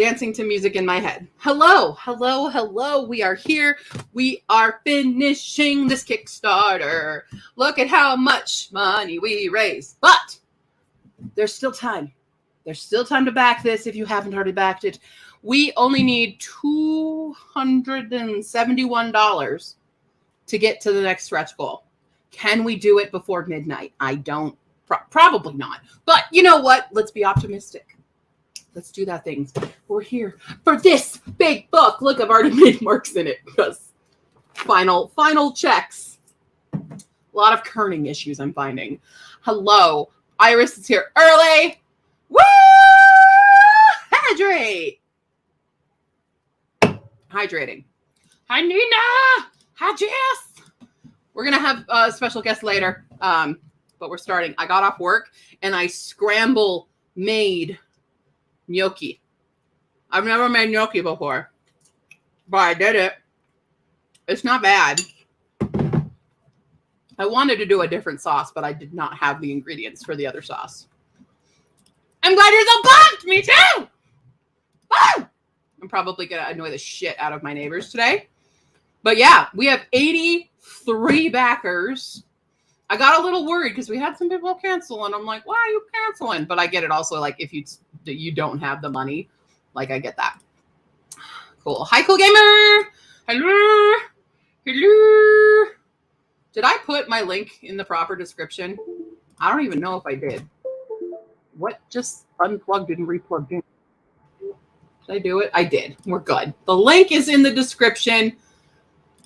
dancing to music in my head. Hello, hello, hello. We are here. We are finishing this Kickstarter. Look at how much money we raised. But there's still time. There's still time to back this if you haven't already backed it. We only need $271 to get to the next stretch goal. Can we do it before midnight? I don't. Probably not. But you know what? Let's be optimistic. Let's do that thing. We're here for this big book. Look, I've already made marks in it because final checks. A lot of kerning issues I'm finding. Hello. Iris is here early. Woo! Hydrating. Hi, Nina. Hi, Jess. We're going to have a special guest later. But we're starting. I got off work and I scramble made gnocchi. I've never made gnocchi before, but I did it. It's not bad. I wanted to do a different sauce, but I did not have the ingredients for the other sauce. I'm glad you're so pumped. Me too. Woo! I'm probably going to annoy the shit out of my neighbors today. But yeah, we have 83 backers. I got a little worried because we had some people cancel, and I'm like, why are you canceling? But I get it also, like, if you don't have the money, like, I get that. Cool. Hi, Cool Gamer. Hello. Hello. Did I put my link in the proper description? I don't even know if I did. What just unplugged and replugged in? Did I do it? I did. We're good. The link is in the description.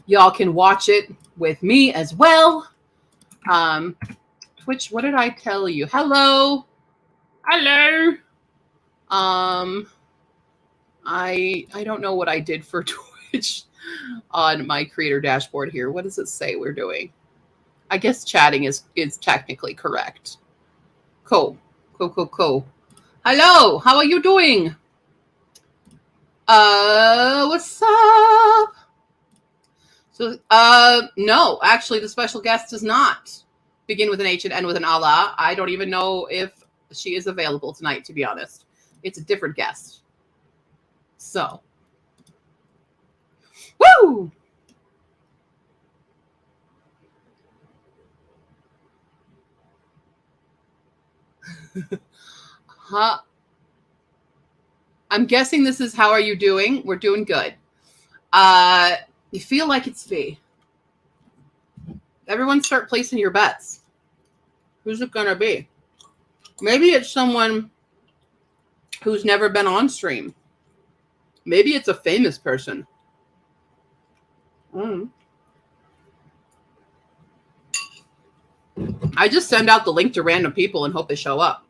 Y'all can watch it with me as well. Twitch, what did I tell you? Hello. Hello. I don't know what I did for Twitch on my creator dashboard here. What does it say we're doing? I guess chatting is technically correct. Cool. Hello. How are you doing? What's up? So, no, actually, the special guest does not begin with an H and end with an Allah. I don't even know if she is available tonight, to be honest. It's a different guest. So, woo! Huh? I'm guessing this is how are you doing? We're doing good. You feel like it's V. Everyone start placing your bets. Who's it going to be? Maybe it's someone who's never been on stream. Maybe it's a famous person. I just send out the link to random people and hope they show up.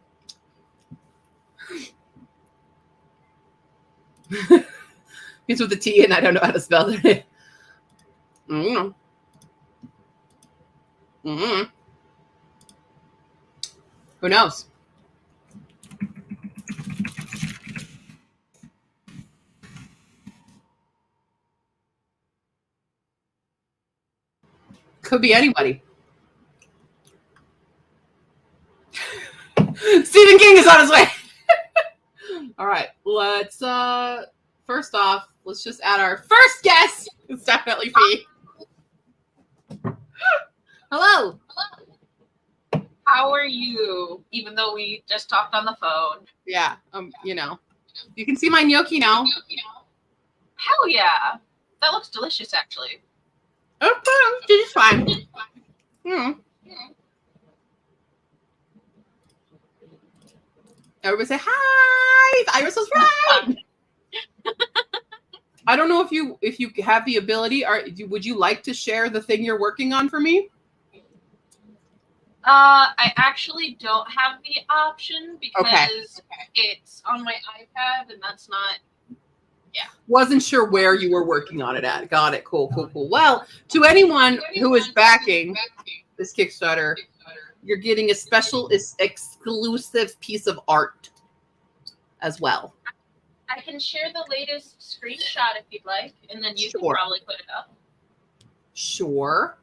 It's with the T and I don't know how to spell it. Who knows? Could be anybody. Stephen King is on his way. All right, let's first off, let's just add our first guest. It's definitely Fee. Hello. How are you? Even though we just talked on the phone. Yeah, you know. You can see my gnocchi now. Hell yeah. That looks delicious, actually. Okay, it's fine. Everybody say hi. Iris was right. I don't know if you have the ability, or would you like to share the thing you're working on for me? I actually don't have the option because it's on my iPad and that's not. Yeah. Wasn't sure where you were working on it at. Got it. Cool. Well, to anyone who is backing this Kickstarter, you're getting a special exclusive piece of art as well. I can share the latest screenshot if you'd like, and then you can probably put it up. Sure.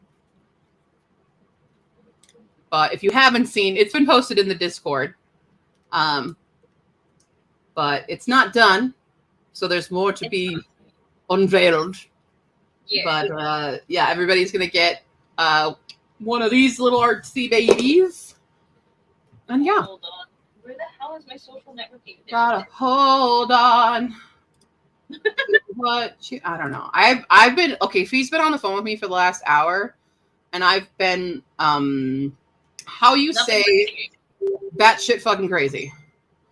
But if you haven't seen, it's been posted in the Discord. But it's not done. So there's more to be unveiled. Yeah. But yeah, everybody's gonna get one of these little artsy babies. And yeah. Hold on. Where the hell is my social networking? Gotta hold on. What? I don't know. I've been okay. Fee's been on the phone with me for the last hour, and I've been how you Nothing say batshit fucking crazy.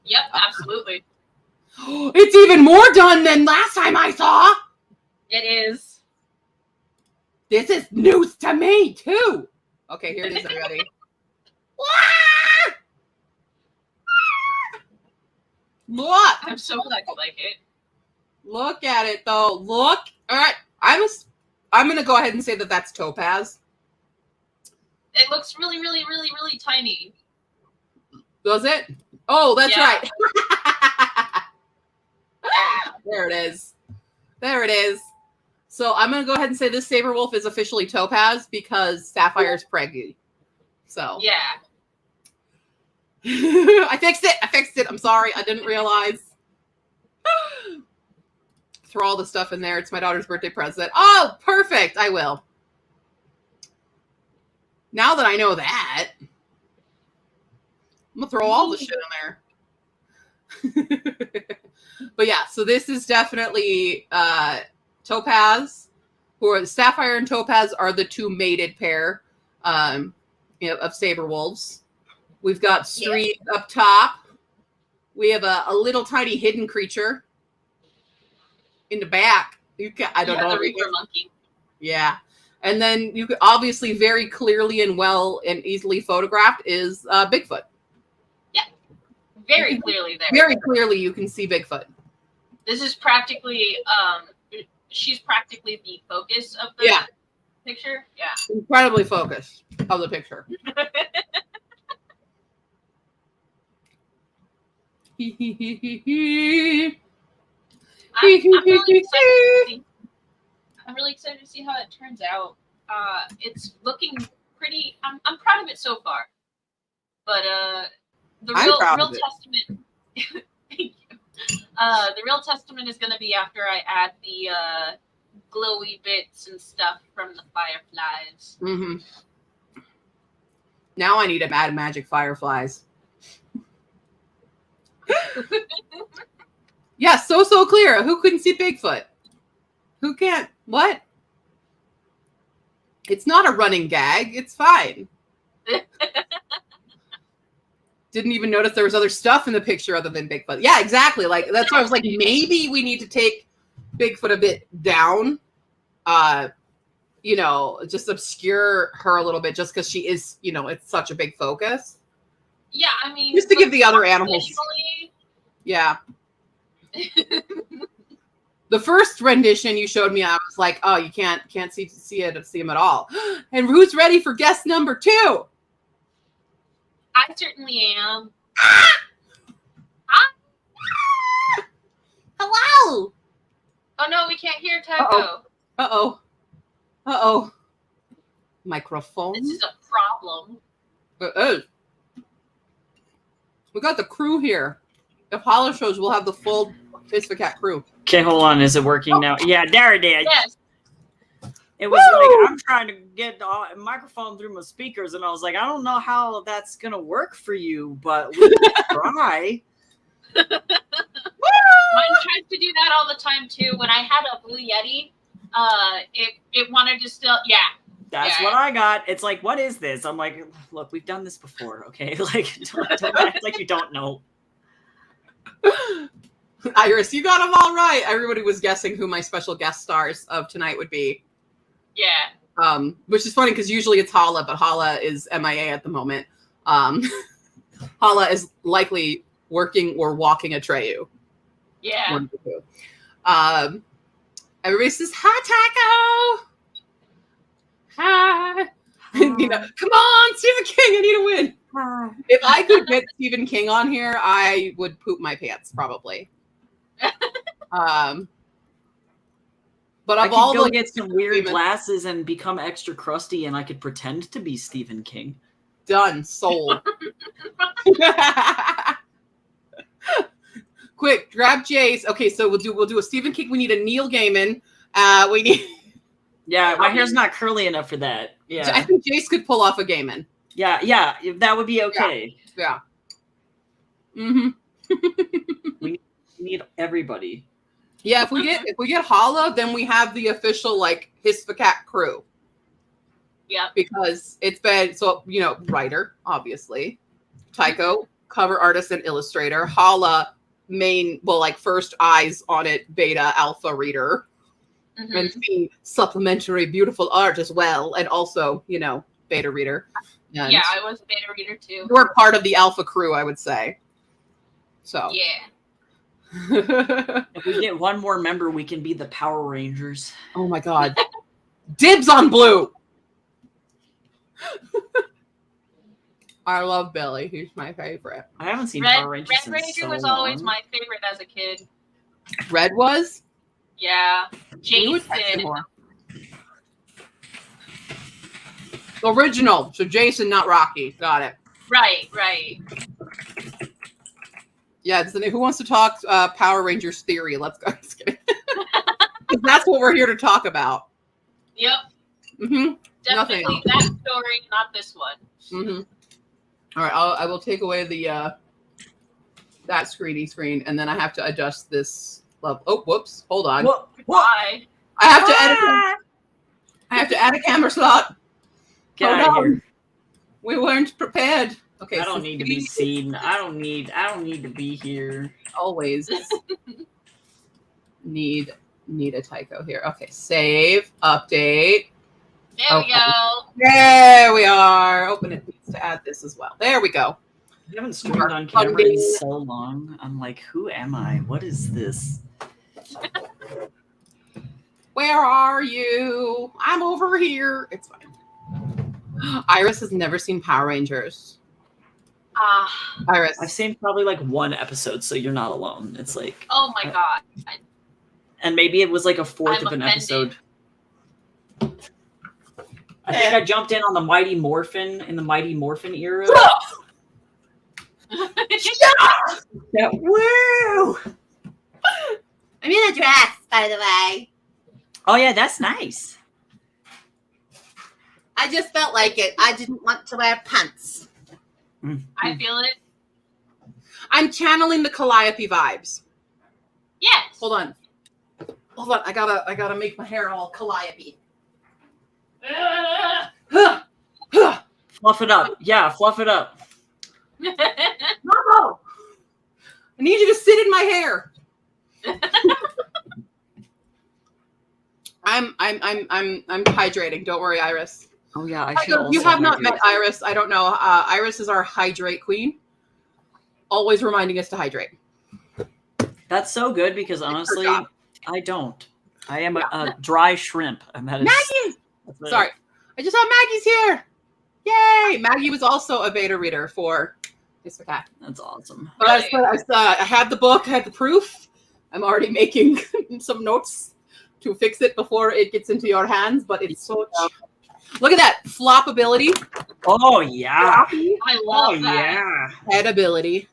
Yep, absolutely. It's even more done than last time I saw. It is. This is news to me too. Okay, here it is already. Look. I'm so glad you like it. Look at it though. Look. All right. I'm gonna go ahead and say that that's topaz. It looks really, really, really, really tiny. Does it? Oh, that's Yeah. right. There it is. There it is. So I'm gonna go ahead and say this saber wolf is officially topaz because Sapphire's preggy. So Yeah. I fixed it. I'm sorry. I didn't realize. Throw all the stuff in there. It's my daughter's birthday present. Oh, perfect. I will. Now that I know that, I'm going to throw all the shit in there. But yeah, so this is definitely topaz. Sapphire and topaz are the two mated pair of saber wolves. We've got Street up top. We have a little tiny hidden creature in the back. I don't know. The Reaper monkey. Yeah. And then you could obviously very clearly and well and easily photographed is Bigfoot. Yeah. Very clearly there. Very clearly you can see Bigfoot. This is practically she's practically the focus of the picture. Yeah. Incredibly focused of the picture. I'm really excited to see how it turns out. It's looking pretty. I'm proud of it so far. But the real testament. Thank you. The real testament is going to be after I add the glowy bits and stuff from the fireflies. Mm-hmm. Now I need to add magic fireflies. Yeah, so clear. Who couldn't see Bigfoot? Who can't? What? It's not a running gag. It's fine. Didn't even notice there was other stuff in the picture other than Bigfoot. Yeah, exactly. Like that's why I was like, maybe we need to take Bigfoot a bit down. Just obscure her a little bit, just because she is, it's such a big focus. Yeah, I mean, just to give the other animals. Yeah. The first rendition you showed me, I was like, oh, you can't see him at all. And who's ready for guest number 2? I certainly am. Hello. Oh no, we can't hear Taco. Uh-oh. Microphone. This is a problem. It is. We got the crew here. If Holla shows, we'll have the full Face the Cat crew. Okay, hold on. Is it working now? Yeah, there it is. Yes. It was like I'm trying to get a microphone through my speakers, and I was like, I don't know how that's gonna work for you, but we can try. Mine tries to do that all the time too. When I had a Blue Yeti, it wanted to still That's what I got. It's like, what is this? I'm like, look, we've done this before, okay? Like, don't act like you don't know. Iris, you got them all right. Everybody was guessing who my special guest stars of tonight would be. Yeah. Which is funny because usually it's Holla, but Holla is MIA at the moment. Holla is likely working or walking Atreyu. Yeah. Everybody says, hi, Taco. Hi. Come on, Stephen King, I need to win. Hi. If I could get Stephen King on here, I would poop my pants, probably. But I could go get some weird glasses and become extra crusty, and I could pretend to be Stephen King. Done. Sold. quick, grab Jace. Okay, so we'll do a Stephen King. We need a Neil Gaiman. We need. Yeah, my hair's not curly enough for that. Yeah, I think Jace could pull off a Gaiman. Yeah, that would be okay. Yeah. Mm-hmm. We need everybody. Yeah, if we get Hala, then we have the official like Hisfacat crew. Yeah. Because it's been writer, obviously. Tycho, cover artist and illustrator. Hala, first eyes on it, beta, alpha reader. Mm-hmm. And see supplementary beautiful art as well. And also, beta reader. And yeah, I was a beta reader too. You're part of the alpha crew, I would say. So. Yeah. If we get one more member, we can be the Power Rangers. Oh my god. Dibs on blue! I love Billy. He's my favorite. I haven't seen Power Rangers Red Ranger so was always my favorite as a kid. Red was? Yeah. Jason. Original. So Jason, not Rocky. Got it. Right. Yeah, who wants to talk Power Rangers theory? Let's go. Just kidding. That's what we're here to talk about. Yep. Mm-hmm. Definitely Nothing. that story, not this one. Mm-hmm. All right, I will take away the that screen, and then I have to adjust this level. Oh, whoops! Hold on. Why? I have to edit. I have to add a camera slot. Get out of here. We weren't prepared. Okay, I don't need to be seen. I don't need to be here. Always need a Tycho here. Okay, save, update. There we go. There we are. Open it needs to add this as well. There we go. I haven't streamed on camera in so long. I'm like, who am I? What is this? Where are you? I'm over here. It's fine. Iris has never seen Power Rangers. Iris. I've seen probably like one episode, so you're not alone. It's like, oh my god. And maybe it was like a fourth of an episode. I think I jumped in on the Mighty Morphin in the Mighty Morphin era. Yeah, woo! I'm in a dress, by the way. Oh yeah, that's nice. I just felt like it. I didn't want to wear pants. I feel it. I'm channeling the Calliope vibes. Yes. Hold on. I gotta make my hair all Calliope. Fluff it up. Yeah, fluff it up. No! I need you to sit in my hair. I'm hydrating. Don't worry, Iris. Oh yeah, You have not met Iris. I don't know. Iris is our hydrate queen. Always reminding us to hydrate. That's so good because honestly, I don't. I am a dry shrimp. Maggie! Sorry. I just saw Maggie's here. Yay! Maggie was also a beta reader for Hisfacat. That's awesome. But I had the book, I had the proof. I'm already making some notes to fix it before it gets into your hands, but it's so... Look at that flopability. Oh, yeah. I love that. Yeah. Headability.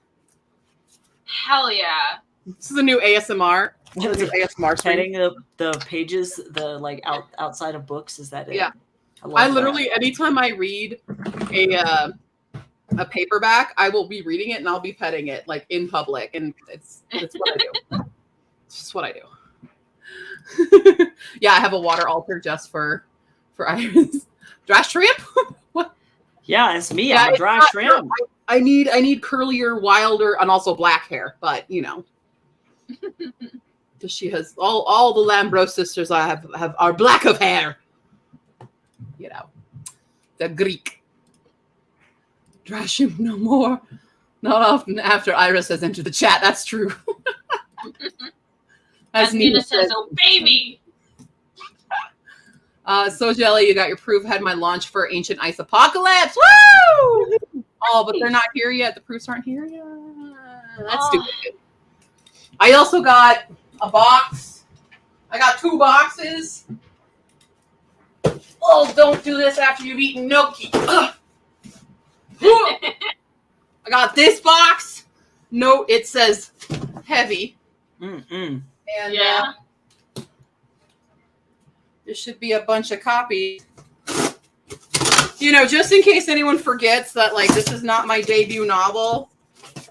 Hell yeah. This is a new ASMR. ASMR Heading the pages, the like outside of books. Is that it? Yeah. I literally, anytime I read a paperback, I will be reading it and I'll be petting it like in public, and it's what I do. It's just what I do. Yeah, I have a water altar just for Iris. Dry shrimp? What? Yeah, it's me. I'm a dry shrimp. I need curlier, wilder, and also black hair, but because she has all the Lambros sisters I have are black of hair. The Greek. Dry shrimp no more. Not often after Iris has entered the chat. That's true. As Nina says, oh baby. So Jelly, you got your proof. Had my launch for Ancient Ice Apocalypse. Woo! Oh, but they're not here yet. The proofs aren't here yet. That's stupid. I also got a box. I got 2 boxes. Oh, don't do this after you've eaten gnocchi. I got this box. No, it says heavy. Mm-mm. And Yeah. there should be a bunch of copies. You know, just in case anyone forgets that, like, this is not my debut novel.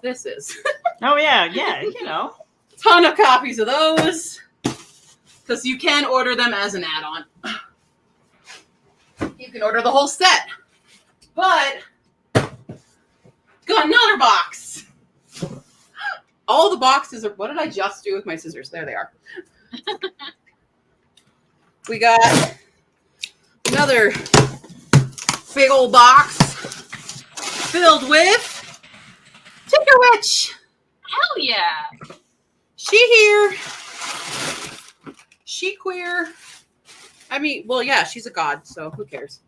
This is. Oh, yeah, you know. Ton of copies of those. Because you can order them as an add-on. You can order the whole set. But, got another box. All the boxes are, what did I just do with my scissors? There they are. We got another big old box filled with Tinker Witch. Hell yeah. She here. She queer. I mean, well, yeah, she's a god, so who cares?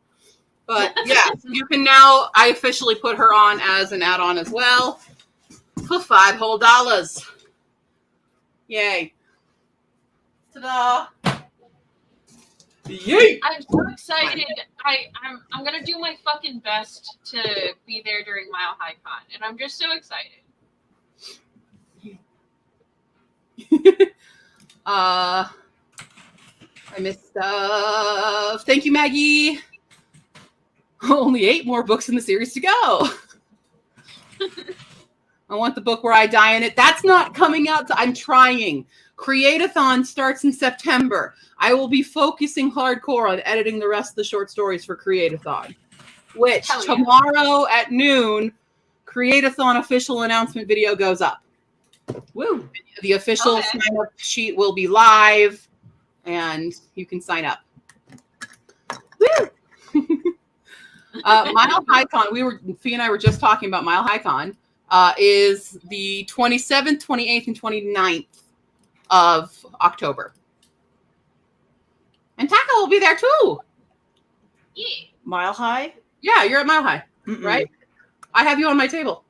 But yeah, you can now, I officially put her on as an add-on as well for $5 whole. Yay. Ta-da. Yay. I'm so excited. I'm gonna do my fucking best to be there during Mile High Con, and I'm just so excited. I missed stuff. Thank you, Maggie. Only 8 more books in the series to go. I want the book where I die in it. That's not coming out. I'm trying. Create-a-thon starts in September. I will be focusing hardcore on editing the rest of the short stories for Create-a-thon, which tomorrow at noon, Create-a-thon official announcement video goes up. Woo! The official sign-up sheet will be live, and you can sign up. Woo! Mile High Con, Fee and I were just talking about Mile High Con, is the 27th, 28th, and 29th of October. And Taka will be there too. Yeah. Mile High? Yeah, you're at Mile High, right? I have you on my table.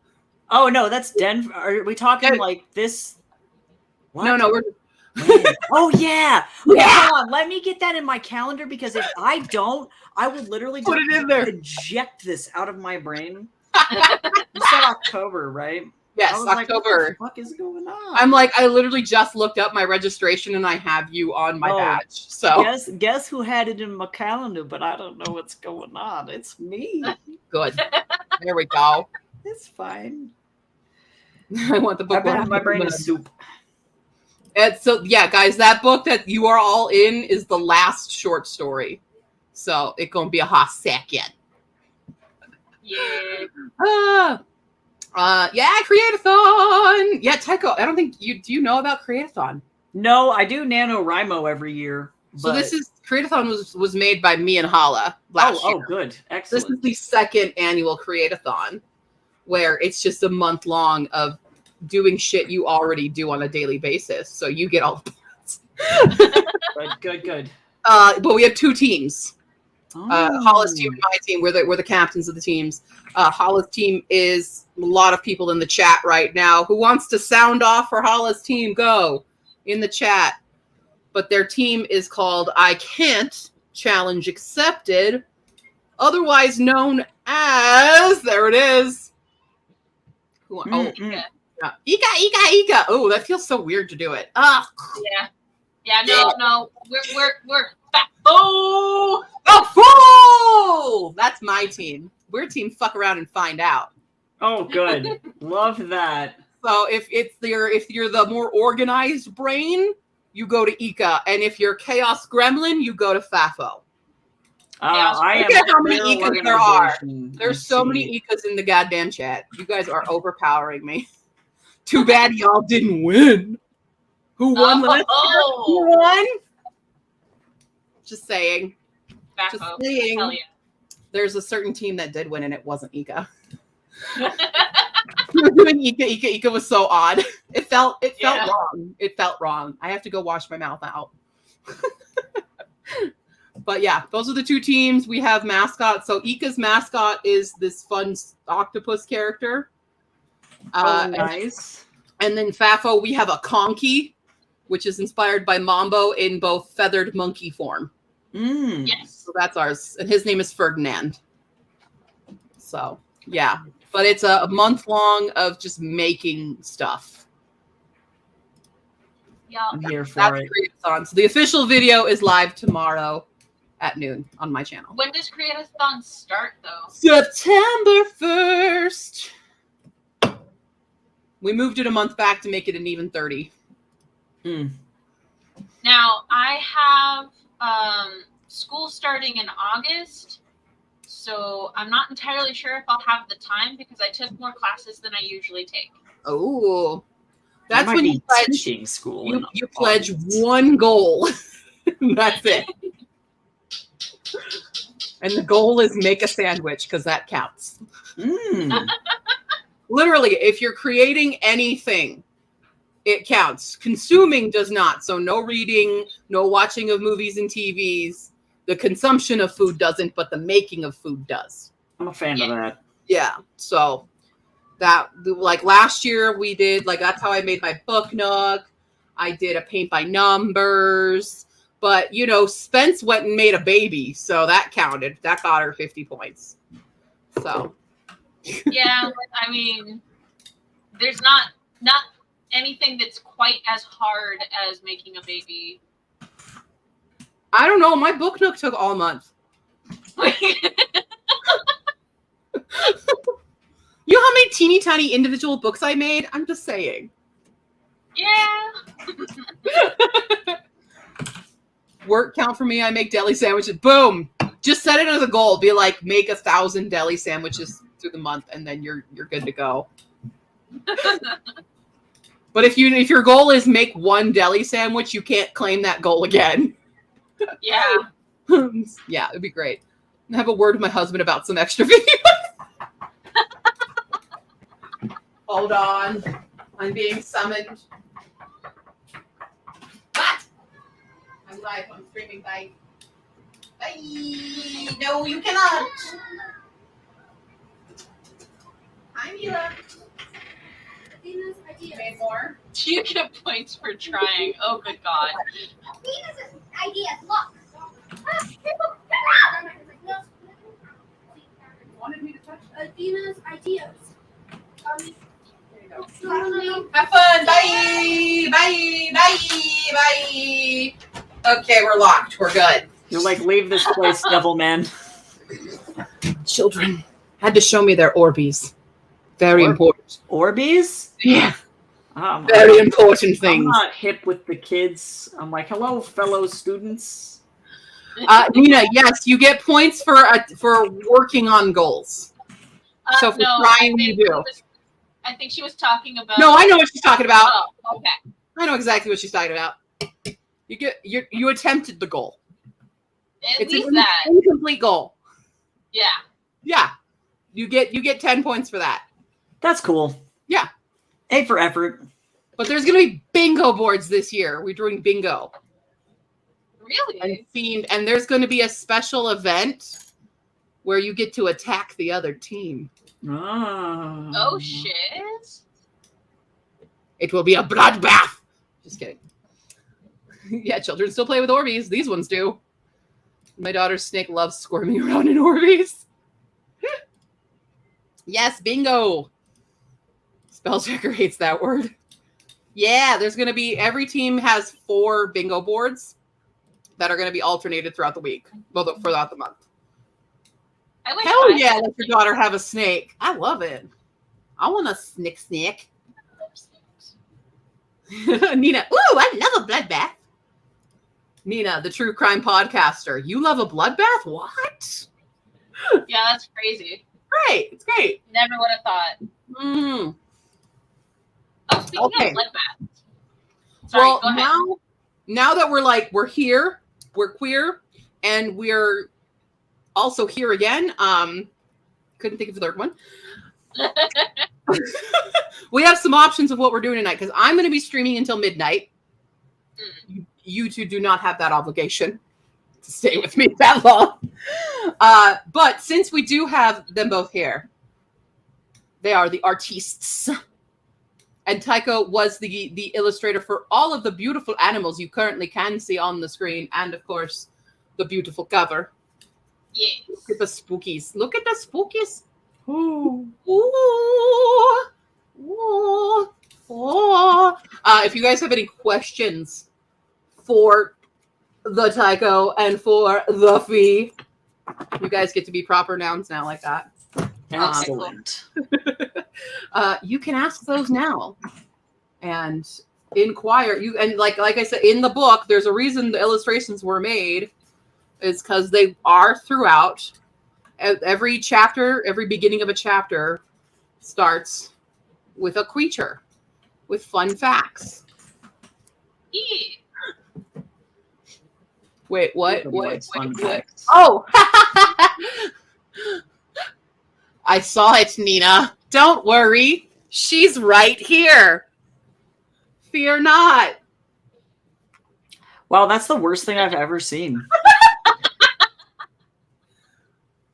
Oh, no, that's Denver. Are we talking like this? What? No, we're... Oh, yeah. Yeah. Hold on. Let me get that in my calendar, because if I don't, I would literally Put it in there. Eject this out of my brain. You said October, right? Yes, October. like, what the fuck is going on? I'm like, I literally just looked up my registration and I have you on my badge. So guess who had it in my calendar, but I don't know what's going on. It's me. good. There we go. It's fine. I want the book. My brain is soup. And so yeah, guys, that book that you are all in is the last short story. So it's gonna be a hot second. Yeah. Yeah, Create-a-thon. Yeah, Tycho, I don't think do you know about Create-a-thon? No, I do NaNoWriMo every year. So this is Create-a-thon was made by me and Hala last year. Oh, good. Excellent. This is the second annual Create-a-thon, where it's just a month long of doing shit you already do on a daily basis. So you get all the points. Good. But we have 2 teams. Oh. Hala's team and my team. We're the captains of the teams. Hala's team is a lot of people in the chat right now. Who wants to sound off for Hala's team? Go in the chat. But their team is called I Can't Challenge Accepted, otherwise known as, there it is. Ika. Ika. Oh, that feels so weird to do it. Yeah. No. We're fat. Oh, fool! That's my team. We're team fuck around and find out. Oh, good. Love that. So if you're the more organized brain, you go to Ika, and if you're Chaos Gremlin, you go to Fafo. I Look at how many Ikas there are. organization. There's so many Ikas in the goddamn chat. You guys are overpowering me. Too bad y'all didn't win. Who won last year? Who won? Just saying. Just saying. Hell yeah. There's a certain team that did win, and it wasn't Ika. We were doing Ika. Ika was so odd. It felt wrong. It felt wrong. I have to go wash my mouth out. But yeah, those are the 2 teams. We have mascots. So Ika's mascot is this fun octopus character. Nice. And then Fafo, we have a conky, which is inspired by Mambo in both feathered monkey form. Yes. So that's ours. And his name is Ferdinand. So, yeah. But it's a month long of just making stuff. Yeah. I'm here for That's it. Create-a-thon. So the official video is live tomorrow at noon on my channel. When does Create-a-thon start, though? September 1st. We moved it a month back to make it an even 30. Now, I have school starting in August, so I'm not entirely sure if I'll have the time because I took more classes than I usually take. Oh, that's when you pledge teaching school. You pledge one goal. That's it. And the goal is make a sandwich because that counts. Literally, if you're creating anything, it counts. Consuming does not. So no reading, no watching of movies and TVs. The consumption of food doesn't, but the making of food does. I'm a fan of that. Yeah. So that, like last year we did, like that's how I made my book nook. I did a paint by numbers. But, you know, Spence went and made a baby. So that counted. That got her 50 points. So. Yeah, I mean, there's not anything that's quite as hard as making a baby. I don't know. My book nook took all month. You know how many teeny tiny individual books I made? I'm just saying. Yeah. Work count for me. I make deli sandwiches. Boom. Just set it as a goal. Be like, make 1,000 deli sandwiches through the month, and then you're good to go. But if your goal is make one deli sandwich, you can't claim that goal again. Yeah. Yeah, it'd be great. I have a word with my husband about some extra videos. Hold on. I'm being summoned. What? I'm live. I'm streaming. Bye. Bye. No, you cannot. Hi, Mila. Made more. You get points for trying. Oh, good God. Venus' ideas. Look. Wanted me to touch Venus' ideas. There you go. Have fun. Bye. Bye. Bye. Bye. Okay, we're locked. We're good. You're like, leave this place, devil man. Children had to show me their Orbeez. Very important. Orbeez? Yeah. Very important things. I'm not hip with the kids. I'm like, hello, fellow students. Nina, yes, you get points for working on goals. So for trying, you do. I think she was talking about. No, I know what she's talking about. Oh, okay. I know exactly what she's talking about. You attempted the goal. At least that. Incomplete goal. Yeah. Yeah. You get 10 points for that. That's cool. Yeah. A for effort. But there's gonna be bingo boards this year. We're doing bingo. Really? And themed, and there's gonna be a special event where you get to attack the other team. Oh shit. It will be a bloodbath. Just kidding. Yeah, children still play with Orbeez. These ones do. My daughter's snake loves squirming around in Orbeez. Yes, bingo. Spellchecker hates that word. Yeah, there's going to be, every team has 4 bingo boards that are going to be alternated throughout the week, throughout the month. Hell yeah, let your daughter have a snake. I love it. I want a snake. Nina, ooh, I love a bloodbath. Nina, the true crime podcaster. You love a bloodbath? What? Yeah, that's crazy. Great. It's great. Never would have thought. Mm. Oh, speaking of bloodbath. Sorry, well, go ahead. Now that we're here, we're queer, and we're also here again. Couldn't think of the third one. We have some options of what we're doing tonight because I'm going to be streaming until midnight. You two do not have that obligation to stay with me that long. But since we do have them both here, they are the artistes. And Tycho was the illustrator for all of the beautiful animals you currently can see on the screen. And, of course, the beautiful cover. Yes. Look at the spookies. Look at the spookies. Ooh. Ooh. Ooh. Oh. If you guys have any questions for the Tycho and for the Fee, you guys get to be proper nouns now like that. Excellent. You can ask those now and inquire. And like I said in the book, there's a reason the illustrations were made. It's because they are throughout. Every chapter, every beginning of a chapter starts with a creature with fun facts. Yeah. Wait, what? What? Fun facts. Oh! I saw it, Nina. Don't worry. She's right here. Fear not. Wow, that's the worst thing I've ever seen.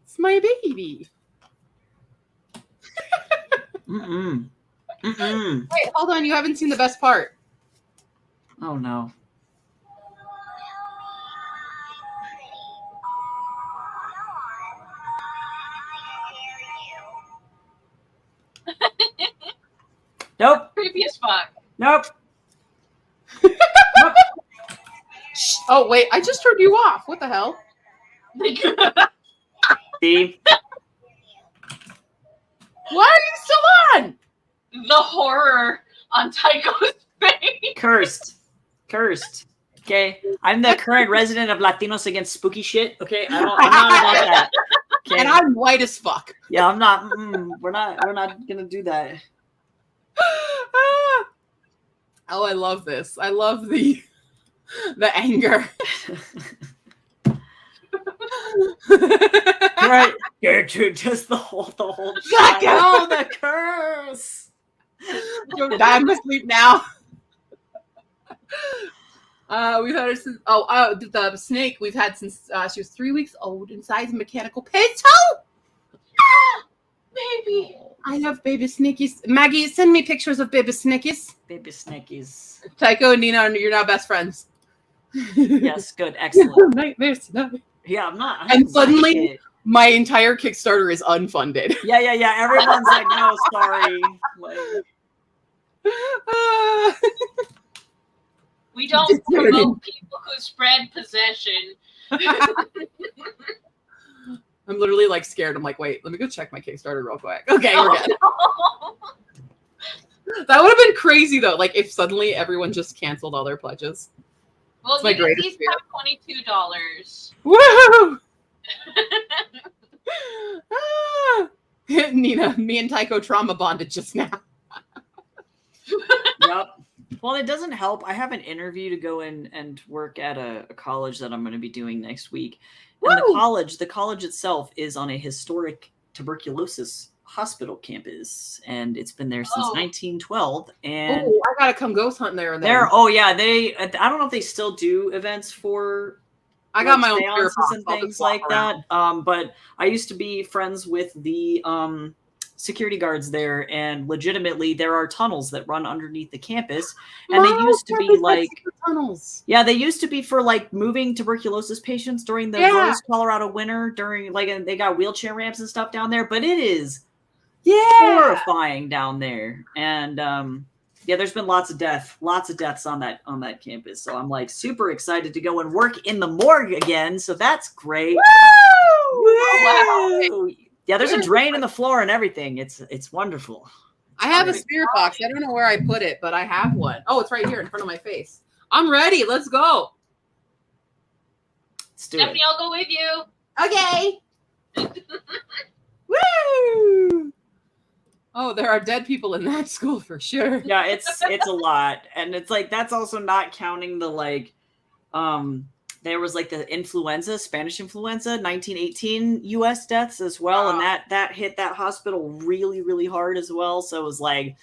It's my baby. Mm-mm. Mm-mm. Wait, hold on. You haven't seen the best part. Oh, no. Nope. Creepy as fuck. Nope. Oh, wait. I just turned you off. What the hell? See? Why are you still on? The horror on Tycho's face. Cursed. Okay? I'm the current resident of Latinos Against Spooky Shit. Okay? I'm not about that. Okay? And I'm white as fuck. Yeah, I'm not. We're not gonna do that. Oh, I love this. I love the anger. Right, Gertrude, just the whole time. Oh, the curse. I'm asleep now. We've had her since. The snake we've had since she was 3 weeks old inside a mechanical pit. Baby. I love baby snakies. Maggie, send me pictures of baby snakies. Baby snakies. Tycho and Nina, you're now best friends. Yes, good, excellent. Nightmares tonight. Yeah, I'm not. And suddenly, my entire Kickstarter is unfunded. Yeah. Everyone's like, no, sorry. Like, We don't promote people who spread possession. I'm literally like scared. I'm like, wait, let me go check my Kickstarter real quick. Okay, we're good. No. That would have been crazy though. Like if suddenly everyone just canceled all their pledges. Well, my you greatest these fear. have $22. Woohoo! Ah! Nina, me and Tycho trauma bonded just now. Yep. Well, it doesn't help. I have an interview to go in and work at a college that I'm going to be doing next week. And the college itself is on a historic tuberculosis hospital campus, and it's been there since 1912. And I gotta come ghost hunt there. I don't know if they still do events for. I got my own seances and things like that. But I used to be friends with the security guards there, and legitimately there are tunnels that run underneath the campus, and they used to be like tunnels. Yeah, they used to be for like moving tuberculosis patients during the worst Colorado winter, during like, and they got wheelchair ramps and stuff down there, but it is horrifying down there. And there's been lots of deaths on that campus, so I'm like super excited to go and work in the morgue again, so that's great. Woo! Wow. Yeah, there's a drain in the floor and everything. It's wonderful. I have a spirit box. I don't know where I put it, but I have one. Oh, it's right here in front of my face. I'm ready. Let's go. Let's do Stephanie, I'll go with you. Okay. Woo! Oh, there are dead people in that school for sure. Yeah, it's a lot. And it's like, that's also not counting the like, there was like the influenza, Spanish influenza, 1918 US deaths as well. And that hit that hospital really, really hard as well. So it was like,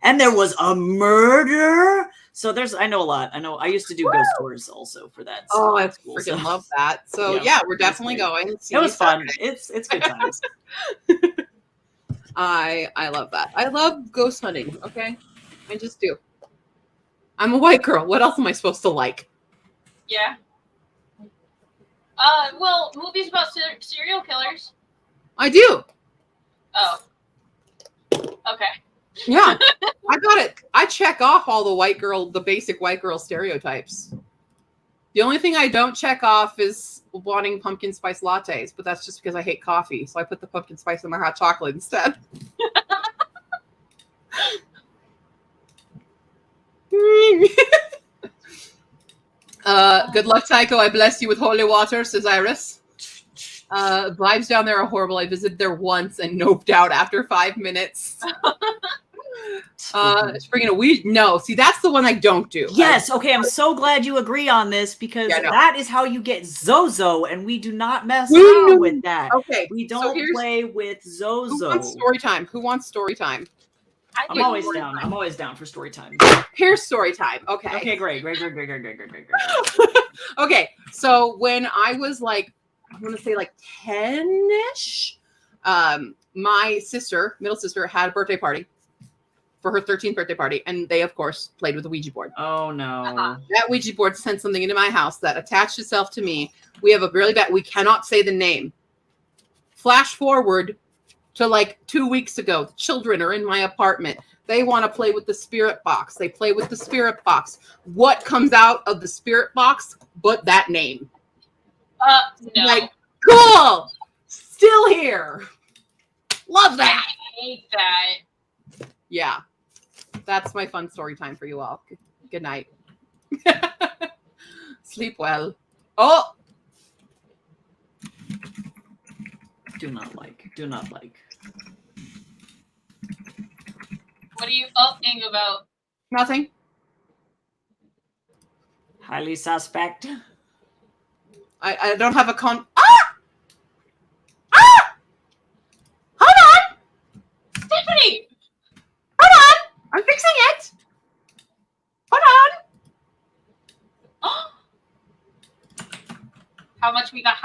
and there was a murder. So I know a lot. I used to do ghost tours also for that. Oh, I freaking love that. So yeah, we're definitely going. It was fun. It's good times. I love that. I love ghost hunting. Okay. I just do. I'm a white girl. What else am I supposed to like? Yeah. Well, movies about serial killers. I do. Oh. Okay. Yeah, I got it. I check off all the basic white girl stereotypes. The only thing I don't check off is wanting pumpkin spice lattes, but that's just because I hate coffee. So I put the pumpkin spice in my hot chocolate instead. Good luck, Tycho. I bless you with holy water, says Iris. Vibes down there are horrible. I visited there once and noped out after 5 minutes. Bringing a weed. No, see, that's the one I don't do. Yes, okay, I'm so glad you agree on this because that is how you get Zozo, and we do not mess around with that. Okay, we don't play with Zozo. Who wants story time? Who wants story time? I'm always down. I'm always down for story time. Here's story time. Okay. Okay, great. Okay, so when I was like, I want to say like 10-ish, my middle sister, had a birthday party for her 13th birthday party, and they, of course, played with the Ouija board. Oh, no. That Ouija board sent something into my house that attached itself to me. We have a really bad, we cannot say the name. Flash forward to like 2 weeks ago. The children are in my apartment. They want to play with the spirit box. They play with the spirit box. What comes out of the spirit box but that name? No. Like, cool! Still here. Love that. I hate that. Yeah. That's my fun story time for you all. Good night. Sleep well. Oh! Do not like. What are you upping about? Nothing. Highly suspect. I don't have a Hold on! Stephanie! Hold on! I'm fixing it! Hold on! How much we got?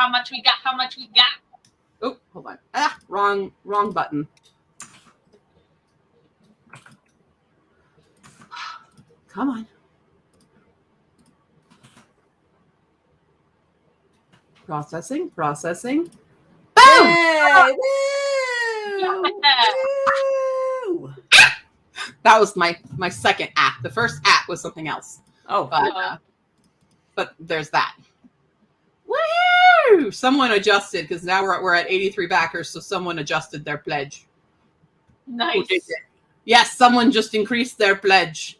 Oh, hold on. Wrong button. Come on. Processing. Boom! Hey, woo! Woo! That was my second act. The first act was something else. Oh, but there's that. Woo! Someone adjusted because now we're at 83 backers, so someone adjusted their pledge. Nice. Yes, someone just increased their pledge.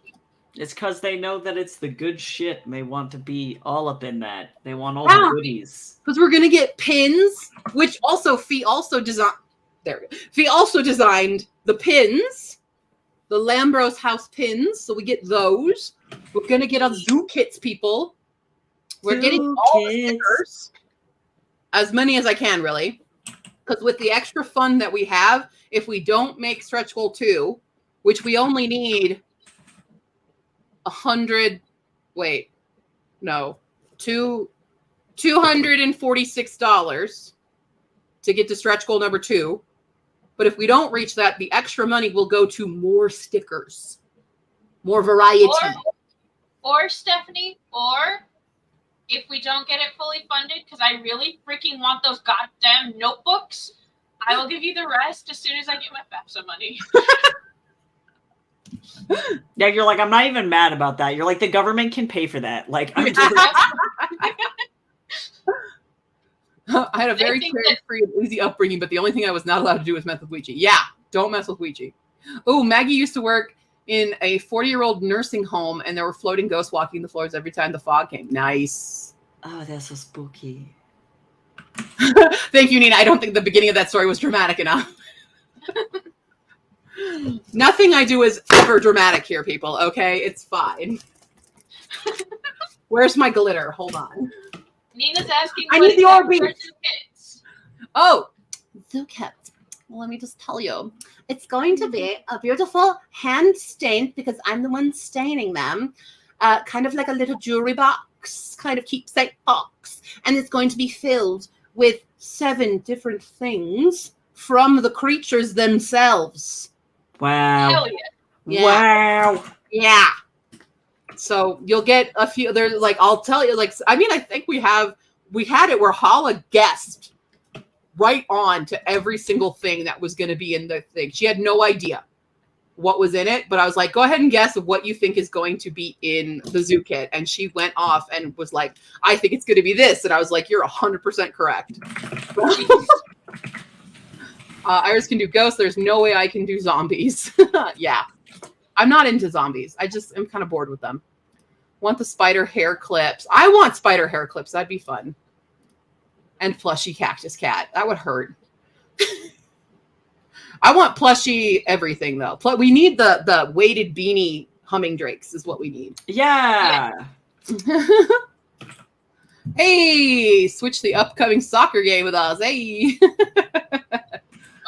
It's because they know that it's the good shit and they want to be all up in that. They want all the goodies. Because we're gonna get pins, which also Fee also designed the pins, the Lambros House pins. So we get those. We're gonna get our zoo kits, people. We're getting all the stickers, as many as I can, really. Because with the extra fund that we have, if we don't make Stretch Goal 2, which we only need 246 to get to stretch goal number 2. But if we don't reach that, the extra money will go to more stickers, more variety. Or Stephanie, or if we don't get it fully funded, because I really freaking want those goddamn notebooks, I will give you the rest as soon as I get my FAFSA money. Yeah, you're like, I'm not even mad about that. You're like, the government can pay for that. Like, I'm just... I had a very carefree and easy upbringing, but the only thing I was not allowed to do was mess with Ouija. Yeah, don't mess with Ouija. Oh, Maggie used to work in a 40-year-old nursing home, and there were floating ghosts walking the floors every time the fog came. Nice. Oh, that's so spooky. Thank you, Nina. I don't think the beginning of that story was dramatic enough. Nothing I do is ever dramatic here, people. Okay, it's fine. Where's my glitter? Hold on. Nina's asking. I need the Orbeez. Oh, Zoo Kits. Well, let me just tell you, it's going to be a beautiful hand stained, because I'm the one staining them, kind of like a little jewelry box, kind of keepsake box, and it's going to be filled with 7 different things from the creatures themselves. Wow. Hell yeah. Wow. Yeah. So you'll get a few. They're like, I'll tell you. Like, I mean, I think we had it where Hala guessed right on to every single thing that was going to be in the thing. She had no idea what was in it, but I was like, go ahead and guess what you think is going to be in the zoo kit. And she went off and was like, I think it's going to be this. And I was like, you're 100% correct. Iris can do ghosts. There's no way I can do zombies. Yeah. I'm not into zombies. I just am kind of bored with them. Want the spider hair clips. I want spider hair clips. That'd be fun. And plushy cactus cat. That would hurt. I want plushy everything though. We need the weighted beanie humming drakes is what we need. Yeah. Hey, switch the upcoming soccer game with us. Hey.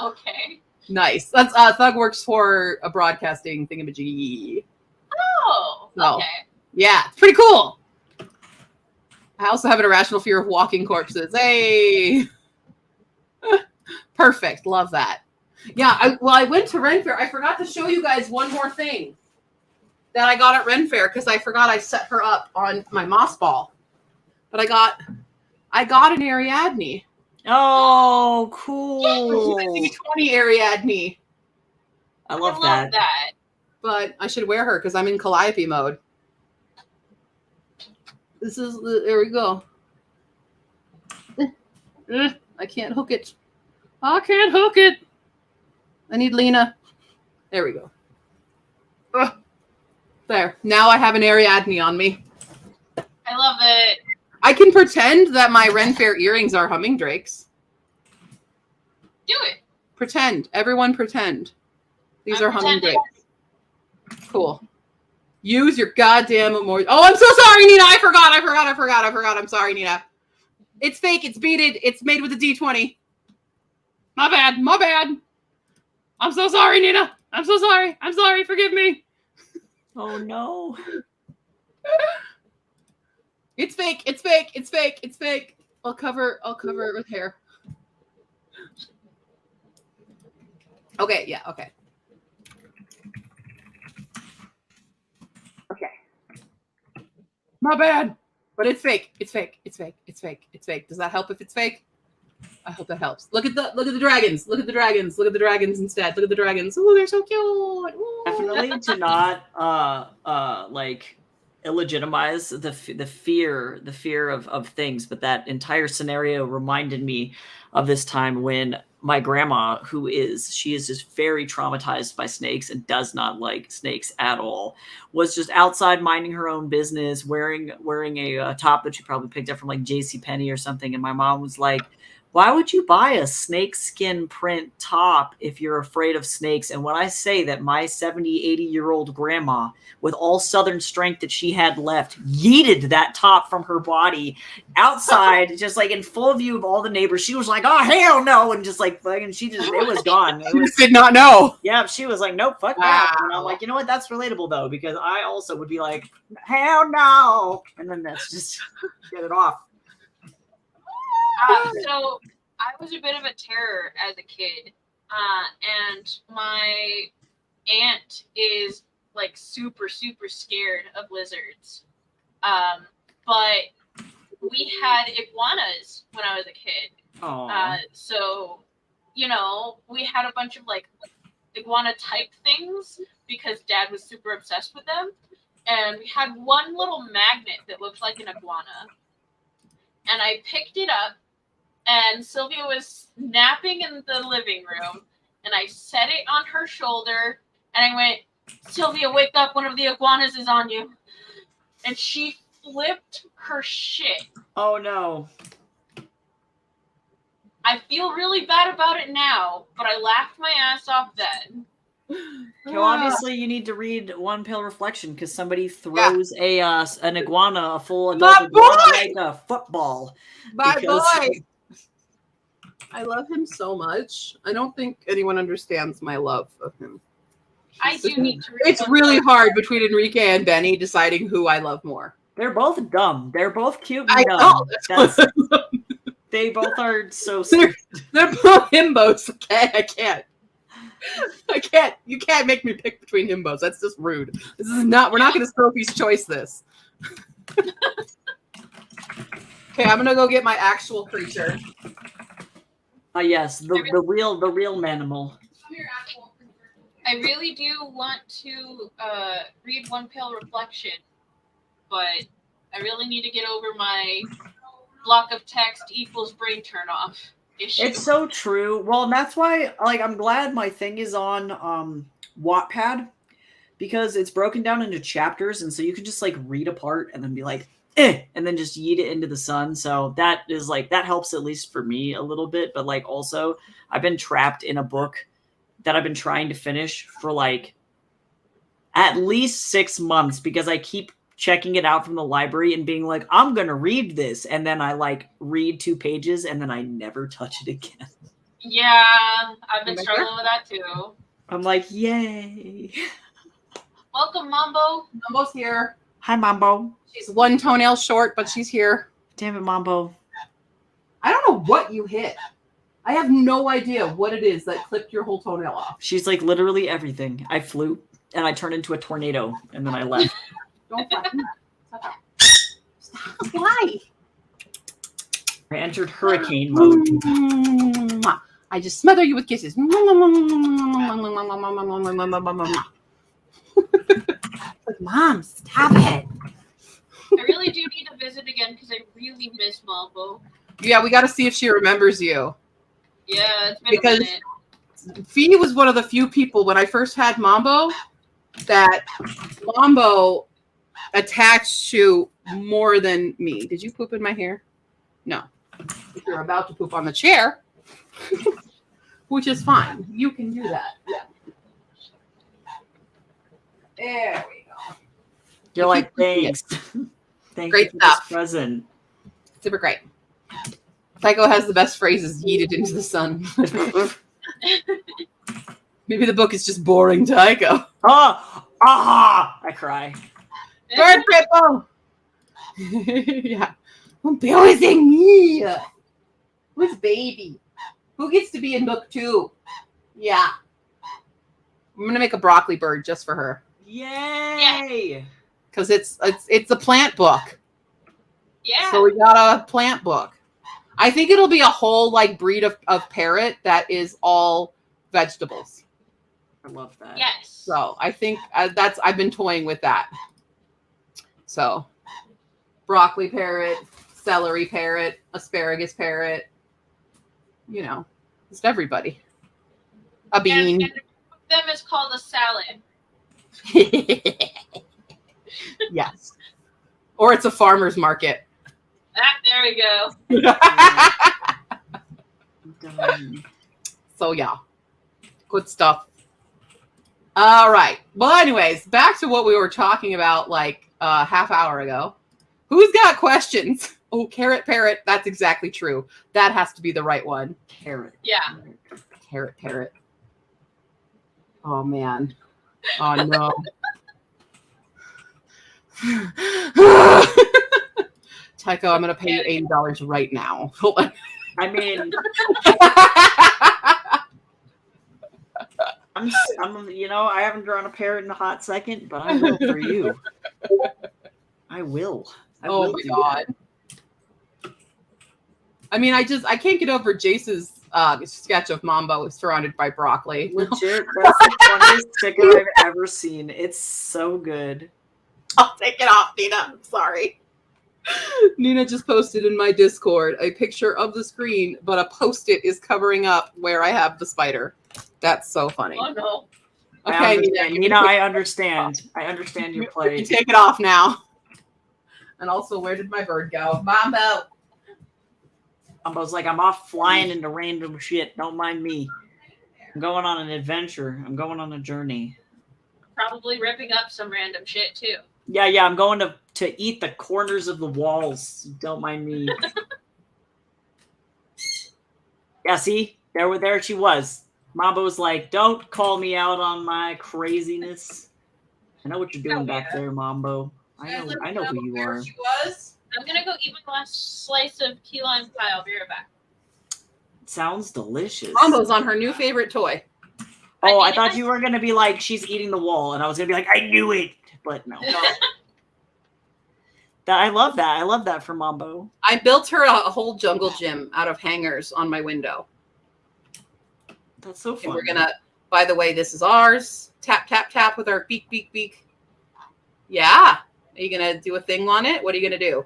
Okay. Nice. That's Thug works for a broadcasting thingamajiggy. Oh, So, okay. yeah, it's pretty cool. I also have an irrational fear of walking corpses. Hey. Perfect. Love that. Yeah, I went to Ren Fair. I forgot to show you guys one more thing that I got at Ren Fair because I forgot I set her up on my moss ball. But I got an Ariadne. Oh, cool. D20 Ariadne. I love that. But I should wear her because I'm in Calliope mode. There we go. I can't hook it. I can't hook it. I need Lena. There we go. There. Now I have an Ariadne on me. I love it. I can pretend that my Ren Fair earrings are humming drakes. Do it. Pretend. Everyone pretend. These are humming drakes. Cool. Use your goddamn emoji. Oh, I'm so sorry, Nina. I forgot. I'm sorry, Nina. It's fake. It's beaded. It's made with a D20. My bad. I'm so sorry, Nina. I'm so sorry. Forgive me. Oh, no. It's fake. I'll cover it with hair. Okay, yeah, okay. My bad. But it's fake. It's fake. Does that help if it's fake? I hope that helps. Look at the dragons. Look at the dragons instead. Look at the dragons. Oh, they're so cute. Ooh. Definitely to not like illegitimize the fear of things, but that entire scenario reminded me of this time when my grandma, she is just very traumatized by snakes and does not like snakes at all, was just outside minding her own business, wearing a top that she probably picked up from like JCPenney or something, and my mom was like, why would you buy a snake skin print top if you're afraid of snakes? And when I say that my 70, 80-year-old grandma, with all Southern strength that she had left, yeeted that top from her body outside, just like in full view of all the neighbors, she was like, oh, hell no. And just like, fucking, it was gone. Did not know. Yeah, she was like, nope, fuck that. And I'm like, you know what? That's relatable though, because I also would be like, hell no. And then that's just get it off. So I was a bit of a terror as a kid, and my aunt is like super scared of lizards. But we had iguanas when I was a kid. So we had a bunch of like iguana type things because Dad was super obsessed with them, and we had one little magnet that looked like an iguana, and I picked it up. And Sylvia was napping in the living room, and I set it on her shoulder, and I went, Sylvia, wake up, one of the iguanas is on you. And she flipped her shit. Oh, no. I feel really bad about it now, but I laughed my ass off then. So obviously you need to read One Pale Reflection because somebody throws an iguana, a full adult iguana, like a football. My boy! I love him so much. I don't think anyone understands my love of him. I do need to read. It's really hard between Enrique and Benny deciding who I love more. They're both dumb. They're both cute and I dumb. know. They both are so sweet. They're both himbos. Okay, I can't. You can't make me pick between himbos. That's just rude. This is not. We're not going to Sophie's Choice this. Okay, I'm gonna go get my actual creature. Yes, the real manimal. I I really do want to read One Pale Reflection, but I really need to get over my block of text equals brain turn off issue. It's so true. Well, and that's why, like, I'm glad my thing is on Wattpad, because it's broken down into chapters, and so you can just like read a part and then be like, and then just yeet it into the sun. So that is like, that helps at least for me a little bit. But like, also, I've been trapped in a book that I've been trying to finish for like at least 6 months, because I keep checking it out from the library and being like, I'm gonna read this, and then I like read 2 pages and then I never touch it again. Yeah, I've been struggling with that too. I'm like, yay. Welcome, Mambo. Mambo's here. Hi, Mambo. She's 1 toenail short, but she's here. Damn it, Mambo. I don't know what you hit. I have no idea what it is that clipped your whole toenail off. She's like literally everything. I flew and I turned into a tornado and then I left. Don't fucking stop. Why? I entered hurricane mode. I just smother you with kisses. Mom, stop it. I really do need to visit again because I really miss Mambo. Yeah, we got to see if she remembers you. Yeah, it's been Because a minute. Fee was one of the few people when I first had Mambo that Mambo attached to more than me. Did you poop in my hair? No. If you're about to poop on the chair, which is fine. You can do that. Yeah. There we go. You're like, thanks. Thank Great you for stuff. this present. Super great. Tycho has the best phrases, yeeted into the sun. Maybe the book is just boring, Tycho. I cry. Bird people! Yeah. Who's me? Who's baby? Who gets to be in book 2? Yeah. I'm gonna make a broccoli bird just for her. Yay! Because it's a plant book. Yeah. So we got a plant book. I think it'll be a whole like breed of parrot that is all vegetables. I love that. Yes. So I think I've been toying with that. So broccoli parrot, celery parrot, asparagus parrot, you know, just everybody. A bean. And them is called a salad. Yes. Or it's a farmer's market. There we go. So yeah, good stuff. All right. Well, anyways, back to what we were talking about like a half hour ago. Who's got questions? Oh, carrot parrot. That's exactly true. That has to be the right one. Carrot. Yeah. Carrot parrot. Oh man. Oh no. Tycho, I'm gonna pay you $80 right now. Hold on. I mean, I'm, you know, I haven't drawn a parrot in a hot second, but I will for you. I will. Oh my god. I mean, I can't get over Jace's sketch of Mambo surrounded by broccoli. Legit, that's the funniest sticker I've ever seen. It's so good. I'll take it off, Nina. I'm sorry. Nina just posted in my Discord a picture of the screen, but a Post-it is covering up where I have the spider. That's so funny. Oh no. Okay, Nina, I understand. I understand your play. You take it off now. And also, where did my bird go? Mambo. Mambo's like, I'm off flying into random shit. Don't mind me. I'm going on an adventure. I'm going on a journey. Probably ripping up some random shit too. Yeah, I'm going to eat the corners of the walls. Don't mind me. Yeah, see? There she was. Mambo's like, don't call me out on my craziness. I know what you're doing back there, Mambo. I know who you are. She was. I'm gonna go eat my last slice of key lime pie. I'll be right back. Sounds delicious. Mambo's on her new favorite toy. Oh, I thought you were going to be like, she's eating the wall. And I was going to be like, I knew it. But no. I love that. I love that for Mambo. I built her a whole jungle gym out of hangers on my window. That's so fun. And By the way, this is ours. Tap, tap, tap with our beak, beak, beak. Yeah. Are you going to do a thing on it? What are you going to do?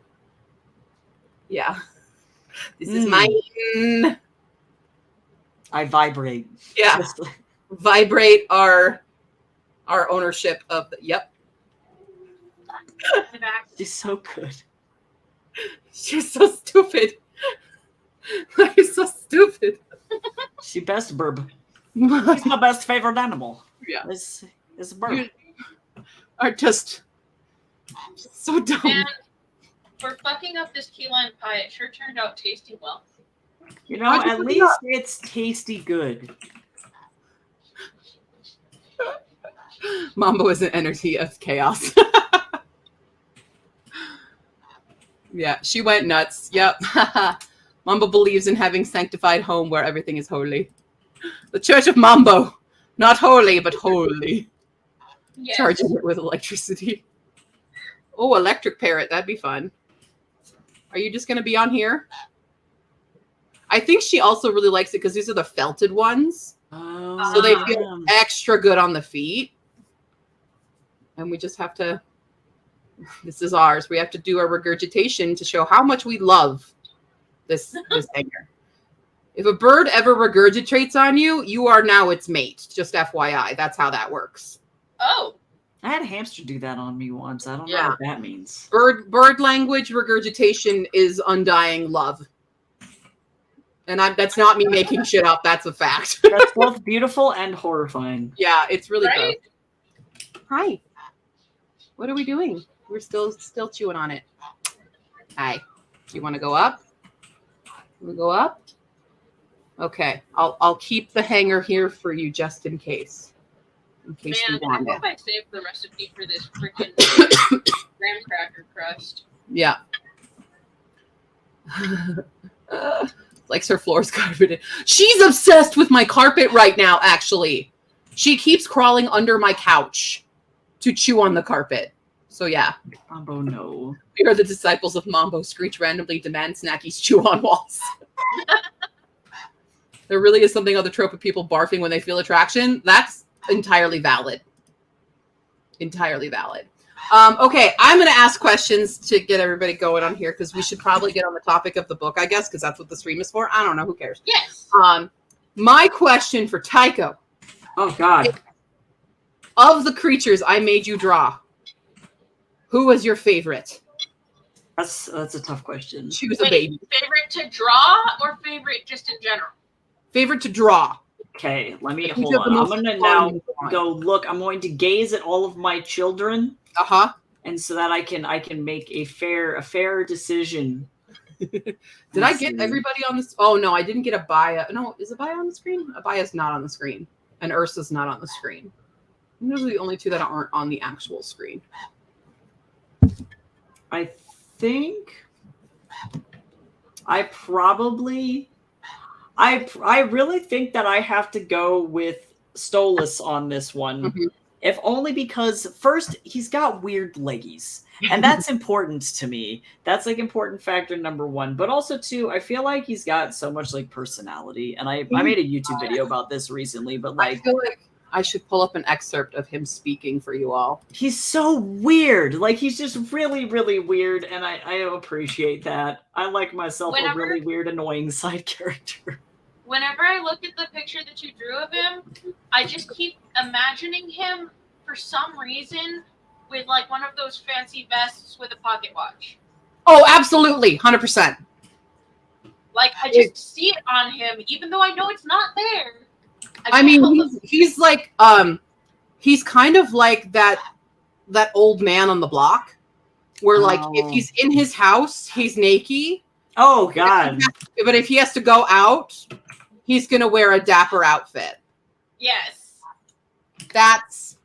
Yeah. This is mine. I vibrate. Yeah. Vibrate our ownership of the, yep. She's so good. She's so stupid. She's so stupid. She best burb. She's my best favorite animal. Yeah. Is a bird. You are just so dumb. Man, for fucking up this key lime pie, it sure turned out tasty well. You know, at least it's tasty good. Mambo is an energy of chaos. Yeah, she went nuts. Yep. Mambo believes in having sanctified home where everything is holy. The Church of Mambo. Not holy, but holy. Yes. Charging it with electricity. Oh, electric parrot. That'd be fun. Are you just going to be on here? I think she also really likes it because these are the felted ones. Oh. So they feel extra good on the feet. And we just have to... This is ours. We have to do our regurgitation to show how much we love this hanger. If a bird ever regurgitates on you, you are now its mate. Just FYI. That's how that works. Oh. I had a hamster do that on me once. I don't know Yeah. what that means. Bird language regurgitation is undying love. And that's not me making shit up. That's a fact. That's both beautiful and horrifying. Yeah, it's really Right? gross. Hi. What are we doing? We're still chewing on it. Hi. Do you want to go up? Want to go up? Okay. I'll keep the hanger here for you just in case. In case Man, you I want hope it. I saved the recipe for this freaking graham cracker crust. Yeah. Likes her floors carpeted. She's obsessed with my carpet right now, actually. She keeps crawling under my couch to chew on the carpet. So yeah. Mambo, no. We are the disciples of Mambo. Screech randomly, demand snackies, chew on walls. There really is something of the trope of people barfing when they feel attraction. That's entirely valid. Entirely valid. Okay, I'm going to ask questions to get everybody going on here because we should probably get on the topic of the book, I guess, because that's what the stream is for. I don't know. Who cares? Yes. My question for Tycho. Oh, God. Of the creatures I made you draw, who was your favorite? That's a tough question. She was a baby. Favorite to draw or favorite just in general? Favorite to draw. Okay, let me Who's hold the on. I'm most gonna fun now one? go look. I'm going to gaze at all of my children, Uh-huh. and so that I can make a fair decision. Did I get everybody on this? Oh, no, I didn't get Abaya. No, is Abaya on the screen? Abaya's not on the screen. And Ursa's not on the screen. Those are the only two that aren't on the actual screen. I think I really think that I have to go with Stolas on this one. Mhm. If only because first he's got weird leggies. And that's important to me. That's like important factor number one. But also too, I feel like he's got so much like personality. And I made a YouTube video about this recently, but I like feel like I should pull up an excerpt of him speaking for you all. he's so weird. Like he's just really, really weird. And I appreciate that. I like myself a really weird, annoying side character. Whenever I look at the picture that you drew of him, I just keep imagining him for some reason with like one of those fancy vests with a pocket watch. Oh, absolutely. 100%. Like I just see it on him, even though I know it's not there. I mean, he's like, he's kind of like that old man on the block where like if he's in his house, he's naked. Oh, God. But if he has to go out, he's going to wear a dapper outfit. Yes. That's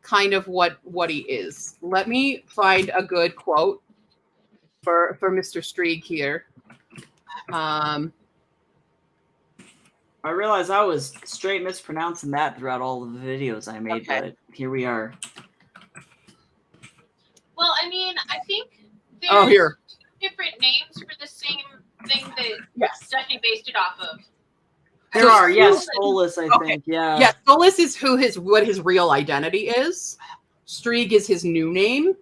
kind of what he is. Let me find a good quote for Mr. Strieg here. I realized I was straight mispronouncing that throughout all of the videos I made, Okay. but here we are. Well, I mean, I think there's Here. different names for the same thing that Yes. Stephanie based it off of. There are, yes, Stolas, I think, yeah. Yeah, Stolas is what his real identity is. Strieg is his new name.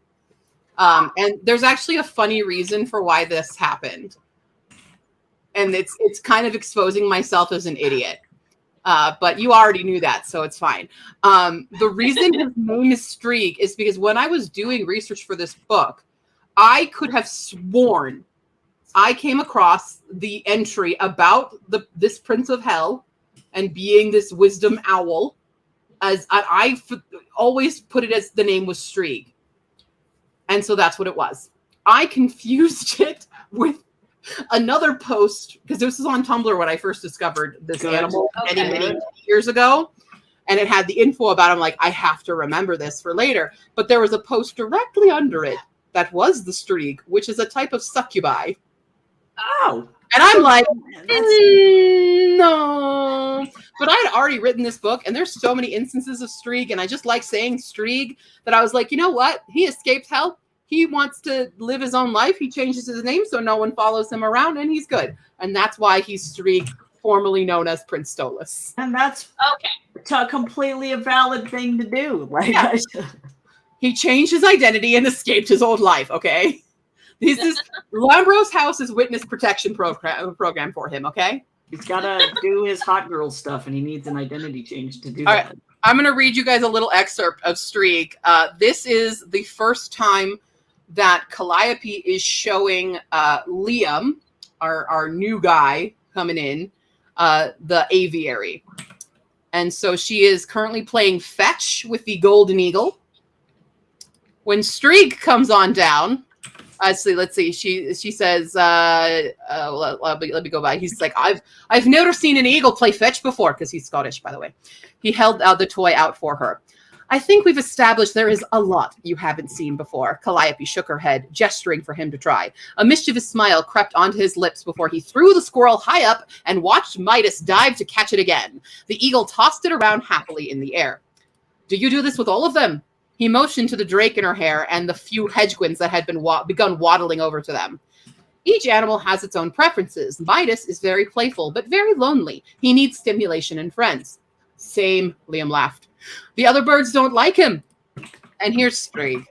And there's actually a funny reason for why this happened. And it's kind of exposing myself as an idiot. But you already knew that, so it's fine. The reason his name is Strieg is because when I was doing research for this book, I could have sworn I came across the entry about this Prince of Hell and being this wisdom owl, as I always put it as the name was Strieg. And so that's what it was. I confused it with another post, because this was on Tumblr when I first discovered this animal many years ago. And it had the info about him, like, I have to remember this for later. But there was a post directly under it that was the Strieg, which is a type of succubi. Oh. And I'm like, no. But I had already written this book, and there's so many instances of Strieg, and I just like saying Strieg that I was like, you know what? He escaped hell. He wants to live his own life. He changes his name so no one follows him around, and he's good. And that's why he's Strieg, formerly known as Prince Stolas. And that's completely a valid thing to do. Like, yeah. He changed his identity and escaped his old life, okay? This is Lambros House is witness protection program for him, okay? He's got to do his hot girl stuff, and he needs an identity change to do All that. Right. I'm going to read you guys a little excerpt of Strieg. This is the first time that Calliope is showing Liam, our new guy coming in, the aviary. And so she is currently playing fetch with the golden eagle. When Strieg comes on down, let's see. She says, let me go by. He's like, I've never seen an eagle play fetch before, because he's Scottish, by the way. He held the toy out for her. I think we've established there is a lot you haven't seen before. Calliope shook her head, gesturing for him to try. A mischievous smile crept onto his lips before he threw the squirrel high up and watched Midas dive to catch it again. The eagle tossed it around happily in the air. Do you do this with all of them? He motioned to the drake in her hair and the few hedgewins that had begun waddling over to them. Each animal has its own preferences. Midas is very playful, but very lonely. He needs stimulation and friends. Same, Liam laughed. The other birds don't like him. And here's Strieg.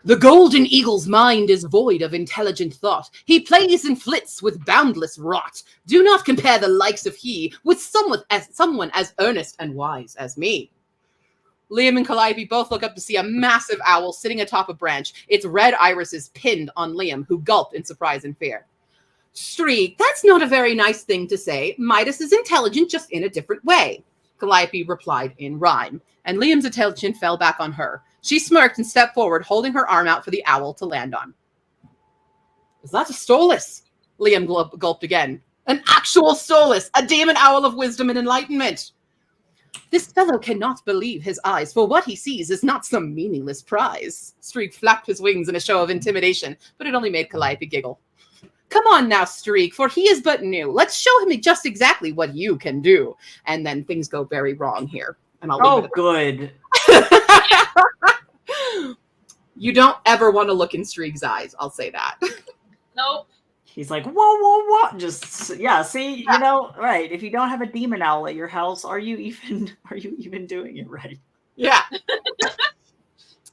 The golden eagle's mind is void of intelligent thought. He plays and flits with boundless rot. Do not compare the likes of he with someone as earnest and wise as me. Liam and Calliope both look up to see a massive owl sitting atop a branch, its red irises pinned on Liam, who gulped in surprise and fear. Strieg, that's not a very nice thing to say. Midas is intelligent, just in a different way. Calliope replied in rhyme, and Liam's attention fell back on her. She smirked and stepped forward, holding her arm out for the owl to land on. Is that a Stolas? Liam gulped again. An actual Stolas, a demon owl of wisdom and enlightenment. This fellow cannot believe his eyes, for what he sees is not some meaningless prize. Strieg flapped his wings in a show of intimidation, but it only made Calliope giggle. Come on now, Strieg, for he is but new. Let's show him just exactly what you can do. And then things go very wrong here. And I'll leave it good. You don't ever want to look in Strieg's eyes. I'll say that. Nope. He's like, whoa. Just, yeah, see, you know, right. If you don't have a demon owl at your house, are you even doing it right? Yeah.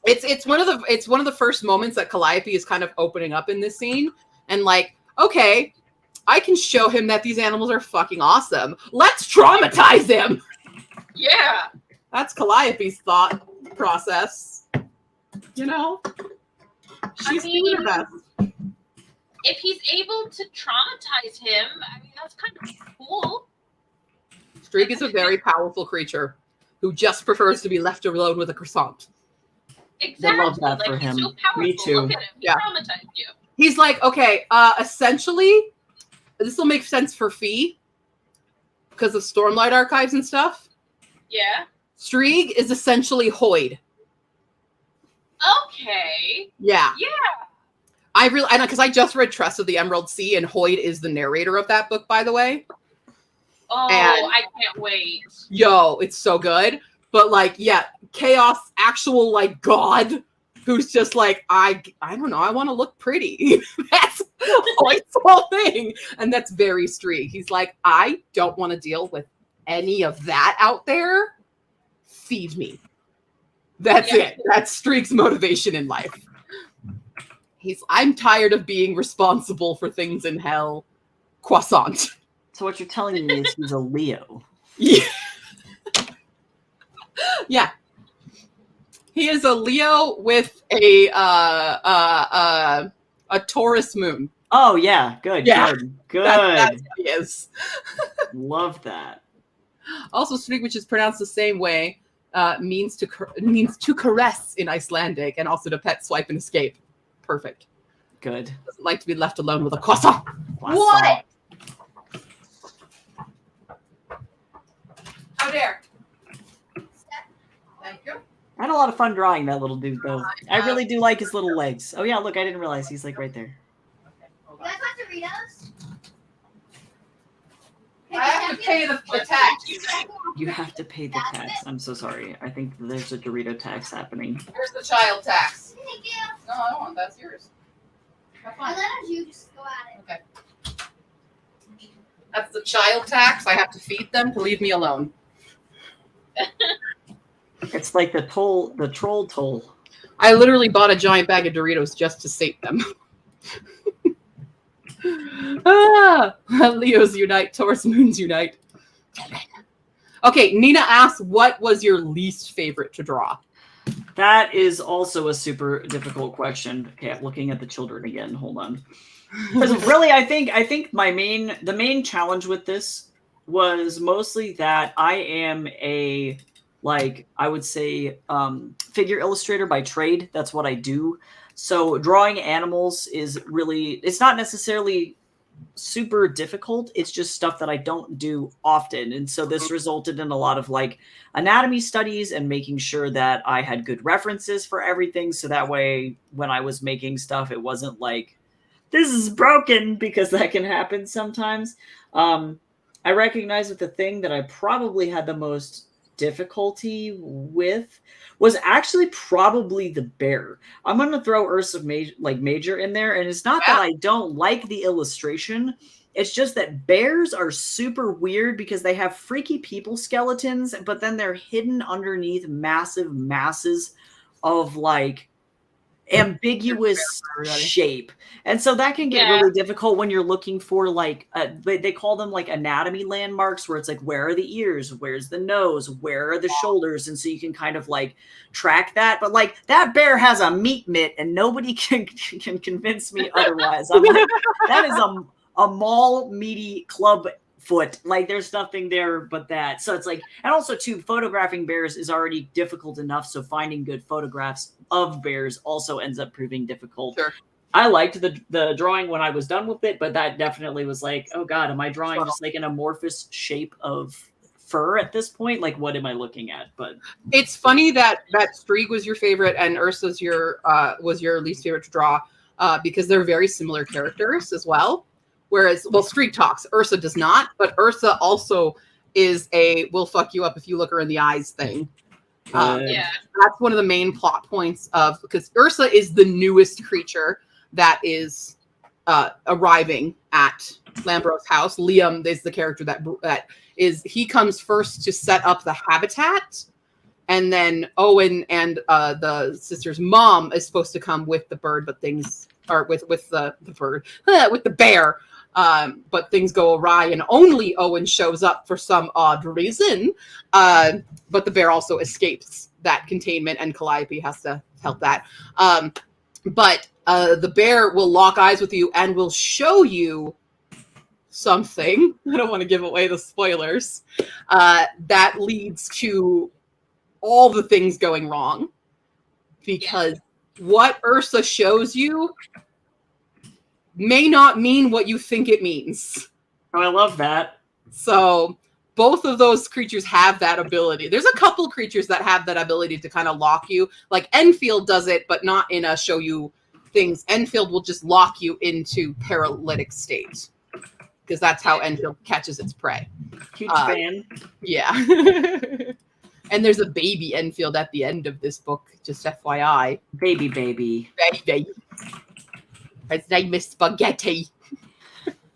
It's one of the first moments that Calliope is kind of opening up in this scene. And like, okay, I can show him that these animals are fucking awesome. Let's traumatize him. Yeah. That's Calliope's thought process. You know? She's doing her best. If he's able to traumatize him, I mean, that's kind of cool. Strieg is a very powerful creature who just prefers to be left alone with a croissant. Exactly. I love that like, for him. He's so powerful. Me too. Look at him. He Yeah. traumatized you. He's like, okay, essentially, this will make sense for Fee because of Stormlight archives and stuff. Yeah. Strieg is essentially Hoyd. Okay. Yeah. Yeah. I know because I just read Tress of the Emerald Sea, and Hoyd is the narrator of that book, by the way. Oh, And- I can't wait. Yo, it's so good. But like, yeah, Chaos, actual like god, who's just like, I don't know, I want to look pretty. That's Hoyd's whole thing. And that's very Strieg. He's like, I don't want to deal with any of that out there, feed me. That's it. That's Streak's motivation in life. I'm tired of being responsible for things in hell. Croissant. So what you're telling me is he's a Leo. Yeah. Yeah. He is a Leo with a Taurus moon. Oh yeah, good. Yeah. Good. That's what he is. Love that. Also, Streak, which is pronounced the same way, means to caress in Icelandic, and also to pet, swipe, and escape. Perfect. Good. Doesn't like to be left alone with a croissant. What? How dare. Thank you. I had a lot of fun drawing that little dude, though. I really do like his little legs. Oh yeah, look, I didn't realize he's like right there. You guys want Doritos? I have to pay the tax. You have to pay the tax. I'm so sorry. I think there's a Dorito tax happening. Here's the child tax. Thank you. No, I don't want. That's yours. Have And fun. then you just go at it. Okay. That's the child tax. I have to feed them to leave me alone. It's like the troll toll. I literally bought a giant bag of Doritos just to sate them. Leos unite, Taurus moons unite. Okay, Nina asks, what was your least favorite to draw? That is also a super difficult question. Okay, I'm looking at the children again. Hold on. Because really, I think the main challenge with this was mostly that I am a, like, I would say, figure illustrator by trade. That's what I do. So drawing animals is really, it's not necessarily super difficult. It's just stuff that I don't do often. And so this resulted in a lot of like anatomy studies and making sure that I had good references for everything. So that way, when I was making stuff, it wasn't like, this is broken, because that can happen sometimes. I recognize that the thing that I probably had the most difficulty with was actually probably the bear. I'm going to throw Ursa Major in there, and it's not that I don't like the illustration. It's just that bears are super weird because they have freaky people skeletons, but then they're hidden underneath massive masses of like ambiguous shape. And so that can get really difficult when you're looking for like, they call them like anatomy landmarks, where it's like, where are the ears? Where's the nose? Where are the shoulders? And so you can kind of like track that. But like, that bear has a meat mitt and nobody can convince me otherwise. I'm like, that is a mall meaty club foot. Like, there's nothing there but that. So it's like, and also too, photographing bears is already difficult enough. So finding good photographs of bears also ends up proving difficult. Sure. I liked the drawing when I was done with it, but that definitely was like, oh God, am I drawing just like an amorphous shape of fur at this point? Like, what am I looking at? But it's funny that Streak was your favorite and Ursa's was your least favorite to draw, because they're very similar characters as well. Whereas, well, Streak talks, Ursa does not, but Ursa also is a "will fuck you up if you look her in the eyes" thing. That's one of the main plot points of, because Ursa is the newest creature that is arriving at Lambros' house. Liam is the character he comes first to set up the habitat, and then Owen and the sister's mom is supposed to come with the bird, but things are with the bird with the bear. But things go awry, and only Owen shows up for some odd reason. But the bear also escapes that containment, and Calliope has to help that. But the bear will lock eyes with you and will show you something. I don't want to give away the spoilers. That leads to all the things going wrong, because what Ursa shows you may not mean what you think it means. Oh, I love that. So both of those creatures have that ability. There's a couple creatures that have that ability to kind of lock you. Like Enfield does it, but not in a show you things. Enfield will just lock you into paralytic state, because that's how Enfield catches its prey. Huge fan. Yeah. And there's a baby Enfield at the end of this book, just FYI. Baby. Baby. His name is Spaghetti.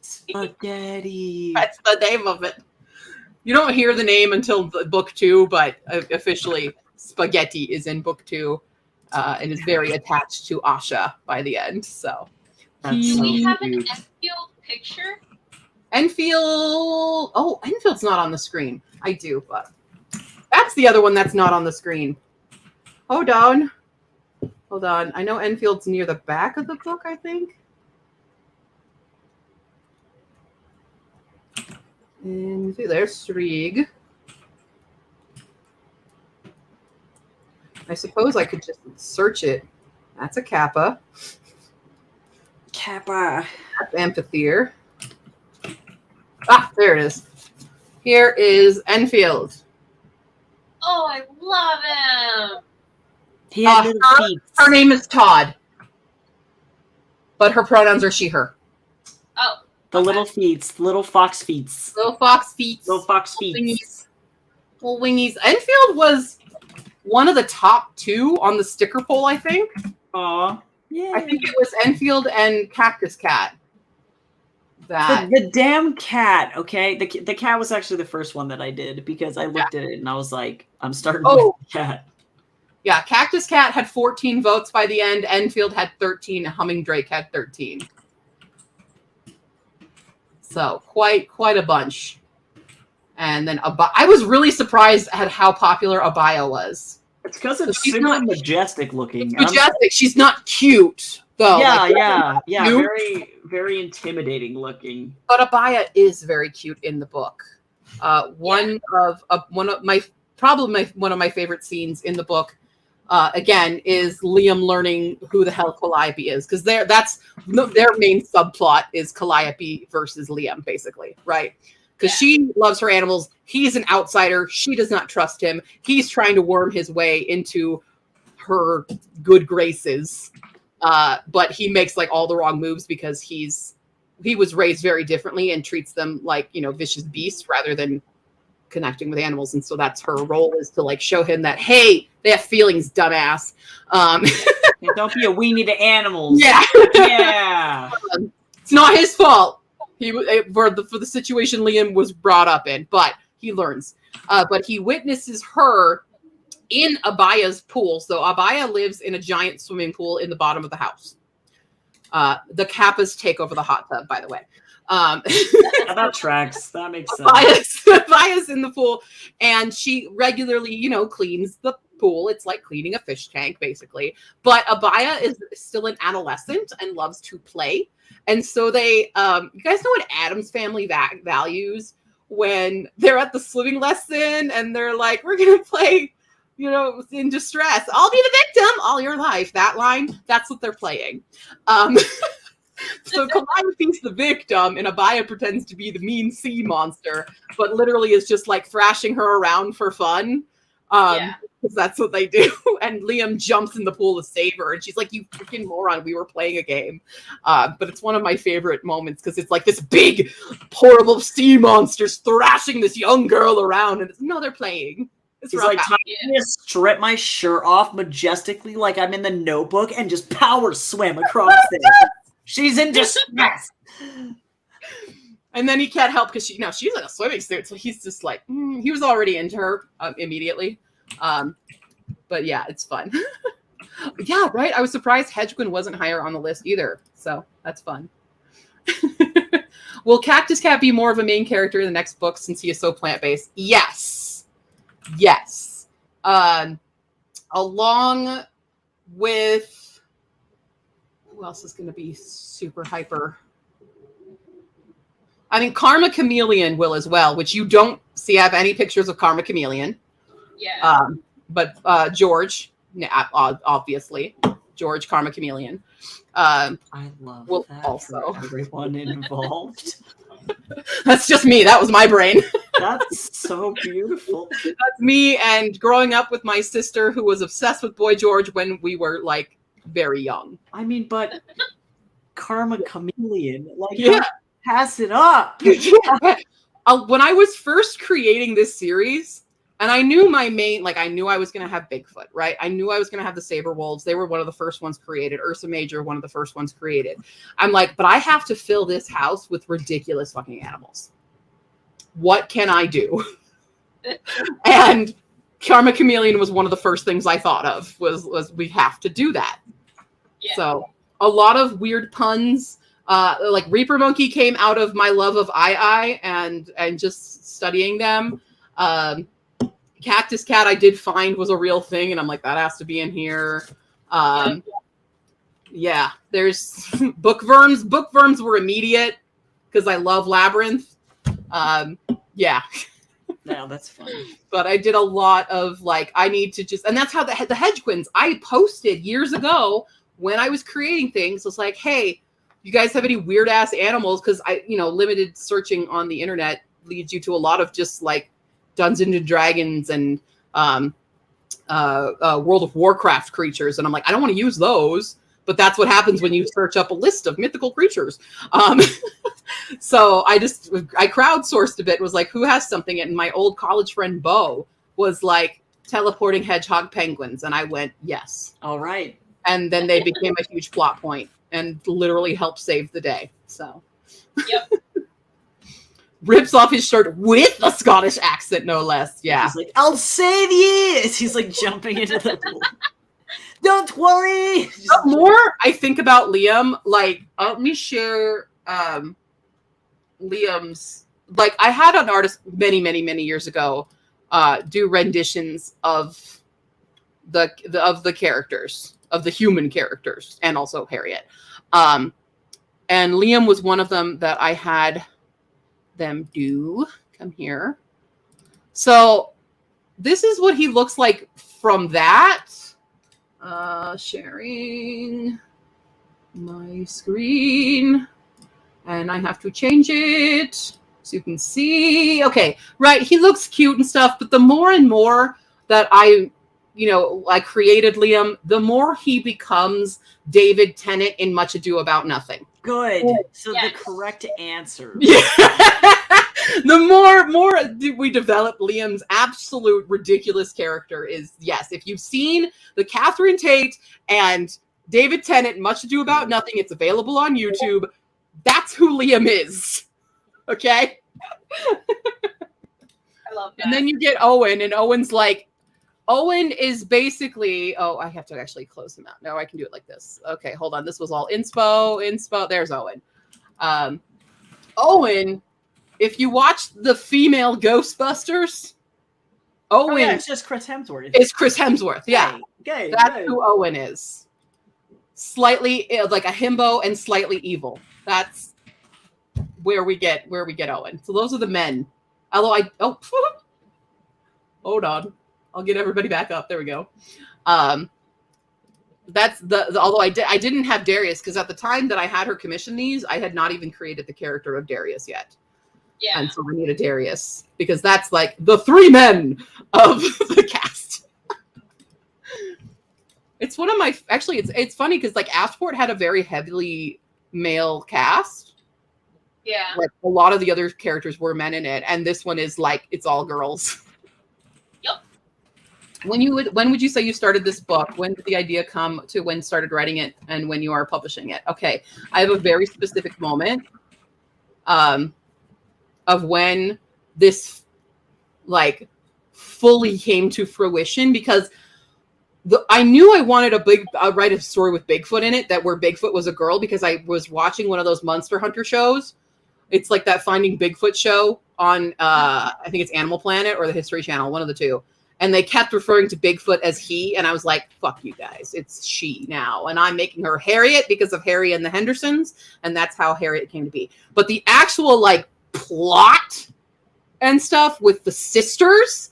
Spaghetti. That's the name of it. You don't hear the name until book 2, but officially Spaghetti is in book 2 and is very attached to Asha by the end. So That's Do we so have an cute. Enfield picture? Enfield. Oh, Enfield's not on the screen. I do, but that's the other one that's not on the screen. Hold on. I know Enfield's near the back of the book, I think. And there's Strieg. I suppose I could just search it. That's a Kappa. Kappa. That's Amphitheater. Ah, there it is. Here is Enfield. Oh, I love him. He had little feet. Her name is Todd, but her pronouns are she, her. Oh. The okay. little feet, little fox feet. Little fox feet. Little fox feet. Wingies. Little wingies. Enfield was one of the top 2 on the sticker poll, I think. Aw. Yeah. I think it was Enfield and Cactus Cat. The damn cat, okay? The cat was actually the first one that I did because I looked at it and I was like, I'm starting with the cat. Yeah, Cactus Cat had 14 votes by the end. Enfield had 13. Humming Drake had 13. So quite a bunch. And then I was really surprised at how popular Abaya was. It's because it's super majestic looking. Majestic. She's not cute though. Yeah. Cute. Very, very intimidating looking. But Abaya is very cute in the book. One of my favorite scenes in the book, again, is Liam learning who the hell Calliope is, because their main subplot is Calliope versus Liam, basically, right? Because she loves her animals. He's an outsider. She does not trust him. He's trying to worm his way into her good graces. But he makes like all the wrong moves because he was raised very differently and treats them like, vicious beasts rather than connecting with animals. And so that's her role, is to like show him that, hey, they have feelings, dumbass. Don't be a weenie to animals. Yeah. Yeah. It's not his fault. For the situation Liam was brought up in, but he learns. But he witnesses her in Abaya's pool. So Abaya lives in a giant swimming pool in the bottom of the house. The Kappas take over the hot tub, by the way. That tracks. That makes sense. Abaya's in the pool, and she regularly, cleans the pool. It's like cleaning a fish tank, basically. But Abaya is still an adolescent and loves to play. And so they, you guys know what Addams Family values when they're at the swimming lesson and they're like, we're going to play, in distress. I'll be the victim all your life. That line, that's what they're playing. So Calliope's the victim and Abaya pretends to be the mean sea monster, but literally is just like thrashing her around for fun. Because that's what they do. And Liam jumps in the pool to save her. And she's like, you freaking moron, we were playing a game. But it's one of my favorite moments because it's like this big, horrible sea monster's thrashing this young girl around. And they're playing. It's like, time to strip my shirt off majestically like I'm in the Notebook and just power swim across there. She's in distress. And then he can't help because she's in a swimming suit. So he's just like, he was already into her immediately. But yeah, it's fun. Yeah, right. I was surprised Hedgewin wasn't higher on the list either. So that's fun. Will Cactus Cat be more of a main character in the next book since he is so plant-based? Yes. Along with, who else is going to be super hyper? I mean, Karma Chameleon will as well, which you don't see. I have any pictures of Karma Chameleon. Yeah. But George, obviously, George Karma Chameleon. I love that also. for everyone involved. That's just me. That was my brain. That's so beautiful. That's me, and growing up with my sister who was obsessed with Boy George when we were like very young. I mean, but Karma Chameleon, like, yeah. Pass it up. When I was first creating this series, and I knew I knew I was going to have Bigfoot, right? I knew I was going to have the saber wolves. They were one of the first ones created. Ursa Major, one of the first ones created. I'm like, but I have to fill this house with ridiculous fucking animals. what can I do? And Karma Chameleon was one of the first things I thought of was we have to do that. Yeah. So a lot of weird puns. Like Reaper Monkey came out of my love of and just studying them. Cactus Cat I did find was a real thing, and I'm like, that has to be in here. Yeah, there's bookworms. Bookworms were immediate because I love Labyrinth. Yeah. No, that's fun. But I did a lot of like, I need to just, and that's how the Hedge Twins, I posted years ago when I was creating things, was like, hey, you guys have any weird ass animals? Because limited searching on the internet leads you to a lot of just like Dungeons and Dragons and World of Warcraft creatures. And I'm like, I don't want to use those, but that's what happens when you search up a list of mythical creatures. So I crowdsourced a bit, was like, who has something? And my old college friend, Bo, was like, teleporting hedgehog penguins. And I went, yes. All right. And then they became a huge plot point and literally helped save the day. So. Yep. Rips off his shirt with a Scottish accent, no less. Yeah. He's like, I'll save you. He's like jumping into the pool. Don't worry. The more I think about Liam, like, let me share Liam's. Like, I had an artist many, many, many years ago do renditions of the characters, of the human characters, and also Harriet. And Liam was one of them that I had them do. Come here. So this is what he looks like from that. Sharing my screen, and I have to change it so you can see. Okay, right. He looks cute and stuff, but the more and more that I created Liam, the more he becomes David Tennant in Much Ado About Nothing. Good. So yes. The correct answer. Yeah. The more we develop Liam's absolute ridiculous character is, yes, if you've seen the Catherine Tate and David Tennant Much Ado About Nothing, it's available on YouTube. That's who Liam is. Okay? I love that. And then you get Owen, and Owen is basically, I have to actually close him out. No, I can do it like this. Okay, hold on. This was all inspo. There's Owen. Owen, if you watch the female Ghostbusters, Owen it's just Chris Hemsworth. It's Chris Hemsworth, yeah. Okay, that's who Owen is. Slightly like a himbo and slightly evil. That's where we get Owen. So those are the men. Although hold on. I'll get everybody back up. There we go. That's although I didn't have Darius, because at the time that I had her commission these, I had not even created the character of Darius yet. Yeah. And so I need a Darius, because that's like the three men of the cast. It's one of my, actually, it's funny because like Ashport had a very heavily male cast. Yeah. Like a lot of the other characters were men in it, and this one is like, it's all girls. Yep. When would you say you started this book? When did the idea come to when you started writing it and when you are publishing it? Okay. I have a very specific moment of when this like fully came to fruition, because I knew I wanted write a story with Bigfoot in it, where Bigfoot was a girl, because I was watching one of those Monster Hunter shows. It's like that Finding Bigfoot show on, I think it's Animal Planet or the History Channel, one of the two. And they kept referring to Bigfoot as he, and I was like, fuck you guys, it's she now. And I'm making her Harriet because of Harry and the Hendersons, and that's how Harriet came to be. But the actual like plot and stuff with the sisters,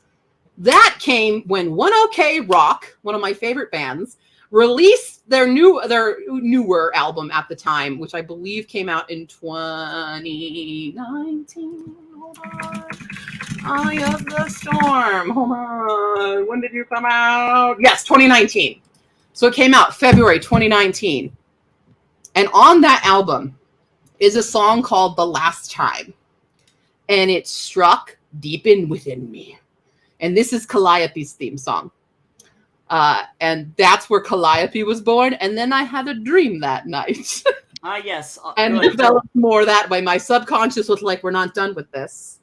that came when One OK Rock, one of my favorite bands, released their newer album at the time, which I believe came out in 2019. Hold on. Eye of the Storm. Hold on. When did you come out? Yes, 2019. So it came out February 2019. And on that album is a song called The Last Time. And it struck deep within me. And this is Calliope's theme song. And that's where Calliope was born. And then I had a dream that night. Yes. And developed more that way. My subconscious was like, we're not done with this.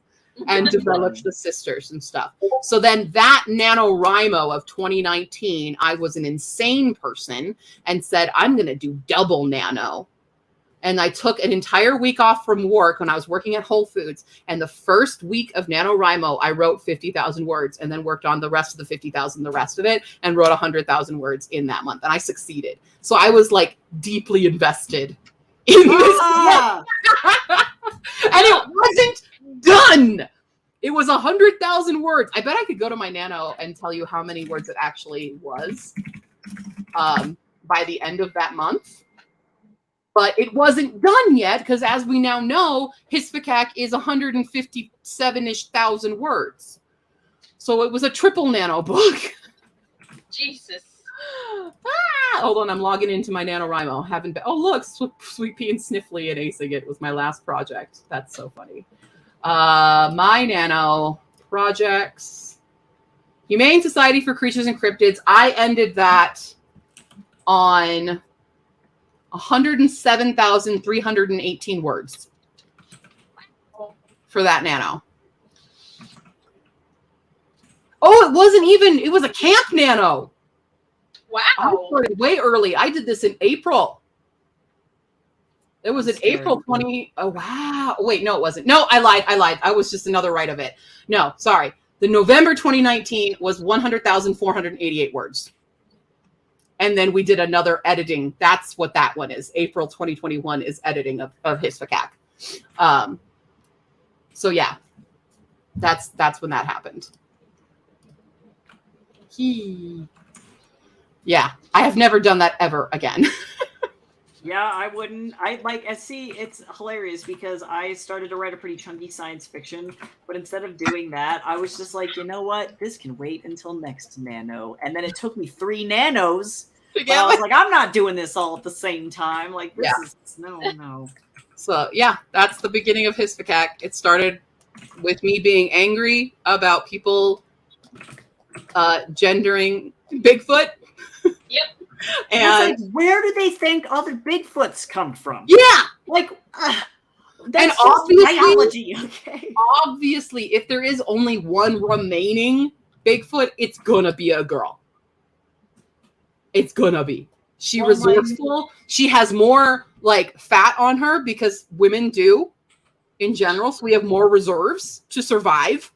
and developed the sisters and stuff. So then that NaNoWriMo of 2019, I was an insane person and said, I'm going to do double nano. And I took an entire week off from work when I was working at Whole Foods. And the first week of NaNoWriMo, I wrote 50,000 words and then worked on the rest of the 50,000, the rest of it, and wrote 100,000 words in that month. And I succeeded. So I was like deeply invested in this book. And it wasn't done. It was 100,000 words. I bet I could go to my Nano and tell you how many words it actually was by the end of that month. But it wasn't done yet because, as we now know, Hisphacac is 157-ish thousand words. So it was a triple nano book. Jesus. Hold on, I'm logging into my NaNoWriMo. Haven't been. Oh, look, Sweet Pea and Sniffly and Acing It was my last project. That's so funny. My Nano projects. Humane Society for Creatures and Cryptids. I ended that on 107,318 words for that Nano. Oh, it wasn't even, it was a camp Nano. Wow. I started way early. I did this in April. It was in April 20. Oh, wow. Wait, no, it wasn't. No, I lied. I was just another write of it. No, sorry. The November 2019 was 100,488 words. And then we did another editing. That's what that one is. April 2021 is editing of Hisphacac. So yeah, that's when that happened. Yeah, I have never done that ever again. Yeah, I wouldn't. See, it's hilarious because I started to write a pretty chunky science fiction, but instead of doing that, I was just like, you know what? This can wait until next nano. And then it took me 3 nanos. But I was like, I'm not doing this all at the same time. Like, this is no. So yeah, that's the beginning of Hisphacac. It started with me being angry about people gendering Bigfoot. Yep. And like, where do they think other Bigfoots come from? Yeah, like and obviously, biology. Okay. Obviously, if there is only one remaining Bigfoot, it's gonna be a girl. It's gonna be. She resourceful. She has more like fat on her because women do in general. So we have more reserves to survive.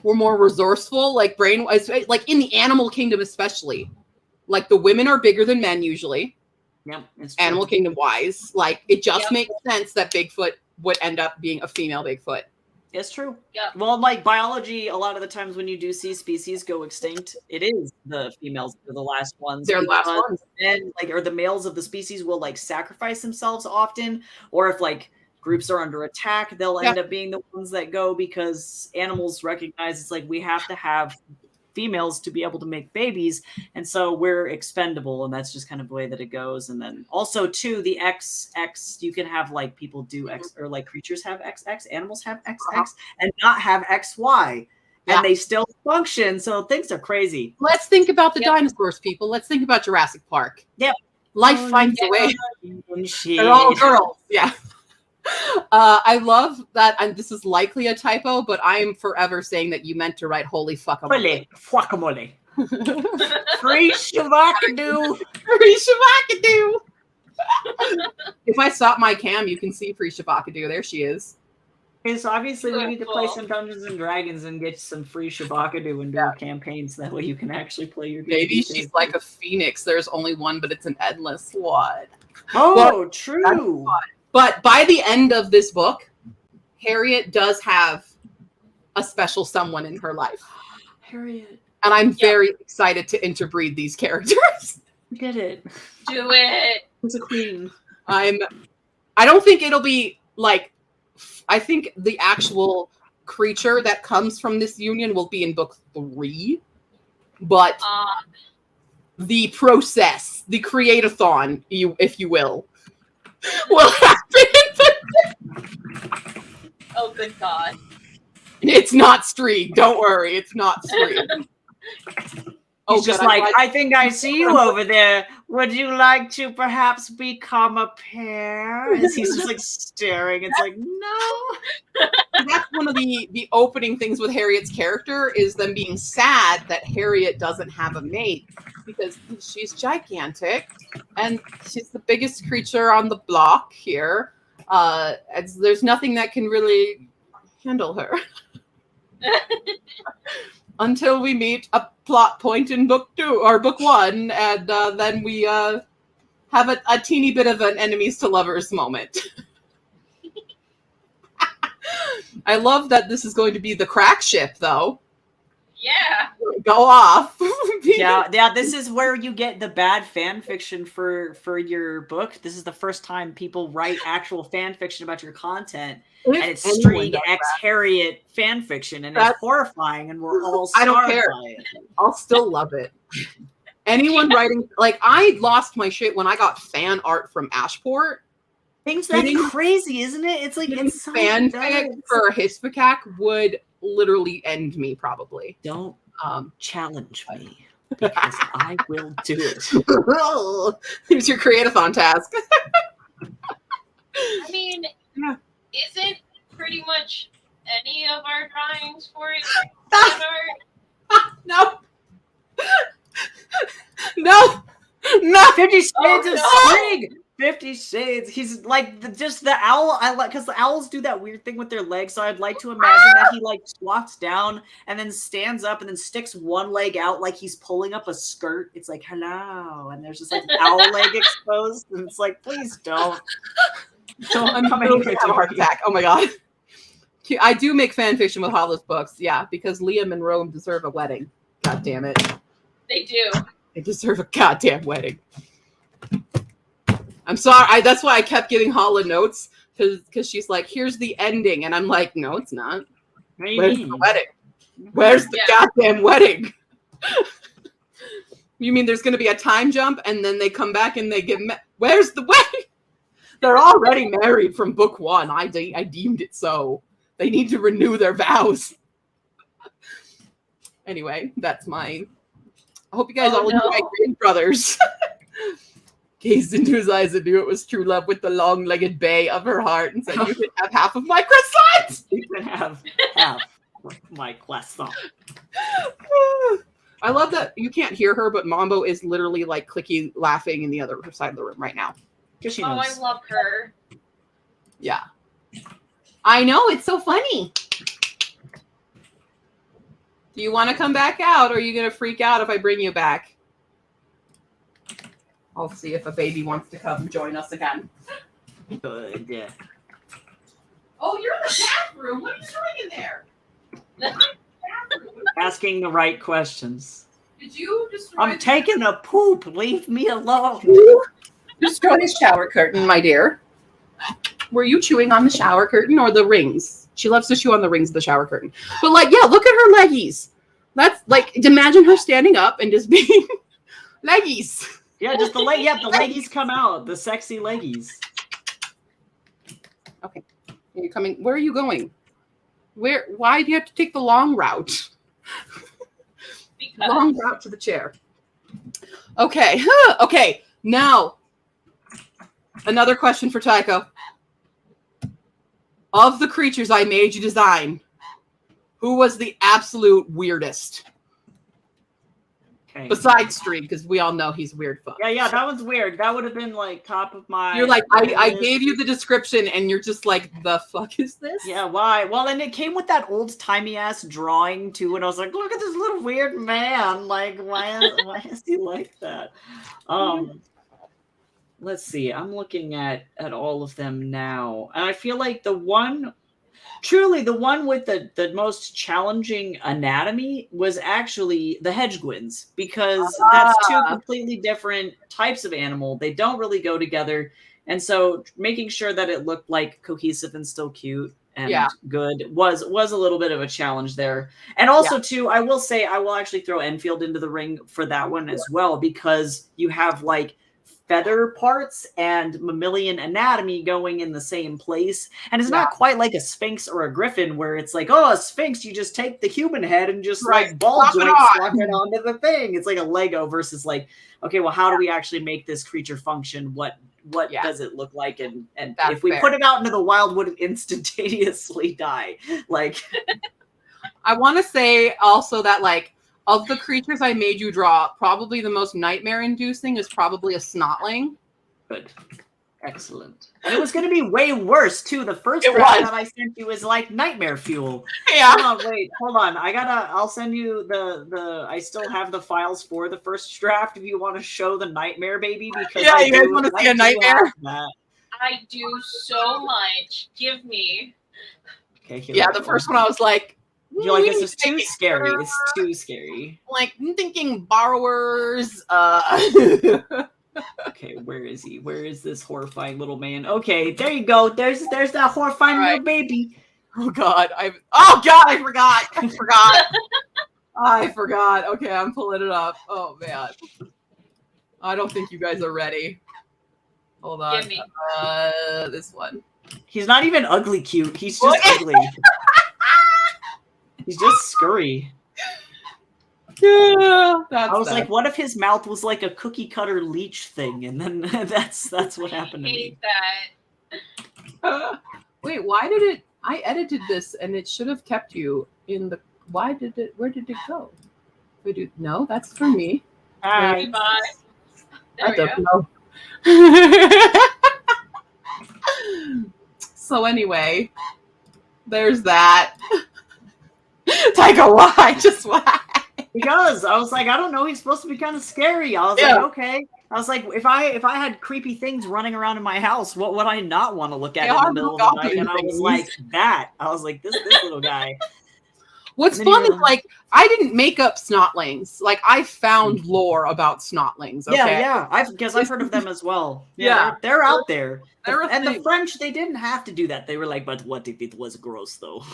We're more resourceful, like brain-wise, like in the animal kingdom especially. Like the women are bigger than men usually. Yeah, animal kingdom wise. Like it just makes sense that Bigfoot would end up being a female Bigfoot. It's true. Yeah. Well, like biology, a lot of the times when you do see species go extinct, it is the females that are the last ones. They're the last ones. And or the males of the species will like sacrifice themselves often, or if like groups are under attack, they'll end up being the ones that go because animals recognize it's like we have to have females to be able to make babies, and so we're expendable, and that's just kind of the way that it goes. And then also too, the XX, you can have like people do X, or like creatures have XX, animals have XX, and not have XY, and they still function. So things are crazy. Let's think about the dinosaurs, people. Let's think about Jurassic Park. Yeah, life finds a way. They're all girls. Yeah. I love that, and this is likely a typo, but I'm forever saying that you meant to write holy fuckamole. Fuckamole. Free shavakadoo. Free shavakadoo. If I stop my cam, you can see free shavakadoo. There she is. Okay, so obviously we need to play some Dungeons and Dragons and get some free shavakadoo and do a campaign so that way you can actually play your game. Maybe she's like a phoenix. There's only one, but it's an endless one. Oh, true. But by the end of this book, Harriet does have a special someone in her life. Harriet. And I'm very excited to interbreed these characters. Get it. Do it. It's a queen. I don't think it'll be like, I think the actual creature that comes from this union will be in book 3. But the process, the create-a-thon, if you will happen. Oh, good God. It's not Streak. Don't worry. It's not Streak. He's just like, I think I see you over there. Would you like to perhaps become a pair? As he's just like staring. It's like, no. That's one of the opening things with Harriet's character is them being sad that Harriet doesn't have a mate because she's gigantic and she's the biggest creature on the block here. And there's nothing that can really handle her. Until we meet a plot point in book 2 or book 1, and then we have a teeny bit of an enemies to lovers moment. I love that this is going to be the crack ship, though. Yeah. Go off. yeah. This is where you get the bad fan fiction for your book. This is the first time people write actual fan fiction about your content. And it's string X Harriet fan fiction, and it's horrifying, and we're all scarred I don't care. by it. I'll still love it. Anyone writing, like, I lost my shit when I got fan art from Ashport. Things that's crazy, isn't it? It's like it's so fanfic for Hispcac would literally end me, probably. Don't challenge me, because I will do it. Here's your create-a-thon task. I mean, isn't pretty much any of our drawings for it fan art? No. No. 50 Shades of Spring. 50 Shades. He's like just the owl. I like because the owls do that weird thing with their legs. So I'd like to imagine that he like squats down and then stands up and then sticks one leg out like he's pulling up a skirt. It's like hello, and there's just like an owl leg exposed, and it's like please don't. I'm going to have a heart attack. Oh my god. I do make fan fiction with Hollis books, yeah, because Liam and Rome deserve a wedding. God damn it. They do. They deserve a goddamn wedding. I'm sorry. That's why I kept giving Holla notes, because she's like, here's the ending. And I'm like, no, it's not. Where's the wedding? Where's the goddamn wedding? You mean there's going to be a time jump and then they come back and they get where's the wedding? They're already married from book 1. I deemed it so. They need to renew their vows. Anyway, that's mine. I hope you guys all enjoy Green Brothers. Gazed into his eyes and knew it was true love with the long-legged bay of her heart and said, you can have half of my croissant! You can have half my croissant. I love that you can't hear her, but Mambo is literally like clicky laughing in the other side of the room right now. Oh, I love her. Yeah. I know, it's so funny. Do you want to come back out, or are you going to freak out if I bring you back? I'll see if a baby wants to come join us again. Good. Yeah. Oh, you're in the bathroom. What are you doing in there? Asking the right questions. Did you destroy I'm taking a poop. Leave me alone. Destroy the shower curtain, my dear. Were you chewing on the shower curtain or the rings? She loves to chew on the rings of the shower curtain. But like, yeah, look at her leggies. That's like, imagine her standing up and just being leggies. Yeah, just the leg. Yeah, the leggies come out. The sexy leggies. Okay, are you coming? Where are you going? Why do you have to take the long route? Long route to the chair. Okay. Okay. Now, another question for Tycho. Of the creatures I made you design, who was the absolute weirdest? Okay. Besides Street, because we all know he's weird fuck. Yeah, that was weird. That would have been like top of my... You're like, I gave you the description and you're just like, the fuck is this? Yeah, why? Well, and it came with that old-timey ass drawing too, and I was like, look at this little weird man. Like, why is he like that? Let's see. I'm looking at all of them now. And I feel like the one with the most challenging anatomy was actually the Hedgewins, because that's two completely different types of animal. They don't really go together. And so making sure that it looked like cohesive and still cute and good was a little bit of a challenge there. And also too, I will say, I will actually throw Enfield into the ring for that one as well, because you have like feather parts and mammalian anatomy going in the same place. And it's not quite like a sphinx or a griffin where it's like, oh, a sphinx, you just take the human head and just like ball joint slap it onto the thing. It's like a Lego versus like, okay, well, how do we actually make this creature function? What does it look like? And if we put it out into the wild, would it instantaneously die? Like, I want to say also that like, of the creatures I made you draw, probably the most nightmare-inducing is probably a snotling. Good. Excellent. And it was going to be way worse, too. The first draft that I sent you is like nightmare fuel. Yeah. Hold on. I'll send you I still have the files for the first draft if you want to show the nightmare baby. Because yeah, you guys want to see a nightmare? I do so much. Give me. Okay, yeah, the first one I was like, you're like, this is too scary. It's too scary. Like, I'm thinking borrowers. Okay, where is he? Where is this horrifying little man? Okay, there you go. There's that horrifying little baby. Oh God, I forgot. I forgot. Okay, I'm pulling it up. Oh man, I don't think you guys are ready. Hold on. Give me. This one. He's not even ugly cute. He's just ugly. He's just scurry. Yeah, I was like, what if his mouth was like a cookie cutter leech thing, and then that's what happened to me. I hate that. Wait, why did it? I edited this, and it should have kept you in the. Why did it? Where did it go? No, that's for me. Bye. There we go. So anyway, there's that. Tycho, why? Just why? Because I was like, I don't know, he's supposed to be kind of scary. I was like, okay. I was like, if I had creepy things running around in my house, what would I not want to look at in the middle of the night? And I was like, that. I was like, this little guy. What's fun is like I didn't make up snotlings. Like I found lore about snotlings. Okay? Yeah. I've heard of them as well. Yeah. They're out there. And the French, they didn't have to do that. They were like, but what if it was gross though?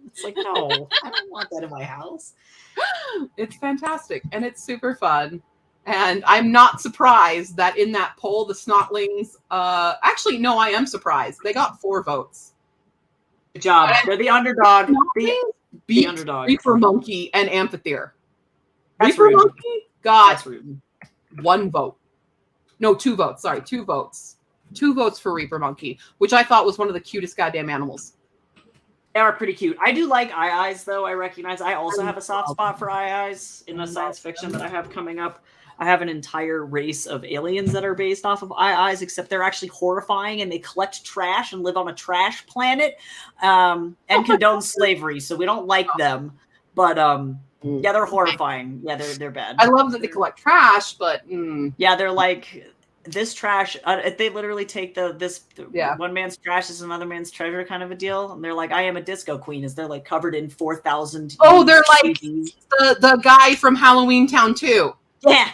It's like, no, I don't want that in my house. It's fantastic and it's super fun. And I'm not surprised that in that poll, the snotlings, actually, no, I am surprised. They got 4 votes. Good job. They're the underdog. The underdog. Reaper Monkey and Amphitheater. Reaper Monkey got 1 vote. No, 2 votes. Sorry, 2 votes. 2 votes for Reaper Monkey, which I thought was one of the cutest goddamn animals. They are pretty cute. I do like eyes, though. I recognize. I also have a soft spot for eyes in the science fiction that I have coming up. I have an entire race of aliens that are based off of eyes, except they're actually horrifying and they collect trash and live on a trash planet and condone slavery. So we don't like them. But yeah, they're horrifying. Yeah, they're bad. I love that they collect trash, but yeah, they're like this trash. They literally take one man's trash is another man's treasure kind of a deal. And they're like, I am a disco queen. Is they're like covered in 4,000. Oh, they're like the guy from Halloween Town 2. Yeah,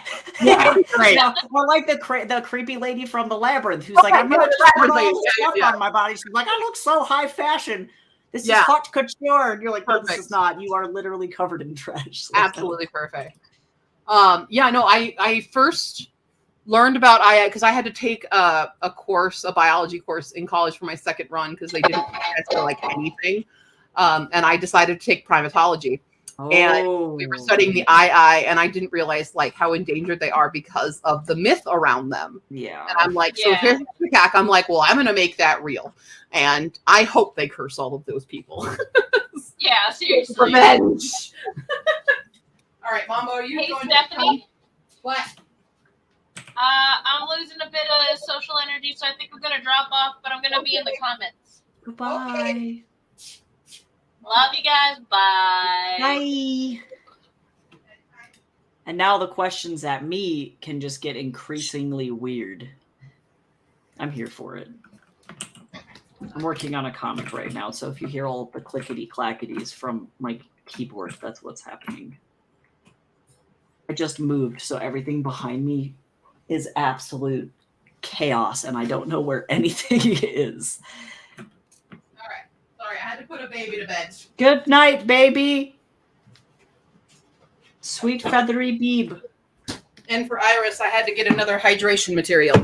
great. Or like the creepy lady from the Labyrinth, who's like, I'm gonna put all this stuff on my body. She's like, I look so high fashion. This is haute couture, and you're like, no, this is not. You are literally covered in trash. So absolutely perfect. Yeah, no, I first learned about AI because I had to take a biology course in college for my second run because they didn't test for like anything, and I decided to take primatology. And we were studying the eye, and I didn't realize like how endangered they are because of the myth around them. Yeah. And I'm like, so here's the cack. I'm like, well, I'm gonna make that real. And I hope they curse all of those people. Yeah, seriously. Revenge. All right, Mambo, are you going Stephanie? What? I'm losing a bit of social energy, so I think I'm gonna drop off, but I'm gonna be in the comments. Goodbye. Okay. Love you guys. Bye. Bye. And now the questions at me can just get increasingly weird. I'm here for it. I'm working on a comic right now, so if you hear all the clickety-clackities from my keyboard, that's what's happening. I just moved, so everything behind me is absolute chaos, and I don't know where anything is. Sorry, I had to put a baby to bed. Good night, baby. Sweet feathery beeb. And for Iris, I had to get another hydration material.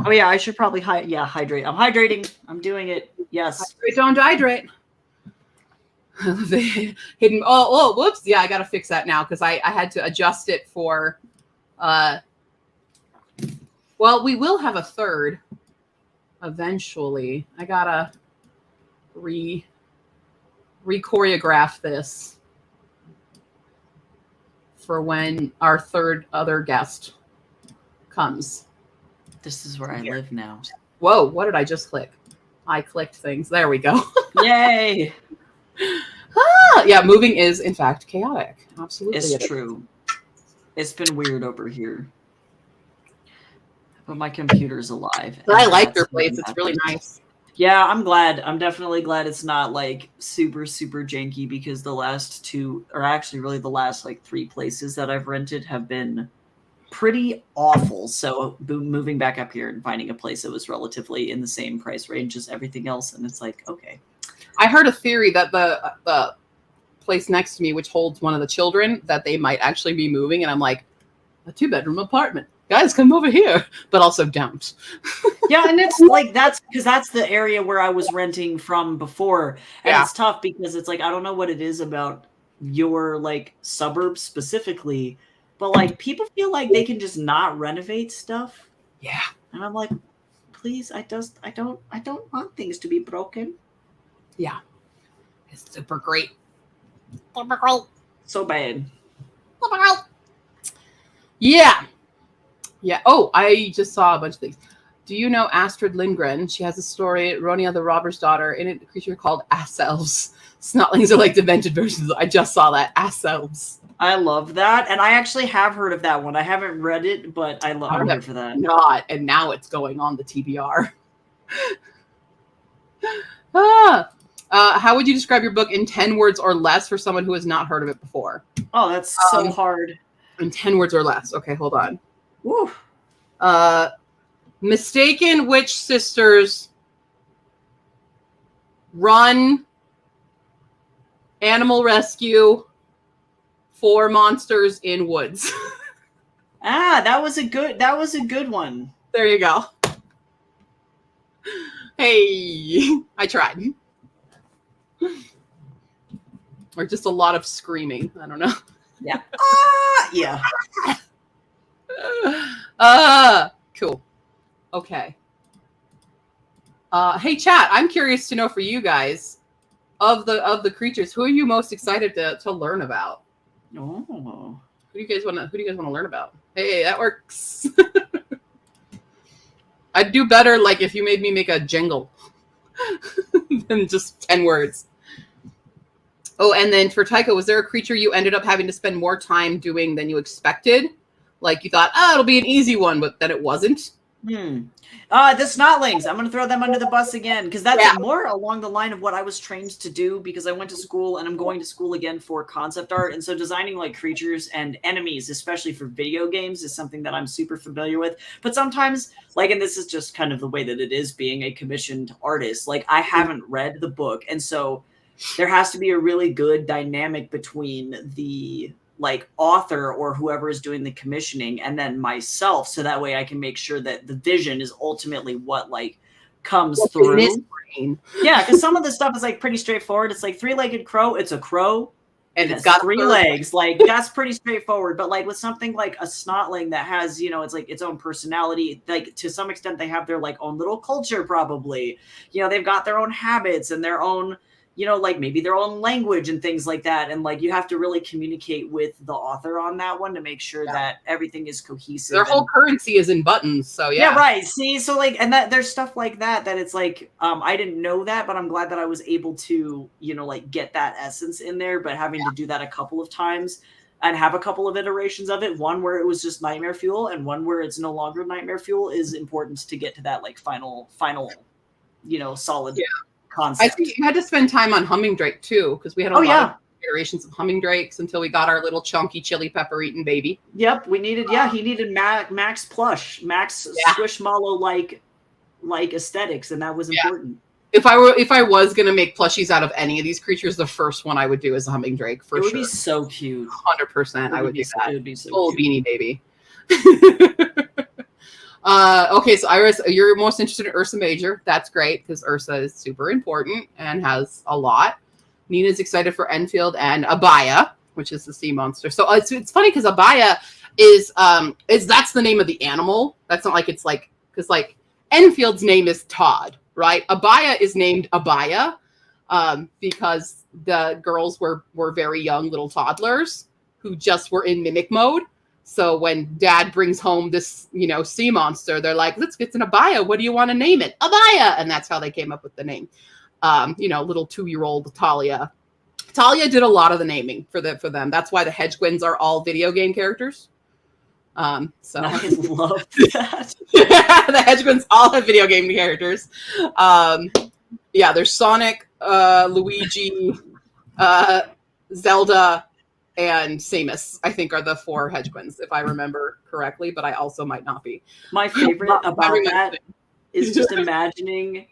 Oh yeah, I should probably hydrate. I'm hydrating. I'm doing it. Yes. Hydrate, don't hydrate. Hidden. Oh, whoops. Yeah, I gotta fix that now because I had to adjust it for. Well, we will have a third eventually. I gotta re-choreograph this for when our third other guest comes. This is where I live now. Whoa, what did I just click? I clicked things. There we go. Yay! Yeah, moving is in fact chaotic. Absolutely. It's true. It's been weird over here. But my computer's alive. But I like your place. It's really nice. Yeah, I'm glad. I'm definitely glad it's not like super, super janky because the last two, or actually really the last like 3 places that I've rented have been pretty awful. So moving back up here and finding a place that was relatively in the same price range as everything else. And it's like, okay. I heard a theory that the place next to me, which holds one of the children, that they might actually be moving. And I'm like, a 2-bedroom apartment. Guys, come over here. But also don't. Yeah, and it's like that's because that's the area where I was renting from before. And it's tough because it's like I don't know what it is about your like suburbs specifically, but like people feel like they can just not renovate stuff. Yeah. And I'm like, please, I don't want things to be broken. Yeah. It's super great. Super great. So bad. Super great. Yeah. Yeah. Oh, I just saw a bunch of things. Do you know Astrid Lindgren? She has a story, Ronia the Robber's Daughter, in it, a creature called ass elves. Snotlings are like demented versions. I just saw that. Ass elves. I love that. And I actually have heard of that one. I haven't read it, but I'm here for that. Not. And now it's going on the TBR. How would you describe your book in 10 words or less for someone who has not heard of it before? Oh, that's so hard. In 10 words or less. Okay, hold on. Woo. Mistaken witch sisters run animal rescue for monsters in woods. That was a good one. There you go. Hey, I tried. Or just a lot of screaming. I don't know. Yeah. Yeah. Cool. Okay. Hey, chat. I'm curious to know for you guys, of the creatures, who are you most excited to learn about? Oh. Who do you guys want to learn about? Hey, that works. I'd do better like if you made me make a jingle than just 10 words. Oh, and then for Tycho, was there a creature you ended up having to spend more time doing than you expected? Like you thought, it'll be an easy one, but then it wasn't? The Snotlings. I'm going to throw them under the bus again because that's more along the line of what I was trained to do because I went to school and I'm going to school again for concept art. And so designing like creatures and enemies, especially for video games, is something that I'm super familiar with. But sometimes, like, and this is just kind of the way that it is being a commissioned artist, like I haven't read the book. And so there has to be a really good dynamic between the like author or whoever is doing the commissioning and then myself. So that way I can make sure that the vision is ultimately what like comes through. Yeah. Cause some of the stuff is like pretty straightforward. It's like 3-legged crow. It's a crow and it's got 3 legs. Like that's pretty straightforward. But like with something like a snotling that has, you know, it's like its own personality, like to some extent they have their like own little culture, probably, you know, they've got their own habits and their own, you know, like maybe their own language and things like that. And like, you have to really communicate with the author on that one to make sure that everything is cohesive. Their whole currency is in buttons. So yeah. Right. See, so like, and that there's stuff like that it's like, I didn't know that, but I'm glad that I was able to, you know, like get that essence in there, but having to do that a couple of times and have a couple of iterations of it. One where it was just nightmare fuel and one where it's no longer nightmare fuel is important to get to that like final, you know, solid concept. I think you had to spend time on Humming Drake too, because we had a lot of iterations of Humming Drakes until we got our little chunky chili pepper eating baby. Yep, we needed. He needed Max plush, Max Squishmallow like aesthetics, and that was important. If I was gonna make plushies out of any of these creatures, the first one I would do is a Humming Drake for sure. It would be so cute. 100%, I would do that. It would be so full cute. Beanie Baby. Okay, so Iris, you're most interested in Ursa Major. That's great because Ursa is super important and has a lot. Nina's excited for Enfield and Abaya, which is the sea monster. So it's funny because Abaya is that's the name of the animal. That's not like it's like because like Enfield's name is Todd, right? Abaya is named Abaya because the girls were very young little toddlers who just were in mimic mode. So when Dad brings home this, sea monster, they're like, let's get an Abaya. What do you want to name it? Abaya. And that's how they came up with the name. Little 2-year-old Talia. Talia did a lot of the naming for them. That's why the Hedgewins are all video game characters. So I love that. the Hedgewins all have video game characters. There's Sonic, Luigi, Zelda, and Samus, I think, are the 4 Hedgewins, if I remember correctly, but I also might not be. My favorite about that is just imagining,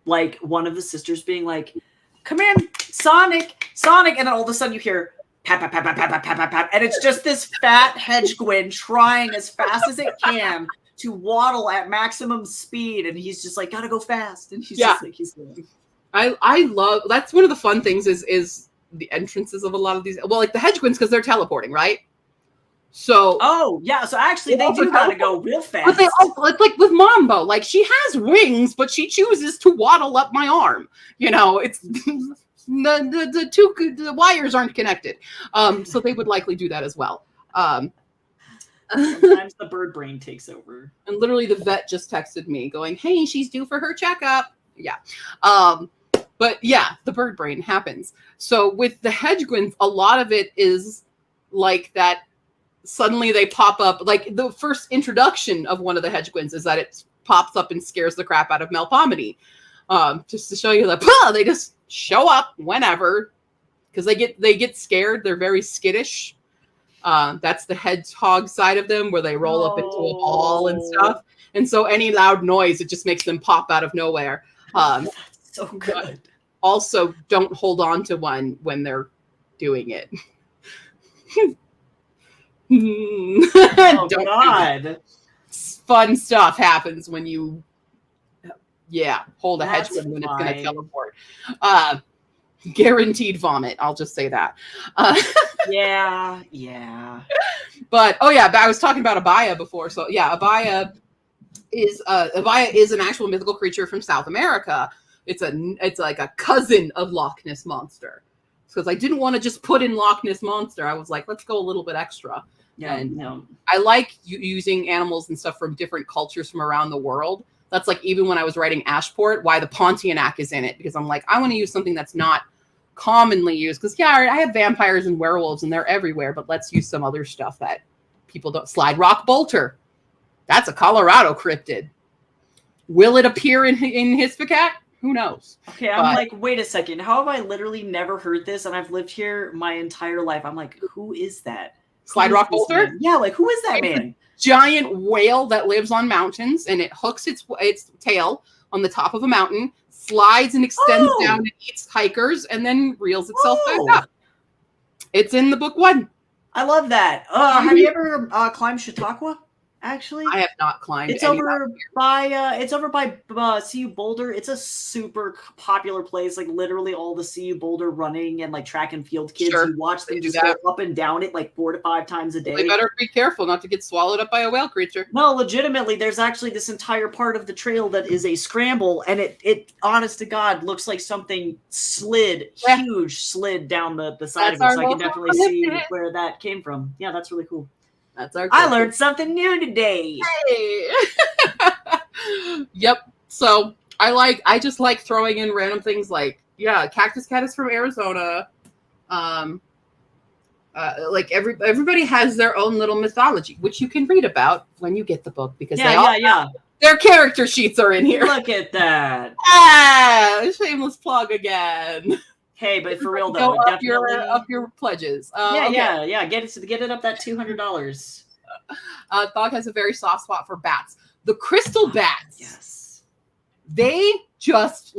like, one of the sisters being like, come in, Sonic, and then all of a sudden you hear, pat, pat, pat, pat, pat, pat, pat, pat, pat, and it's just this fat Hedgewin trying as fast as it can to waddle at maximum speed, and he's just like, gotta go fast, and he's just like, he's going. I love, that's one of the fun things is the entrances of a lot of these, well, like the Hedgewins, because they're teleporting, right? So so actually they do gotta go real fast. But it's like with Mambo, like she has wings, but she chooses to waddle up my arm. It's the wires aren't connected. So they would likely do that as well. Sometimes the bird brain takes over. And literally the vet just texted me going, hey, she's due for her checkup. Yeah. But yeah, the bird brain happens. So with the Hedgewins, a lot of it is like that suddenly they pop up. Like the first introduction of one of the Hedgewins is that it pops up and scares the crap out of Melpomene. Just to show you that they just show up whenever because they get scared. They're very skittish. That's the hedgehog side of them where they roll up into a ball and stuff. And so any loud noise, it just makes them pop out of nowhere. That's so good. Also, don't hold on to one when they're doing it. God. Fun stuff happens when you hold a Hedgewin when it's going to teleport. Guaranteed vomit. I'll just say that. Yeah. But I was talking about Abaya before. So Abaya is an actual mythical creature from South America. It's like a cousin of Loch Ness Monster. Because I didn't want to just put in Loch Ness Monster. I was like, let's go a little bit extra. Yeah, and I like using animals and stuff from different cultures from around the world. That's like even when I was writing Ashport, why the Pontianak is in it. Because I'm like, I want to use something that's not commonly used. Because I have vampires and werewolves and they're everywhere. But let's use some other stuff that people don't. Slide Rock Bolter. That's a Colorado cryptid. Will it appear in Hisphacat? Who knows? Okay, I'm like, wait a second. How have I literally never heard this? And I've lived here my entire life. I'm like, who is that? Slide Rock Bolter? Yeah, like who is that man? Giant whale that lives on mountains, and it hooks its tail on the top of a mountain, slides and extends down and eats hikers, and then reels itself back up. It's in the book 1. I love that. Have you ever climbed Chautauqua? Actually, I have not climbed. It's over by CU Boulder. It's a super popular place. Like literally all the CU Boulder running and like track and field kids. You watch them just go up and down it like 4 to 5 times a day. They better be careful not to get swallowed up by a whale creature. No, legitimately, there's actually this entire part of the trail that is a scramble, and it honest to God looks like something huge slid down the side of it. So I can definitely see where that came from. Yeah, that's really cool. That's our I learned something new today. Hey. Yep. So I just like throwing in random things like, Cactus Cat is from Arizona. Like everybody has their own little mythology, which you can read about when you get the book because their character sheets are in here. Look at that. Shameless plug again. Hey, but for real though, definitely up your pledges. Yeah. Get it up that $200. Thog has a very soft spot for bats. The crystal bats. Yes. They just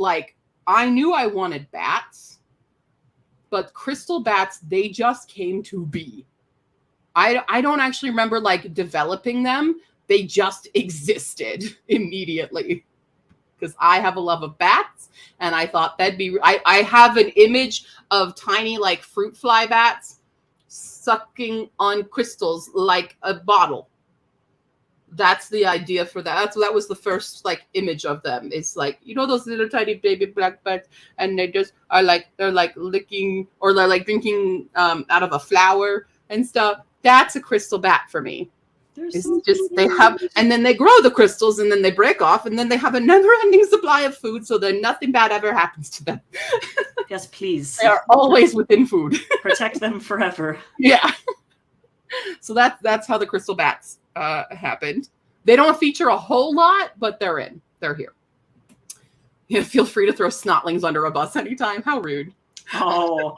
I knew I wanted bats, but crystal bats, they just came to be. I don't actually remember like developing them. They just existed immediately because I have a love of bats, and I thought that'd be. I have an image of tiny like fruit fly bats sucking on crystals like a bottle. That's the idea for that. That was the first like image of them. It's like, you know, those little tiny baby black bats, and they just are like, they're like licking or they're like drinking out of a flower and stuff. That's a crystal bat for me. It's just they have, and then they grow the crystals, and then they break off, and then they have a never-ending supply of food, so that nothing bad ever happens to them. Yes, please. They are always within food. Protect them forever. Yeah. So that's how the crystal bats happened. They don't feature a whole lot, but they're here. Yeah, feel free to throw snotlings under a bus anytime. How rude. Oh.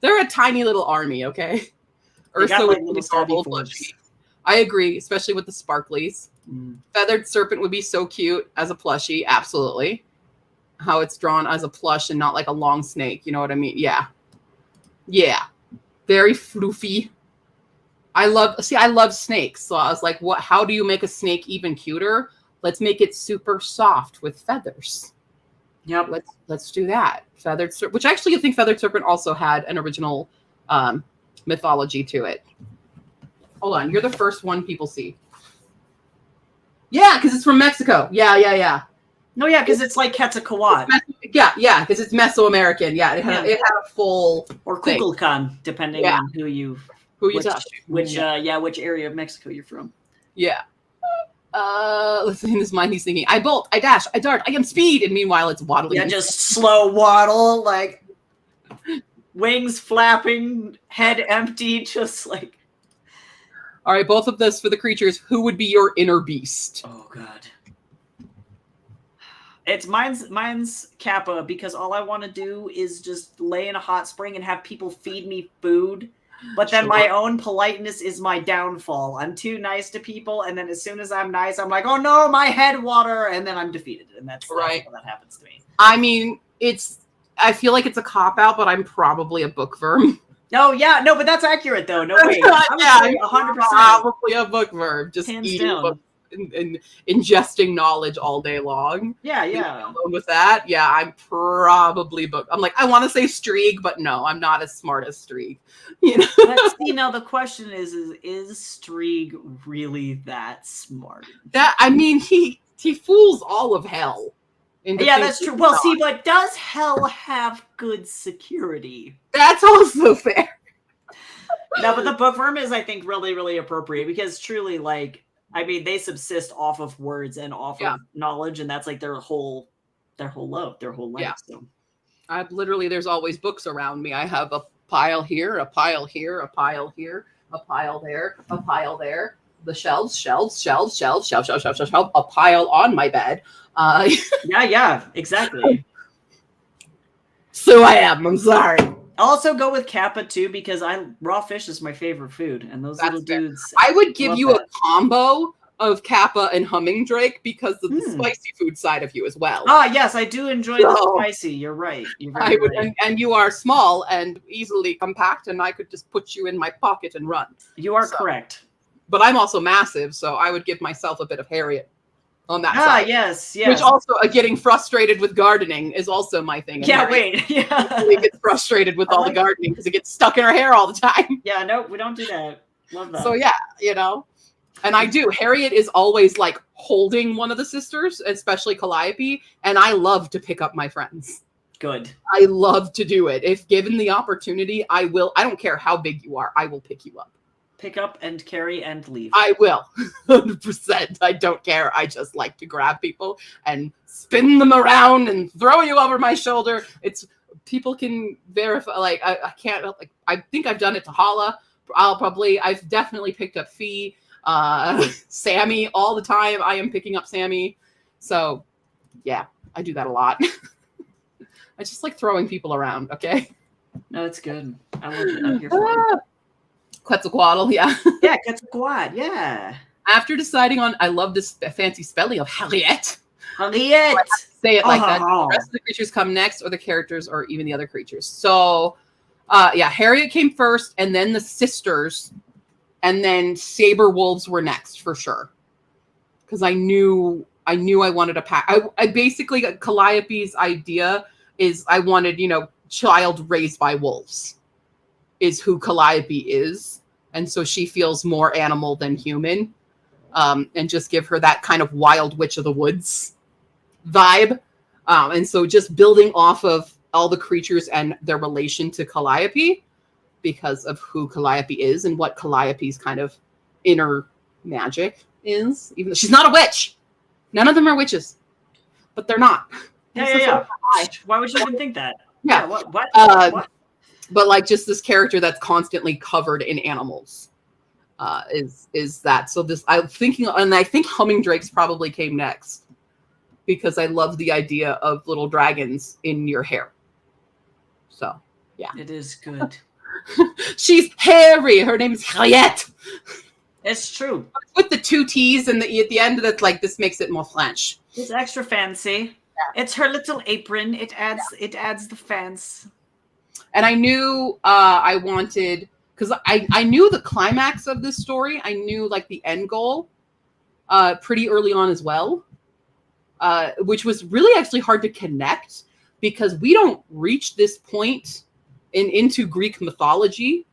They're a tiny little army, okay? Ursa would be adorable plushie. I agree, especially with the sparklies. Feathered serpent would be so cute as a plushie, absolutely. How it's drawn as a plush and not like a long snake, you know what I mean? Yeah. Yeah. Very floofy. I love snakes. So I was like, how do you make a snake even cuter? Let's make it super soft with feathers. Yep. Let's do that. Feathered serpent, which actually I think feathered serpent also had an original mythology to it. Hold on, you're the first one people see. Yeah, because it's from Mexico. Yeah. No, yeah, because it's like Quetzalcoatl. Yeah, because it's Mesoamerican. Yeah, it had a full or Kukulkan, depending on who you talk to. Which area of Mexico you're from. Yeah. Let's see in his mind he's thinking, I bolt, I dash, I dart, I am speed, and meanwhile it's waddling. Yeah, just slow waddle, like wings flapping, head empty, just like. All right, both of this for the creatures. Who would be your inner beast? Oh God. It's mine's Kappa, because all I want to do is just lay in a hot spring and have people feed me food. But then my own politeness is my downfall. I'm too nice to people, and then as soon as I'm nice, I'm like, oh no, my head water, and then I'm defeated, and that's right. How that happens to me. I mean, I feel like it's a cop out, but I'm probably a bookworm. No, yeah, no, but that's accurate though. No way. I'm 100%. Probably a bookworm, just hands eating down. books and ingesting knowledge all day long. Yeah. Along with that, yeah, I'm probably I'm like, I want to say Streak, but no, I'm not as smart as Streak. You know. Let's see. Now the question is Streak really that smart? I mean, he fools all of hell. Yeah, that's true. Well, see, but does hell have good security? That's also fair. No, but the bookworm is, I think, really, really appropriate, because truly, like, I mean, they subsist off of words and off of knowledge, and that's like their whole love, their whole life. Yeah. So. There's always books around me. I have a pile here, a pile here, a pile here, a pile there, a pile there. The shelves, a pile on my bed. Yeah, exactly. So I'm sorry. I'll also go with Kappa too, because raw fish is my favorite food, and those little dudes. I would give you a combo of Kappa and Humming Drake because of the spicy food side of you as well. Ah, yes, I do enjoy the spicy. You're right. Right. And you are small and easily compact, and I could just put you in my pocket and run. You are correct. But I'm also massive, so I would give myself a bit of Harriet on that side. Yes. Which also, getting frustrated with gardening is also my thing. Yeah, wait. Yeah. She gets frustrated with all the gardening because it gets stuck in her hair all the time. Yeah, no, we don't do that. Love that. So yeah, and I do. Harriet is always like holding one of the sisters, especially Calliope, and I love to pick up my friends. Good. I love to do it. If given the opportunity, I will. I don't care how big you are. I will pick you up. Pick up and carry and leave. I will. 100%. I don't care. I just like to grab people and spin them around and throw you over my shoulder. People can verify. Like I can't. Like I think I've done it to Hala. I've definitely picked up Fee, Sammy all the time. I am picking up Sammy. So yeah, I do that a lot. I just like throwing people around. Okay. No, it's good. I love it. I'm here for it. Quetzalcoatl, yeah. Yeah, Quetzalcoatl, yeah. After deciding on, I love this fancy spelling of Harriet. Harriet! Say it like that. The rest of the creatures come next, or the characters, or even the other creatures. So, Yeah, Harriet came first, and then the sisters, and then saber wolves were next for sure. Because I knew I wanted a pack. I basically, Calliope's idea is I wanted, child raised by wolves is who Calliope is. And so she feels more animal than human. And just give her that kind of wild witch of the woods vibe. And so just building off of all the creatures and their relation to Calliope because of who Calliope is and what Calliope's kind of inner magic is, even though she's not a witch. None of them are witches, but they're not. Yeah. Why would you even think that? Yeah. What? But like just this character that's constantly covered in animals is that. So this, I'm thinking, and I think Humming Drakes probably came next because I love the idea of little dragons in your hair. So yeah, it is good. She's hairy. Her name is Harriet. It's true. With the two T's and at the end of it, like this makes it more French. It's extra fancy. Yeah. It's her little apron. It adds the fancy. And I knew I wanted, because I knew the climax of this story. I knew like the end goal pretty early on as well, which was really actually hard to connect because we don't reach this point into Greek mythology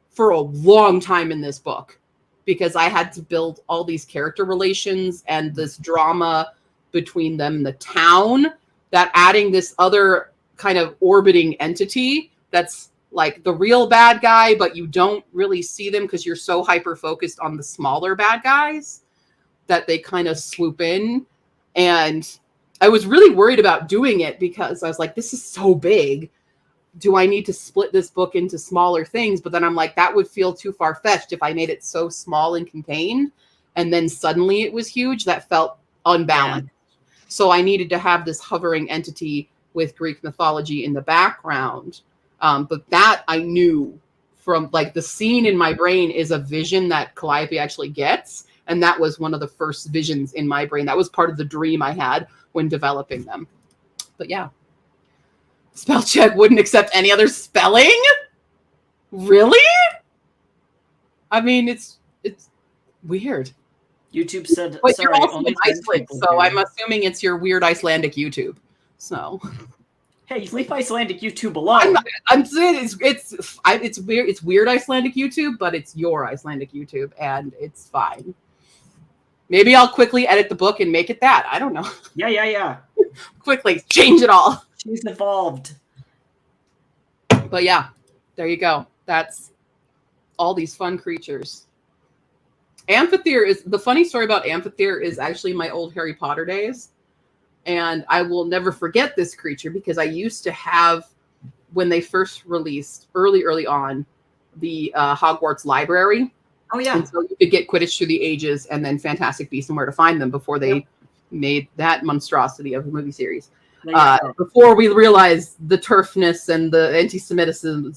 for a long time in this book because I had to build all these character relations and this drama between them and the town, that adding this other kind of orbiting entity that's like the real bad guy, but you don't really see them because you're so hyper focused on the smaller bad guys that they kind of swoop in. And I was really worried about doing it because I was like, this is so big. Do I need to split this book into smaller things? But then I'm like, that would feel too far-fetched if I made it so small and contained. And then suddenly it was huge. That felt unbalanced. Yeah. So I needed to have this hovering entity with Greek mythology in the background. But that I knew from like the scene in my brain is a vision that Calliope actually gets. And that was one of the first visions in my brain. That was part of the dream I had when developing them. But yeah. Spell check wouldn't accept any other spelling? Really? I mean, it's weird. YouTube said, but sorry, you're also in Iceland, so I'm assuming it's your weird Icelandic YouTube. So, hey, leave Icelandic YouTube alone. I'm saying it's weird. It's weird Icelandic YouTube, but it's your Icelandic YouTube, and it's fine. Maybe I'll quickly edit the book and make it that. I don't know. Yeah. Quickly change it all. She's evolved. But yeah, there you go. That's all these fun creatures. Amphitheater is the funny story about Amphitheater is actually my old Harry Potter days. And I will never forget this creature because I used to have, when they first released early on, the Hogwarts library. Oh yeah. And so you could get Quidditch Through the Ages and then Fantastic Beasts and Where to Find Them before they made that monstrosity of a movie series. Before we realized the turfness and the anti-Semitism.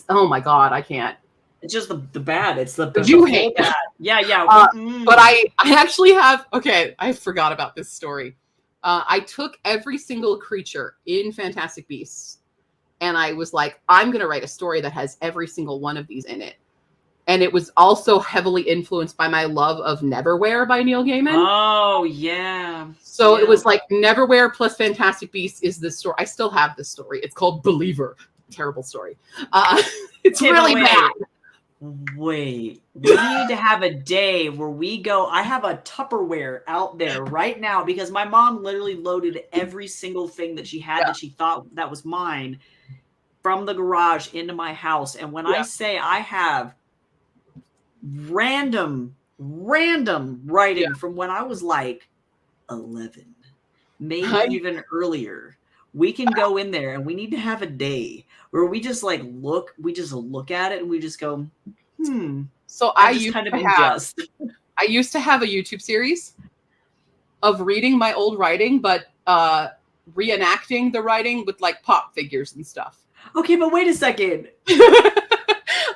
Oh my God, I can't. It's just the bad. It's the you hate bad. Yeah. But I actually have. Okay, I forgot about this story. I took every single creature in Fantastic Beasts, and I was like, I'm going to write a story that has every single one of these in it. And it was also heavily influenced by my love of Neverwhere by Neil Gaiman. Oh, yeah. So it was like Neverwhere plus Fantastic Beasts is this story. I still have this story. It's called Believer. Terrible story. It's really bad. Wait, we need to have a day where we go. I have a Tupperware out there right now because my mom literally loaded every single thing that she had that she thought that was mine from the garage into my house. And when I say I have random writing from when I was like 11, maybe even earlier, we can go in there and we need to have a day where we just like look at it and we just go, So I used to have a YouTube series of reading my old writing, but reenacting the writing with like pop figures and stuff. Okay, but wait a second.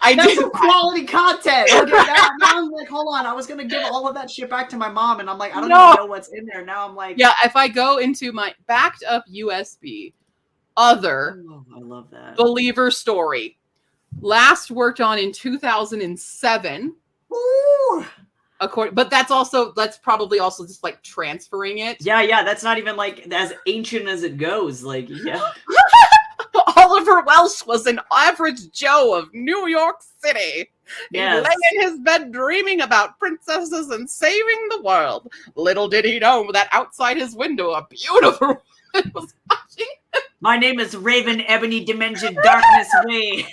That's some quality content. Okay, now I'm like, hold on. I was gonna give all of that shit back to my mom, and I'm like, I don't even know what's in there. Now I'm like, yeah. If I go into my backed up USB, other Oh, I love that. Believer story. Last worked on in 2007. Ooh. But that's probably also just like transferring it. Yeah, that's not even like as ancient as it goes. Like, yeah. Oliver Welsh was an average Joe of New York City. Yes. He lay in his bed dreaming about princesses and saving the world. Little did he know that outside his window a beautiful woman was watching. My name is Raven Ebony Dimension Darkness Way.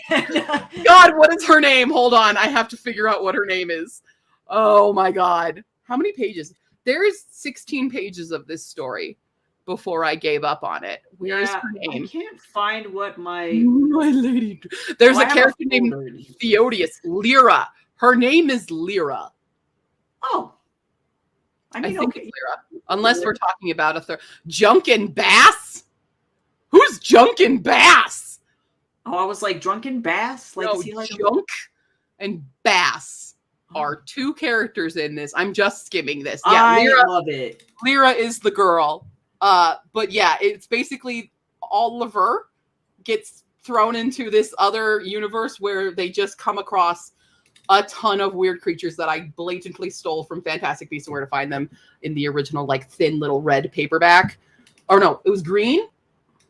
God, what is her name? Hold on, I have to figure out what her name is. Oh my God. How many pages? There's 16 pages of this story before I gave up on it. Where's her name? I can't find what my lady. There's a character named Theodius. Lyra. Her name is Lyra. Oh. I think it's Lyra. Unless we're talking about a third. Junkin Bass? Who's Junkin Bass? Oh, I was like Drunken Bass? Like, no, is he like Junk and Bass are two characters in this. I'm just skimming this. Yeah, I Lyra, love it. Lyra is the girl. But yeah, it's basically Oliver gets thrown into this other universe where they just come across a ton of weird creatures that I blatantly stole from Fantastic Beasts and Where to Find Them in the original, like, thin little red paperback. Or no, it was green.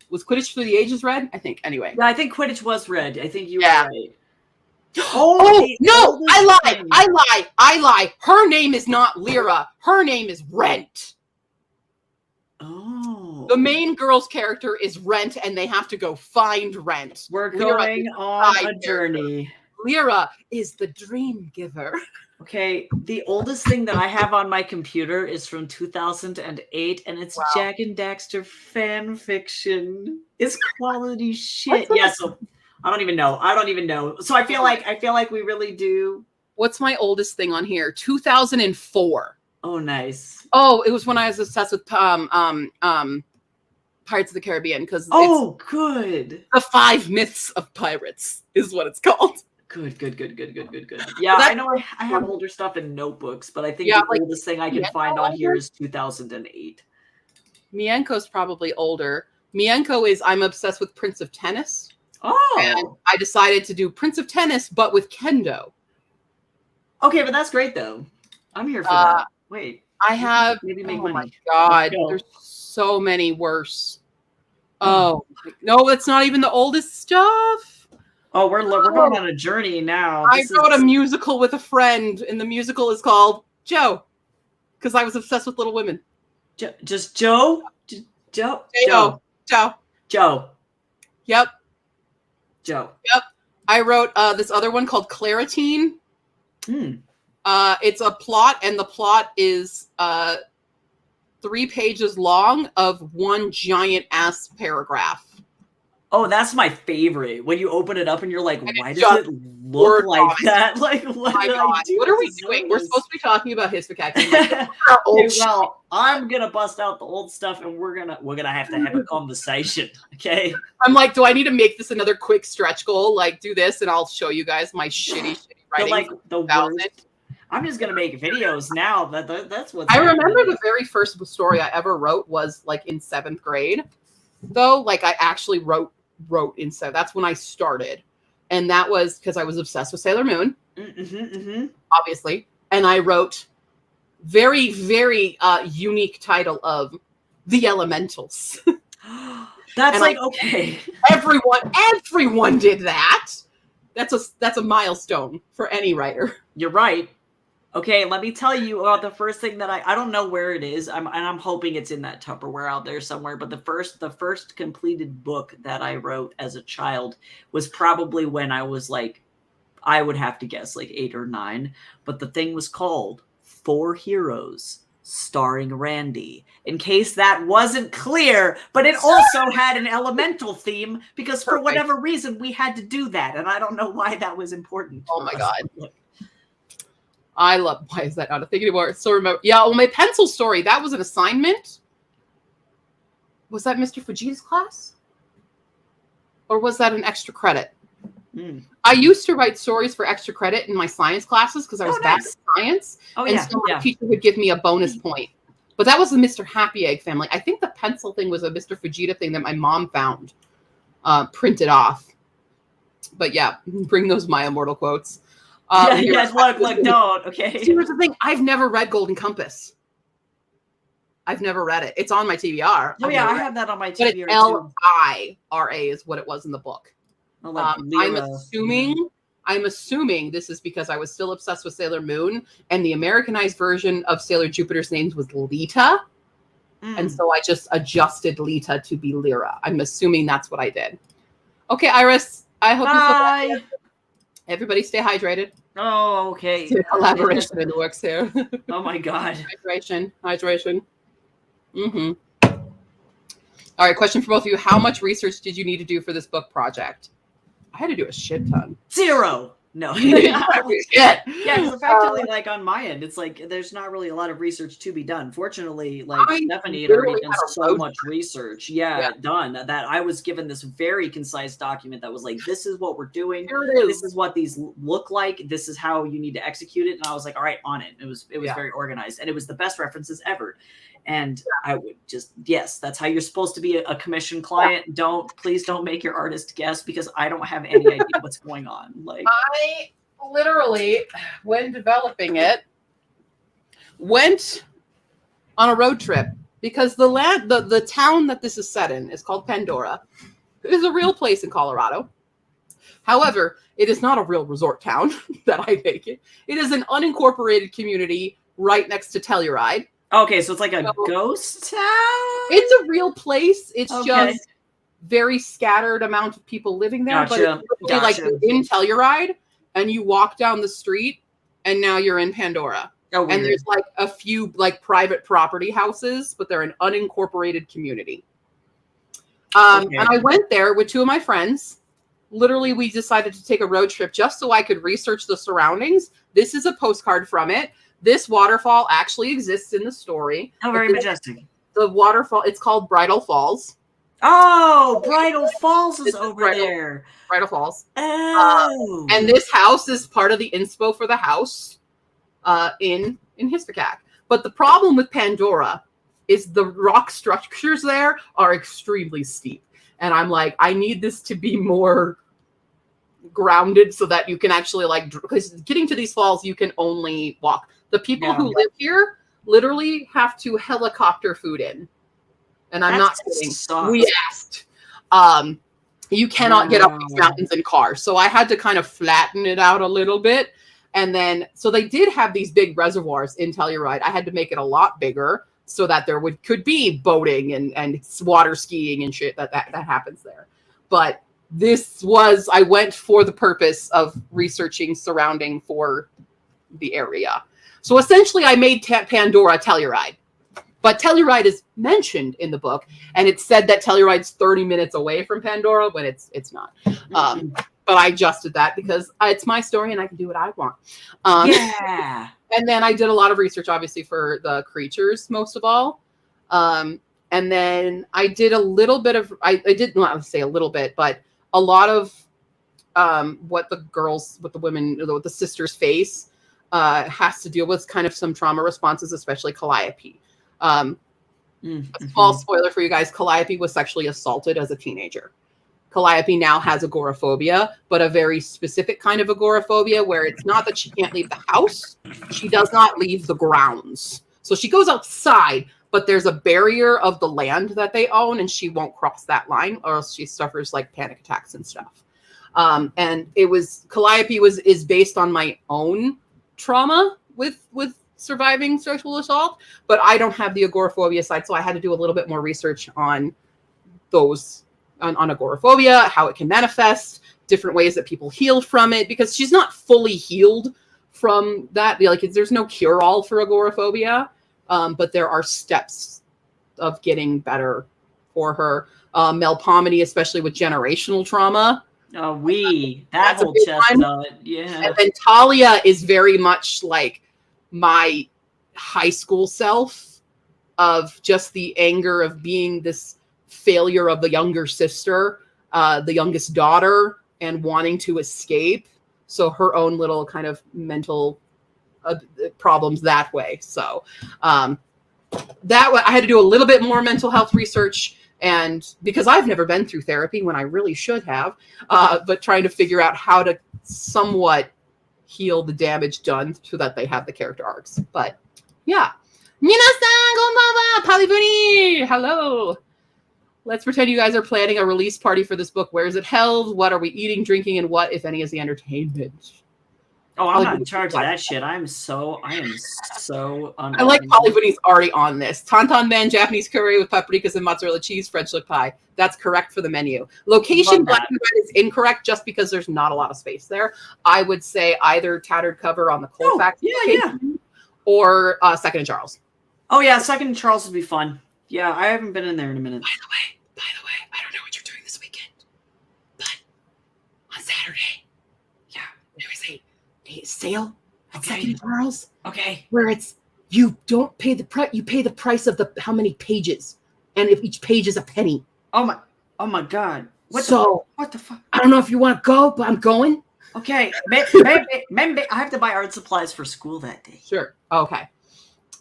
Was Quidditch Through the Ages red? I think. Anyway. Yeah, I think Quidditch was red. I think you were right. Oh no! I lie. Her name is not Lyra. Her name is Rent. Oh. The main girl's character is Rent, and they have to go find Rent. We're going on a journey. Lyra is the dream giver. Okay, the oldest thing that I have on my computer is from 2008, and it's Jack and Daxter fan fiction. It's quality shit. Yeah, so I don't even know. So I feel like we really do. What's my oldest thing on here? 2004. Oh, nice. Oh, it was when I was obsessed with Pirates of the Caribbean because good. The 5 Myths of Pirates is what it's called. Good. Yeah, I know I have older stuff in notebooks, but I think the oldest thing I can find on here is 2008. Mienko's probably older. Mienko is I'm obsessed with Prince of Tennis. Oh. And I decided to do Prince of Tennis, but with kendo. Okay, but that's great though. I'm here for that. Wait. I have maybe make money. My God, there's so many worse. Oh no, it's not even the oldest stuff. Oh, we're going on a journey now. I wrote a musical with a friend, and the musical is called Joe, because I was obsessed with Little Women. Just Joe? Joe. Yep. Joe. I wrote this other one called Claritine. It's a plot, and the plot is 3 pages long of one giant ass paragraph. Oh, that's my favorite. When you open it up and you're like, why does it look like that? Like, what did I do? What are we doing? We're supposed to be talking about his vocabulary. Well, I'm gonna bust out the old stuff, and we're gonna have to have a conversation. Okay. I'm like, do I need to make this another quick stretch goal? Like, do this, and I'll show you guys my shitty writing. Like the worst. I'm just gonna make videos now. That's what I remember. The very first story I ever wrote was like in 7th grade. Though, like I actually wrote in 7th. That's when I started, and that was because I was obsessed with Sailor Moon, obviously. And I wrote very, very unique title of The Elementals. That's and like okay. Everyone did that. That's a milestone for any writer. You're right. Okay, let me tell you about the first thing that I don't know where it is. I'm hoping it's in that Tupperware out there somewhere. But the first completed book that I wrote as a child was probably when I was like, I would have to guess like 8 or 9. But the thing was called 4 Heroes, starring Randy. In case that wasn't clear, but it also had an elemental theme because for whatever reason we had to do that, and I don't know why that was important. Oh my God. I love. Why is that not a thing anymore? So remember, well, my pencil story. That was an assignment. Was that Mr. Fujita's class, or was that an extra credit? I used to write stories for extra credit in my science classes because I was bad at science, so my teacher would give me a bonus point. But that was the Mr. Happy Egg family. I think the pencil thing was a Mr. Fujita thing that my mom found. printed off. But yeah, bring those My Immortal quotes. Yes, look, don't. Okay. See, here's the thing. I've never read Golden Compass. I've never read it. It's on my TBR. Oh yeah, I have that on my TBR too. L-I-R-A is what it was in the book. Oh, like I'm assuming this is because I was still obsessed with Sailor Moon, and the Americanized version of Sailor Jupiter's name was Lita. And so I just adjusted Lita to be Lyra. I'm assuming that's what I did. Okay, Iris, I hope you feel better. Everybody stay hydrated. Oh, okay. Collaboration in the works here. Oh my God. Hydration. Mm-hmm. All right, question for both of you. How much research did you need to do for this book project? I had to do a shit ton. 0. No. Yeah, because effectively, like on my end, it's like there's not really a lot of research to be done. Fortunately, like Stephanie had already done so much research, done that I was given this very concise document that was like, this is what we're doing. This is what these look like. This is how you need to execute it. And I was like, all right, on it. It was very organized, and it was the best references ever. And I would just, yes, that's how you're supposed to be a commission client. Please don't make your artist guess, because I don't have any idea what's going on. Like, I literally, when developing it, went on a road trip because the town that this is set in is called Pandora. It is a real place in Colorado. However, it is not a real resort town that I make it. It is an unincorporated community right next to Telluride. Okay, so it's like a ghost town? It's a real place. It's just very scattered amount of people living there. Gotcha. But it's like in Telluride, and you walk down the street, and now you're in Pandora. Oh, and there's like a few like private property houses, but they're an unincorporated community. And I went there with 2 of my friends. Literally, we decided to take a road trip just so I could research the surroundings. This is a postcard from it. This waterfall actually exists in the story. How very majestic. The waterfall, it's called Bridal Falls. Oh, Bridal Falls is over there. Bridal Falls. Oh. And this house is part of the inspo for the house in Hispakac. But the problem with Pandora is the rock structures there are extremely steep. And I'm like, I need this to be more grounded so that you can actually because getting to these falls, you can only walk. The people who live here literally have to helicopter food in. And I'm not kidding. We asked. You cannot get up these mountains in cars. So I had to kind of flatten it out a little bit. And then, so they did have these big reservoirs in Telluride. I had to make it a lot bigger so that there could be boating and water skiing and shit that happens there. But I went for the purpose of researching surrounding for the area. So essentially I made Pandora Telluride, but Telluride is mentioned in the book, and it's said that Telluride's 30 minutes away from Pandora when it's not. But I adjusted that because it's my story and I can do what I want. And then I did a lot of research, obviously, for the creatures, most of all. And then I did a little bit of, I did not say a little bit, but a lot of what the sisters face has to deal with kind of some trauma responses, especially Calliope. A small spoiler for you guys, Calliope was sexually assaulted as a teenager. Calliope now has agoraphobia, but a very specific kind of agoraphobia where it's not that she can't leave the house. She does not leave the grounds. So she goes outside, but there's a barrier of the land that they own, and she won't cross that line, or else she suffers like panic attacks and stuff. And Calliope is based on my own trauma with surviving sexual assault, but I don't have the agoraphobia side, so I had to do a little bit more research on those, on agoraphobia, how it can manifest, different ways that people heal from it, because she's not fully healed from that. Like, there's no cure-all for agoraphobia, but there are steps of getting better for her. Melpomene, especially with generational trauma. Oh, that whole chestnut, yeah. And then Talia is very much like my high school self, of just the anger of being this failure of the younger sister, the youngest daughter, and wanting to escape. So her own little kind of mental problems that way. So that I had to do a little bit more mental health research And because I've never been through therapy when I really should have, but trying to figure out how to somewhat heal the damage done so that they have the character arcs. But yeah. Minasan konbanwa, Palibuni! Hello. Let's pretend you guys are planning a release party for this book. Where is it held? What are we eating, drinking, and what, if any, is the entertainment? Oh, I'm not in charge of that shit. I am so I like Palibuni's already on this. Tantan man, Japanese curry with paprikas and mozzarella cheese, French look pie. That's correct for the menu. Location, black and red, is incorrect just because there's not a lot of space there. I would say either Tattered Cover on the Colfax or Second and Charles. Oh, yeah, Second and Charles would be fun. Yeah, I haven't been in there in a minute. By the way, I don't know what you're doing this weekend, but on Saturday, there is a sale at Second and Charles. Okay. Where it's you don't pay the price, you pay the price of the how many pages, and if each page is a penny. Oh my God! What the fuck? I don't know if you want to go, but I'm going. Okay, maybe I have to buy art supplies for school that day. Sure. Okay.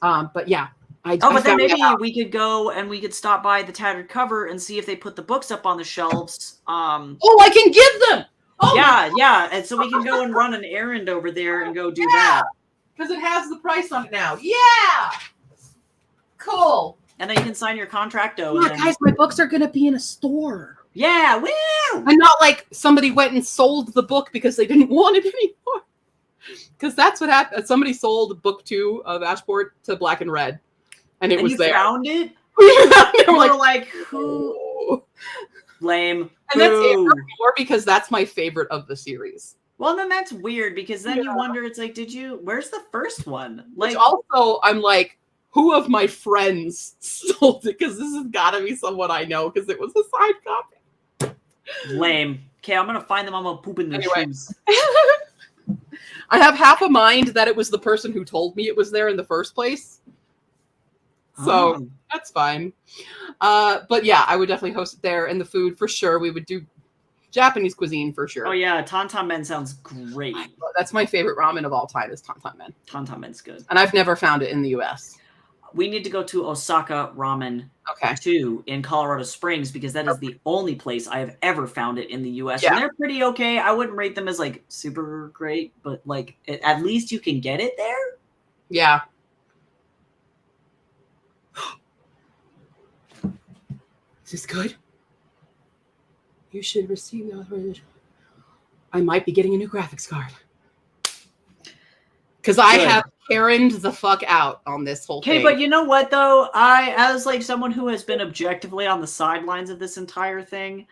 But yeah. But then maybe we could go and we could stop by the Tattered Cover and see if they put the books up on the shelves. I can give them. Oh, yeah, and so we can go and run an errand over there and go do that. Because it has the price on it now. Yeah. Cool. And then you can sign your contracto. Yeah, guys, my books are going to be in a store. Yeah, woo! And not like somebody went and sold the book because they didn't want it anymore. Because that's what happened. Somebody sold book 2 of Ashport to Black and Red. And it was there. Found it? We're like, who? Lame. And that's it more because that's my favorite of the series. Well, then that's weird because then you wonder, it's like, where's the first one? Like, which also, I'm like, who of my friends sold it? Because this has got to be someone I know because it was a signed copy. Lame. Okay, I'm going to find them. I'm going to poop in their shoes. I have half a mind that it was the person who told me it was there in the first place. So that's fine. But yeah, I would definitely host it there. And the food, for sure. We would do Japanese cuisine, for sure. Oh, yeah. Tantan Men sounds great. That's my favorite ramen of all time is Tantan Men. Tantan Men's good. And I've never found it in the U.S. We need to go to Osaka Ramen 2 in Colorado Springs because that is the only place I have ever found it in the U.S. Yeah. And they're pretty okay. I wouldn't rate them as, like, super great, but, like, at least you can get it there. Yeah. Is this good? You should receive the authorization. I might be getting a new graphics card. Because I have Karen'd the fuck out on this whole thing. Okay, but you know what, though? As like someone who has been objectively on the sidelines of this entire thing,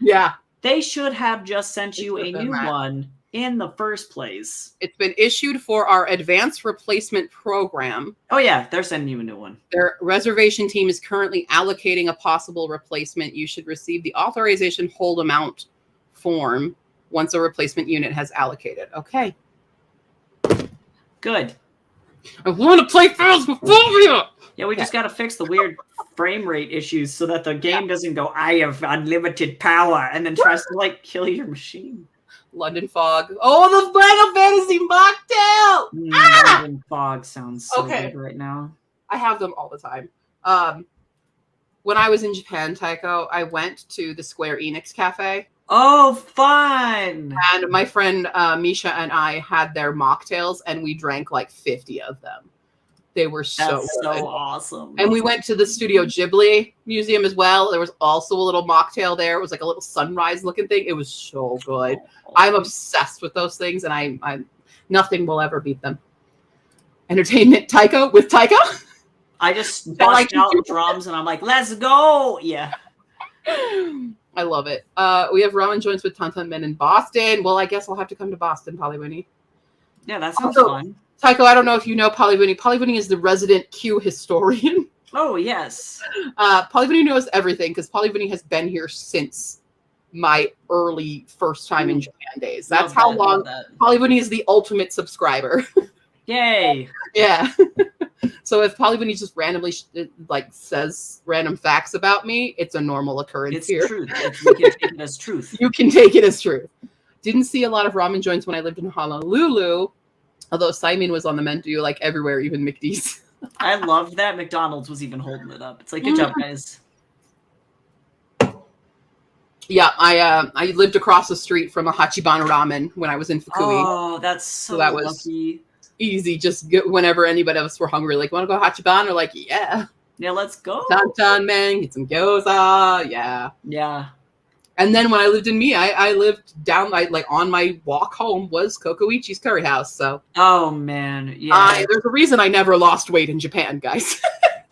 they should have just sent you a new one in the first place. It's been issued for our advanced replacement program. Oh, yeah, they're sending you a new one. Their reservation team is currently allocating a possible replacement. You should receive the authorization hold amount form once a replacement unit has allocated. Okay. Good. I want to play Phasmophobia! Yeah, we just got to fix the weird frame rate issues so that the game doesn't go, I have unlimited power, and then tries to, like, kill your machine. London Fog. Oh, the Final Fantasy mocktail! London Fog sounds so good right now. I have them all the time. When I was in Japan, Taiko, I went to the Square Enix Cafe. Oh, fun! And my friend Misha and I had their mocktails, and we drank like 50 of them. They were so awesome. And we went to the Studio Ghibli Museum as well. There was also a little mocktail there. It was like a little sunrise looking thing. It was so good. I'm obsessed with those things, and I nothing will ever beat them. Entertainment Taiko with Taiko. I just bust out drums, and I'm like, let's go! Yeah. I love it. We have ramen joints with Tantan Men in Boston. Well, I guess I'll have to come to Boston, Polywinnie. Yeah, that sounds fun. Taiko, I don't know if you know Polywinnie. Polywinnie is the resident Q historian. Oh, yes. Polywinnie knows everything because Polywinnie has been here since my early first time in Japan days. That's how long Polywinnie is the ultimate subscriber. Yay. Yeah. So if Polywinnie just randomly says random facts about me, it's a normal occurrence here. It's truth. You can take it as truth. You can take it as truth. Didn't see a lot of ramen joints when I lived in Honolulu, although Simon was on the menu like everywhere, even McD's. I loved that McDonald's was even holding it up. It's like, good job, guys. Yeah, I lived across the street from a Hachiban ramen when I was in Fukui. Oh, that's so that was lucky. Easy. Just whenever anybody of us were hungry, like, want to go Hachiban? Or like, yeah. Yeah, let's go. Tantan man, get some gyoza. Yeah. Yeah. And then when I lived in Mie, I lived down, like on my walk home was Kokoichi's Curry House. So. Oh man, yeah. There's a reason I never lost weight in Japan, guys.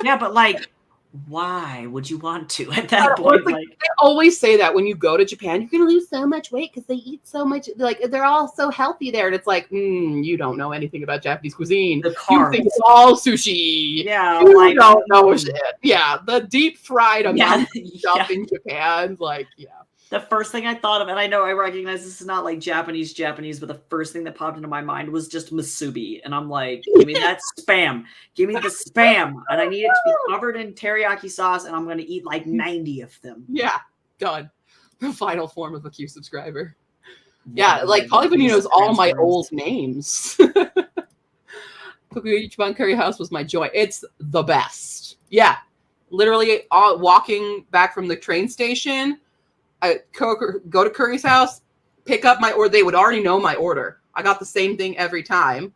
Yeah, but like, why would you want to at that point? Like, they always say that when you go to Japan, you're gonna lose so much weight because they eat so much. Like, they're all so healthy there, and it's like, you don't know anything about Japanese cuisine. The You carbs. think it's all sushi. Yeah, you like, don't know shit. Yeah, the deep fried Yeah, stuff in Japan, like, yeah. The first thing I thought of, and I know I recognize this is not like Japanese, but the first thing that popped into my mind was just musubi. And I'm like, give me that spam. Give me the spam. And I need it to be covered in teriyaki sauce, and I'm going to eat like 90 of them. Yeah, done. The final form of a Q subscriber. Yeah, like Polyphony knows all my old names. Kokuichiban Curry House was my joy. It's the best. Yeah, literally walking back from the train station, I go to Curry's house, pick up my order. They would already know my order. I got the same thing every time.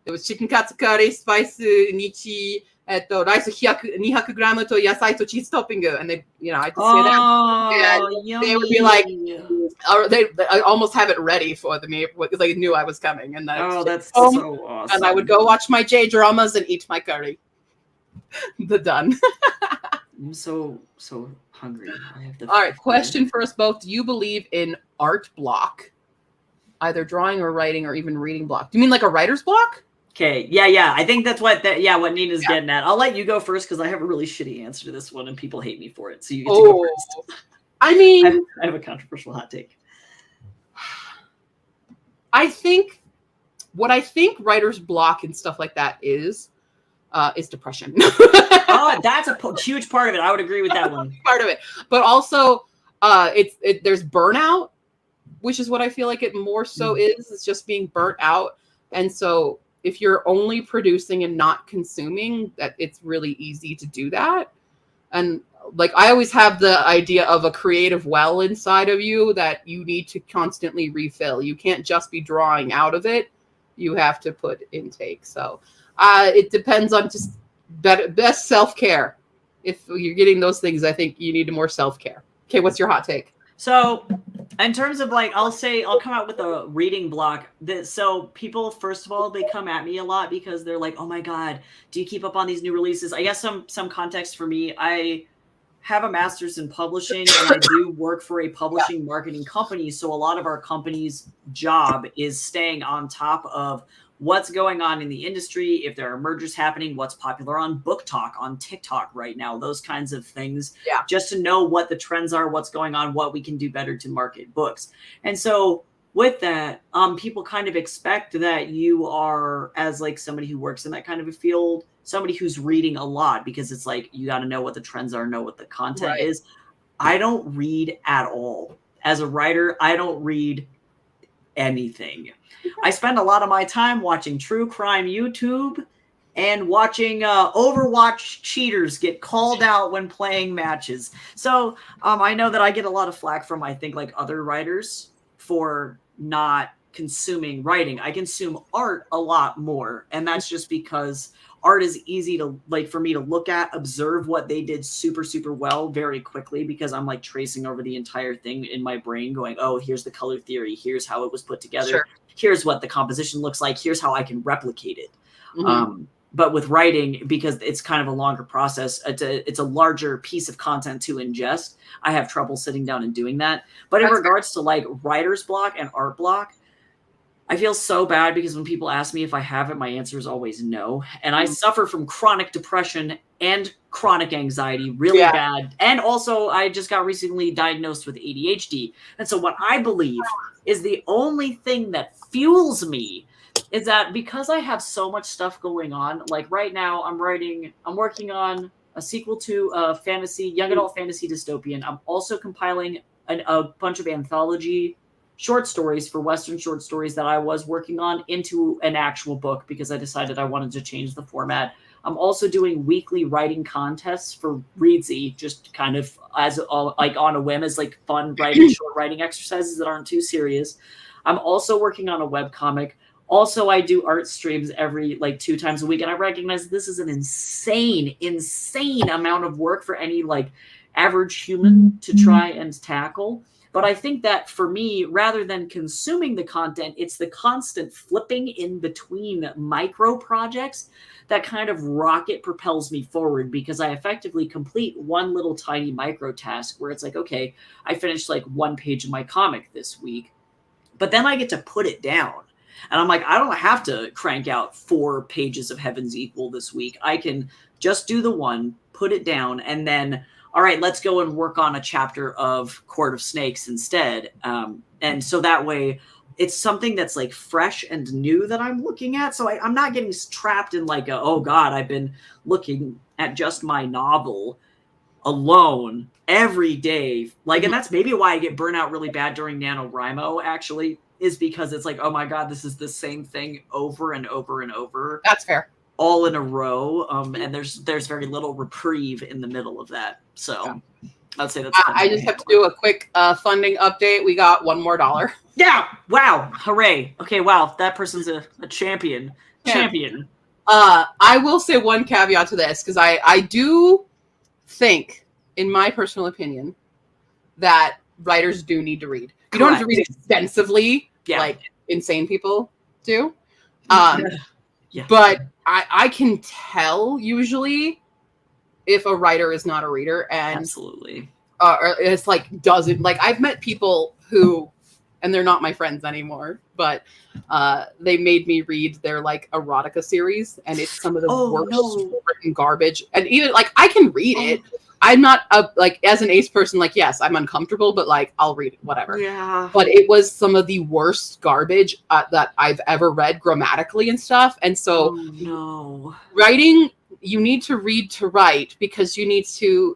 It was chicken katsu curry, spice nichi, rice 200 gram to yasai to cheese topping. And they, I just say that. And they would be like, or I almost have it ready for me because they knew I was coming. And then that's so awesome. And I would go watch my J dramas and eat my curry. Done. I'm so hungry. All right, question for us both. Do you believe in art block? Either drawing or writing or even reading block. Do you mean like a writer's block? Okay, yeah. I think that's what Nina's getting at. I'll let you go first because I have a really shitty answer to this one and people hate me for it. So you get to go first. I mean, I have a controversial hot take. I think writer's block and stuff like that is depression. Oh, that's a huge part of it. I would agree with that one. Part of it, but also there's burnout, which is what I feel like it more so is. It's just being burnt out, and so if you're only producing and not consuming, that it's really easy to do that. And like I always have the idea of a creative well inside of you that you need to constantly refill. You can't just be drawing out of it. You have to put intake. So it depends on just best self-care. If you're getting those things, I think you need more self-care. Okay, what's your hot take? So in terms of like, I'll come out with a reading block. So people, first of all, they come at me a lot because they're like, oh my God, do you keep up on these new releases? I guess some context for me, I have a master's in publishing and I do work for a publishing marketing company. So a lot of our company's job is staying on top of what's going on in the industry, if there are mergers happening, what's popular on Book Talk, on TikTok right now, those kinds of things, just to know what the trends are, what's going on, what we can do better to market books. And so with that, people kind of expect that you are, as like somebody who works in that kind of a field, somebody who's reading a lot, because it's like, you got to know what the trends are, know what the content is. I don't read at all. As a writer, I don't read anything. I spend a lot of my time watching true crime YouTube and watching Overwatch cheaters get called out when playing matches. So I know that I get a lot of flack from, I think, like other writers for not consuming writing. I consume art a lot more. And that's just because art is easy to, like, for me to look at, observe what they did super, super well very quickly, because I'm like tracing over the entire thing in my brain going, oh, here's the color theory. Here's how it was put together. Sure. Here's what the composition looks like. Here's how I can replicate it. Mm-hmm. But with writing, because it's kind of a longer process, it's a larger piece of content to ingest. I have trouble sitting down and doing that. But in regards to like writer's block and art block, I feel so bad because when people ask me if I have it, my answer is always no. And I suffer from chronic depression and chronic anxiety really bad. And also I just got recently diagnosed with ADHD. And so what I believe is the only thing that fuels me is that because I have so much stuff going on, like right now I'm working on a sequel to a young adult fantasy dystopian. I'm also compiling a bunch of anthology short stories for Western short stories that I was working on into an actual book because I decided I wanted to change the format. I'm also doing weekly writing contests for Readsy, just kind of as like on a whim, as like fun writing, short writing exercises that aren't too serious. I'm also working on a webcomic. Also, I do art streams every like 2 times a week, and I recognize this is an insane amount of work for any like average human to try and tackle. But I think that for me, rather than consuming the content, it's the constant flipping in between micro projects that kind of rocket propels me forward, because I effectively complete one little tiny micro task where it's like, okay, I finished like 1 page of my comic this week, but then I get to put it down. And I'm like, I don't have to crank out 4 pages of Heaven's Equal this week. I can just do the one, put it down, and then, all right, let's go and work on a chapter of Court of Snakes instead. And so that way it's something that's like fresh and new that I'm looking at. So I'm not getting trapped in like, oh God, I've been looking at just my novel alone every day. Like, and that's maybe why I get burnout really bad during NaNoWriMo, actually, is because it's like, oh my God, this is the same thing over and over and over. That's fair. All in a row. And there's very little reprieve in the middle of that. So I'd say that's I just have to do a quick funding update. We got $1 more. Yeah. Wow. Hooray. Okay. Wow. That person's a champion. Yeah. Champion. I will say one caveat to this, because I do think, in my personal opinion, that writers do need to read. You don't have to read extensively, like insane people do. But I can tell usually if a writer is not a reader, and absolutely, or it's like doesn't like. I've met people who, and they're not my friends anymore, but they made me read their like erotica series, and it's some of the worst written garbage. And even like I can read it. I'm not like, as an ace person, like, yes, I'm uncomfortable, but like I'll read it, whatever. Yeah. But it was some of the worst garbage that I've ever read grammatically and stuff. And so writing, you need to read to write, because you need to,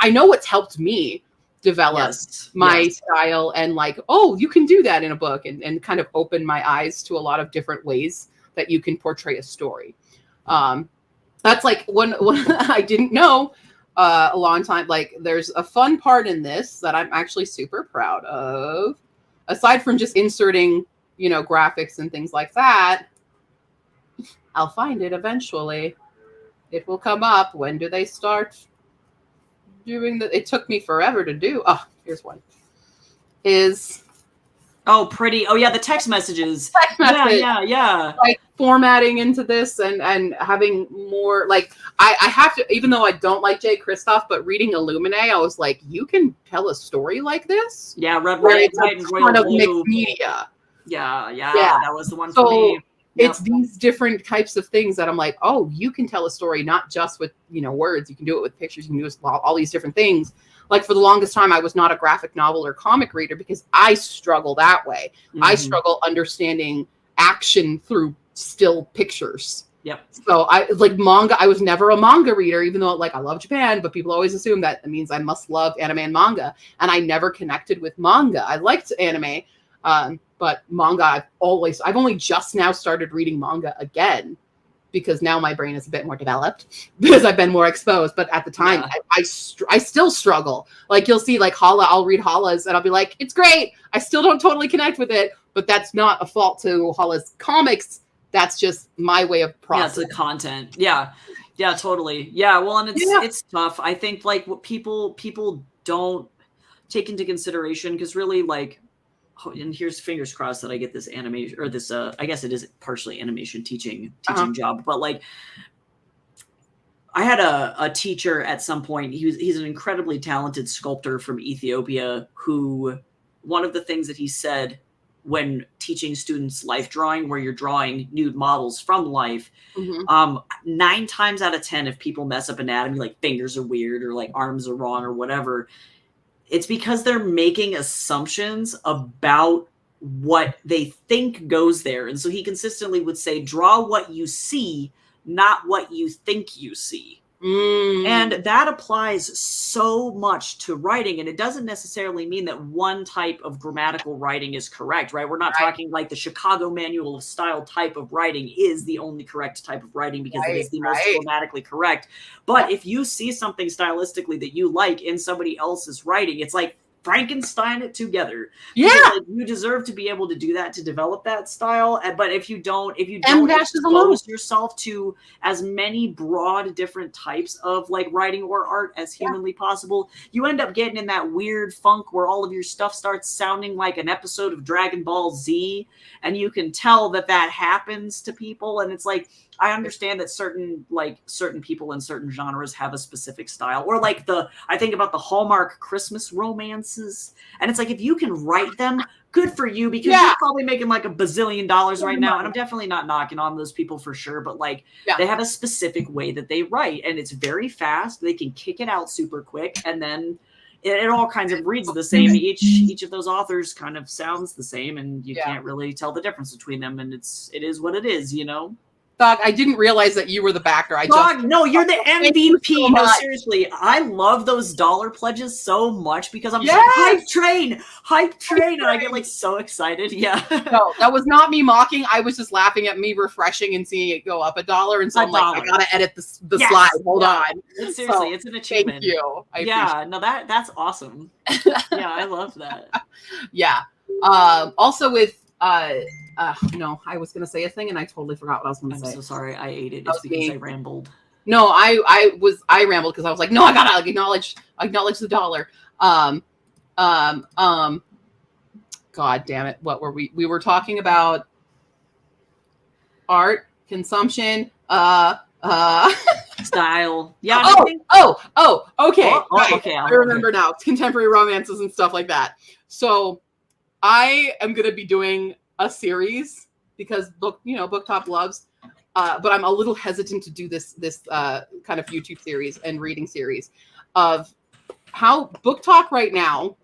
I know what's helped me develop my style, and like, oh, you can do that in a book, and kind of open my eyes to a lot of different ways that you can portray a story. That's like one I didn't know a long time. Like, there's a fun part in this that I'm actually super proud of, aside from just inserting, you know, graphics and things like that. I'll find it eventually. It will come up. When do they start doing the? It took me forever to do. Oh, here's one. Pretty. Oh yeah, the text messages. Text message. Yeah. Like formatting into this and having more, like, I have to, even though I don't like Jay Kristoff, but reading Illuminae, I was like, you can tell a story like this? Yeah, Red Titan, kind of mixed media. Yeah, that was the one for me. It's these different types of things that I'm like, oh, you can tell a story not just with, you know, words. You can do it with pictures. You can do all these different things. Like, for the longest time, I was not a graphic novel or comic reader because I struggle that way. Mm-hmm. I struggle understanding action through still pictures. Yep. So I like manga. I was never a manga reader, even though like I love Japan, but people always assume that it means I must love anime and manga. And I never connected with manga. I liked anime, but manga, I've only just now started reading manga again, because now my brain is a bit more developed because I've been more exposed. But at the time, I still struggle. Like, you'll see like Hala, I'll read Hala's and I'll be like, it's great. I still don't totally connect with it, but that's not a fault to Hala's comics. That's just my way of processing. Yeah, it's the content. Yeah, totally. Yeah, well, and it's tough. I think like what people don't take into consideration, because really, like, and here's fingers crossed that I get this animation, or this I guess it is partially animation teaching job, but like I had a teacher at some point. He's an incredibly talented sculptor from Ethiopia, who, one of the things that he said when teaching students life drawing, where you're drawing nude models from life, 9 times out of 10, if people mess up anatomy, like fingers are weird or like arms are wrong or whatever, it's because they're making assumptions about what they think goes there. And so he consistently would say, draw what you see, not what you think you see. And that applies so much to writing. And it doesn't necessarily mean that one type of grammatical writing is correct, right? We're not talking like the Chicago Manual of Style type of writing is the only correct type of writing because it is the most grammatically correct. But if you see something stylistically that you like in somebody else's writing, it's like Frankenstein it together. Yeah. Like, you deserve to be able to do that, to develop that style. But if you don't expose yourself to as many broad different types of like writing or art as humanly possible, you end up getting in that weird funk where all of your stuff starts sounding like an episode of Dragon Ball Z. And you can tell that happens to people. And it's like, I understand that certain people in certain genres have a specific style, or like I think about the Hallmark Christmas romances, and it's like, if you can write them, good for you, because you're probably making like $1 bazillion right now. And I'm definitely not knocking on those people for sure, but like they have a specific way that they write, and it's very fast. They can kick it out super quick, and then it all kinds of reads the same. Each of those authors kind of sounds the same, and you can't really tell the difference between them. And it is what it is, you know. Doug, I didn't realize that you were the backer. No, you're the MVP. No, seriously, I love those dollar pledges so much because I'm like, hype train, and I get like so excited. Yeah. No, that was not me mocking. I was just laughing at me refreshing and seeing it go up $1, and so I'm like, I gotta edit the slide. Hold on. Seriously, it's an achievement. Thank you. That's awesome. Yeah, I love that. Yeah. Also with no, I was going to say a thing and I totally forgot what I was going to say. I'm so sorry. I ate it. It's because I rambled. No, I rambled because I was like, no, I gotta acknowledge the dollar. God damn it. What were we were talking about? Art, consumption, style. Yeah. Okay. Okay. I remember now. It's contemporary romances and stuff like that. So I am going to be doing a series because Book Top loves, but I'm a little hesitant to do this kind of YouTube series and reading series of how Book Talk right now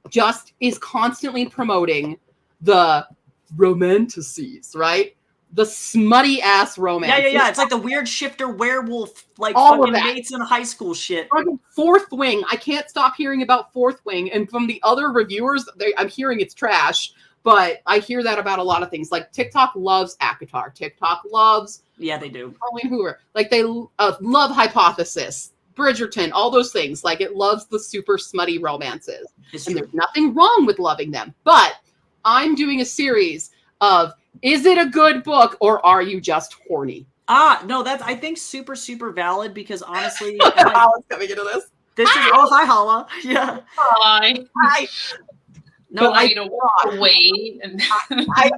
just is constantly promoting the romanticides, right? The smutty ass romance. Yeah. It's like the weird shifter werewolf, like all fucking mates in high school shit. Fourth Wing. I can't stop hearing about Fourth Wing. And from the other reviewers, I'm hearing it's trash. But I hear that about a lot of things. Like TikTok loves ACOTAR. TikTok loves. Yeah, they do. Colleen Hoover. Like they love Hypothesis, Bridgerton, all those things. Like it loves the super smutty romances. And there's nothing wrong with loving them. But I'm doing a series of, is it a good book or are you just horny? No, that's, I think, super, super valid because honestly. Hala's coming into this. Hi, Hala. Yeah. Hi. No, I don't wait. I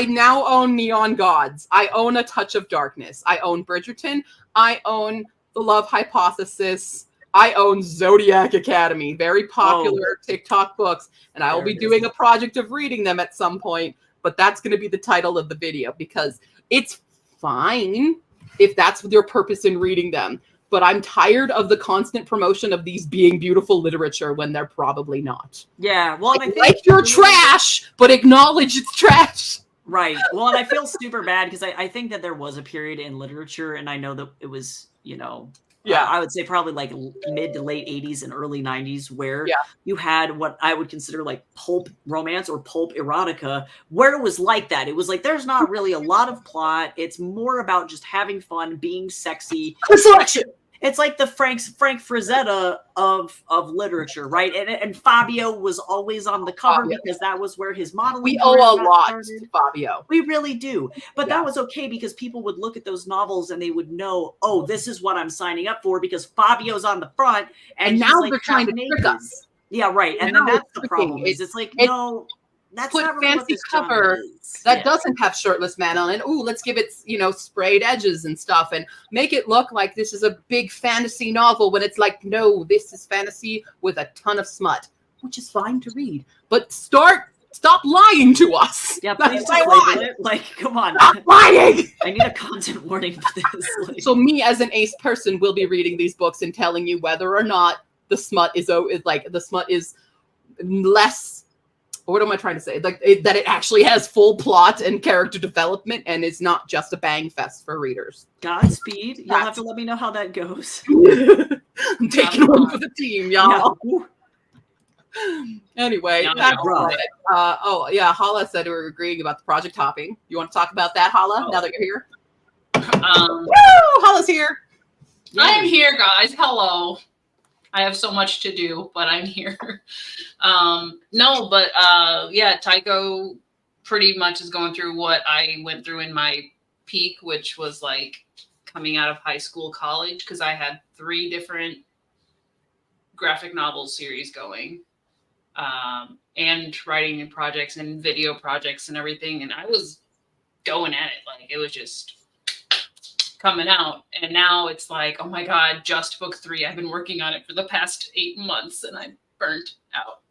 now own Neon Gods. I own A Touch of Darkness. I own Bridgerton. I own The Love Hypothesis. I own Zodiac Academy. Very popular TikTok books. And I will be doing a project of reading them at some point. But that's going to be the title of the video because it's fine if that's your purpose in reading them. But I'm tired of the constant promotion of these being beautiful literature when they're probably not. Yeah, well, I think you're trash, but acknowledge it's trash. Right. Well, and I feel super bad because I think that there was a period in literature, and I know that it was, I would say probably like mid to late 80s and early 90s where you had what I would consider like pulp romance or pulp erotica, where it was like that. It was like there's not really a lot of plot. It's more about just having fun, being sexy. Selection. It's like the Frank Frazetta of literature, right? And Fabio was always on the cover because that was where his modeling. We owe a lot to Fabio. We really do. But that was okay because people would look at those novels and they would know, oh, this is what I'm signing up for because Fabio's on the front. And now they're trying to trick us. Yeah, right. And then that's the problem. It's like, no. That's put not really fancy cover that doesn't have shirtless man on it. Ooh, let's give it, sprayed edges and stuff and make it look like this is a big fantasy novel when it's like, no, this is fantasy with a ton of smut, which is fine to read. But stop lying to us. Yeah, please just label it. Like, come on. Stop lying. I need a content warning for this. Like. So me as an ace person will be reading these books and telling you whether or not the smut is less what am I trying to say? Like that it actually has full plot and character development and is not just a bang fest for readers. Godspeed. You'll have to let me know how that goes. I'm taking one for the team, y'all. Anyway, that's it. Hala said we were agreeing about the project hopping. You want to talk about that, Hala, now that you're here? Woo! Hala's here. I am here, guys. Hello. I have so much to do, but I'm here. Tycho pretty much is going through what I went through in my peak, which was like coming out of high school, college, because I had 3 different graphic novel series going, and writing projects and video projects and everything. And I was going at it. Like, it was just coming out. And now it's like, oh my God, just book 3. I've been working on it for the past 8 months and I'm burnt out.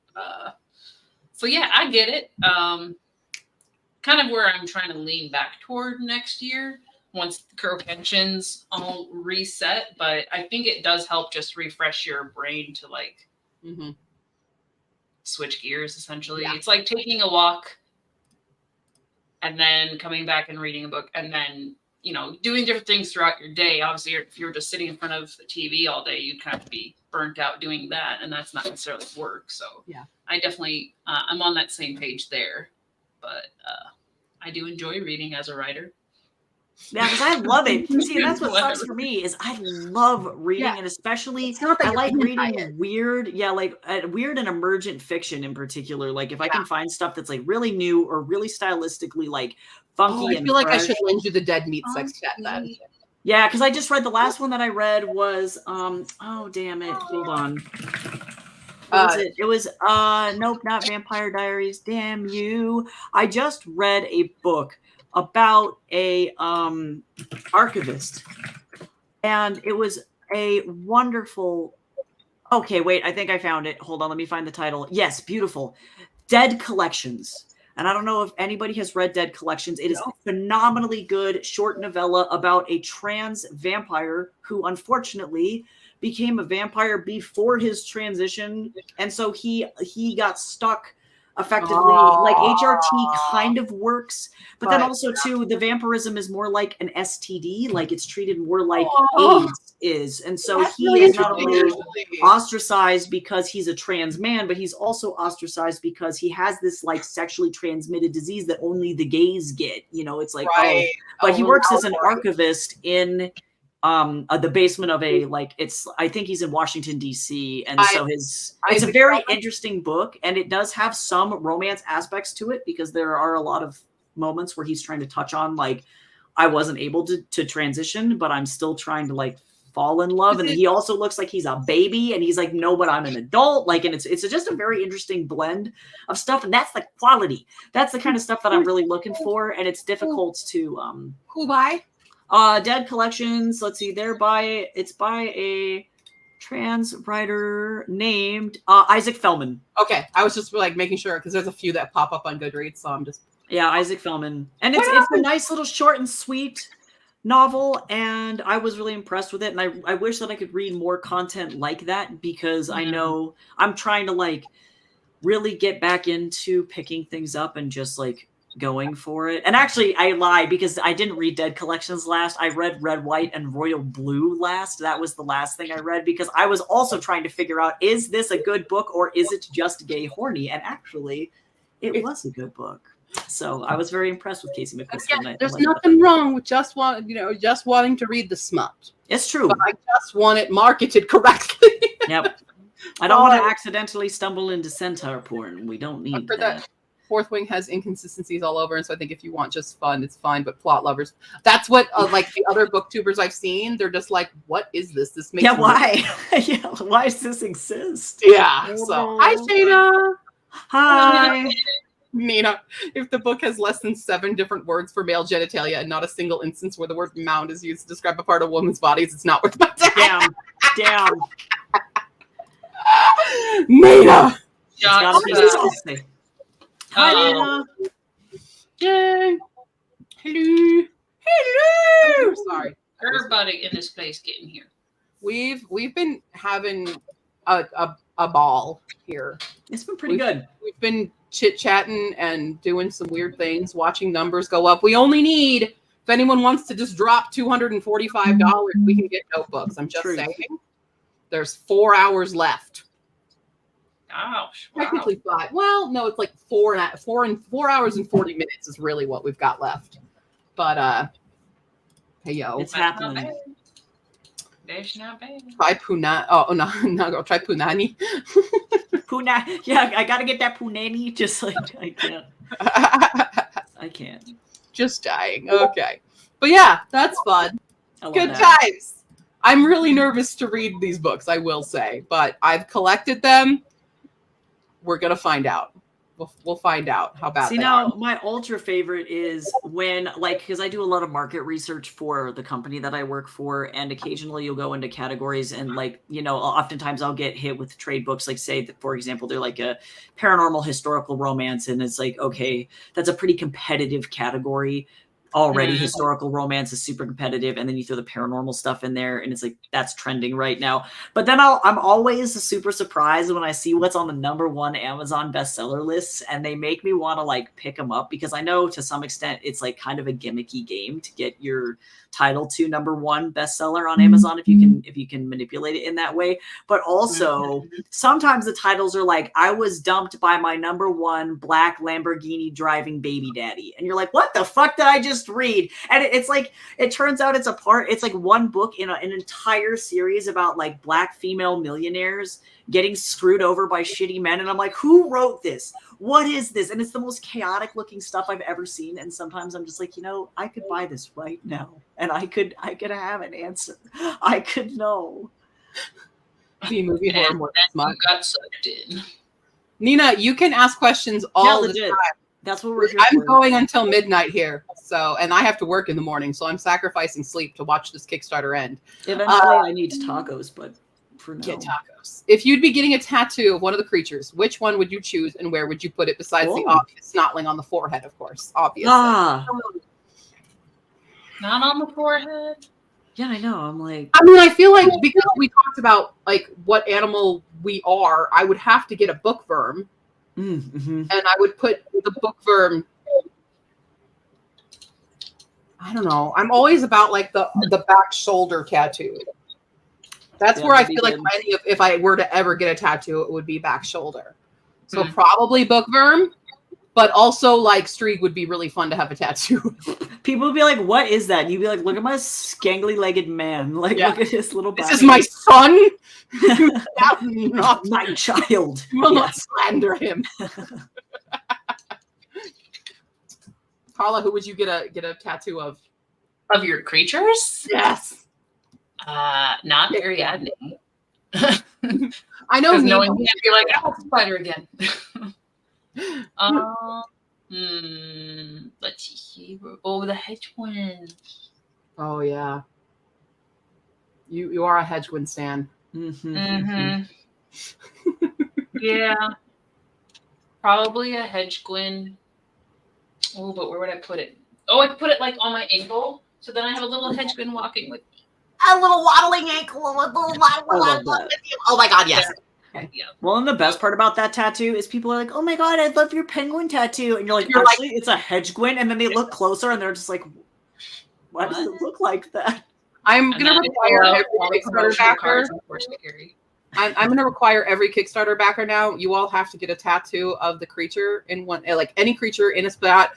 So yeah, I get it. Kind of where I'm trying to lean back toward next year once the Crow pensions all reset. But I think it does help just refresh your brain to like switch gears, essentially. Yeah. It's like taking a walk and then coming back and reading a book and then, you know, doing different things throughout your day. Obviously, if you were just sitting in front of the TV all day, you'd kind of be burnt out doing that. And that's not necessarily work. So yeah, I definitely, I'm on that same page there. But I do enjoy reading as a writer. Yeah, because I love it. See, that's what sucks for me is I love reading, and especially I like reading weird, weird and emergent fiction in particular. Like if I can find stuff that's like really new or really stylistically like funky. I feel like I should lend you the Dead Meat Sextet then. Yeah, because I just read the last one that I read was oh damn it, hold on. What was it? It was nope, not Vampire Diaries. Damn you! I just read a book about a archivist, and it was a wonderful. Okay, wait, I think I found it. Hold on, let me find the title. Yes, beautiful. Dead Collections. And I don't know if anybody has read Dead Collections. It is a phenomenally good short novella about a trans vampire who unfortunately became a vampire before his transition. And so he got stuck effectively. Like HRT kind of works, but then also too, the vampirism is more like an STD. Like it's treated more like AIDS is. And so he is not only ostracized because he's a trans man, but he's also ostracized because he has this like sexually transmitted disease that only the gays get. You know, it's like, but he works as an archivist in the basement of a I think he's in Washington DC, and so it's a very interesting book, and it does have some romance aspects to it because there are a lot of moments where he's trying to touch on like I wasn't able to transition, but I'm still trying to like fall in love, and he also looks like he's a baby, and he's like, no, but I'm an adult, like, and it's just a very interesting blend of stuff, and that's the quality. That's the kind of stuff that I'm really looking for, and it's difficult to who buy. Dead Collections. Let's see. It's by a trans writer named Isaac Fellman. Okay, I was just like making sure because there's a few that pop up on Goodreads, so I'm just Isaac Fellman, and it's a nice little short and sweet novel, and I was really impressed with it. And I wish that I could read more content like that because I know I'm trying to like really get back into picking things up and just like going for it. And actually I lie because I didn't read Dead Collections last. I read Red, White, and Royal Blue last. That was the last thing I read because I was also trying to figure out, is this a good book or is it just gay horny? And actually it was a good book. So I was very impressed with Casey McQuiston. Again, there's nothing wrong with just wanting to read the smut. It's true. But I just want it marketed correctly. Yep. I don't want to accidentally stumble into centaur porn. We don't need that. Fourth Wing has inconsistencies all over, and so I think if you want just fun, it's fine. But plot lovers, that's what like the other booktubers I've seen, they're just like, "What is this? This makes why? Why does this exist?" Yeah. So hi, Shayna. Hi, Nina. If the book has less than 7 different words for male genitalia and not a single instance where the word "mound" is used to describe a part of a woman's body, it's not worth my time. Damn. Nina. Hi, Nina. Yay. Hello. Sorry. Everybody in this place getting here. We've been having a ball here. It's been pretty good. We've been chit-chatting and doing some weird things, watching numbers go up. We only need, if anyone wants to just drop $245, we can get notebooks. I'm just saying. There's 4 hours left. Gosh, Technically 5. Well, no, it's like 4 hours and 40 minutes is really what we've got left. But hey yo, it's happening. That's not bad. Try Puna. Oh no, go try Punani. Puna. Yeah, I gotta get that Punani. Just like I can't. I can't. Just dying. Okay, but yeah, that's fun. Good times. I'm really nervous to read these books, I will say, but I've collected them. We're gonna find out. We'll find out how bad. See, now my ultra favorite is when, like, because I do a lot of market research for the company that I work for, and occasionally you'll go into categories and, like, you know, oftentimes I'll get hit with trade books, like, say that, for example, they're like a paranormal historical romance, and it's like, okay, that's a pretty competitive category. Already historical romance is super competitive, and then you throw the paranormal stuff in there and it's like that's trending right now. But then I'm always super surprised when I see what's on the #1 Amazon bestseller lists, and they make me want to like pick them up, because I know to some extent it's like kind of a gimmicky game to get your title to #1 bestseller on Amazon if you can manipulate it in that way. But also sometimes the titles are like, I was dumped by my #1 black Lamborghini driving baby daddy, and you're like, what the fuck did I just read? And it's like, it turns out it's like one book in an entire series about like black female millionaires getting screwed over by shitty men, and I'm like, who wrote this? What is this? And it's the most chaotic looking stuff I've ever seen. And sometimes I'm just like, you know, I could buy this right now, and I could have an answer. I could know. The movie horror more smart. Got sucked in. Nina, you can ask questions all the time. That's what we're here I'm for. going until midnight here, and I have to work in the morning, so I'm sacrificing sleep to watch this Kickstarter end. Eventually, I need tacos, but for now, get tacos. If you'd be getting a tattoo of one of the creatures, which one would you choose, and where would you put it? Besides the obvious snotling on the forehead, of course, obviously. Not on the forehead. Yeah, I know. I'm like, I mean, I feel like because we talked about like what animal we are, I would have to get a bookworm. And I would put the bookworm. I don't know. I'm always about like the back shoulder tattoo. That's where I feel like if I were to ever get a tattoo, it would be back shoulder. So probably bookworm, but also like Streeg would be really fun to have a tattoo. People would be like, "What is that?" And you'd be like, "Look at my scangly-legged man. Like, look at his little body. This is my son. Not my child. You will not slander him." Carla, who would you get a tattoo of? Of your creatures? Yes. Not Ariadne. I know. Knowing me, I'd be like, "Oh, spider again." Let's see. Oh, the hedgehog. Oh yeah. You are a hedgehog stan. Yeah. Probably a hedgehog. Oh, but where would I put it? Oh, I could put it like on my ankle, so then I have a little hedgehog walking with me. A little waddling ankle, a little waddling with you. Oh my god, yes. Yeah. Yeah. Well, and the best part about that tattoo is people are like, "Oh my god, I love your penguin tattoo," and you're like, "Actually, it's a hedgehog," and then they look closer and they're just like, "Why does it look like that?" I'm gonna require every Kickstarter backer. I'm gonna require every Kickstarter backer now. You all have to get a tattoo of the creature in one, like any creature in a spot.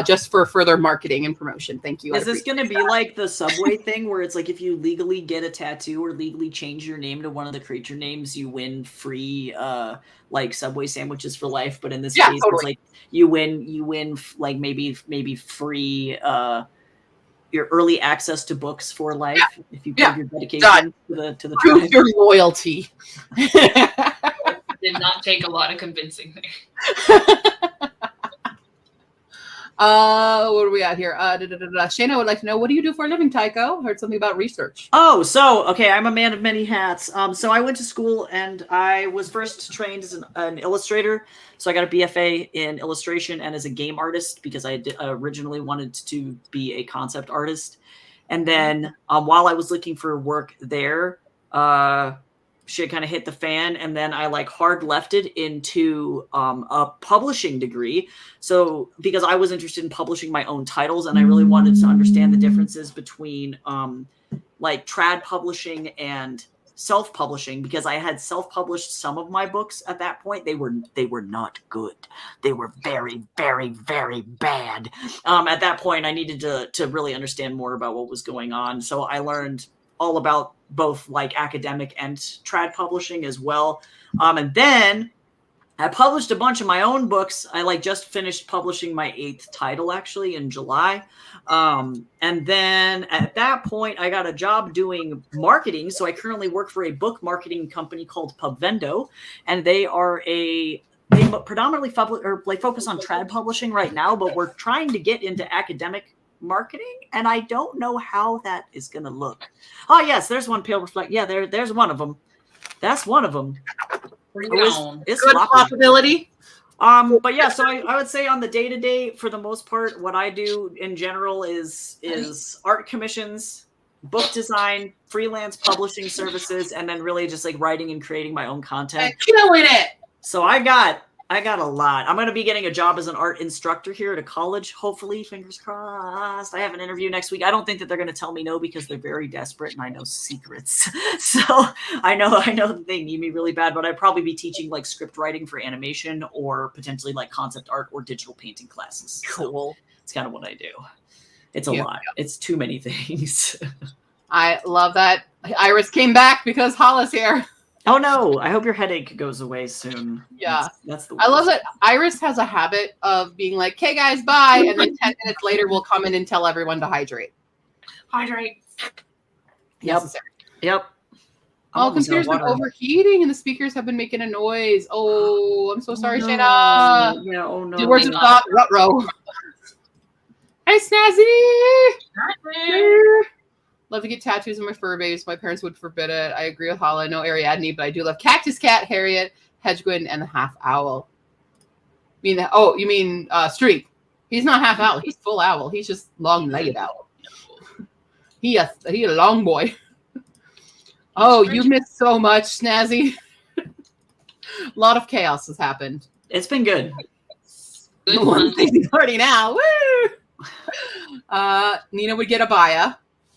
Just for further marketing and promotion. Thank you. Is this going to be like the Subway thing where it's like if you legally get a tattoo or legally change your name to one of the creature names, you win free like Subway sandwiches for life? But in this case, totally. It's like you win like maybe free your early access to books for life if you prove your dedication to the prove tribe. Your loyalty. Did not take a lot of convincing there. What are we at here? Shayna would like to know, what do you do for a living, Tycho? Heard something about research. Oh, so, okay, I'm a man of many hats. So I went to school and I was first trained as an illustrator. So I got a BFA in illustration and as a game artist because I originally wanted to be a concept artist. And then while I was looking for work there, shit kind of hit the fan, and then I like hard lefted into a publishing degree. So because I was interested in publishing my own titles, and I really wanted to understand the differences between like trad publishing and self-publishing, because I had self-published some of my books at that point. They were not good. They were very, very, very bad. At that point, I needed to really understand more about what was going on. So I learned all about both like academic and trad publishing as well. And then I published a bunch of my own books. I like just finished publishing my 8th title actually in July. And then at that point I got a job doing marketing. So I currently work for a book marketing company called Pubvendo, and they predominantly focus on trad publishing right now, but we're trying to get into academic marketing, and I don't know how that is going to look. Oh yes, there's one pale reflect. Yeah, there's one of them. That's one of them. It's good possibility. But yeah, so I would say on the day-to-day, for the most part, what I do in general is art commissions, book design, freelance publishing services, and then really just like writing and creating my own content. Killing it. So I got a lot. I'm going to be getting a job as an art instructor here at a college, hopefully, fingers crossed. I have an interview next week. I don't think that they're going to tell me no, because they're very desperate and I know secrets. So I know they need me really bad, but I'd probably be teaching like script writing for animation, or potentially like concept art or digital painting classes. Cool. So it's kind of what I do. It's a lot. It's too many things. I love that. Iris came back because Hala's here. Oh no, I hope your headache goes away soon. Yeah. That's the I love that Iris has a habit of being like, "Okay guys, bye." And then 10 minutes later we'll come in and tell everyone to hydrate. Hydrate. Yep. Yep. Oh, computer's been overheating and the speakers have been making a noise. Oh, I'm so sorry, Shayna. Yeah, oh no. The words of thought, rut-row. Hey, Snazzy! Love to get tattoos on my fur base. My parents would forbid it. I agree with Hala. No Ariadne, but I do love Cactus Cat, Harriet, Hedgewin, and the Half Owl. You mean Streak? He's not half owl. He's full owl. He's just long-legged owl. He a long boy. Oh, you missed so much, Snazzy. A lot of chaos has happened. It's been good. Good One thing party now. Woo! Nina would get a baya.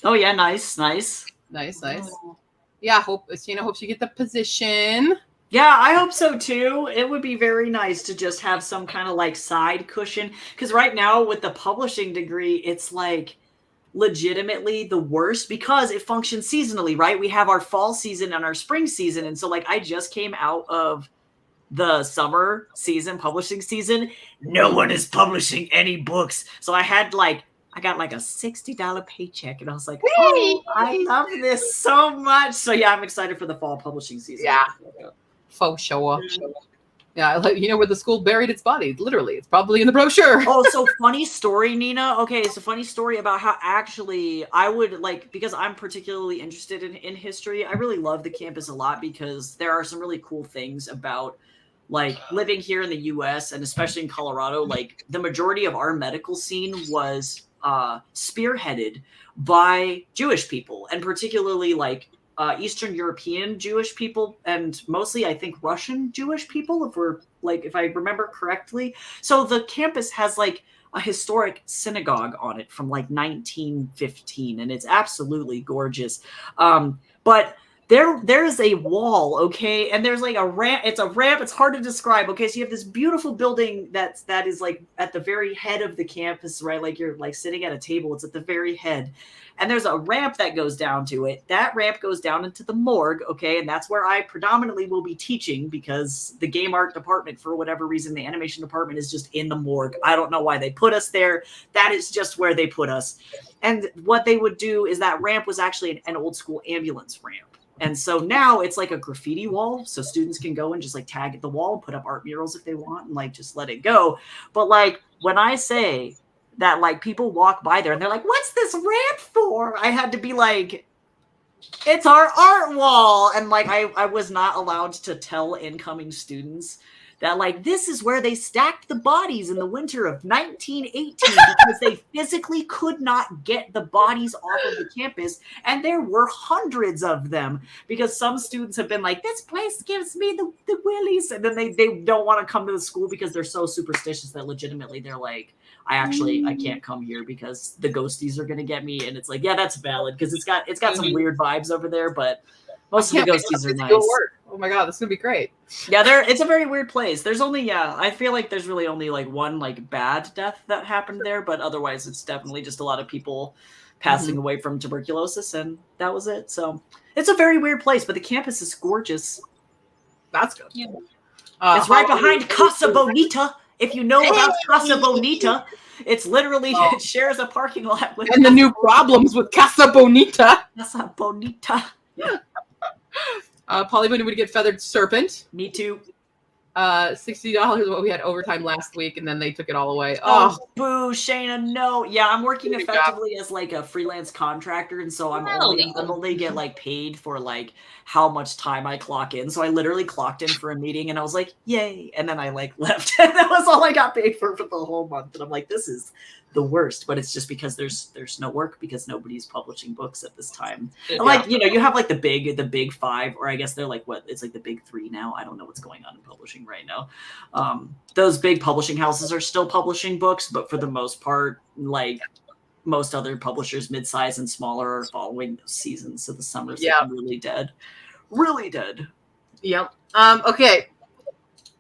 Oh yeah, nice. Nice. Yeah, Sheena hopes you get the position. Yeah, I hope so too. It would be very nice to just have some kind of like side cushion, because right now with the publishing degree, it's like legitimately the worst because it functions seasonally, right? We have our fall season and our spring season, and so like I just came out of the summer season, publishing season. No one is publishing any books, so I got like a $60 paycheck, and I was like, "Oh, I love this so much!" So yeah, I'm excited for the fall publishing season. Yeah, faux show. Yeah, you know where the school buried its body. Literally, it's probably in the brochure. Oh, so funny story, Nina. Okay, it's a funny story about how actually I would like, because I'm particularly interested in history. I really love the campus a lot because there are some really cool things about like living here in the U.S. and especially in Colorado. Like the majority of our medical scene was spearheaded by Jewish people, and particularly like Eastern European Jewish people, and mostly I think Russian Jewish people, if I remember correctly. So the campus has like a historic synagogue on it from like 1915, and it's absolutely gorgeous. But there is a wall, okay, and there's like a ramp. It's a ramp. It's hard to describe. Okay, so you have this beautiful building that is like at the very head of the campus, right? Like you're like sitting at a table. It's at the very head, and there's a ramp that goes down to it. That ramp goes down into the morgue, okay, and that's where I predominantly will be teaching because the game art department, for whatever reason, the animation department is just in the morgue. I don't know why they put us there. That is just where they put us. And what they would do is that ramp was actually an old school ambulance ramp. And so now it's like a graffiti wall. So students can go and just like tag at the wall and put up art murals if they want and like just let it go. But like when I say that like people walk by there and they're like, "What's this ramp for?" I had to be like, "It's our art wall." And like I was not allowed to tell incoming students that like this is where they stacked the bodies in the winter of 1918 because they physically could not get the bodies off of the campus, and there were hundreds of them because some students have been like, this place gives me the willies, and then they don't want to come to the school because they're so superstitious that legitimately they're like, I can't come here because the ghosties are gonna get me. And it's like, yeah, that's valid because it's got some weird vibes over there, but most of the ghosties are nice. Oh my god, this is gonna be great. Yeah, it's a very weird place. There's only I feel like there's really only like one like bad death that happened there, but otherwise it's definitely just a lot of people passing away from tuberculosis, and that was it. So it's a very weird place, but the campus is gorgeous. That's good. Yeah. It's right behind Casa Bonita. If you know about Casa Bonita, it's literally it shares a parking lot with and the new problems with Casa Bonita. Casa Bonita. Polyvony would get Feathered Serpent. Me too. $60 what we had overtime last week, and then they took it all away. Oh, boo, Shayna, no. Yeah, I'm working effectively as like a freelance contractor, and so I'm only get like paid for like how much time I clock in. So I literally clocked in for a meeting, and I was like, yay, and then I like left, and that was all I got paid for the whole month. And I'm like, this is the worst, but it's just because there's no work because nobody's publishing books at this time. And like, you know, you have like the big five, or I guess they're like it's like the big three now. I don't know what's going on in publishing right now. Those big publishing houses are still publishing books, but for the most part, like most other publishers, mid-size and smaller, are following those seasons. So the summer's like really dead. Yep. Okay.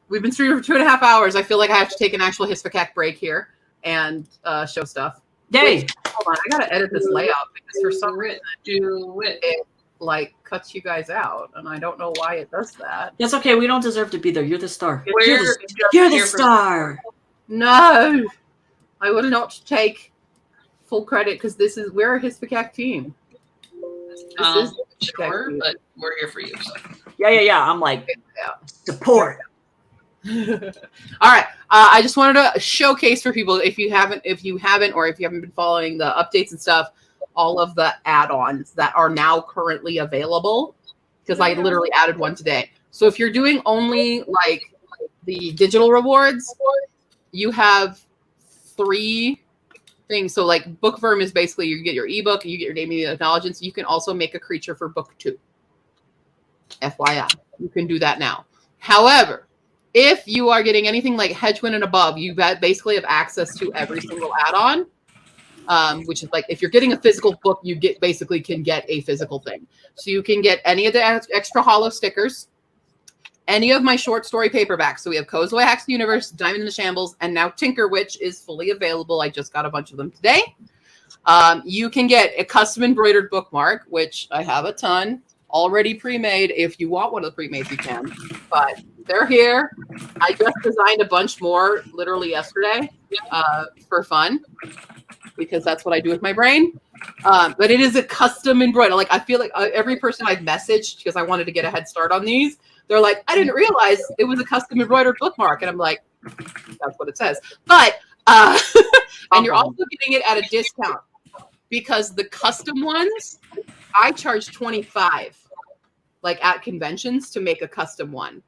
We've been streaming for 2.5 hours. I feel like I have to take an actual Hispcac break here and show stuff. Yay! Wait, hold on, I gotta edit this layout because for some reason it like cuts you guys out, and I don't know why it does that. That's okay. We don't deserve to be there. You're the star. You're the star. No, I will not take full credit because we're a Hispcac team. Sure, but we're here for you. So. Yeah. I'm like support. All right. I just wanted to showcase for people if you haven't been following the updates and stuff, all of the add-ons that are now currently available, because I literally added one today. So if you're doing only like the digital rewards, you have 3 things. So like Bookworm is basically you get your ebook, you get your naming and acknowledgements. You can also make a creature for book 2. FYI, you can do that now. However, if you are getting anything like Hedgewind and above, you basically have access to every single add-on, which is like if you're getting a physical book, you can get a physical thing. So you can get any of the extra hollow stickers, any of my short story paperbacks. So we have Kozue Hacks the Universe, Diamond in the Shambles, and now Tinker Witch is fully available. I just got a bunch of them today. You can get a custom embroidered bookmark, which I have a ton already pre-made. If you want one of the pre-mades, you can, but they're here. I just designed a bunch more literally yesterday for fun because that's what I do with my brain. But it is a custom embroidered. Like I feel like every person I've messaged because I wanted to get a head start on these, they're like, I didn't realize it was a custom embroidered bookmark. And I'm like, that's what it says. But and you're also getting it at a discount because the custom ones, I charge $25 like at conventions to make a custom one.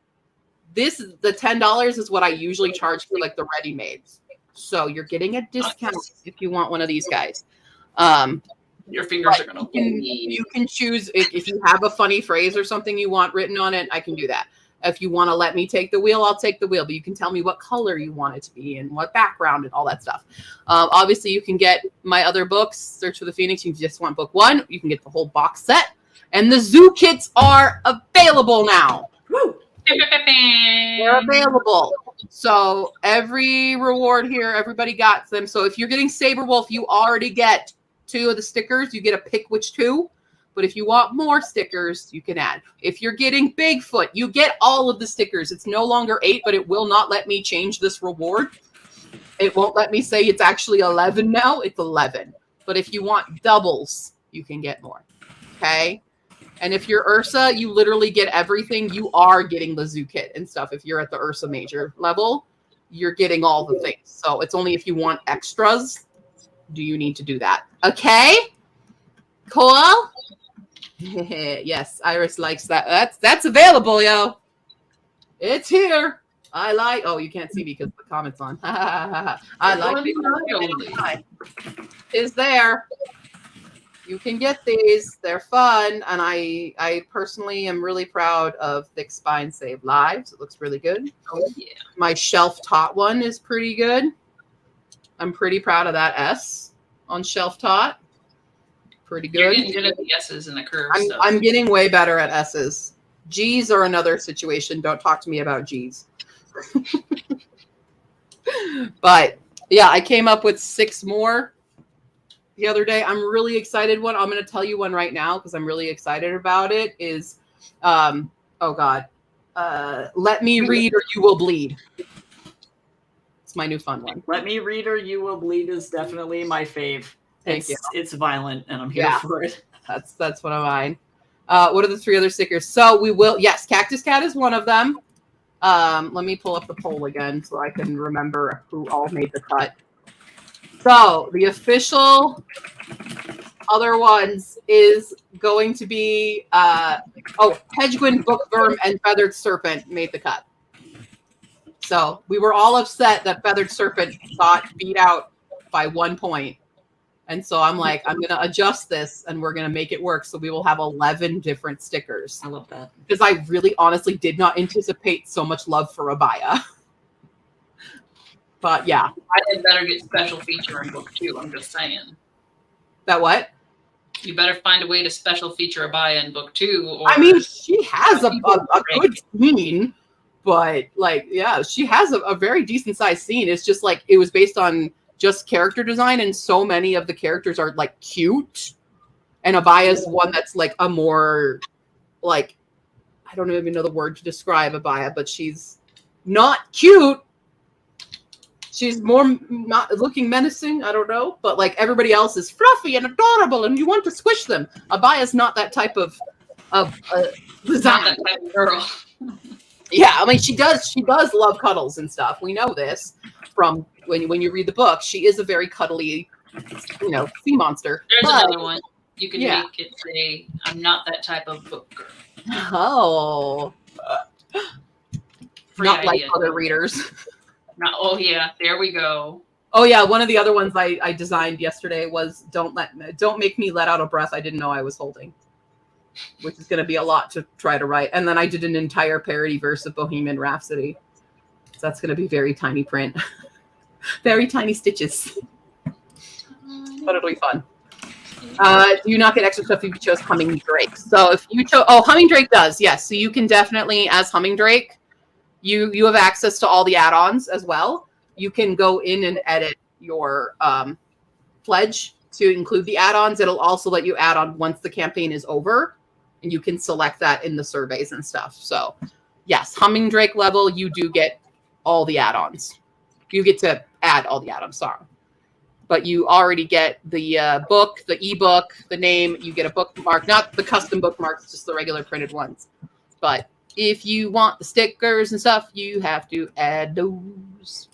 The $10 is what I usually charge for like the ready-mades. So you're getting a discount if you want one of these guys. Your fingers are gonna. You can choose if you have a funny phrase or something you want written on it. I can do that. If you want to let me take the wheel, I'll take the wheel. But you can tell me what color you want it to be and what background and all that stuff. Obviously, you can get my other books. Search for the Phoenix. You just want book 1. You can get the whole box set. And the zoo kits are available now. Woo! They're available. So every reward here, everybody got them. So if you're getting Saberwolf, you already get 2 of the stickers. You get a pick which 2. But if you want more stickers, you can add. If you're getting Bigfoot, you get all of the stickers. It's no longer 8, but it will not let me change this reward. It won't let me say it's actually 11 now. It's 11. But if you want doubles, you can get more. Okay? And if you're Ursa, you literally get everything. You are getting the zoo kit and stuff. If you're at the Ursa major level, you're getting all the things. So it's only if you want extras, do you need to do that. Okay? Cool? Yes, Iris likes that. That's available, yo. It's here. I like. Oh, you can't see me because the comments on. I like. Is there? You can get these. They're fun, and I personally am really proud of Thick Spine Save Lives. It looks really good. Oh yeah. My shelf tot one is pretty good. I'm pretty proud of that S on shelf tot. Pretty good. You're getting good at the S's and the curves. I'm getting way better at S's. G's are another situation. Don't talk to me about G's. But yeah, I came up with 6 more the other day. I'm really excited. One I'm going to tell you one right now because I'm really excited about it. Is oh god, Let Me Read or You Will Bleed. It's my new fun one. Let Me Read or You Will Bleed is definitely my fave. Thank you. It's violent, and I'm here for it. That's one of mine. What are the 3 other stickers? So we will. Yes, Cactus Cat is one of them. Let me pull up the poll again so I can remember who all made the cut. So the official other ones is going to be Hedgewin, Bookworm, and Feathered Serpent made the cut. So we were all upset that Feathered Serpent got beat out by 1 point. And so I'm like, I'm going to adjust this and we're going to make it work. So we will have 11 different stickers. I love that. Because I really honestly did not anticipate so much love for Abaya. But yeah. I had better get special feature in book 2. I'm just saying. That what? You better find a way to special feature Abaya in book 2. Or I mean, she has a good scene. But like, yeah, she has a very decent sized scene. It's just like, it was based on just character design, and so many of the characters are like cute, and Abaya's one that's like a more like, I don't even know the word to describe Abaya, but she's not cute. She's more not looking menacing. I don't know, but like everybody else is fluffy and adorable, and you want to squish them. Abaya's not that type of design. Not that type of girl. Yeah, I mean she does love cuddles and stuff. We know this from when you read the book. She is a very cuddly, sea monster. There's another one. You can make it say, I'm not that type of book girl. Oh. Not like other readers. Oh yeah, there we go. Oh yeah, one of the other ones I designed yesterday was don't make me let out a breath I didn't know I was holding. Which is going to be a lot to try to write. And then I did an entire parody verse of Bohemian Rhapsody. So that's going to be very tiny print. Very tiny stitches. But it'll be fun. Do you not get extra stuff if you chose Humming Drake? So if you chose... Oh, Humming Drake does, yes. So you can definitely, as Humming Drake, you have access to all the add-ons as well. You can go in and edit your pledge to include the add-ons. It'll also let you add on once the campaign is over. And you can select that in the surveys and stuff. So, yes, Humming Drake level, you do get all the add-ons. You get to add all the add-ons, sorry. But you already get the book, the ebook, the name. You get a bookmark, not the custom bookmarks, just the regular printed ones. But if you want the stickers and stuff, you have to add those.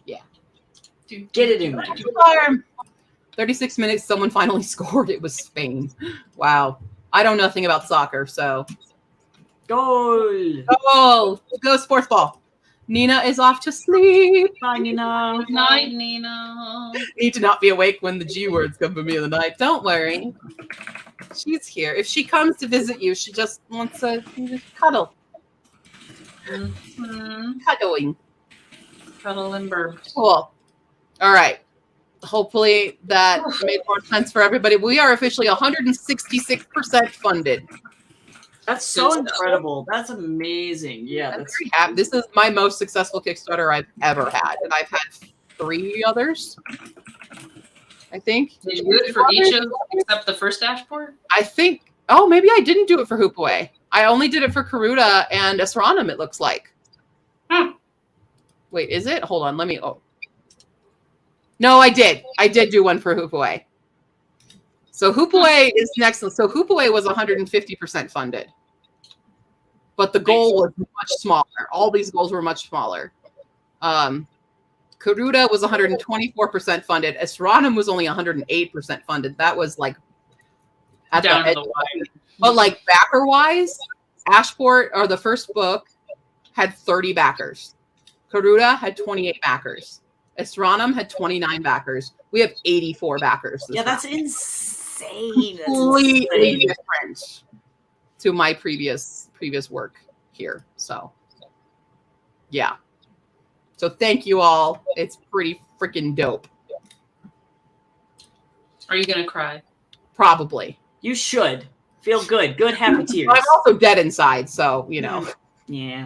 Yeah. Get it in there. 36 minutes, someone finally scored. It was Spain. Wow. I know nothing about soccer, so. Goal! Go sports ball. Nina is off to sleep. Bye, Nina. Good night, Nina. Need to not be awake when the G words come for me in the night. Don't worry. She's here. If she comes to visit you, she just wants to cuddle. Mm-hmm. Cuddling. Cuddle and burp. Cool. All right. Hopefully that made more sense for everybody. We are officially 166% funded. That's so incredible. That's amazing. Yeah. I'm very happy. This is my most successful Kickstarter I've ever had. And I've had 3 others, I think. Did you do it for each of them except the first dashboard? I think. Oh, maybe I didn't do it for Hoop Away. I only did it for Karuta and Astronom, it looks like. Wait, is it? Hold on. Let me. Oh. No, I did. I did do one for Hoop Away. So Hoop Away is next. So Hoop Away was 150% funded. But the goal was much smaller. All these goals were much smaller. Karuta was 124% funded. Astronom was only 108% funded. That was like at down the to the wire. But like backer wise, Ashport or the first book had 30 backers. Karuta had 28 backers. Astronom had 29 backers. We have 84 backers. Yeah, that's round. insane. That's Completely insane. different to my previous work here. So, yeah. So thank you all. It's pretty freaking dope. Are you gonna cry? Probably. You should feel good. Good, happy tears. I'm also dead inside, so you know. Yeah.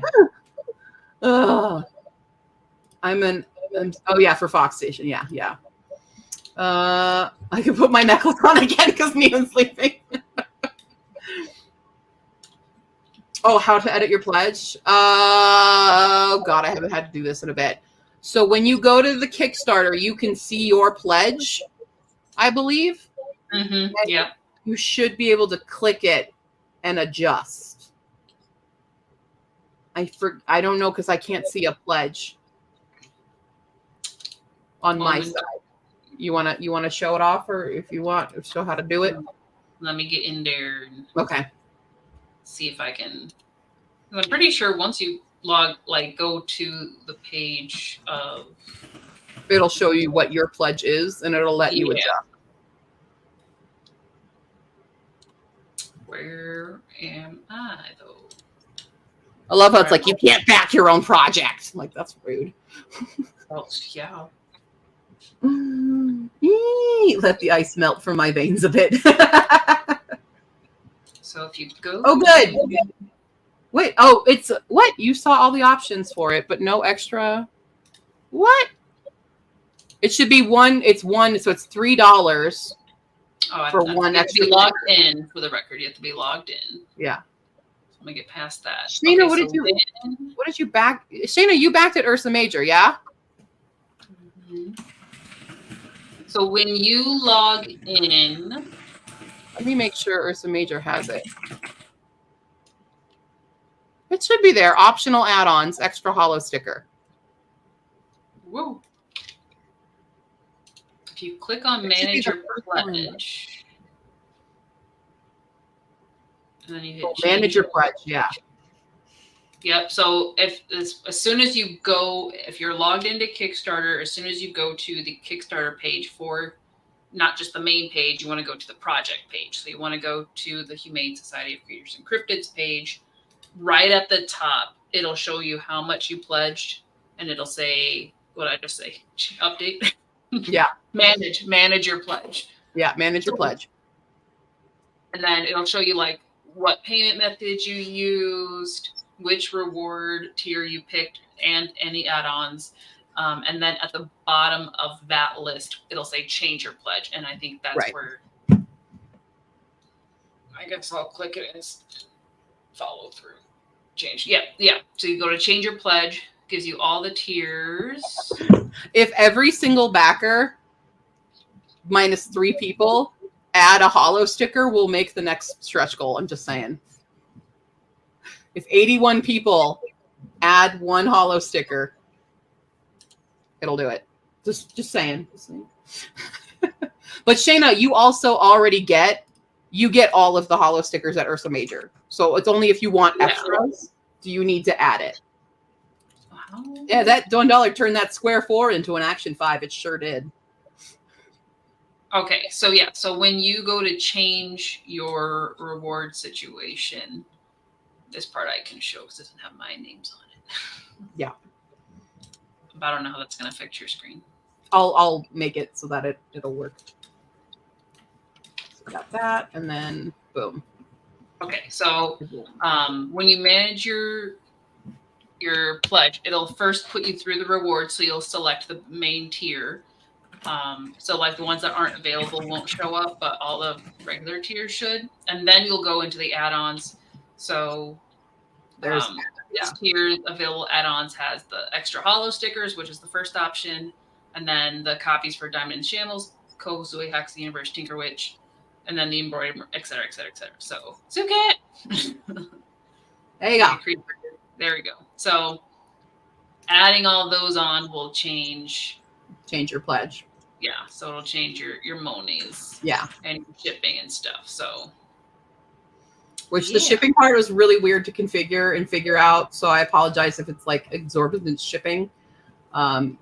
Ugh. Oh yeah, for Fox Station. Yeah. I can put my necklace on again because Neon's sleeping. Oh, how to edit your pledge? Oh God, I haven't had to do this in a bit. So when you go to the Kickstarter, you can see your pledge, I believe. Mm-hmm. Yeah. You should be able to click it and adjust. I don't know because I can't see a pledge on my side. You wanna show it off, or if you want, show how to do it. Let me get in there and Okay. see if I can. I'm pretty sure once you go to the page of, It'll show you what your pledge is, and it'll let you adjust. Where am I though? I love how it's like you can't back your own project. Like that's rude. Oh yeah. Let the ice melt from my veins a bit. So if you go. Oh, good. Wait. Oh, it's what? You saw all the options for it, but no extra. What? It should be one. It's one. So it's $3 for one extra. You have to be logged in for the record. You have to be logged in. Yeah. So I'm gonna get past that. Shayna, what did you back? Shayna, you backed at Ursa Major, yeah? Mm-hmm. So when you log in, let me make sure Ursa Major has it. It should be there. Optional add-ons, extra hollow sticker. Whoa. If you click on manage your pledge, and then you hit manage your pledge, yeah. Yep. So as soon as you go, if you're logged into Kickstarter, as soon as you go to the Kickstarter page for not just the main page, you want to go to the project page. So you want to go to the Humane Society of Creatures and Cryptids page. Right at the top, it'll show you how much you pledged, and it'll say, what did I just say? Update. Yeah. manage your pledge. Yeah, manage your pledge. And then it'll show you like what payment methods you used, which reward tier you picked, and any add-ons. And then at the bottom of that list, it'll say change your pledge. And I think that's where I guess I'll click it and follow through. Change. Yeah. So you go to change your pledge, gives you all the tiers. If every single backer minus 3 people add a hollow sticker, we'll make the next stretch goal. I'm just saying. If 81 people add 1 hollow sticker, it'll do it. Just saying. But Shayna, you also already get all of the hollow stickers at Ursa Major. So it's only if you want extras do you need to add it. Wow. Yeah, that $1 turned that square 4 into an action 5. It sure did. Okay, so yeah, so when you go to change your reward situation, this part I can show because it doesn't have my names on it. Yeah. But I don't know how that's going to affect your screen. I'll make it so that it'll work. So got that, and then boom. Okay, so when you manage your pledge, it'll first put you through the rewards, so you'll select the main tier. So like the ones that aren't available won't show up, but all the regular tiers should. And then you'll go into the add-ons. So this tier available add-ons has the extra hollow stickers, which is the first option, and then the copies for Diamond and Shambles, Kozui, Hacks the Universe, Tinker Witch, and then the embroidery, et cetera, et cetera, et cetera. So Suket. There you go. There we go. So adding all those on will change your pledge. Yeah, so it'll change your monies. Yeah. And shipping and stuff. So which the shipping part was really weird to configure and figure out. So I apologize if it's like exorbitant shipping.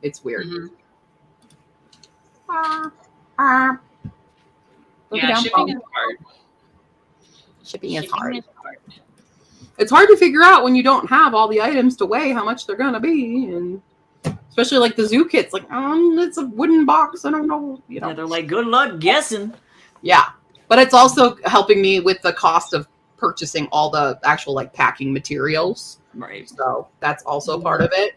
It's weird. Mhm. Look Yeah, down shipping below. is hard. Shipping is hard. Is hard. It's hard to figure out when you don't have all the items to weigh how much they're gonna be, and especially like the zoo kits. Like, it's a wooden box. I don't know. You know. Yeah, they're like, good luck guessing. Yeah, but it's also helping me with the cost of purchasing all the actual like packing materials. Right. So that's also part of it.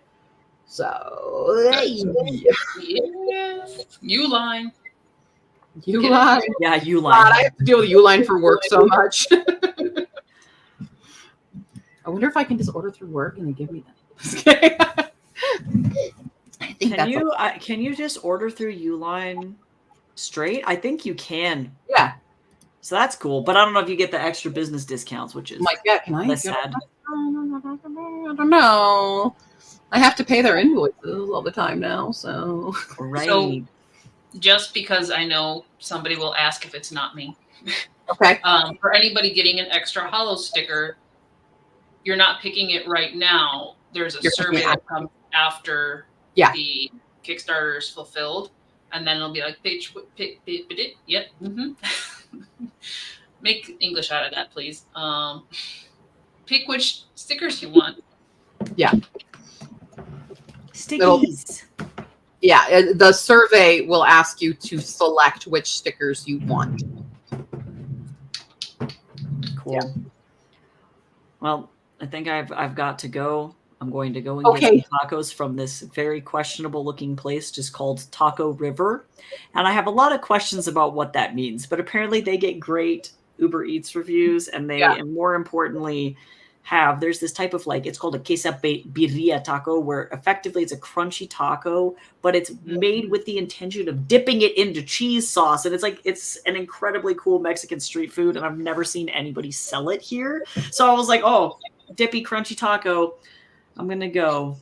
So Yes. Uline. Uline. Yeah, God, I have to deal with Uline for work so much. I wonder if I can just order through work and they give me that. I think Can you just order through Uline straight? I think you can. Yeah. So that's cool, but I don't know if you get the extra business discounts, which is like, yeah, can I less get sad. I don't know. I have to pay their invoices all the time now, so Right. So, just because I know somebody will ask if it's not me. okay. For anybody getting an extra hollow sticker, you're not picking it right now. There's a survey that comes after the Kickstarter is fulfilled, and then it'll be like pick it. Yep. Make English out of that, please. Pick which stickers you want. Yeah. Stickies. Yeah, the survey will ask you to select which stickers you want. Cool. Yeah. Well, I think I've got to go. I'm going to go and get some tacos from this very questionable looking place just called Taco River. And I have a lot of questions about what that means, but apparently they get great Uber Eats reviews, and they, and more importantly, there's this type of it's called a quesabirria taco, where effectively it's a crunchy taco, but it's made with the intention of dipping it into cheese sauce. And it's an incredibly cool Mexican street food, and I've never seen anybody sell it here. So I was like, oh, dippy crunchy taco. I'm gonna go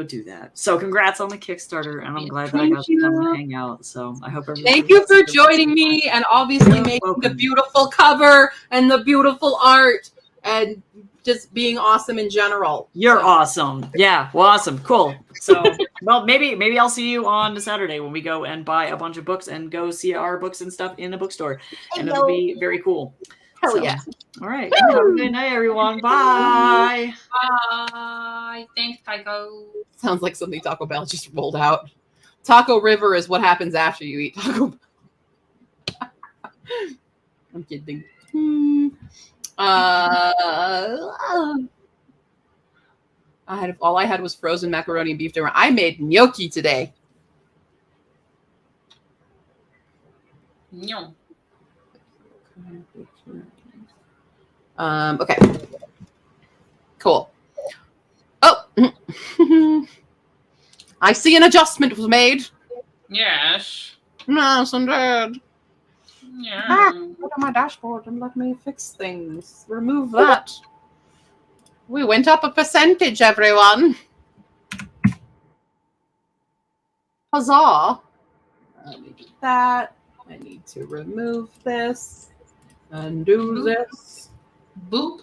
do that. So congrats on the Kickstarter, and I'm glad that I got to come and hang out. So I hope everyone. Thank you for joining me, and obviously making the beautiful cover and the beautiful art, and just being awesome in general. You're awesome. Yeah, well, awesome, cool. So, well, maybe I'll see you on Saturday when we go and buy a bunch of books and go see our books and stuff in a bookstore, and it'll be very cool. Hell yeah. All right. Have a good night, everyone. Bye. Bye. Thanks, Tycho. Sounds like something Taco Bell just rolled out. Taco River is what happens after you eat Taco Bell. I'm kidding. All I had was frozen macaroni and beef dinner. I made gnocchi today. No. Okay. Cool. Oh, I see an adjustment was made. Yes. Yes, indeed. Yeah. Go to my dashboard and let me fix things. Remove that. We went up a percentage, everyone. Huzzah. Let me do that. I need to remove this. Undo this. Boop.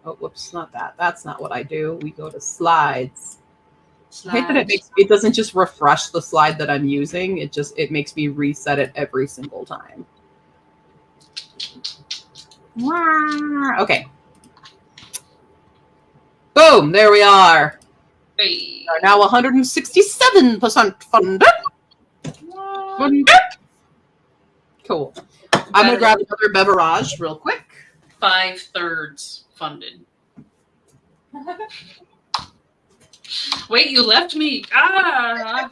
Oh, whoops, not that. That's not what I do. We go to slides. I hate that it doesn't just refresh the slide that I'm using. It makes me reset it every single time. Okay. Boom, there we are. Hey. We are now 167% funded. Cool. I'm going to grab another beverage real quick. 5/3 funded. Wait, you left me. I'm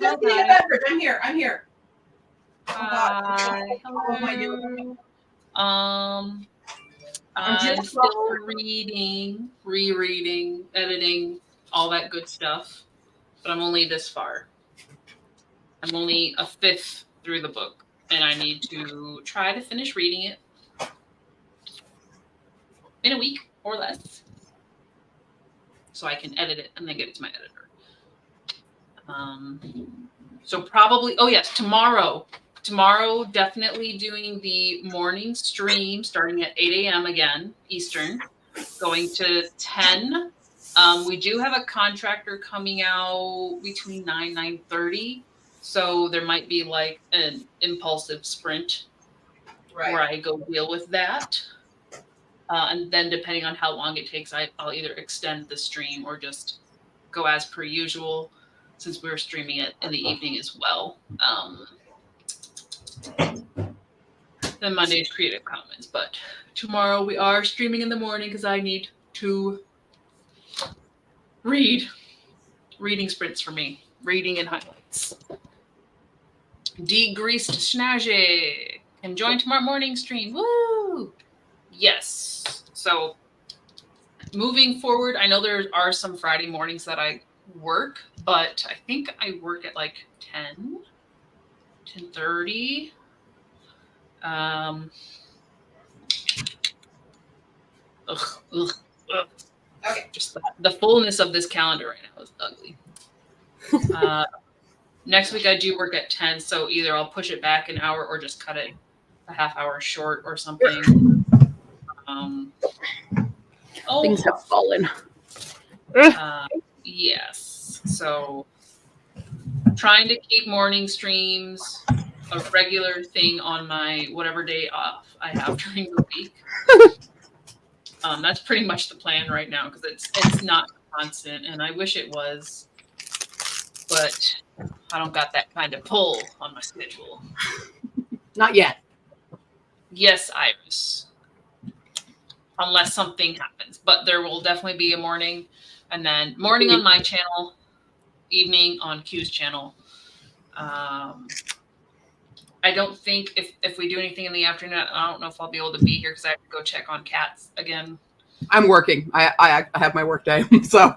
here. I'm here. Hi. Hello. I'm still reading, rereading, editing, all that good stuff. But I'm only this far. I'm only a fifth through the book, and I need to try to finish reading it in a week or less, so I can edit it and then get it to my editor. So probably, oh yes, tomorrow, definitely doing the morning stream starting at 8 a.m. again, Eastern, going to 10 We do have a contractor coming out between 9:30, so there might be like an impulsive sprint where I go deal with that. And then depending on how long it takes, I'll either extend the stream or just go as per usual, since we're streaming it in the evening as well. Then Monday's Creative Commons, but tomorrow we are streaming in the morning because I need to read. Reading sprints for me. Reading and highlights. Degreased Snazzy can join tomorrow morning stream. Woo! Yes. So moving forward, I know there are some Friday mornings that I work, but I think I work at like 10:30. Okay. Just the fullness of this calendar right now is ugly. Next week I do work at 10, so either I'll push it back an hour or just cut it a half hour short or something. Things have fallen. Yes. So trying to keep morning streams a regular thing on my whatever day off I have during the week. That's pretty much the plan right now because it's not constant, and I wish it was, but I don't got that kind of pull on my schedule. Not yet. Yes, Iris. Unless something happens, but there will definitely be a morning, and then morning on my channel, evening on Q's channel. I don't think if we do anything in the afternoon, I don't know if I'll be able to be here because I have to go check on cats again. I'm working. I have my work day, so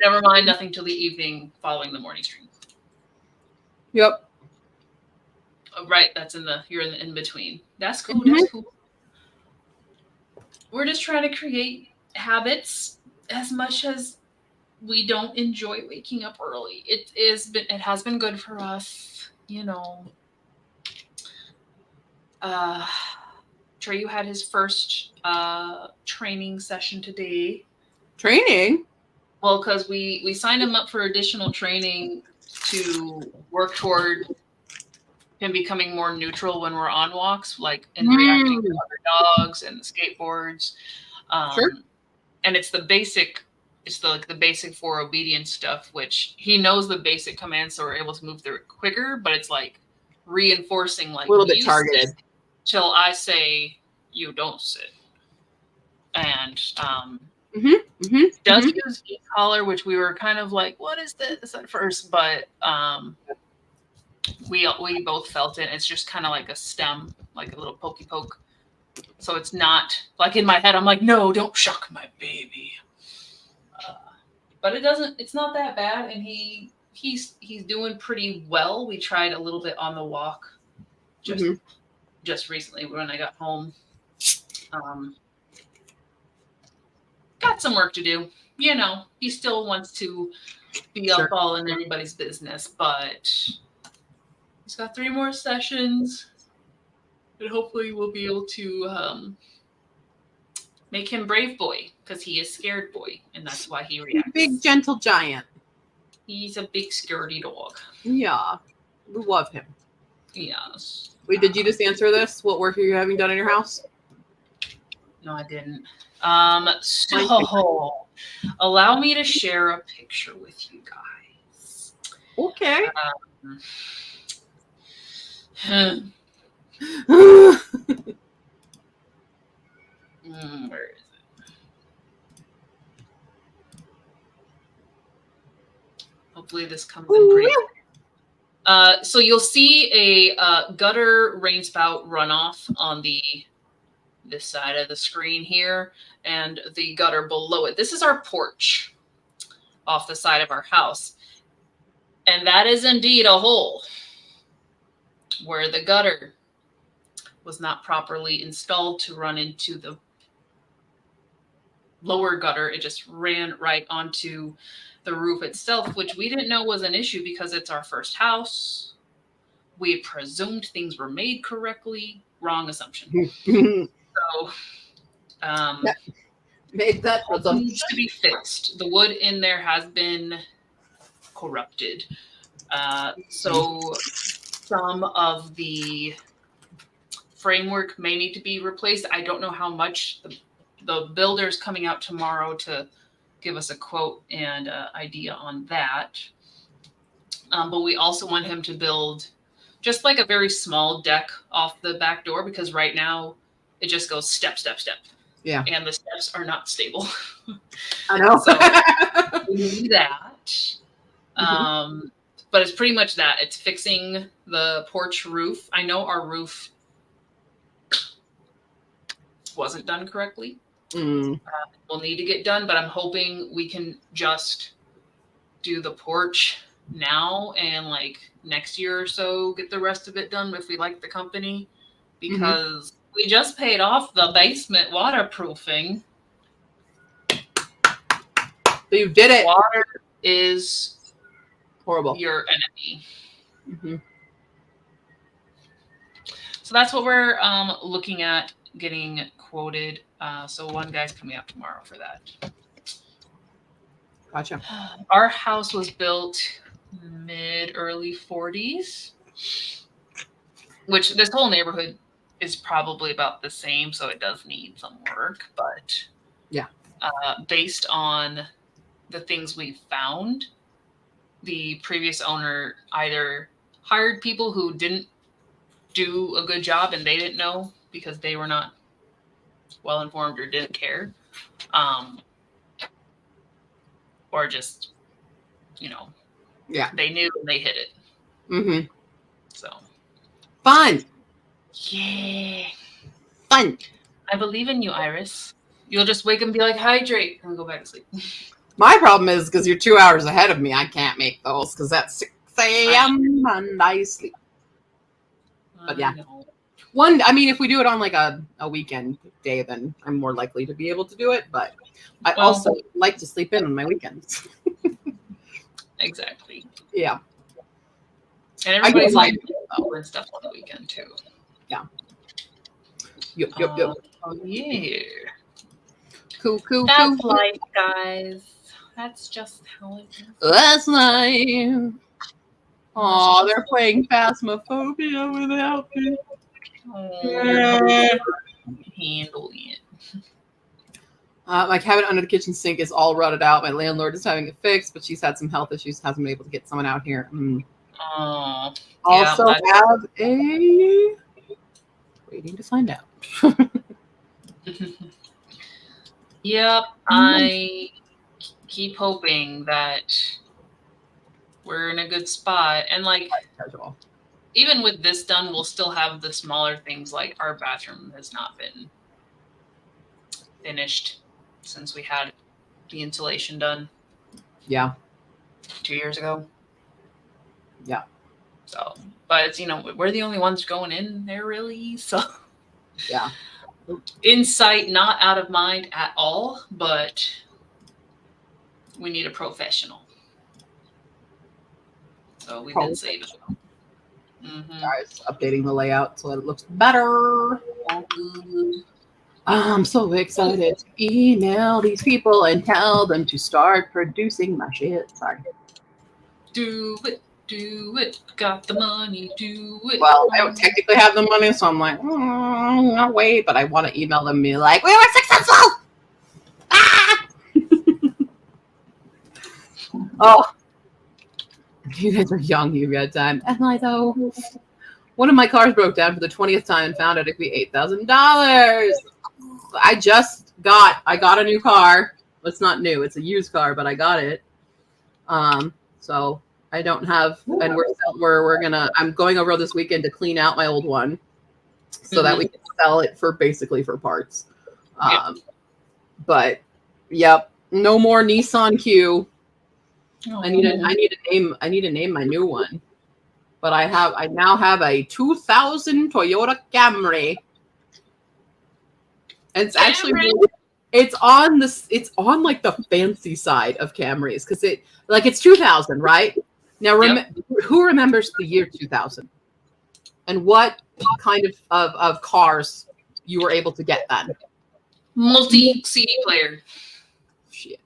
never mind. Nothing till the evening following the morning stream. Yep. Oh, right, you're in between. That's cool. Mm-hmm. That's cool. We're just trying to create habits as much as we don't enjoy waking up early. It has been good for us, you know. Treyu had his first training session today. Training? Well, because we signed him up for additional training to work toward him becoming more neutral when we're on walks, like in reacting to other dogs and the skateboards. Sure. And it's the basic for obedience stuff, which he knows the basic commands, so we're able to move through it quicker. But it's like reinforcing, like a little bit targeted. Till I say you don't sit. And does use e-collar, which we were kind of like, what is this at first? But we both felt it. It's just kind of like a stem, like a little pokey poke. So it's not like in my head, I'm like, no, don't shock my baby. But it's not that bad. And he's doing pretty well. We tried a little bit on the walk just recently when I got home. Got some work to do. You know, he still wants to be up all in everybody's business, but he's got 3 more sessions. And hopefully we'll be able to make him brave boy, because he is scared boy, and that's why he reacts. Big, gentle giant. He's a big, scaredy dog. Yeah. We love him. Yes. Wait, did you just answer this? What work are you having done in your house? No, I didn't. So allow me to share a picture with you guys. Okay. Where is it? Hopefully this comes in pretty. So you'll see a gutter rain spout runoff on this side of the screen here, and the gutter below it. This is our porch off the side of our house, and that is indeed a hole where the gutter was not properly installed to run into the lower gutter. It just ran right onto the roof itself, which we didn't know was an issue because it's our first house. We presumed things were made correctly. Wrong assumption. So Make that needs to be fixed. The wood in there has been corrupted. So some of the framework may need to be replaced. I don't know how much. The builder's coming out tomorrow to give us a quote and idea on that. But we also want him to build just like a very small deck off the back door, because right now it just goes step, step, step. Yeah. And the steps are not stable. I know. So we need that. Mm-hmm. But it's pretty much that. It's fixing the porch roof. I know our roof wasn't done correctly. Will need to get done, but I'm hoping we can just do the porch now and like next year or so get the rest of it done if we like the company, because we just paid off the basement waterproofing. So you did it. Water is horrible. Your enemy. So that's what we're looking at getting quoted. So one guy's coming up tomorrow for that. Gotcha. Our house was built early 40s, which this whole neighborhood is probably about the same, so it does need some work. But yeah, based on the things we found, the previous owner either hired people who didn't do a good job and they didn't know because they were not well informed or didn't care, or just, they knew and they hid it. So fun. Yeah, fun. I believe in you, Iris. You'll just wake up and be like, hydrate, and go back to sleep. My problem is because you're 2 hours ahead of me, I can't make those because that's 6 a.m. and I sleep. But yeah. If we do it on like a weekend day, then I'm more likely to be able to do it. But I also like to sleep in on my weekends. Exactly. Yeah. And everybody's like doing stuff on the weekend too. Yeah. Yep. Oh yeah. Cool. That's life, guys. That's just how it is. That's life. Oh, they're playing Phasmophobia without me. Handle it. My cabinet under the kitchen sink is all rotted out. My landlord is having it fixed, but she's had some health issues, hasn't been able to get someone out here. Oh. Also have a waiting to find out. Yep, I keep hoping that we're in a good spot. And like, even with this done, we'll still have the smaller things, like our bathroom has not been finished since we had the insulation done. Yeah. 2 years ago. Yeah. So, but it's, we're the only ones going in there really. So yeah. In sight, not out of mind at all, but we need a professional. So we've been saving. Guys, updating the layout so that it looks better. I'm so excited to email these people and tell them to start producing my shit. Sorry. Do it. Got the money, do it. Well, I don't technically have the money, so I'm like, I'll wait, but I want to email them and be like, we were successful! Ah! Oh. You guys are young, you've got time. Am I though? One of my cars broke down for the 20th time and found out it'd be $8,000. I got a new car. It's not new, it's a used car, but I got it. So I don't have, and I'm going over this weekend to clean out my old one so that we can sell it for parts. But yep, no more Nissan Q. I need to name my new one. But I now have a 2000 Toyota Camry. It's actually it's on like the fancy side of Camrys because it's 2000, right? Now who remembers the year 2000? And what kind of cars you were able to get then? Multi CD player. Shit.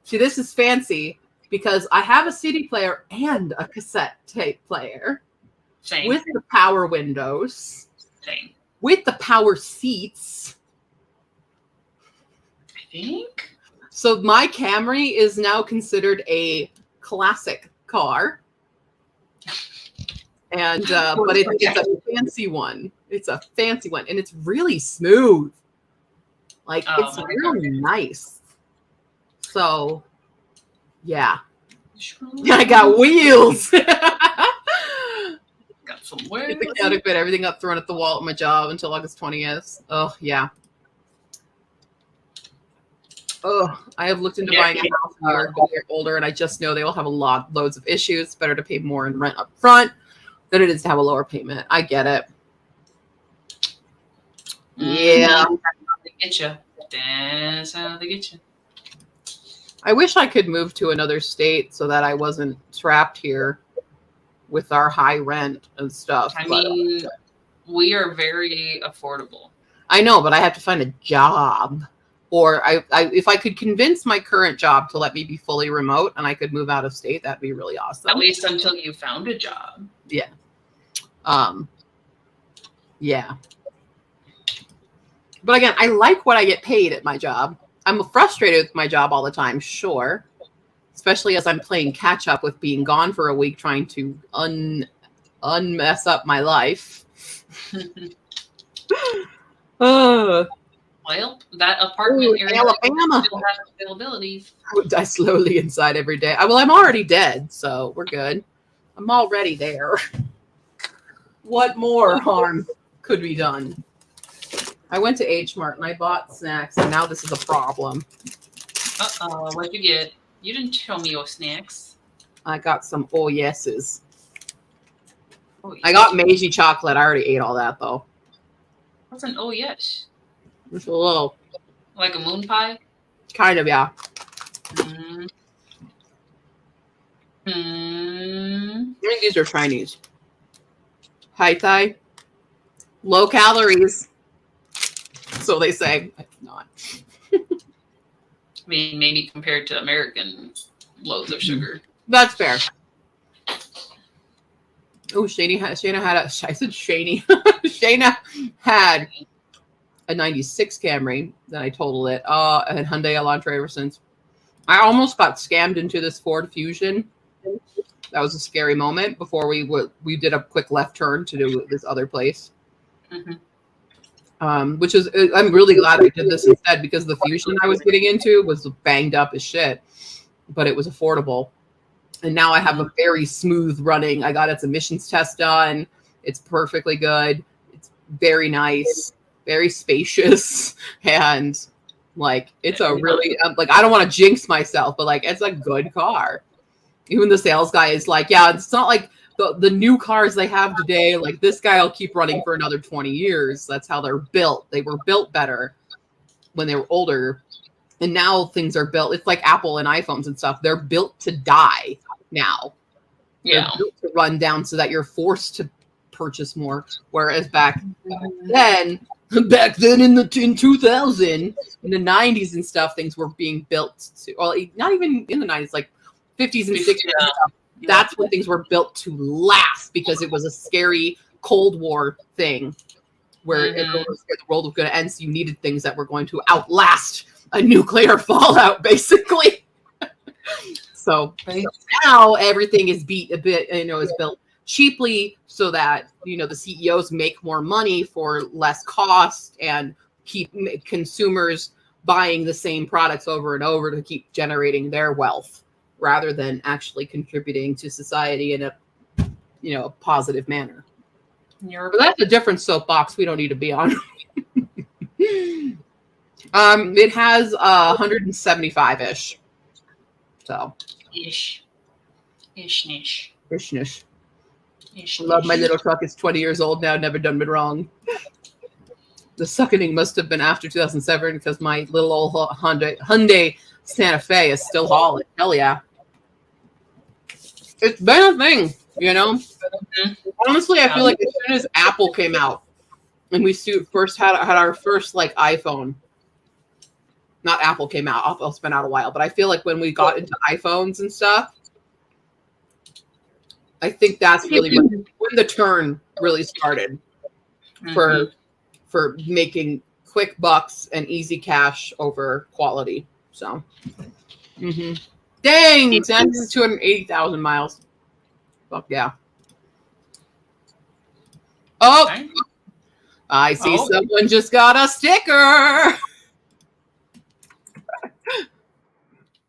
See, this is fancy because I have a CD player and a cassette tape player Same. with the power windows, Same. with the power seats. I think. So my Camry is now considered a classic car. And but it's a fancy one. It's a fancy one, and it's really smooth. Like it's really nice. So, yeah, I got wheels. Got some wheels. Get the chaotic bit, everything up, thrown at the wall at my job until August 20th. Oh yeah. Oh, I have looked into buying a house when you're older, and I just know they will have loads of issues. It's better to pay more in rent up front than it is to have a lower payment. I get it. Yeah. They get you. That's how they get you. I wish I could move to another state so that I wasn't trapped here with our high rent and stuff. I mean, we are very affordable. I know, but I have to find a job. Or if I could convince my current job to let me be fully remote and I could move out of state, that'd be really awesome. At least until you found a job. Yeah. Yeah. But again, I like what I get paid at my job. I'm frustrated with my job all the time, sure. Especially as I'm playing catch up with being gone for a week, trying to unmess up my life. Well, that apartment area Alabama still has availability. I would die slowly inside every day. Well, I'm already dead, so we're good. I'm already there. What more harm could be done? I went to H Mart and I bought snacks, and now this is a problem. Uh-oh, what'd you get? You didn't tell me your snacks. I got some oh yeses. Oh, yes. I got Meiji chocolate. I already ate all that though. What's an oh yes? Just a little. Like a moon pie? Kind of, yeah. Mm. I think these are Chinese. Hai Thai. Low calories. So they say. It's not. I mean, maybe compared to American loads of sugar. That's fair. Oh, Shana had a 96 Camry. Then I totaled it. And Hyundai Elantra ever since. I almost got scammed into this Ford Fusion. That was a scary moment before we did a quick left turn to do this other place. Mm-hmm. Which is, I'm really glad I did this instead because the Fusion I was getting into was banged up as shit, but it was affordable. And now I have a very smooth running. I got its emissions test done. It's perfectly good. It's very nice, very spacious, and like it's a really like I don't want to jinx myself, but like it's a good car. Even the sales guy is like, yeah, it's not like the new cars they have today. Like this guy will keep running for another 20 years. That's how they're built. They were built better when they were older. And now things are built. It's like Apple and iPhones and stuff. They're built to die now. Yeah. They're built to run down so that you're forced to purchase more. Whereas back then in 2000, in the 90s and stuff, things were being built to, well, not even in the 90s, like 50s and 60s. Yeah. That's when things were built to last because it was a scary Cold War thing where everyone was scared the world was going to end. So you needed things that were going to outlast a nuclear fallout, basically. So now everything is is built cheaply so that, the CEOs make more money for less cost and keep consumers buying the same products over and over to keep generating their wealth rather than actually contributing to society in a positive manner. But that's a different soapbox we don't need to be on. It has 175-ish. So. Ish. Ish-nish. Ish-nish. Ish-nish. Love my little truck. It's 20 years old now. Never done me wrong. The suckening must have been after 2007 because my little old Hyundai Santa Fe is still hauling. Hell yeah. It's been a thing, Honestly, I feel like as soon as Apple came out and we first had our first like iPhone, not Apple came out. Apple's been out a while, but I feel like when we got into iPhones and stuff, I think that's really when the turn really started for making quick bucks and easy cash over quality. So, dang, 280,000 miles. Fuck yeah. Oh, I see someone just got a sticker.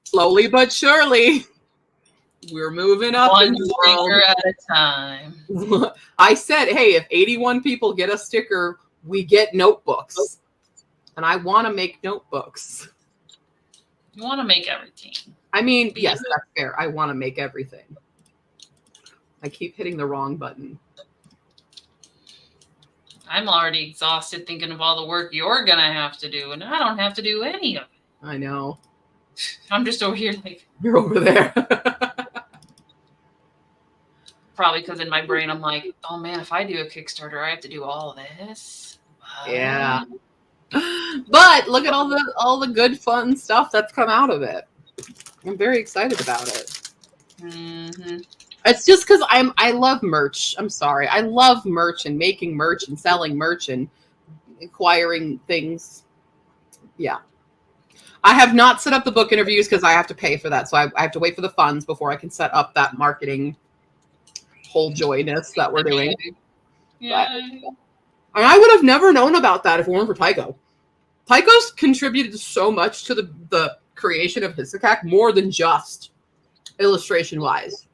Slowly but surely, we're moving up. One sticker at a time. I said, hey, if 81 people get a sticker, we get notebooks. And I want to make notebooks. You want to make everything. I mean, yes, that's fair. I want to make everything. I keep hitting the wrong button. I'm already exhausted thinking of all the work you're going to have to do, and I don't have to do any of it. I know. I'm just over here like... You're over there. Probably because in my brain I'm like, oh man, if I do a Kickstarter, I have to do all this. Yeah. But look at all the good fun stuff that's come out of it. I'm very excited about it. It's just because I love merch. I'm sorry. I love merch and making merch and selling merch and acquiring things. Yeah. I have not set up the book interviews because I have to pay for that. So I have to wait for the funds before I can set up that marketing whole joyness that we're doing. Yeah. And I would have never known about that if it weren't for Tycho. Tycho's contributed so much to the creation of Hisakak, more than just illustration-wise.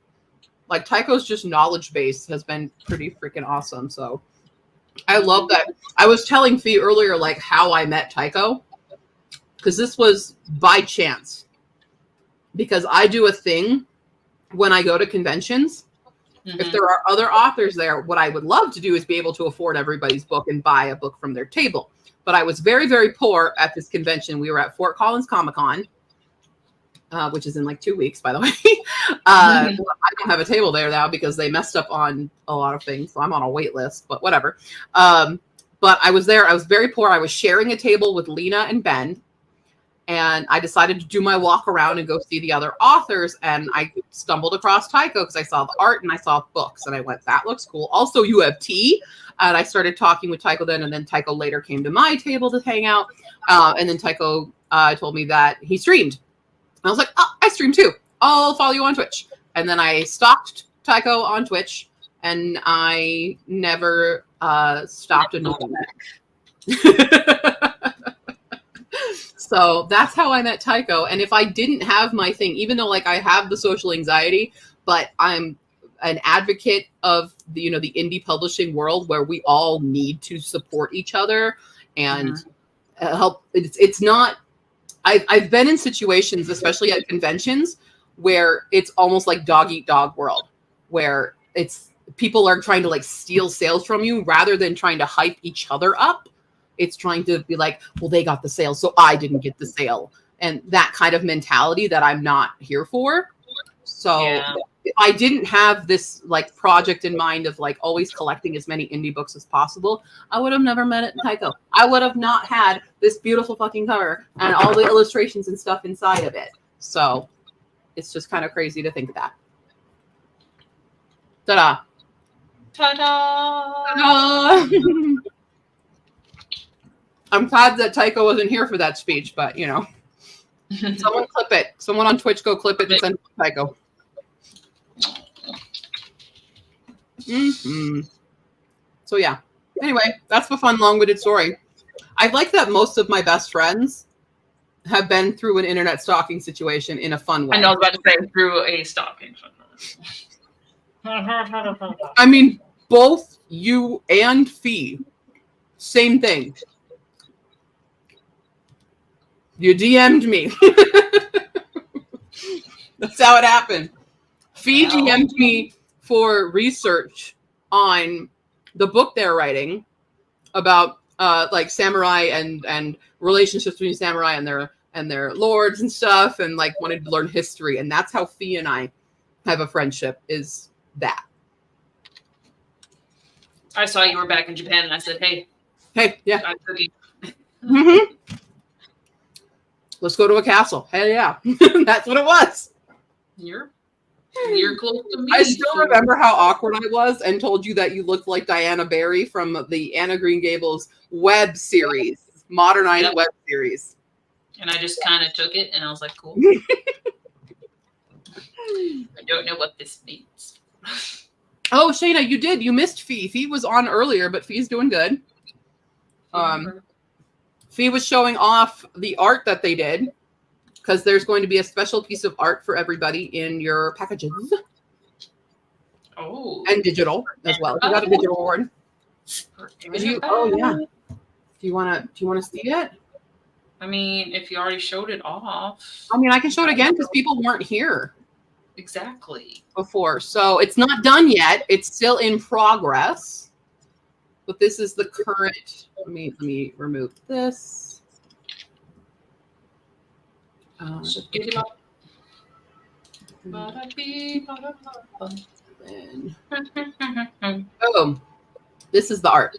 Like, Tycho's just knowledge base has been pretty freaking awesome. So I love that. I was telling Fee earlier, like, how I met Tycho. Because this was by chance. Because I do a thing when I go to conventions. If there are other authors there, what I would love to do is be able to afford everybody's book and buy a book from their table. But I was very, very poor at this convention. We were at Fort Collins Comic-Con, which is in like 2 weeks, by the way. I don't have a table there now because they messed up on a lot of things. So I'm on a wait list, but whatever. But I was there. I was very poor. I was sharing a table with Lena and Ben. And I decided to do my walk around and go see the other authors. And I stumbled across Tycho because I saw the art and I saw books. And I went, that looks cool. Also, you have tea. And I started talking with Tycho then. And then Tycho later came to my table to hang out. And then Tycho told me that he streamed. And I was like, oh, I stream too. I'll follow you on Twitch. And then I stalked Tycho on Twitch. And I never stopped annoying him. So that's how I met Tycho. And if I didn't have my thing, even though like I have the social anxiety, but I'm an advocate of the, you know, the indie publishing world where we all need to support each other and help. It's not, I've been in situations, especially at conventions, where it's almost like dog eat dog world, where it's people are trying to like steal sales from you rather than trying to hype each other up. It's trying to be like, well, they got the sale, so I didn't get the sale. And that kind of mentality that I'm not here for. So if I didn't have this like project in mind of like always collecting as many indie books as possible, I would have never met it in Tycho. I would have not had this beautiful fucking cover and all the illustrations and stuff inside of it. So it's just kind of crazy to think of that. Ta-da. Ta-da. Ta-da. I'm glad that Tycho wasn't here for that speech, but, you know, someone clip it. Someone on Twitch go clip it and send it to Tycho. So, yeah. Anyway, that's a fun, long-winded story. I like that most of my best friends have been through an internet stalking situation in a fun way. I know I was about to say through a stalking. I mean, both you and Fee, same thing. You DM'd me. That's how it happened. Fee DM'd me for research on the book they're writing about like samurai and relationships between samurai and their lords and stuff, and like wanted to learn history. And that's how Fee and I have a friendship, is that. I saw you were back in Japan and I said, hey, yeah. I'm cooking. Let's go to a castle. Hell yeah. That's what it was. You're close to me. I still remember how awkward I was and told you that you looked like Diana Barry from the Anna Green Gables web series, modernized web series. And I just kind of took it and I was like, cool. I don't know what this means. Oh, Shayna, you did. You missed Fee. Fee was on earlier, but Fee's doing good. Fee was showing off the art that they did because there's going to be a special piece of art for everybody in your packages. Oh. And digital as well. You got a digital award. Oh yeah. Do you wanna see it? I mean, if you already showed it off. I mean, I can show it again because people weren't here. Exactly. Before. So it's not done yet. It's still in progress. But this is the current. Let me remove this. Get it up. Boom. This is the art.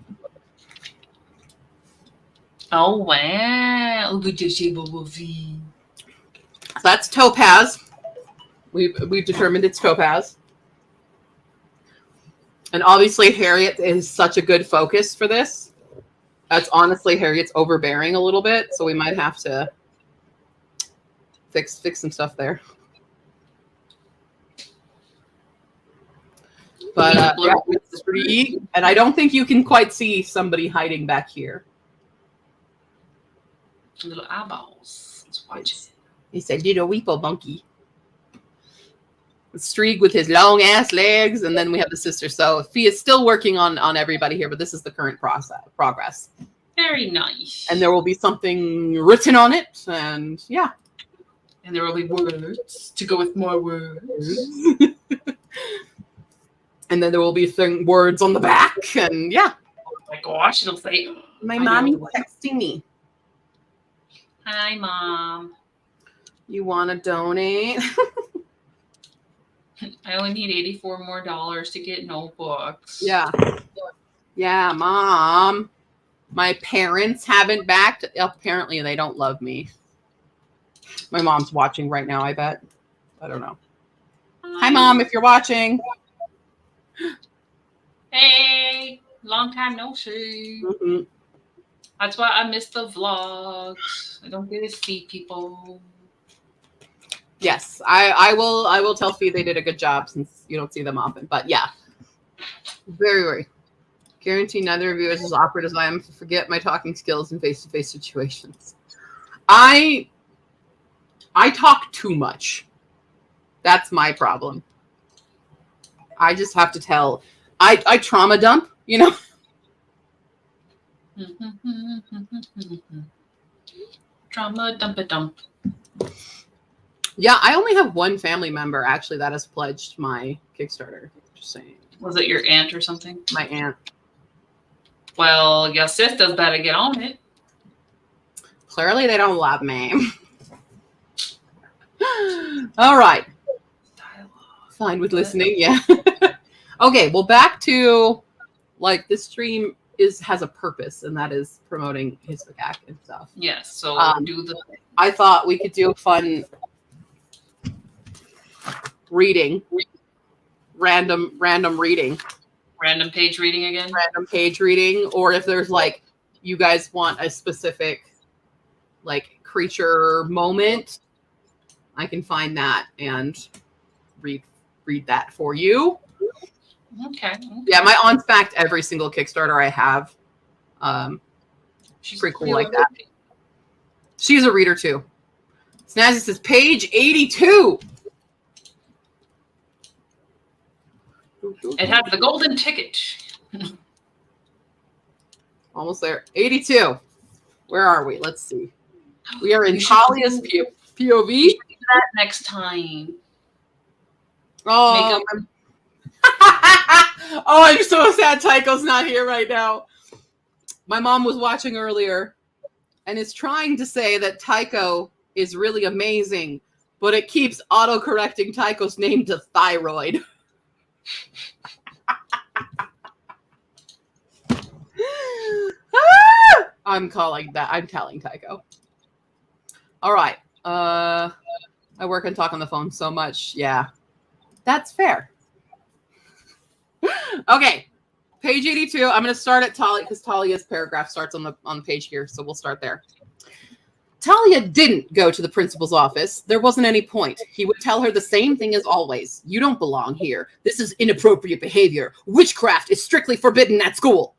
Oh wow. So that's topaz. We've determined it's topaz. And obviously Harriet is such a good focus for this. That's honestly Harriet's overbearing a little bit, so we might have to fix some stuff there. But yeah, it's pretty, and I don't think you can quite see somebody hiding back here. Little eyeballs. Let's watch it. He said, "Little weeple monkey." Streeg with his long ass legs, and then we have the sister. So Fee is still working on everybody here, but this is the current progress. Very nice. And there will be something written on it, and yeah. And there will be words to go with more words. And then there will be words on the back, and yeah. Oh my gosh, it'll say. My mommy's texting me. Hi, Mom. You want to donate? I only need $84 more to get notebooks. Yeah. Yeah, Mom. My parents haven't backed. Apparently, they don't love me. My mom's watching right now, I bet. I don't know. Hi, Mom, if you're watching. Hey, long time no see. Mm-hmm. That's why I miss the vlogs. I don't get to see people. Yes, I will tell Fee they did a good job since you don't see them often. But yeah, very, very. Guarantee neither of you is as awkward as I am to forget my talking skills in face-to-face situations. I talk too much. That's my problem. I just have to tell. I trauma dump, you know. Trauma dump. Yeah, I only have one family member actually that has pledged my Kickstarter. Just saying. Was it your aunt or something? My aunt. Well, your sisters better get on it. Clearly, they don't love me. All right. Fine with listening, yeah. Okay, well, back to like this stream has a purpose, and that is promoting his back and stuff. Yes. So do the. I thought we could do a fun reading, random reading. Random page reading again? Random page reading, or if there's like, you guys want a specific like creature moment, I can find that and read that for you. Okay. Yeah, my aunt's backed every single Kickstarter I have. She's pretty cool like that. She's a reader too. Snazzy says page 82. It has the golden ticket. Almost there. 82. Where are we? Let's see. We are in Talia's POV. That next time. Oh, oh, I'm so sad Tycho's not here right now. My mom was watching earlier and is trying to say that Tycho is really amazing, but it keeps auto-correcting Tycho's name to Thyroid. I'm calling that. I'm telling Tycho. All right. I work and talk on the phone so much. Yeah, that's fair. Okay. Page 82. I'm going to start at Talia because Talia's paragraph starts on the page here. So we'll start there. Talia didn't go to the principal's office. There wasn't any point. He would tell her the same thing as always. You don't belong here. This is inappropriate behavior. Witchcraft is strictly forbidden at school.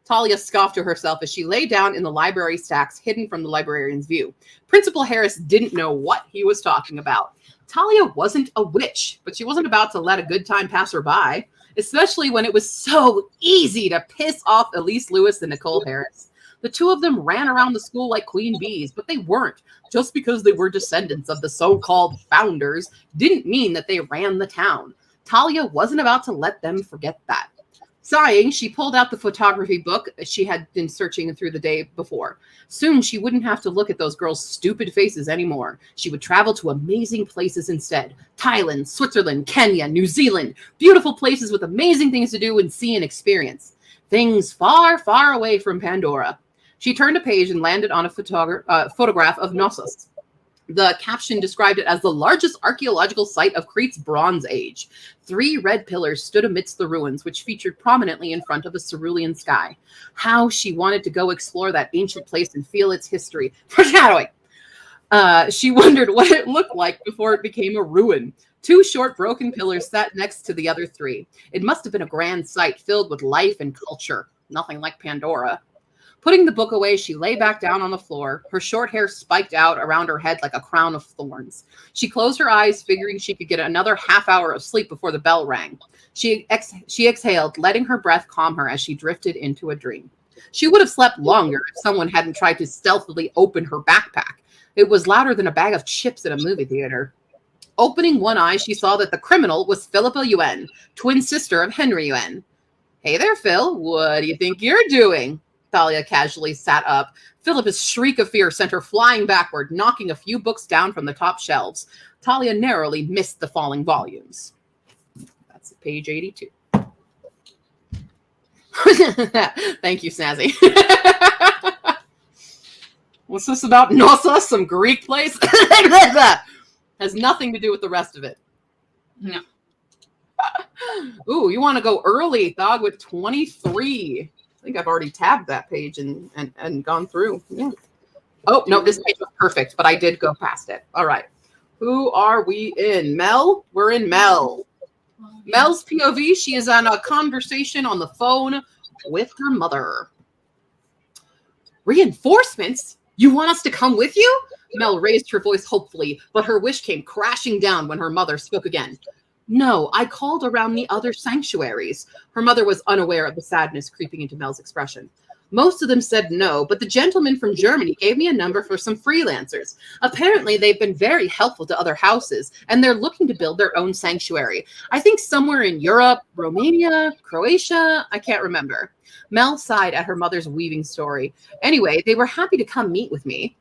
Talia scoffed to herself as she lay down in the library stacks hidden from the librarian's view. Principal Harris didn't know what he was talking about. Talia wasn't a witch, but she wasn't about to let a good time pass her by, especially when it was so easy to piss off Elise Lewis and Nicole Harris. The two of them ran around the school like queen bees, but they weren't. Just because they were descendants of the so-called founders didn't mean that they ran the town. Talia wasn't about to let them forget that. Sighing, she pulled out the photography book she had been searching through the day before. Soon she wouldn't have to look at those girls' stupid faces anymore. She would travel to amazing places instead. Thailand, Switzerland, Kenya, New Zealand. Beautiful places with amazing things to do and see and experience. Things far, far away from Pandora. She turned a page and landed on a photograph of Knossos. The caption described it as the largest archaeological site of Crete's Bronze Age. 3 red pillars stood amidst the ruins, which featured prominently in front of a cerulean sky. How she wanted to go explore that ancient place and feel its history. Foreshadowing! She wondered what it looked like before it became a ruin. 2 short broken pillars sat next to the other 3. It must have been a grand sight filled with life and culture. Nothing like Pandora. Putting the book away, she lay back down on the floor. Her short hair spiked out around her head like a crown of thorns. She closed her eyes, figuring she could get another half hour of sleep before the bell rang. She exhaled, letting her breath calm her as she drifted into a dream. She would have slept longer if someone hadn't tried to stealthily open her backpack. It was louder than a bag of chips at a movie theater. Opening one eye, she saw that the criminal was Philippa Yuen, twin sister of Henry Yuen. Hey there, Phil. What do you think you're doing? Thalia casually sat up. Philippa's shriek of fear sent her flying backward, knocking a few books down from the top shelves. Talia narrowly missed the falling volumes. That's page 82. Thank you, Snazzy. What's this about Knossos, some Greek place? Has nothing to do with the rest of it. No. Ooh, you want to go early, Thog, with 23. I think I've already tabbed that page and gone through. Yeah. Oh, no, this page was perfect, but I did go past it. All right. Who are we in? Mel? We're in Mel. Mel's POV, she is on a conversation on the phone with her mother. Reinforcements? You want us to come with you? Mel raised her voice hopefully, but her wish came crashing down when her mother spoke again. No, I called around the other sanctuaries. Her mother was unaware of the sadness creeping into Mel's expression. Most of them said no, but the gentleman from Germany gave me a number for some freelancers. Apparently, they've been very helpful to other houses, and they're looking to build their own sanctuary. I think somewhere in Europe, Romania, Croatia, I can't remember. Mel sighed at her mother's weaving story. Anyway, they were happy to come meet with me.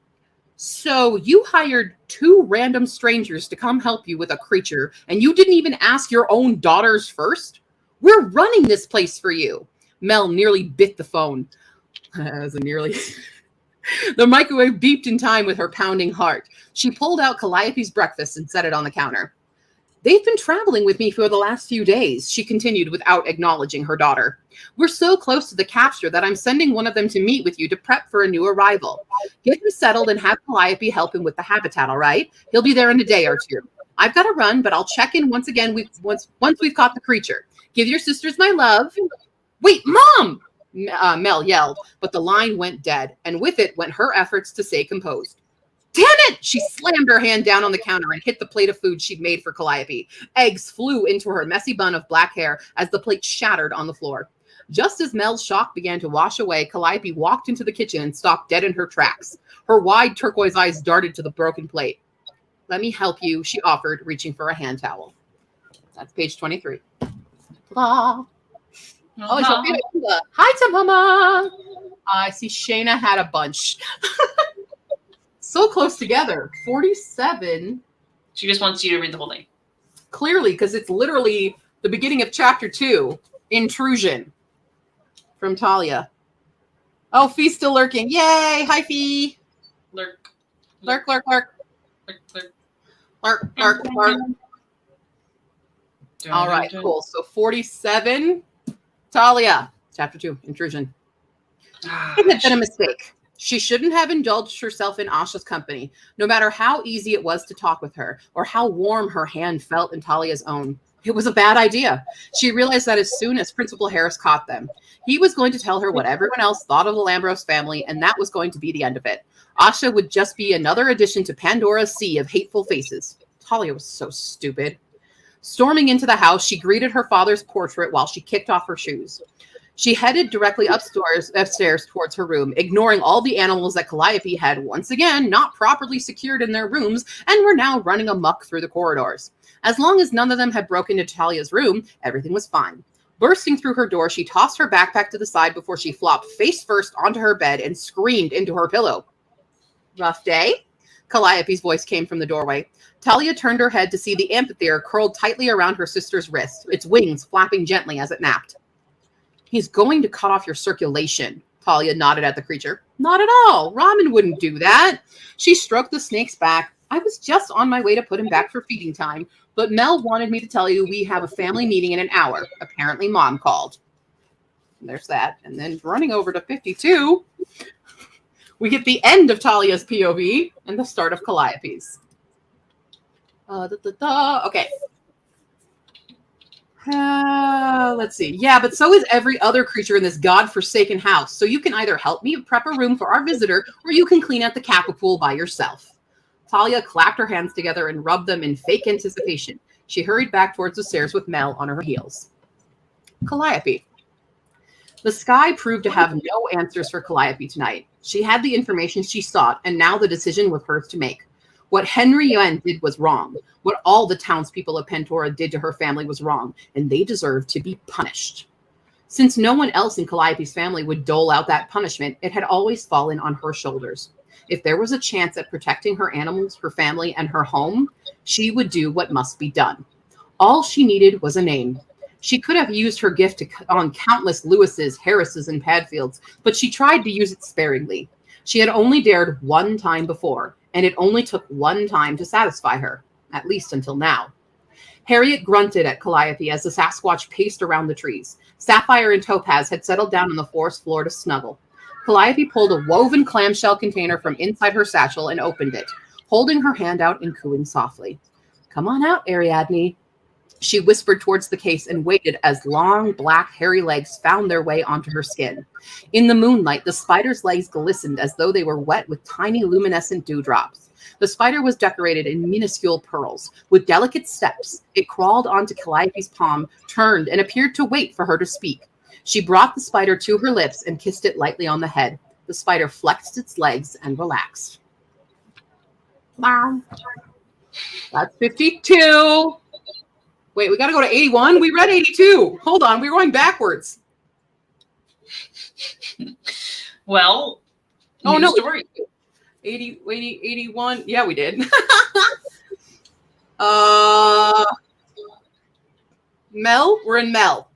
So you hired 2 random strangers to come help you with a creature, and you didn't even ask your own daughters first? We're running this place for you. Mel nearly bit the phone. As a nearly... The microwave beeped in time with her pounding heart. She pulled out Calliope's breakfast and set it on the counter. They've been traveling with me for the last few days, she continued without acknowledging her daughter. We're so close to the capture that I'm sending one of them to meet with you to prep for a new arrival. Get him settled and have Calliope help him with the habitat, all right? He'll be there in a day or 2. I've got to run, but I'll check in once we've caught the creature. Give your sisters my love. Wait, Mom! Mel yelled, but the line went dead, and with it went her efforts to stay composed. Damn it! She slammed her hand down on the counter and hit the plate of food she'd made for Calliope. Eggs flew into her messy bun of black hair as the plate shattered on the floor. Just as Mel's shock began to wash away, Calliope walked into the kitchen and stopped dead in her tracks. Her wide turquoise eyes darted to the broken plate. Let me help you, she offered, reaching for a hand towel. That's page 23. Oh, hi to Mama. I see Shayna had a bunch. So close together. 47. She just wants you to read the whole thing. Clearly, because it's literally the beginning of chapter 2. Intrusion. From Talia. Oh, Fee's still lurking. Yay! Hi, Fee. Lurk. Clerk, clerk, clerk. Clerk, clerk, clerk. All right, cool. So 47. Talia, chapter 2, intrusion. It had been a mistake. She shouldn't have indulged herself in Asha's company, no matter how easy it was to talk with her or how warm her hand felt in Talia's own. It was a bad idea. She realized that as soon as Principal Harris caught them, he was going to tell her what everyone else thought of the Lambros family, and that was going to be the end of it. Asha would just be another addition to Pandora's sea of hateful faces. Talia was so stupid. Storming into the house, she greeted her father's portrait while she kicked off her shoes. She headed directly upstairs towards her room, ignoring all the animals that Calliope had once again not properly secured in their rooms and were now running amok through the corridors. As long as none of them had broken into Talia's room, everything was fine. Bursting through her door, she tossed her backpack to the side before she flopped face first onto her bed and screamed into her pillow. Rough day? Calliope's voice came from the doorway. Talia turned her head to see the amphitheater curled tightly around her sister's wrist, its wings flapping gently as it napped. He's going to cut off your circulation. Talia nodded at the creature. Not at all. Ramen wouldn't do that. She stroked the snake's back. I was just on my way to put him back for feeding time, but Mel wanted me to tell you we have a family meeting in an hour. Apparently Mom called. And there's that. And then running over to 52, we get the end of Talia's POV and the start of Calliope's. Okay. Let's see. Yeah, but so is every other creature in this godforsaken house. So you can either help me prep a room for our visitor, or you can clean out the Kappa pool by yourself. Talia clapped her hands together and rubbed them in fake anticipation. She hurried back towards the stairs with Mel on her heels. Calliope. The sky proved to have no answers for Calliope tonight. She had the information she sought, and now the decision was hers to make. What Henry Yuen did was wrong. What all the townspeople of Pantora did to her family was wrong, and they deserved to be punished. Since no one else in Calliope's family would dole out that punishment, it had always fallen on her shoulders. If there was a chance at protecting her animals, her family, and her home, she would do what must be done. All she needed was a name. She could have used her gift on countless Lewises, Harrises, and Padfields, but she tried to use it sparingly. She had only dared one time before, and it only took one time to satisfy her, at least until now. Harriet grunted at Calliope as the Sasquatch paced around the trees. Sapphire and Topaz had settled down on the forest floor to snuggle. Calliope pulled a woven clamshell container from inside her satchel and opened it, holding her hand out and cooing softly. Come on out, Ariadne. She whispered towards the case and waited as long, black, hairy legs found their way onto her skin. In the moonlight, the spider's legs glistened as though they were wet with tiny luminescent dewdrops. The spider was decorated in minuscule pearls. With delicate steps, it crawled onto Calliope's palm, turned, and appeared to wait for her to speak. She brought the spider to her lips and kissed it lightly on the head. The spider flexed its legs and relaxed. Wow. That's 52. Wait, we got to go to 81? We read 82. Hold on, we're going backwards. Well, oh, no. Story. 81. Yeah, we did. Mel? We're in Mel.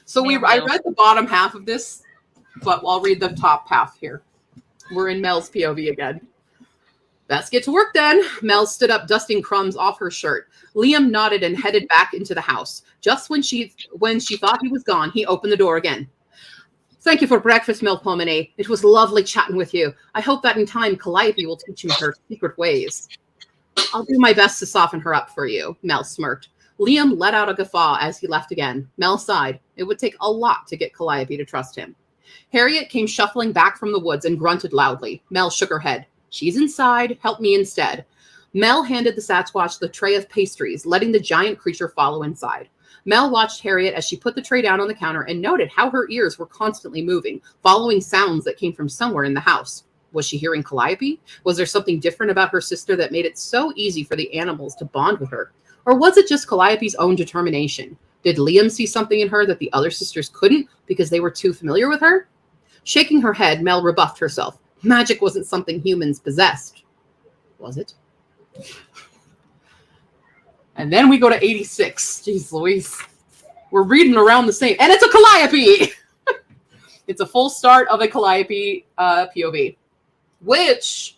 So I read the bottom half of this, but I'll read the top half here. We're in Mel's POV again. Let's get to work then. Mel stood up, dusting crumbs off her shirt. Liam nodded and headed back into the house. Just when she thought he was gone, he opened the door again. Thank you for breakfast, Melpomene. It was lovely chatting with you. I hope that in time Calliope will teach you her secret ways. I'll do my best to soften her up for you, Mel smirked. Liam let out a guffaw as he left again. Mel sighed. It would take a lot to get Calliope to trust him. Harriet came shuffling back from the woods and grunted loudly. Mel shook her head. She's inside. Help me instead. Mel handed the Sasquatch the tray of pastries, letting the giant creature follow inside. Mel watched Harriet as she put the tray down on the counter and noted how her ears were constantly moving, following sounds that came from somewhere in the house. Was she hearing Calliope? Was there something different about her sister that made it so easy for the animals to bond with her? Or was it just Calliope's own determination? Did Liam see something in her that the other sisters couldn't because they were too familiar with her? Shaking her head, Mel rebuffed herself. Magic wasn't something humans possessed. Was it? And then we go to 86. Jeez Louise. We're reading around the same. And it's a Calliope! It's a full start of a Calliope POV. Which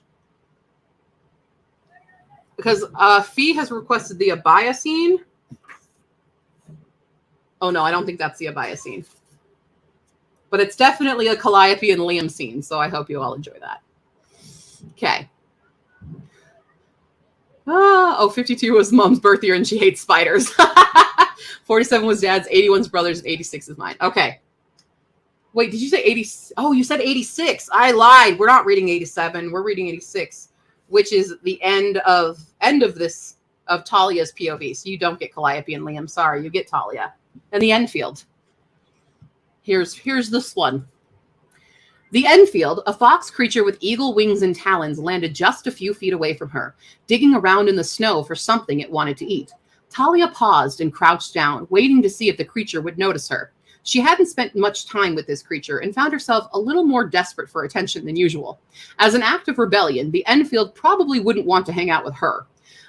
because Fee has requested the abaya scene. Oh no, I don't think that's the abaya scene. But it's definitely a Calliope and Liam scene, so I hope you all enjoy that. Okay. 52 was mom's birth year and she hates spiders. 47 was dad's, 81's brother's, and 86 is mine. Okay. Wait, did you say 80? Oh, you said 86. I lied. We're not reading 87. We're reading 86, which is the end of Talia's POV. So you don't get Calliope and Liam. Sorry, you get Talia. And the Enfield. Here's this one. The Enfield, a fox creature with eagle wings and talons, landed just a few feet away from her, digging around in the snow for something it wanted to eat. Talia paused and crouched down, waiting to see if the creature would notice her. She hadn't spent much time with this creature and found herself a little more desperate for attention than usual. As an act of rebellion, the Enfield probably wouldn't want to hang out with her.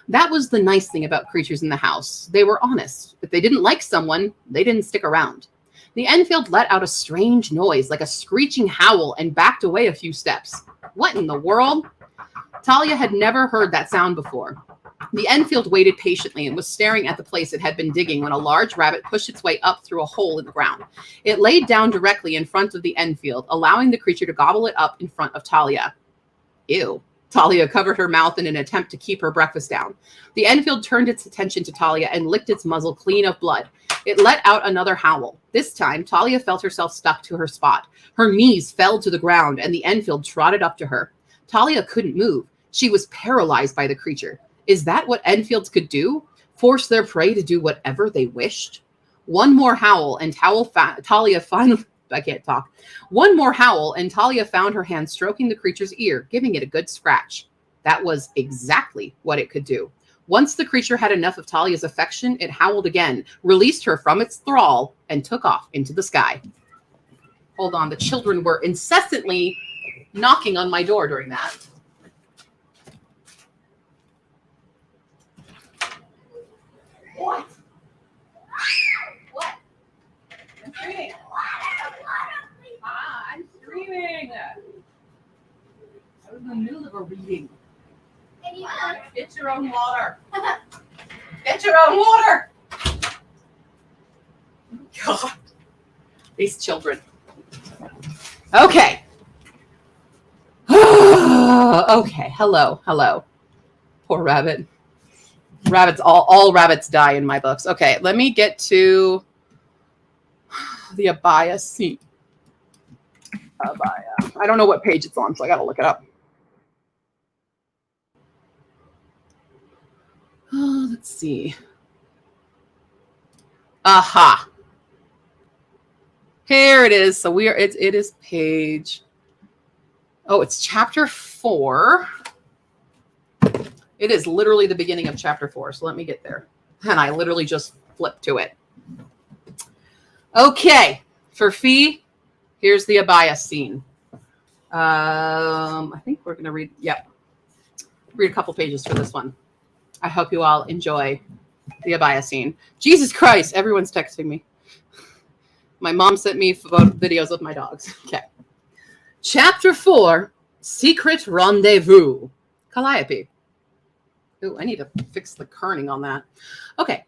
That was the nice thing about creatures in the house. They were honest. If they didn't like someone, they didn't stick around. The Enfield let out a strange noise, like a screeching howl, and backed away a few steps. What in the world? Talia had never heard that sound before. The Enfield waited patiently and was staring at the place it had been digging when a large rabbit pushed its way up through a hole in the ground. It laid down directly in front of the Enfield, allowing the creature to gobble it up in front of Talia. Ew. Talia covered her mouth in an attempt to keep her breakfast down. The Enfield turned its attention to Talia and licked its muzzle clean of blood. It let out another howl. This time, Talia felt herself stuck to her spot. Her knees fell to the ground, and the Enfield trotted up to her. Talia couldn't move. She was paralyzed by the creature. Is that what Enfields could do? Force their prey to do whatever they wished? One more howl, and Talia finally... I can't talk. One more howl, and Talia found her hand stroking the creature's ear, giving it a good scratch. That was exactly what it could do. Once the creature had enough of Talia's affection, it howled again, released her from its thrall, and took off into the sky. Hold on, the children were incessantly knocking on my door during that. What? What? I'm screaming. I'm screaming. I was in the middle of a reading. Get your own water. Get your own water. God. These children. Okay. Okay. Hello. Poor rabbit. Rabbits, all rabbits die in my books. Okay, let me get to the abaya scene. Abaya. I don't know what page it's on, so I gotta look it up. Let's see. Aha. Here it is. So it is page. Oh, it's chapter 4. It is literally the beginning of chapter 4. So let me get there. And I literally just flipped to it. Okay. For Fee, here's the abaya scene. I think we're going to read. Yep. Read a couple pages for this one. I hope you all enjoy the abaya scene. Jesus Christ. Everyone's texting me. My mom sent me videos of my dogs. Okay. Chapter 4, Secret Rendezvous. Calliope. Ooh, I need to fix the kerning on that. Okay.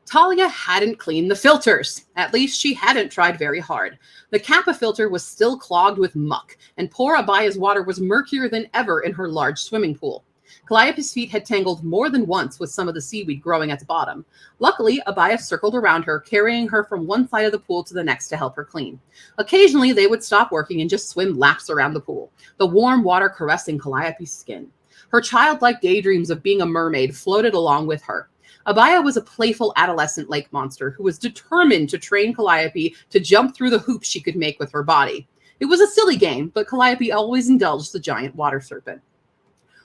Talia hadn't cleaned the filters. At least she hadn't tried very hard. The Kappa filter was still clogged with muck, and poor Abaya's water was murkier than ever in her large swimming pool. Calliope's feet had tangled more than once with some of the seaweed growing at the bottom. Luckily, Abaya circled around her, carrying her from one side of the pool to the next to help her clean. Occasionally, they would stop working and just swim laps around the pool, the warm water caressing Calliope's skin. Her childlike daydreams of being a mermaid floated along with her. Abaya was a playful adolescent lake monster who was determined to train Calliope to jump through the hoops she could make with her body. It was a silly game, but Calliope always indulged the giant water serpent.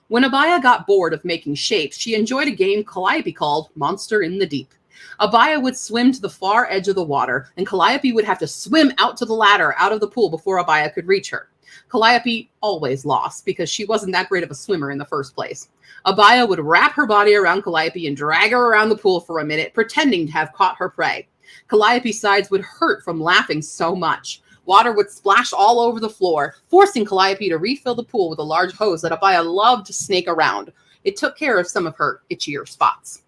When Abaya got bored of making shapes, she enjoyed a game Calliope called Monster in the Deep. Abaya would swim to the far edge of the water, and Calliope would have to swim out to the ladder out of the pool before Abaya could reach her. Calliope always lost because she wasn't that great of a swimmer in the first place. Abaya would wrap her body around Calliope and drag her around the pool for a minute, pretending to have caught her prey. Calliope's sides would hurt from laughing so much. Water would splash all over the floor, forcing Calliope to refill the pool with a large hose that Abaya loved to snake around. It took care of some of her itchier spots.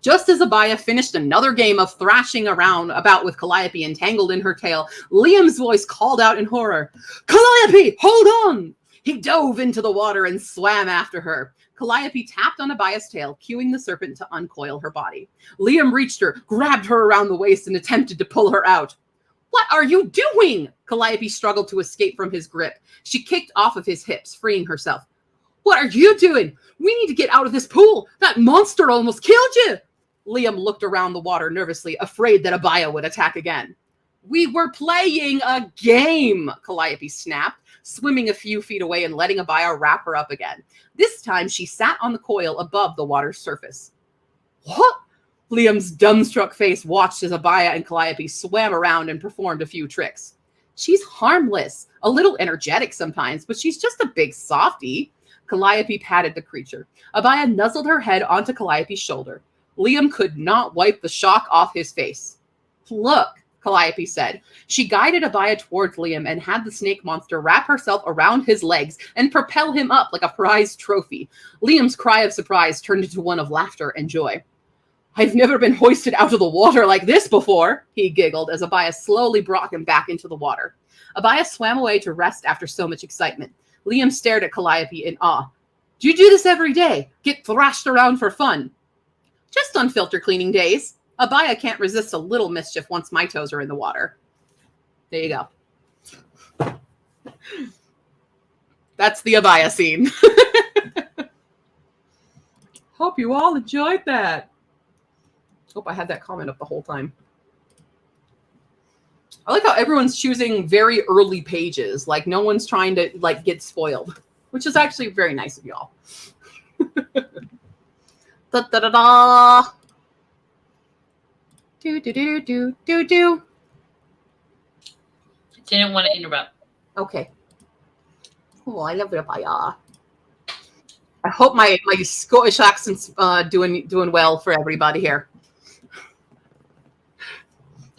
Just as Abaya finished another game of thrashing around about with Calliope entangled in her tail, Liam's voice called out in horror, "Calliope, hold on!" He dove into the water and swam after her. Calliope tapped on Abaya's tail, cueing the serpent to uncoil her body. Liam reached her, grabbed her around the waist, and attempted to pull her out. "What are you doing?" Calliope struggled to escape from his grip. She kicked off of his hips, freeing herself. "What are you doing? We need to get out of this pool. That monster almost killed you." Liam looked around the water nervously, afraid that Abaya would attack again. "We were playing a game," Calliope snapped, swimming a few feet away and letting Abaya wrap her up again. This time, she sat on the coil above the water's surface. "What?" Liam's dumbstruck face watched as Abaya and Calliope swam around and performed a few tricks. "She's harmless, a little energetic sometimes, but she's just a big softie." Calliope patted the creature. Abaya nuzzled her head onto Calliope's shoulder. Liam could not wipe the shock off his face. "Look," Calliope said. She guided Abaya towards Liam and had the snake monster wrap herself around his legs and propel him up like a prized trophy. Liam's cry of surprise turned into one of laughter and joy. "I've never been hoisted out of the water like this before," he giggled as Abaya slowly brought him back into the water. Abaya swam away to rest after so much excitement. Liam stared at Calliope in awe. "Do you do this every day? Get thrashed around for fun?" "Just on filter cleaning days. Abaya can't resist a little mischief once my toes are in the water." There you go. That's the Abaya scene. Hope you all enjoyed that. Hope I had that comment up the whole time. I like how everyone's choosing very early pages. Like no one's trying to like get spoiled, which is actually very nice of y'all. Da da da da. Do do do do do do. Didn't want to interrupt. Okay. Oh, I love it. I hope my Scottish accent's doing well for everybody here.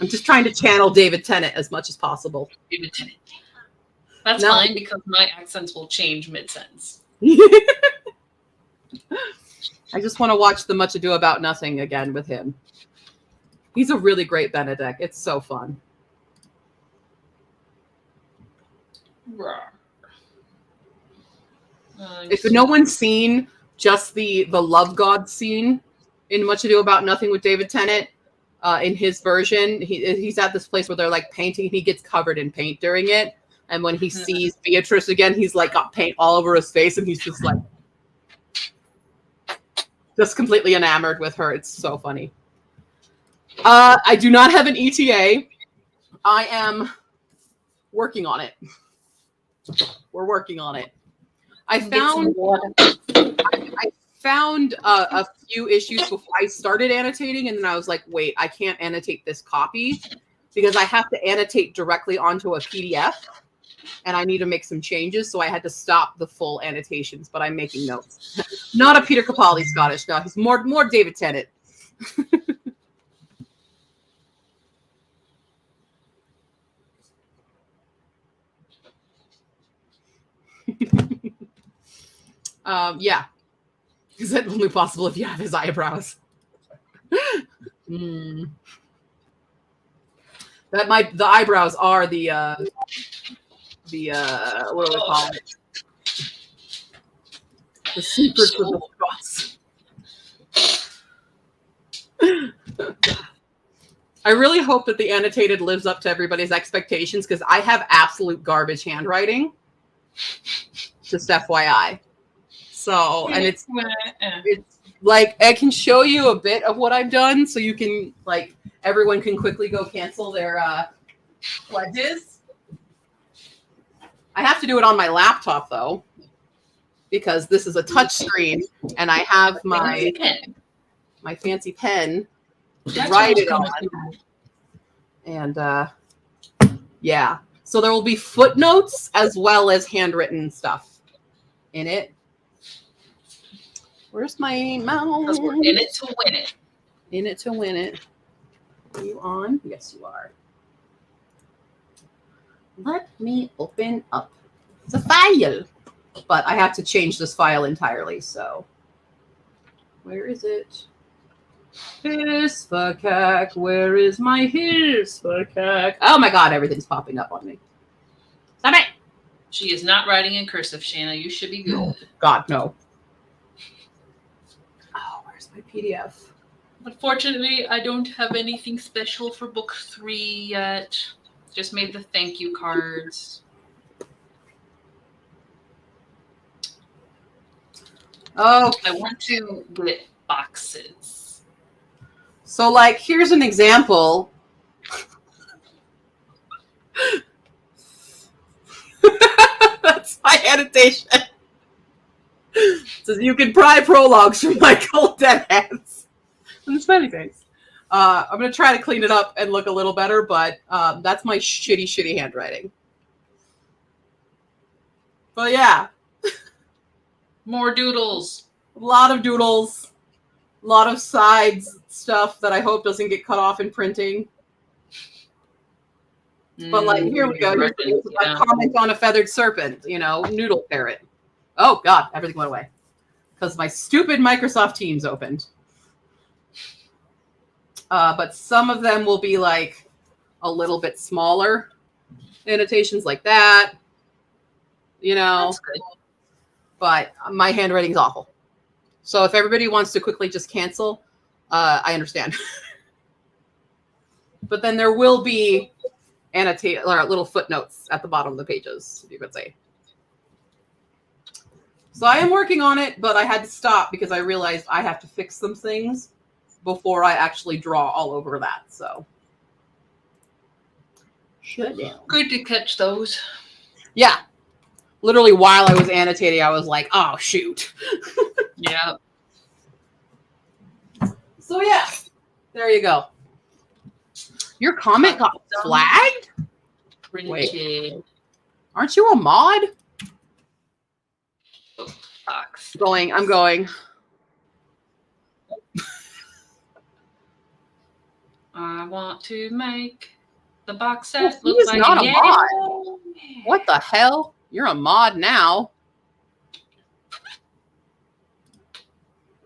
I'm just trying to channel David Tennant as much as possible. David Tennant. That's fine because my accents will change mid-sentence. I just want to watch The Much Ado About Nothing again with him. He's a really great Benedict. It's so fun. If no one's seen just the Love God scene in Much Ado About Nothing with David Tennant, in his version, he's at this place where they're like painting. He gets covered in paint during it. And when he sees Beatrice again, he's like got paint all over his face and he's just like, just completely enamored with her. It's so funny. I do not have an ETA. I am working on it. We're working on it. I found a few issues before I started annotating, and then I was like, wait, I can't annotate this copy because I have to annotate directly onto a PDF, and I need to make some changes, so I had to stop the full annotations, but I'm making notes. Not a Peter Capaldi Scottish, no. He's more David Tennant. Yeah. Is that only possible if you have his eyebrows? The eyebrows are the what do we call it? The secrets of the cross. I really hope that the annotated lives up to everybody's expectations because I have absolute garbage handwriting. Just FYI. So, and it's like, I can show you a bit of what I've done so you can, like, everyone can quickly go cancel their pledges. I have to do it on my laptop, though, because this is a touch screen, and I have my fancy pen to write it on. And, yeah. So there will be footnotes as well as handwritten stuff in it. Where's my mouse? Because we're in it to win it. In it to win it. Are you on? Yes, you are. Let me open up the file. But I have to change this file entirely, so Where is it? Hisfakak, where is my Hisfakak? Oh my god, everything's popping up on me. Stop it! She is not writing in cursive, Shanna. You should be good. God, no. Oh, where's my PDF? Unfortunately, I don't have anything special for book 3 yet. Just made the thank you cards. Oh, I want to get boxes. so like, here's an example. That's my annotation. It says you can pry prologues from my cold dead hands. And the smiley face. I'm gonna try to clean it up and look a little better, but that's my shitty handwriting. But yeah, More doodles. a lot of doodles, a lot of sides stuff that I hope doesn't get cut off in printing. But like, here we go. Here's a comment on a feathered serpent, noodle parrot. Oh god, everything went away because my stupid Microsoft Teams opened. But some of them will be like a little bit smaller annotations like that, That's good. But my handwriting's awful. So if everybody wants to quickly just cancel, I understand. But then there will be little footnotes at the bottom of the pages, you could say. So I am working on it, but I had to stop because I realized I have to fix some things before I actually draw all over that. So shut down. Good to catch those. Yeah. Literally while I was annotating, I was like, oh shoot. Yeah. So yeah, there you go. Your comment got flagged? Printed. Wait. Aren't you a mod? Box. I'm going. I want to make the box set He look is like not a mod. What the hell? You're a mod now.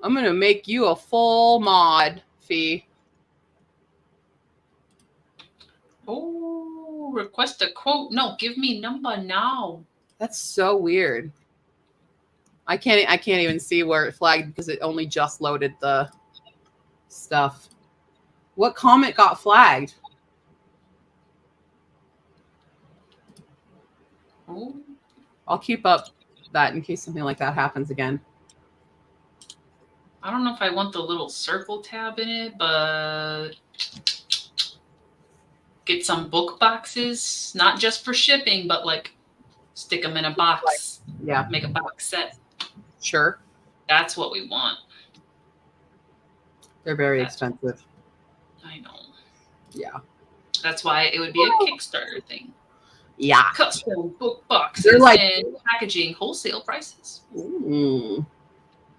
I'm going to make you a full mod fee. Oh, request a quote. No, give me number now. That's so weird. I can't even see where it flagged because it only just loaded the stuff. What comment got flagged? Oh, I'll keep up that in case something like that happens again. I don't know if I want the little circle tab in it, but get some book boxes, not just for shipping, but like stick them in a box. Yeah. Make a box set. Sure. That's what we want. They're very expensive. I know. Yeah. That's why it would be a Kickstarter thing. Yeah. Custom book boxes They're like and packaging, wholesale prices. Ooh.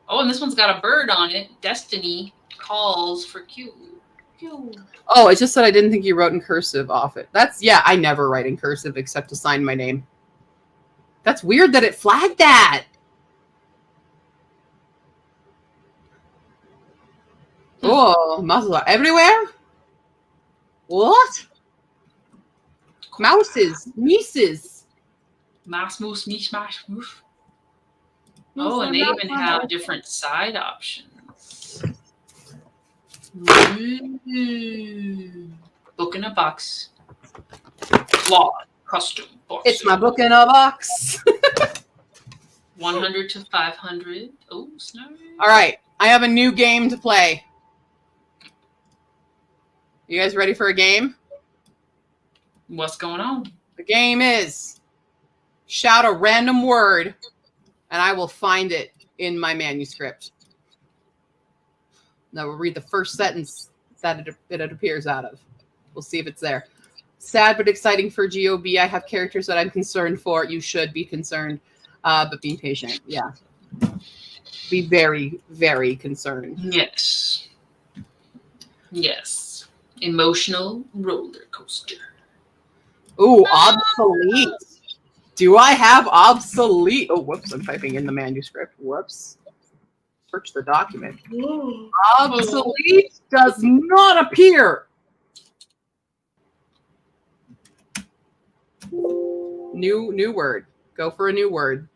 Oh, and this one's got a bird on it. Destiny calls for Q. Q. Oh, it just said I didn't think you wrote in cursive off it. I never write in cursive except to sign my name. That's weird that it flagged that. Oh, mouses are everywhere? What? Mouses, nieces. Mouse, moose, meesh, mash, woof. Oh, and they even have different side options. Ooh. Book in a box. Flawed custom box. It's my book in a box. 100 to 500. Oh, snap. All right, I have a new game to play. You guys ready for a game? What's going on? The game is shout a random word, and I will find it in my manuscript. Now we'll read the first sentence that it appears out of. We'll see if it's there. Sad but exciting for GOB. I have characters that I'm concerned for. You should be concerned, but be patient. Yeah. Be very, very concerned. Yes. Yes. Emotional roller coaster. Ooh, obsolete. Do I have obsolete? Oh, whoops. I'm typing in the manuscript. Whoops. search the document. Obsolete does not appear. New word. Go for a new word.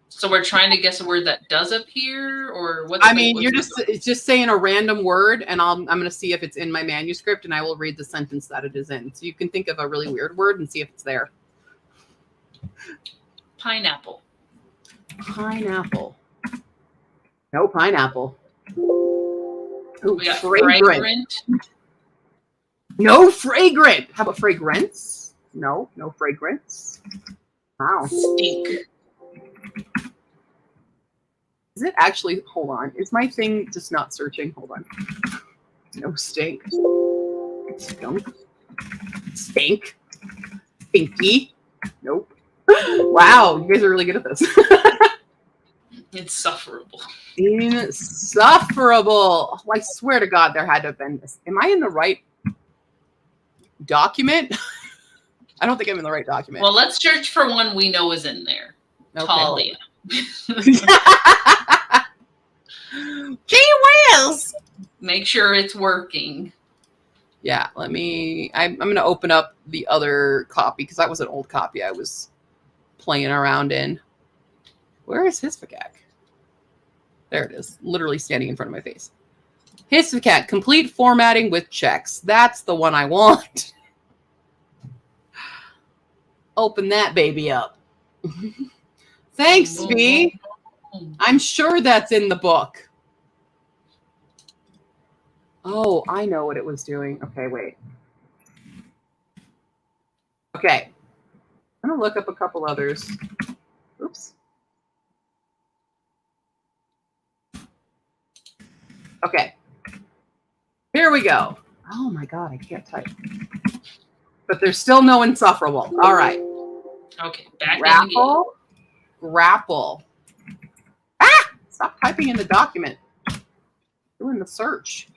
So we're trying to guess a word that does appear, or what? It's just saying a random word, and I'm going to see if it's in my manuscript, and I will read the sentence that it is in. So you can think of a really weird word and see if it's there. Pineapple. Pineapple. No pineapple. Ooh, We got fragrant. fragrant. No fragrant. How about fragrance? No fragrance. Wow. Stink. Is it actually? Hold on. Is my thing just not searching? Hold on. No stink. Skunk. Stink. Stinky. Nope. Wow, you guys are really good at this. Insufferable. Insufferable. I swear to God, there had to have been this. Am I in the right document? I don't think I'm in the right document. Well, let's search for one we know is in there. Okay. Talia. Gee whiz! Make sure it's working. Yeah, I'm going to open up the other copy because that was an old copy I was playing around in. Where is Hisvacac? There it is, literally standing in front of my face. Hisvacac, complete formatting with checks. That's the one I want. Open that baby up. Thanks, V. I'm sure that's in the book. Oh, I know what it was doing. Okay, wait. Okay. I'm going to look up a couple others. Oops. Okay. Here we go. Oh my God, I can't type. But there's still no insufferable. All right. Okay, back Grapple. Grapple. Ah! Stop typing in the document. Doing the search.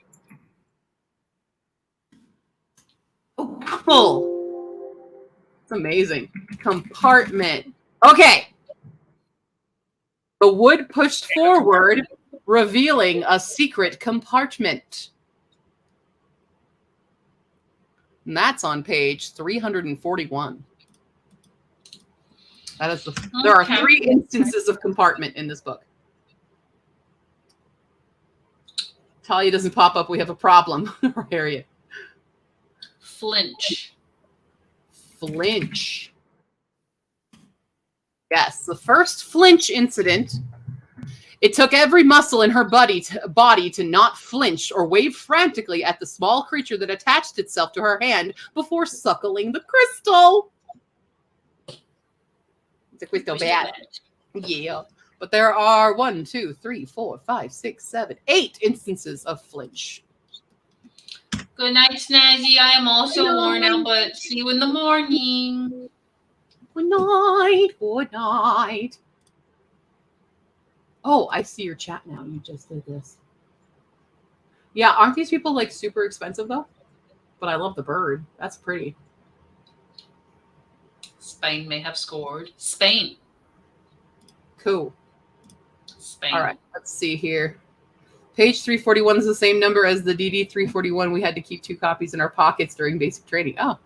Oh, grapple. It's amazing. Compartment. Okay. The wood pushed forward, revealing a secret compartment. And that's on page 341. That is there are 3 instances of compartment in this book. Talia doesn't pop up. We have a problem. Harriet. Flinch. Flinch. Yes, the first flinch incident. It took every muscle in her body to not flinch or wave frantically at the small creature that attached itself to her hand before suckling the crystal. It's a crystal bat. Yeah. But there are 1, 2, 3, 4, 5, 6, 7, 8 instances of flinch. Good night, Snazzy. I am also worn out, but see you in the morning. Good night. Good night. Oh, I see your chat now. You just did this. Yeah, aren't these people like super expensive though? But I love the bird. That's pretty. Spain may have scored. Spain. Cool. Spain. All right, let's see here. Page 341 is the same number as the DD 341. We had to keep 2 copies in our pockets during basic training. Oh,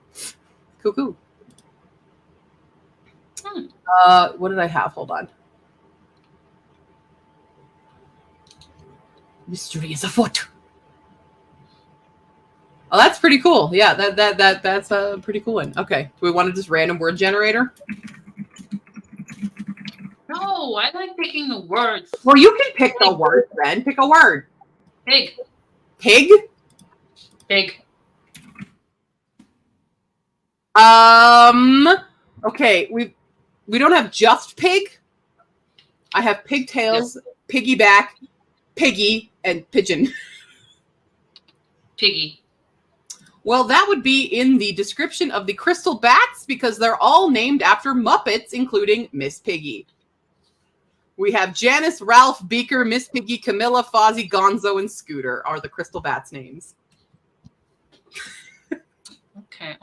cool. What did I have? Hold on. Mystery is afoot. Oh, that's pretty cool. Yeah, that's a pretty cool one. Okay, do we want to just random word generator? No, I like picking the words. Well, you can pick the word then. Pick a word. Pig. Pig? Pig. Okay, we don't have just pig. I have pigtails, piggyback, piggy, and pigeon. Piggy. Well, that would be in the description of the crystal bats because they're all named after Muppets, including Miss Piggy. We have Janice, Ralph, Beaker, Miss Piggy, Camilla, Fozzie, Gonzo, and Scooter are the crystal bats' names. Okay.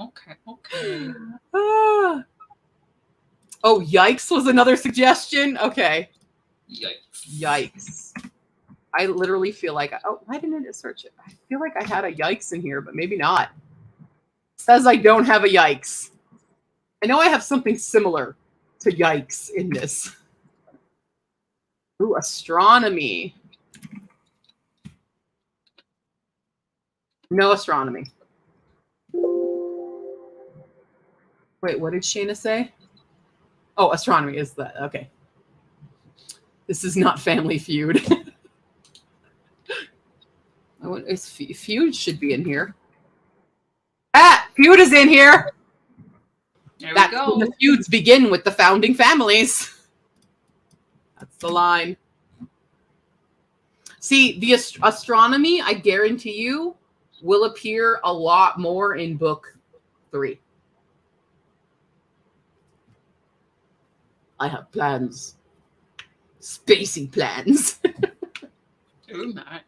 Oh, yikes was another suggestion. Okay. Yikes. Yikes. I literally feel like, oh, why didn't it search it? I feel like I had a yikes in here, but maybe not. It says I don't have a yikes. I know I have something similar to yikes in this. Ooh, astronomy. No astronomy. Wait, what did Shayna say? Oh, astronomy is that. Okay. This is not Family Feud. Feud should be in here. Ah, Feud is in here. There That's we go. when the feuds begin with the founding families. That's the line. See, the astronomy, I guarantee you, will appear a lot more in book 3. I have plans. Spacey plans. Ooh, my.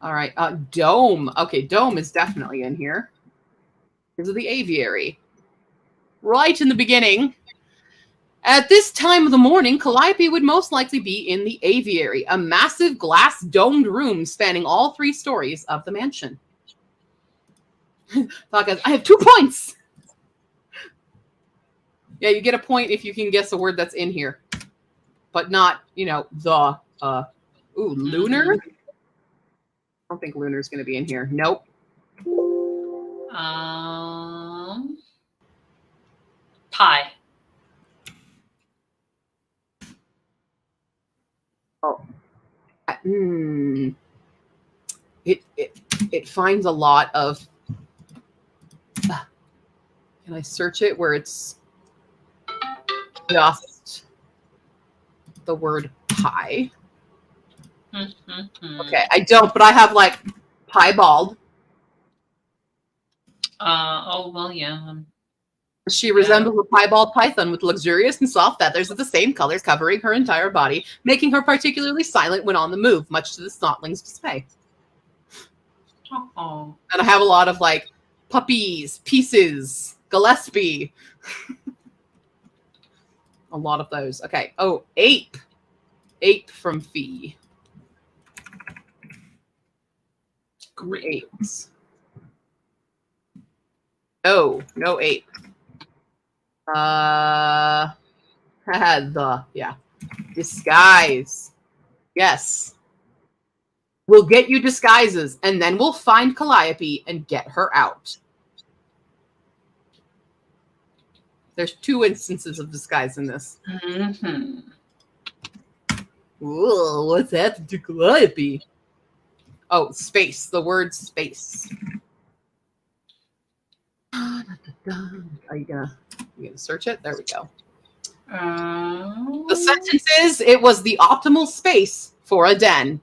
All right. Dome. Okay, Dome is definitely in here. Because of the aviary. Right in the beginning. At this time of the morning, Calliope would most likely be in the aviary, a massive glass domed room spanning all 3 stories of the mansion. I have 2 points. Yeah, you get a point if you can guess a word that's in here. But not, the, lunar? I don't think lunar is going to be in here. Nope. Pie. Oh. It finds a lot of. Can I search it where it's just the word pie? Okay, I don't, but I have like piebald. Oh well, yeah. She resembles a piebald python with luxurious and soft feathers of the same colors covering her entire body, making her particularly silent when on the move, much to the snotling's dismay. Oh. And I have a lot of like puppies, pieces, Gillespie. A lot of those. Okay. Oh, ape. Ape from Fee. Great. Apes. Oh, no ape. Yeah. Disguise. Yes. We'll get you disguises, and then we'll find Calliope and get her out. There's 2 instances of disguise in this. Mm-hmm. Ooh, what's that to Calliope? Oh, space. The word space. Are you gonna search it? There we go. The sentence is, it was the optimal space for a den.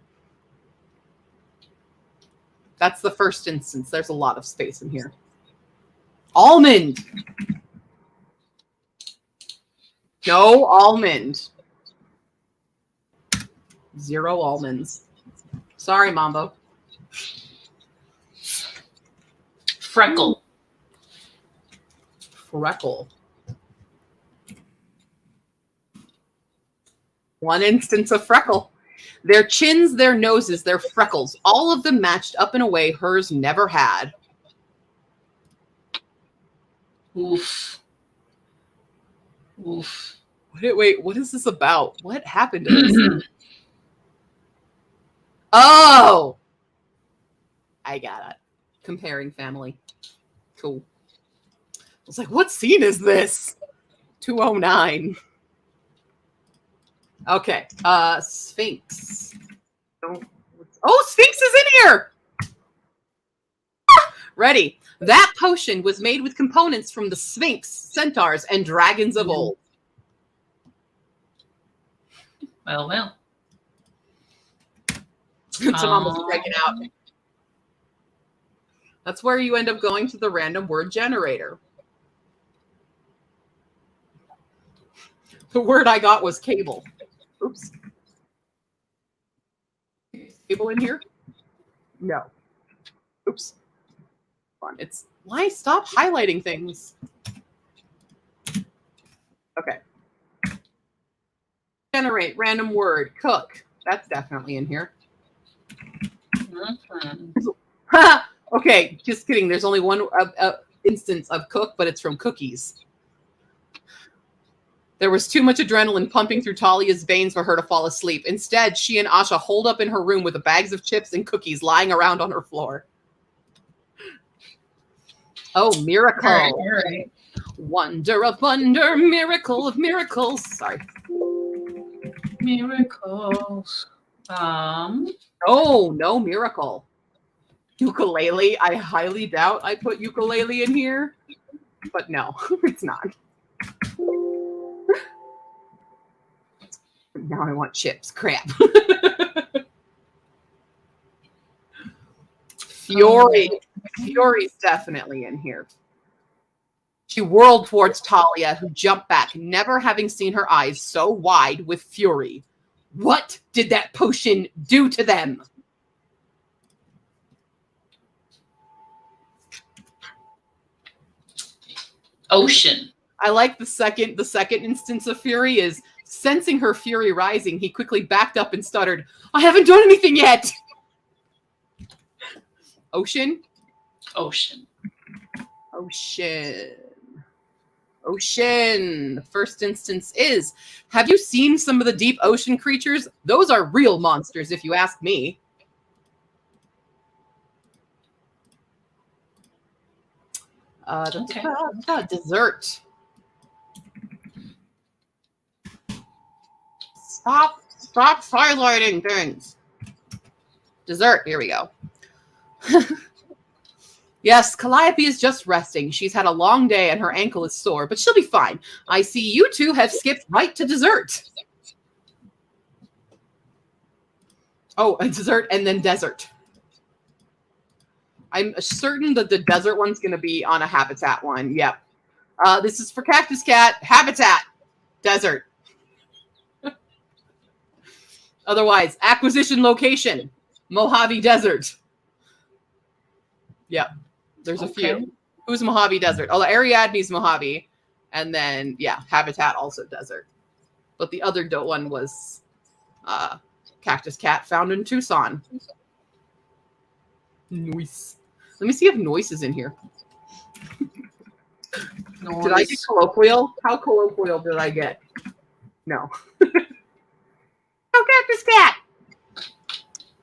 That's the first instance. There's a lot of space in here. Almond. No almond. 0 almonds. Sorry, Mambo. Freckle. Freckle. 1 instance of freckle. Their chins, their noses, their freckles, all of them matched up in a way hers never had. Oof. Oof. Wait, what is this about? What happened to this? Oh! I got it. Comparing family. Cool. I was like, what scene is this? 209. Okay. Sphinx. Oh, Sphinx is in here! Ready. That potion was made with components from the Sphinx, centaurs, and dragons of old. Well. It's almost breaking out. That's where you end up going to the random word generator. The word I got was cable. Oops. Cable in here? No. Oops. Come on. It's why stop highlighting things. Okay. Generate random word. Cook. That's definitely in here. Okay, just kidding. There's only one instance of cook, but it's from cookies. There was too much adrenaline pumping through Talia's veins for her to fall asleep. Instead, she and Asha holed up in her room with the bags of chips and cookies lying around on her floor. Oh, miracle. All right. Wonder of wonder, miracle of miracles. Sorry. Miracles. Oh, no miracle. Ukulele. I highly doubt I put ukulele in here. But no, it's not. Now I want chips. Crap. Fury. Fury's definitely in here. She whirled towards Talia, who jumped back, never having seen her eyes so wide with fury. What did that potion do to them? Ocean. I like the second instance of fury is sensing her fury rising, he quickly backed up and stuttered, I haven't done anything yet. Ocean? Ocean. Ocean. Ocean. The first instance is, have you seen some of the deep ocean creatures? Those are real monsters, if you ask me. Okay. Dessert. Stop highlighting things. Dessert. Here we go. Yes, Calliope is just resting. She's had a long day and her ankle is sore, but she'll be fine. I see you two have skipped right to dessert. Oh, a dessert and then desert. I'm certain that the desert one's going to be on a habitat one. Yep. This is for Cactus Cat. Habitat. Desert. Otherwise, acquisition location. Mojave Desert. Yep. There's a few. Who's Mojave Desert? Oh, the Ariadne's Mojave. And then, yeah, Habitat also desert. But the other one was Cactus Cat found in Tucson. Noise. Let me see if Noise is in here. Noise. Did I get colloquial? How colloquial did I get? No. Oh, Cactus Cat!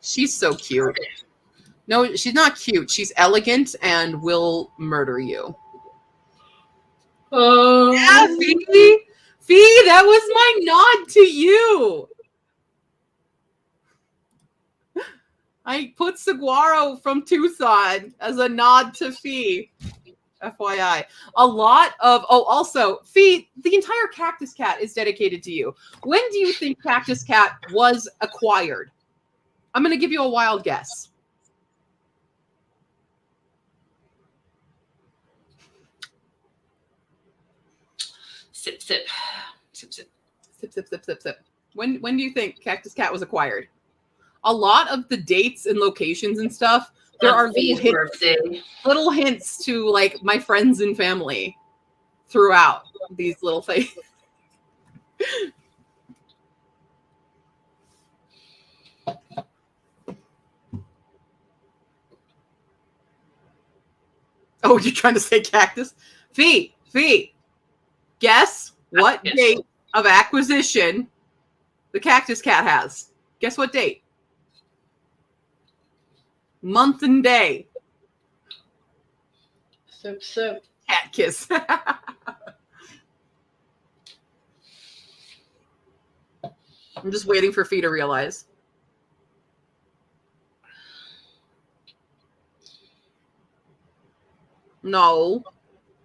She's so cute. No, she's not cute. She's elegant and will murder you. Oh. Yeah, Fee! Fee, that was my nod to you! I put Saguaro from Tucson as a nod to Fee. FYI. A lot of... Oh, also, Fee, the entire Cactus Cat is dedicated to you. When do you think Cactus Cat was acquired? I'm going to give you a wild guess. Sip, sip. Sip, sip. Sip, sip, sip, sip, sip. When do you think Cactus Cat was acquired? A lot of the dates and locations and stuff, there are little hints to like my friends and family throughout these little things. Oh, you're trying to say cactus? Fee. Guess what date of acquisition the Cactus Cat has? Guess what date? Month and day. Sip, sip. Cat kiss. I'm just waiting for Fee to realize. No.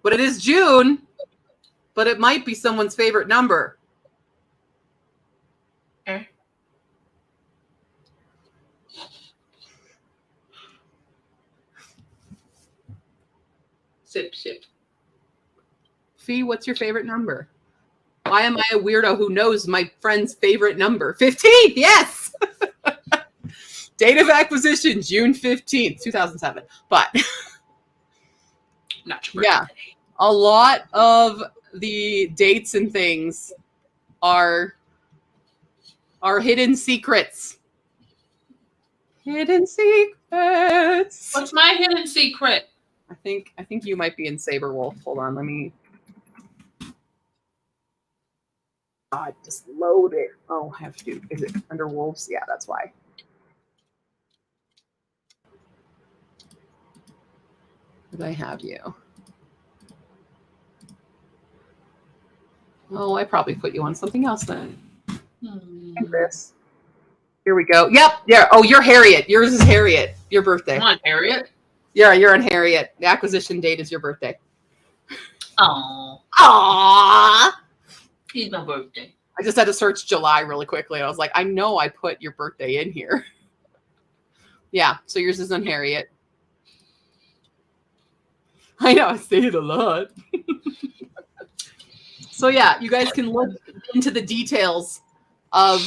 But it is June. But it might be someone's favorite number. Okay. Sip, sip. Fee, what's your favorite number? Why am I a weirdo who knows my friend's favorite number? 15th, yes! Date of acquisition, June 15th, 2007. But, Not your yeah, birthday. a lot of the dates and things are Our hidden secrets. Hidden secrets. What's my hidden secret? I think you might be in Saberwolf. Hold on, let me. God, just load it. Oh, I have to. Is it under wolves? Yeah, that's why. Did I have you? Oh, I probably put you on something else then. Like this. Here we go. Yep. Yeah. Oh, you're Harriet. Yours is Harriet. Your birthday. Come on, Harriet. Yeah, you're on Harriet. The acquisition date is your birthday. Oh, Aww. it's my birthday. I just had to search July really quickly. I was like, I know I put your birthday in here. Yeah. So yours is on Harriet. I know. I say it a lot. So yeah, you guys can look into the details of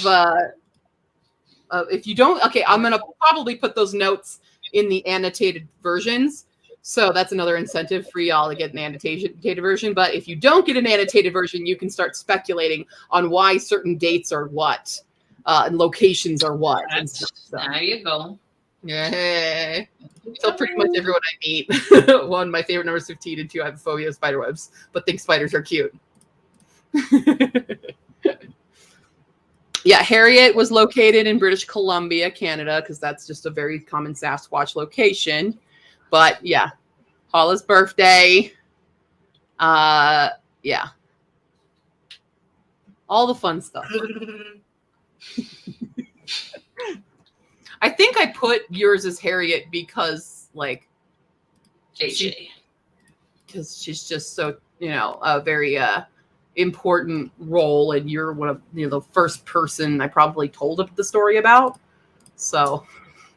if you don't. Okay, I'm gonna probably put those notes in the annotated versions. So that's another incentive for y'all to get an annotated version. But if you don't get an annotated version, you can start speculating on why certain dates are what and locations are what. And stuff, so. There you go. Yeah. So pretty much everyone I meet, one, my favorite number is 15, and two, I have a phobia of spider webs, but think spiders are cute. Yeah, Harriet was located in British Columbia, Canada, because that's just a very common Sasquatch location. But yeah, Paula's birthday. Yeah. All the fun stuff. I think I put yours as Harriet because, like, AJ. Because she's just so, a very important role, and you're one of the first person I probably told the story about. So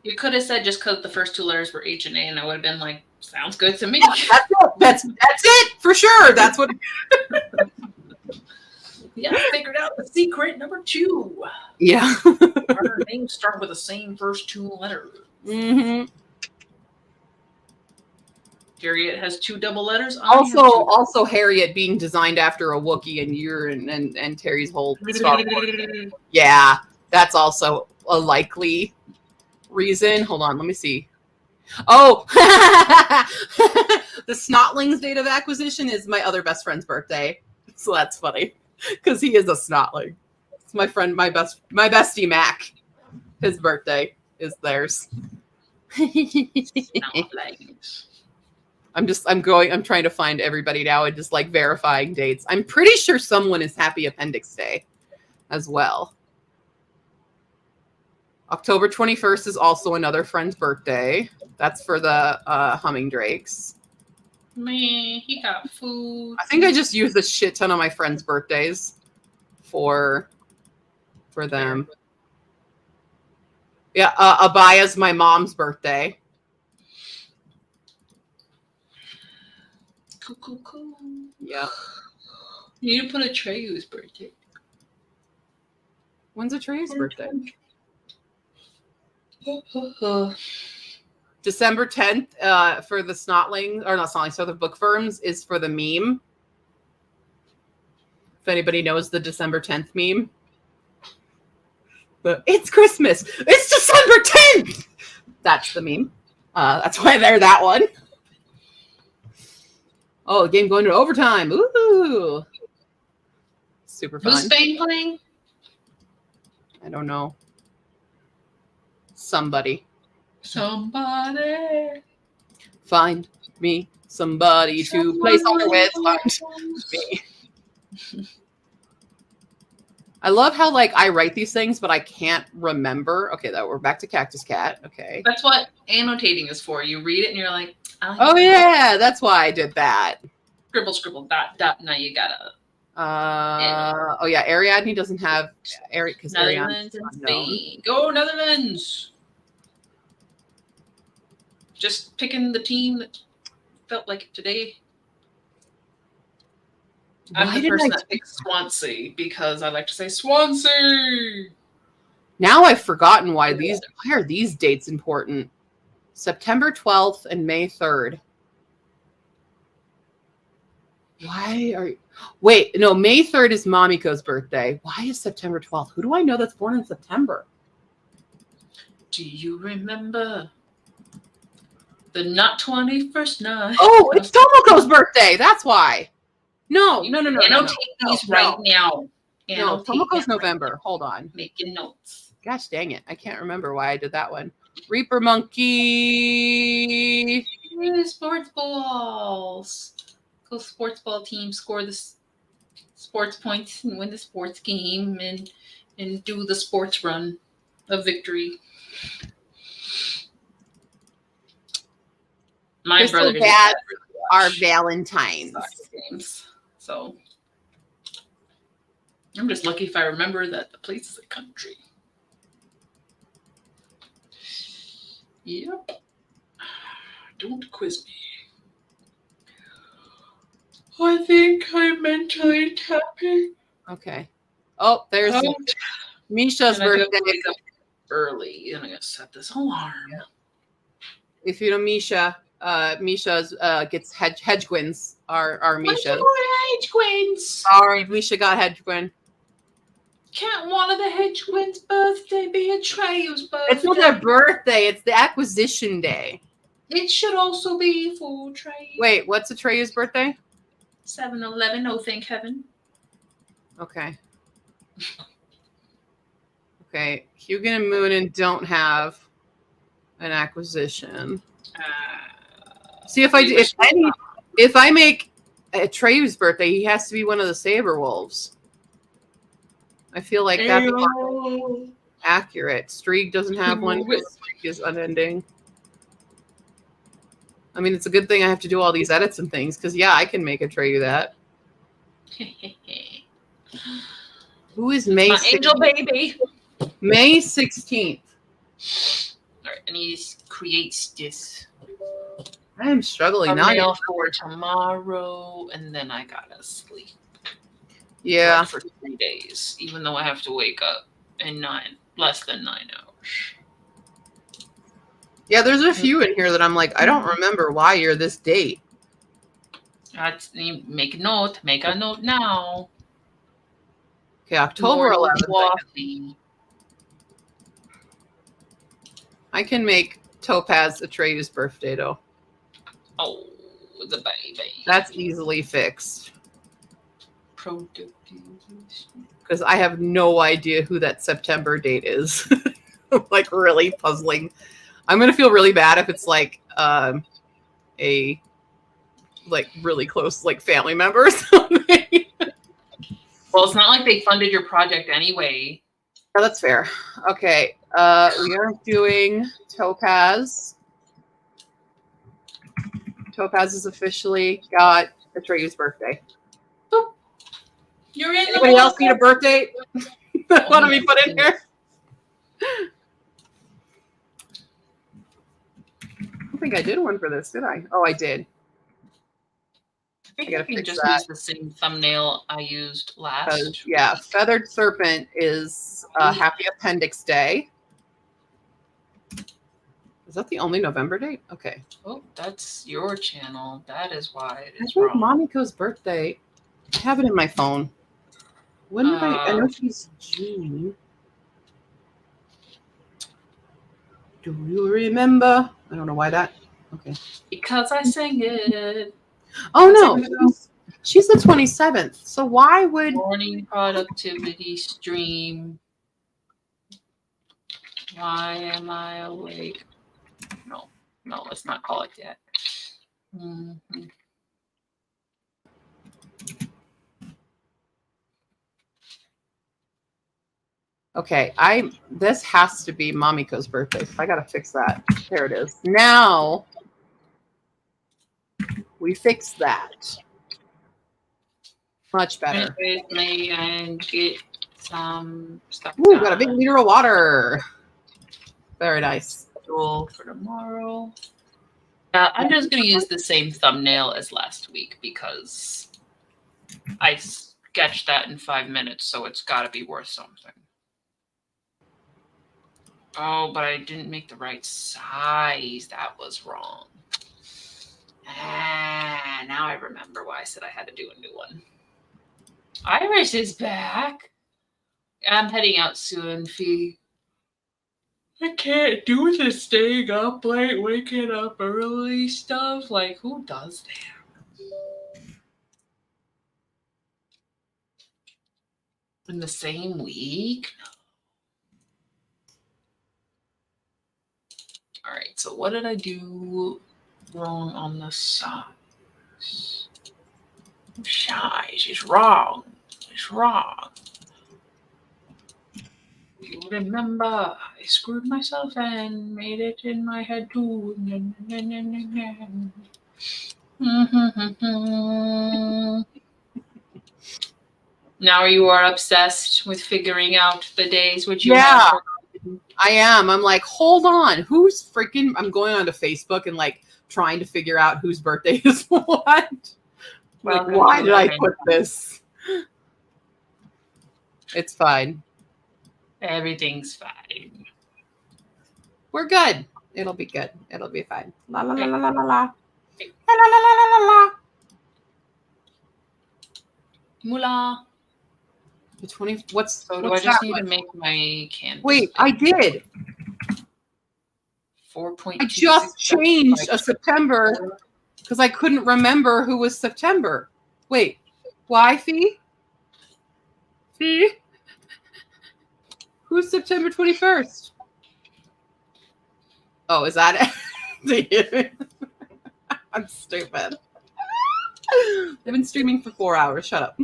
You could have said just because the first two letters were H and A, and I would have been like, sounds good to me. That's it for sure. That's what. Yeah, I figured out the secret number 2. Yeah. Our names start with the same first 2 letters. Mm-hmm. Harriet has 2 double letters. Also, Harriet being designed after a Wookiee, and you're and Terry's whole Star Wars. Yeah, that's also a likely reason. Hold on, let me see. Oh, the Snotling's date of acquisition is my other best friend's birthday, so that's funny because he is a Snotling. It's my friend, my bestie Mac. His birthday is theirs. I'm trying to find everybody now and just like verifying dates. I'm pretty sure someone is Happy Appendix Day as well. October 21st is also another friend's birthday. That's for the humming drakes. Man, he got food. I think I just used a shit ton of my friends' birthdays for them. Yeah, Abaya's my mom's birthday. Cool. Yeah. You need to put a Treyu's birthday. When's Atreyu's birthday? December 10th for the Snotling, or not Snotling, so the book firms is for the meme. If anybody knows the December 10th meme. But it's Christmas. It's December 10th. That's the meme. That's why they're that one. Oh, the game going to overtime. Ooh. Super fun. Who's Spain playing? I don't know. Somebody. Find me somebody to play soccer with. Find me. I love how I write these things, but I can't remember. Okay, we're back to Cactus Cat. Okay. That's what annotating is for. You read it and you're like, oh yeah, that's why I did that. Scribble, dot. Now you gotta. Oh yeah, Ariadne doesn't have Eric because Netherlands and Spain. Go Netherlands! Just picking the team that felt like it today. I'm the person that picks Swansea because I like to say Swansea. Now I've forgotten why are these dates important? September 12th and May 3rd. Why are you? Wait, no, May 3rd is Momiko's birthday. Why is September 12th? Who do I know that's born in September? Do you remember the not 21st night? Oh, it's Tomoko's birthday. That's why. No. Annotate these right now. No, Annotate Tomoko's them right November. now. Hold on. Making notes. Gosh dang it. I can't remember why I did that one. Reaper Monkey. Sports balls. Go sports ball team, score the sports points and win the sports game and do the sports run of victory. My Crystal brothers Dads are Valentine's. games. So I'm just lucky if I remember that the place is a country. Yep. Don't quiz me. I think I'm mentally tapping. Okay. Oh, there's Misha's And I gotta birthday. wake up early, and I'm gonna set this alarm. If you know Misha, Misha's gets Hedgewins are Misha. Hedge Queens. Sorry, Misha got Hedgewin. Can't one of the Hedge Queens' birthday be a Treyo's birthday? It's not their birthday, it's the acquisition day. It should also be for Trey. Wait, what's Atreyu's birthday? 7-Eleven, oh thank heaven. Okay. Okay. Hugin and Moonin don't have an acquisition. See if I make Atreyu's birthday, he has to be one of the Saber Wolves. I feel like that's more accurate. Streak doesn't have one because Streak is unending. I mean, it's a good thing I have to do all these edits and things because, yeah, I can make Atreyu that. Who is May? My angel baby. May 16th. All right, I need to create this I am struggling now. thumbnail for tomorrow, and then I gotta sleep. Yeah. For 3 days, even though I have to wake up in less than 9 hours. Yeah, there's a few in here that I'm like, I don't remember why you're this date. Make a note. Make a note now. Okay, October 11th. Coffee. I can make Topaz Atreyu's birthday, though. Oh, the baby. That's easily fixed. Productive. Because I have no idea who that September date is. Like, really puzzling. I'm going to feel really bad if it's like a like really close like family member or something. Well, it's not like they funded your project anyway. Oh, that's fair. Okay. We are doing Topaz. Topaz has officially got Atreyu's birthday. Boop. You're in. Anybody else need a birthday? Want to be put in here? I don't think I did one for this, did I? Oh, I did. I gotta can fix just that. use the same thumbnail I used last. Yeah, Feathered Serpent is Happy Appendix Day. Is that the only November date? Okay. Oh, that's your channel. That is why it I is think wrong. Moniko's birthday. I have it in my phone. When did I know she's June. Do you remember? I don't know why that. Okay. Because I sang it. Oh no. She's the 27th. So why would Morning productivity stream. Why am I awake? No, let's not call it yet. Mhm. Okay, this has to be Momiko's birthday. So I gotta fix that. There it is. Now we fixed that. Much better. May I get some stuff Ooh, got a big liter of water. Very nice. for tomorrow. I'm just gonna use the same thumbnail as last week because I sketched that in 5 minutes, so it's got to be worth something. Oh, but I didn't make the right size. That was wrong. Yeah, now I remember why I said I had to do a new one. Iris is back. I'm heading out soon, Fee. I can't do the staying up late, waking up early stuff. Like, who does that? In the same week? All right, so what did I do wrong on the size? Size is wrong. It's wrong. You remember, I screwed myself and made it in my head too. Now you are obsessed with figuring out the days which you Yeah. have. I am. I'm like, hold on. Who's freaking... I'm going onto Facebook and like trying to figure out whose birthday is what. Like, why did I put this? It's fine. Everything's fine. We're good. It'll be good. It'll be fine. La la la la la la la. La la la la la la. Moolah. The 20. What's So do I what's just that need one? to make my canvas? Wait, I did. 4.2. I just changed a September because I couldn't remember who was September. Wait, why, Fee? Fee? Who's September 21st? Oh, is that it? I'm stupid. I've been streaming for 4 hours. Shut up.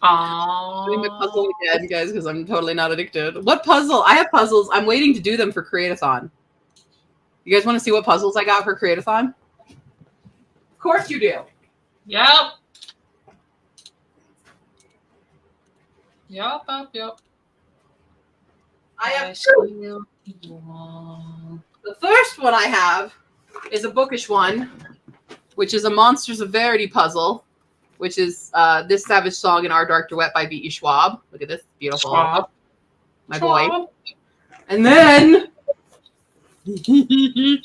Doing my puzzle again, guys, because I'm totally not addicted. What puzzle? I have puzzles. I'm waiting to do them for Create-a-thon. You guys want to see what puzzles I got for Create-a-thon? Of course you do. Yep. Yep. I have two. The first one I have is a bookish one, which is a Monsters of Verity puzzle, which is This Savage Song in Our Dark Duet by V.E. Schwab. Look at this. Beautiful. Schwab. My boy. And then... The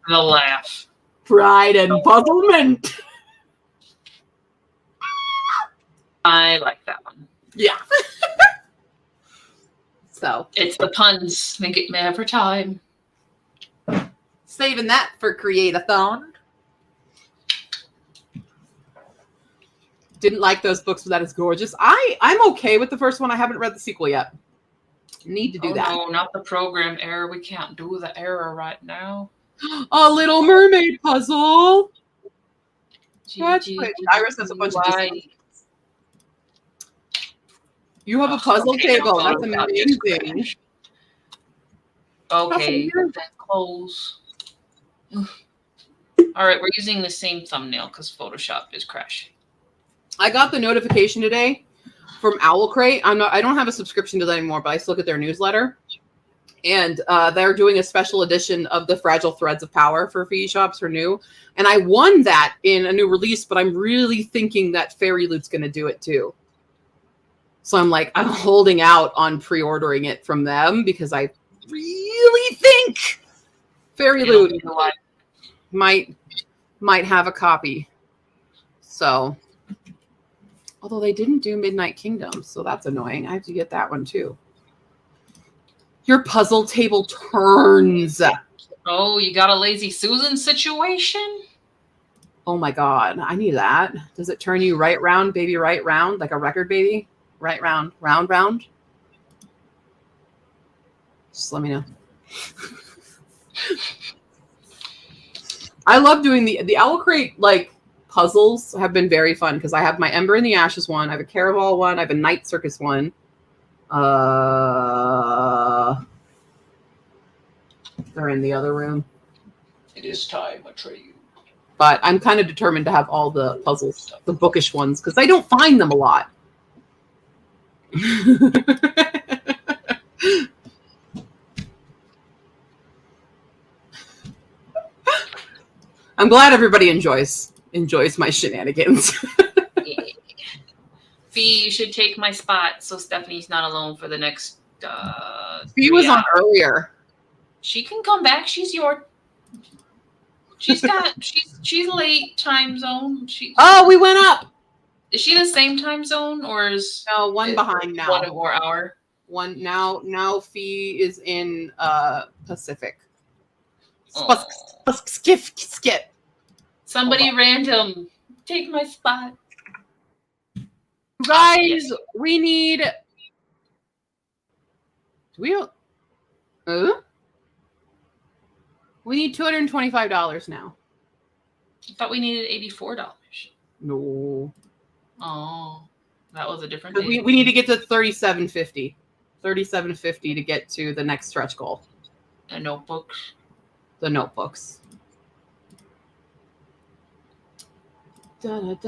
laugh. Pride and Puzzlement. I like that one. Yeah. So it's the puns. Make it every time. Saving that for Create-a-thon. Didn't like those books, but that is gorgeous. I'm okay with the first one. I haven't read the sequel yet. Need to do that. No, not the program error. We can't do the error right now. A Little Mermaid puzzle. That's great. Iris has a bunch of discounts. You have a puzzle table. That's amazing. Okay, then close. All right, we're using the same thumbnail because Photoshop is crashing. I got the notification today from Owl Crate. I don't have a subscription to that anymore, but I still get their newsletter. And they're doing a special edition of the Fragile Threads of Power for VE Shops for new. And I won that in a new release, but I'm really thinking that Fairy Loot's going to do it too. So I'm holding out on pre-ordering it from them because I really think Fairy Loot might have a copy. So, although they didn't do Midnight Kingdom, so that's annoying. I have to get that one too. Your puzzle table turns. Oh, you got a Lazy Susan situation? Oh my God, I need that. Does it turn you right round, baby, right round, like a record baby? Right round, round, round. Just let me know. I love doing the Owl Crate puzzles have been very fun because I have my Ember in the Ashes one, I have a Caraval one, I have a Night Circus one. They're in the other room. It is time, Atreyu. But I'm kind of determined to have all the puzzles, the bookish ones, because I don't find them a lot. I'm glad everybody enjoys my shenanigans. Yeah. Fee, you should take my spot so Stephanie's not alone for the next Fee was on earlier. She can come back. She's your... She's late time zone. Oh, we went up. Is she the same time zone or is No, one behind now. 1 more hour? One now. Fee is in Pacific. Oh. Skip. Somebody random take my spot. Guys, we need. We need $225 now. I thought we needed $84. No. Oh, that was a different We need to get to $37.50. $37.50 to get to the next stretch goal. The notebooks. The notebooks. Trying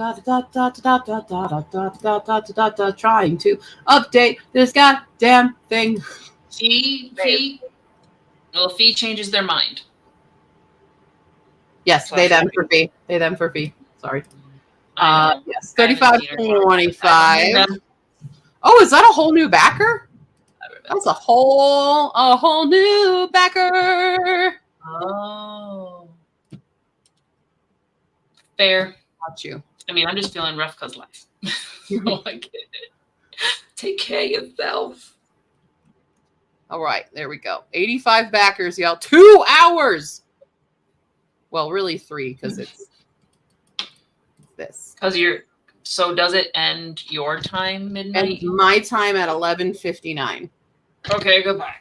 to update this goddamn thing. Fee. Well, Fee changes their mind. Yes, So they them for fee. They them for fee. Sorry. I know. Yes, 35.25. Oh, is that a whole new backer? That's a whole new backer. Oh, fair. Got you. I mean, I'm just feeling rough because life. Oh, I get it. Take care of yourself. All right, there we go. 85 backers, y'all. 2 hours. Well, really 3 because it's this. Because so does it end your time midnight? And my time at 11:59. Okay, goodbye.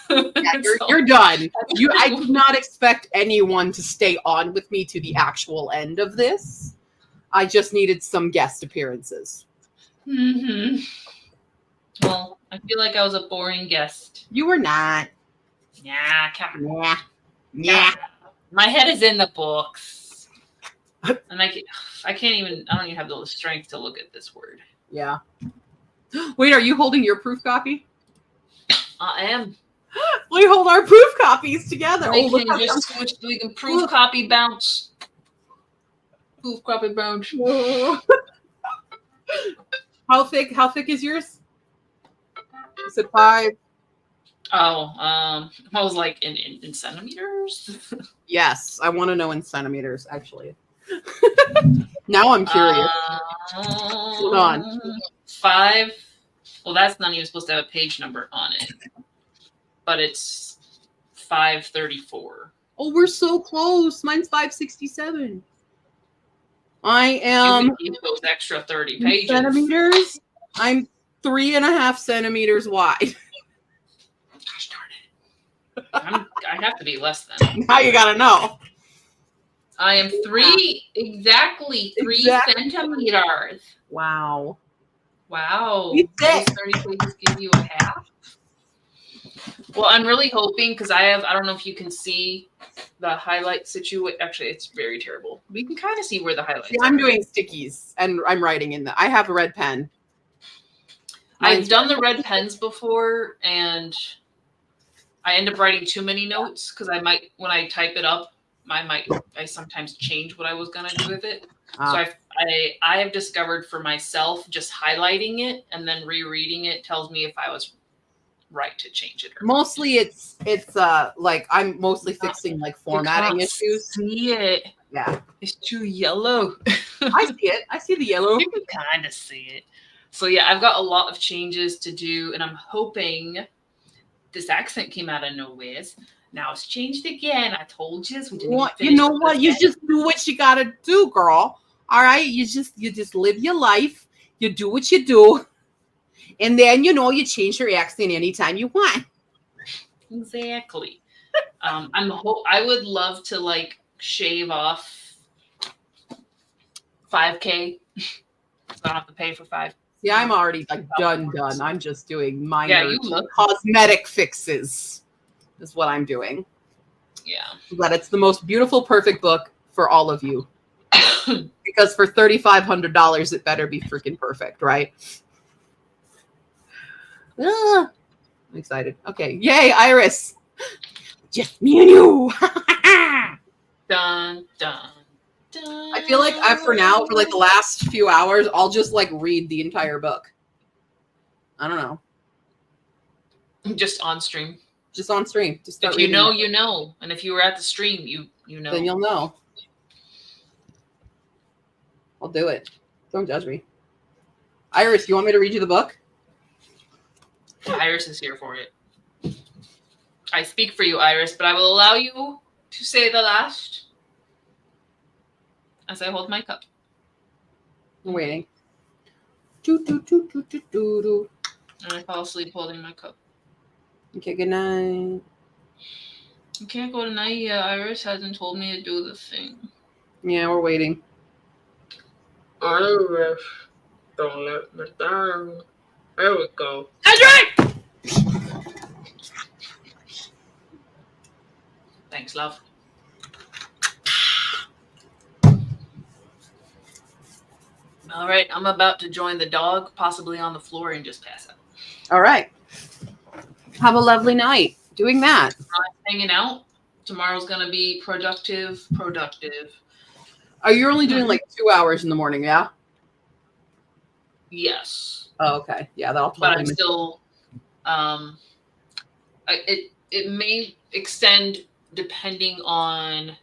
Yeah, you're done. I did not expect anyone to stay on with me to the actual end of this. I just needed some guest appearances. Mm-hmm. Well, I feel like I was a boring guest. You were not. Yeah, Yeah. My head is in the books, and I don't even have the strength to look at this word. Yeah. Wait, are you holding your proof copy? I am. We hold our proof copies together. We can proof copy bounce. Proof copy bounce. How thick is yours? Is it 5? Oh, I was like in centimeters. Yes, I want to know in centimeters, actually. Now I'm curious. Hold on. 5. Well, that's not even supposed to have a page number on it, but it's 534. Oh, we're so close. Mine's 567. I am. You can keep those extra 30 pages. Centimeters. I'm 3.5 centimeters wide. Gosh darn it! I have to be less than. Now you gotta know. I am 3 centimeters. Wow. Wow. You Those thick. 30 pages give you a half. Well, I'm really hoping because I don't know if you can see the highlight situation. Actually, it's very terrible. We can kind of see where the highlights I'm are. doing stickies and I'm writing in I have a red pen. I've done the red pens before and I end up writing too many notes because when I type it up, I sometimes change what I was going to do with it. So I have discovered for myself just highlighting it and then rereading it tells me if I was right to change it. Mostly it's like I'm mostly fixing like formatting issues. See it. Yeah. It's too yellow. I see it. I see the yellow. You can kind of see it. So yeah, I've got a lot of changes to do and I'm hoping this accent came out of nowhere. Now it's changed again. I told you. You know what? You just do what you gotta do, girl. All right. You just live your life. You do what you do. And then, you change your accent anytime you want. Exactly. I would love to like shave off 5K. So I don't have to pay for 5. Yeah, I'm already like done. I'm just doing minor look cosmetic fixes is what I'm doing. Yeah. But it's the most beautiful, perfect book for all of you. Because for $3,500, it better be freaking perfect, right? I'm excited. Okay. Yay, Iris. Just me and you. Dun, dun, dun. I feel like for like the last few hours, I'll just like read the entire book. I don't know. Just on stream. Just on stream. Just start if you reading know, it. you know. And if you were at the stream, you you know. Then you'll know. I'll do it. Don't judge me. Iris, you want me to read you the book? Iris is here for it. I speak for you, Iris, but I will allow you to say the last as I hold my cup. I'm waiting. Do, do, do, do, do, do, do. And I fall asleep holding my cup. Okay, good night. You can't go tonight yet. Iris hasn't told me to do the thing. Yeah, we're waiting. Iris, don't let me down. There we go. Edric! Thanks, love. All right, I'm about to join the dog, possibly on the floor, and just pass out. All right. Have a lovely night doing that. Hanging out. Tomorrow's going to be productive. Are you only doing like 2 hours in the morning, yeah? Yes. Oh, okay. Yeah, that'll But totally I'm still, it may extend depending on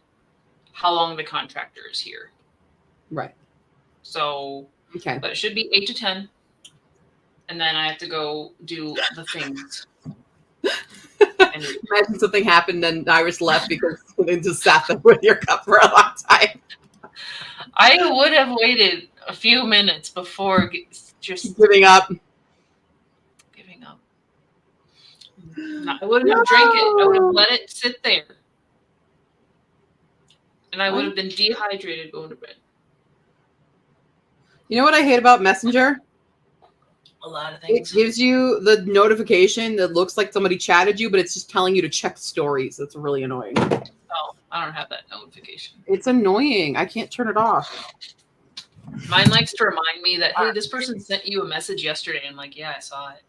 how long the contractor is here. Right. So, Okay. but it should be 8 to 10. And then I have to go do the things. And Imagine something happened and Iris left because they just sat there with your cup for a long time. I would have waited a few minutes before just Giving up. giving up. I wouldn't have drank it. I would have let it sit there. And I would have been dehydrated going to bed. You know what I hate about Messenger? A lot of It things. gives you the notification that looks like somebody chatted you, but it's just telling you to check stories. That's really annoying. Oh, I don't have that notification. It's annoying. I can't turn it off. Mine likes to remind me that, hey, this person sent you a message yesterday. I'm like, yeah, I saw it.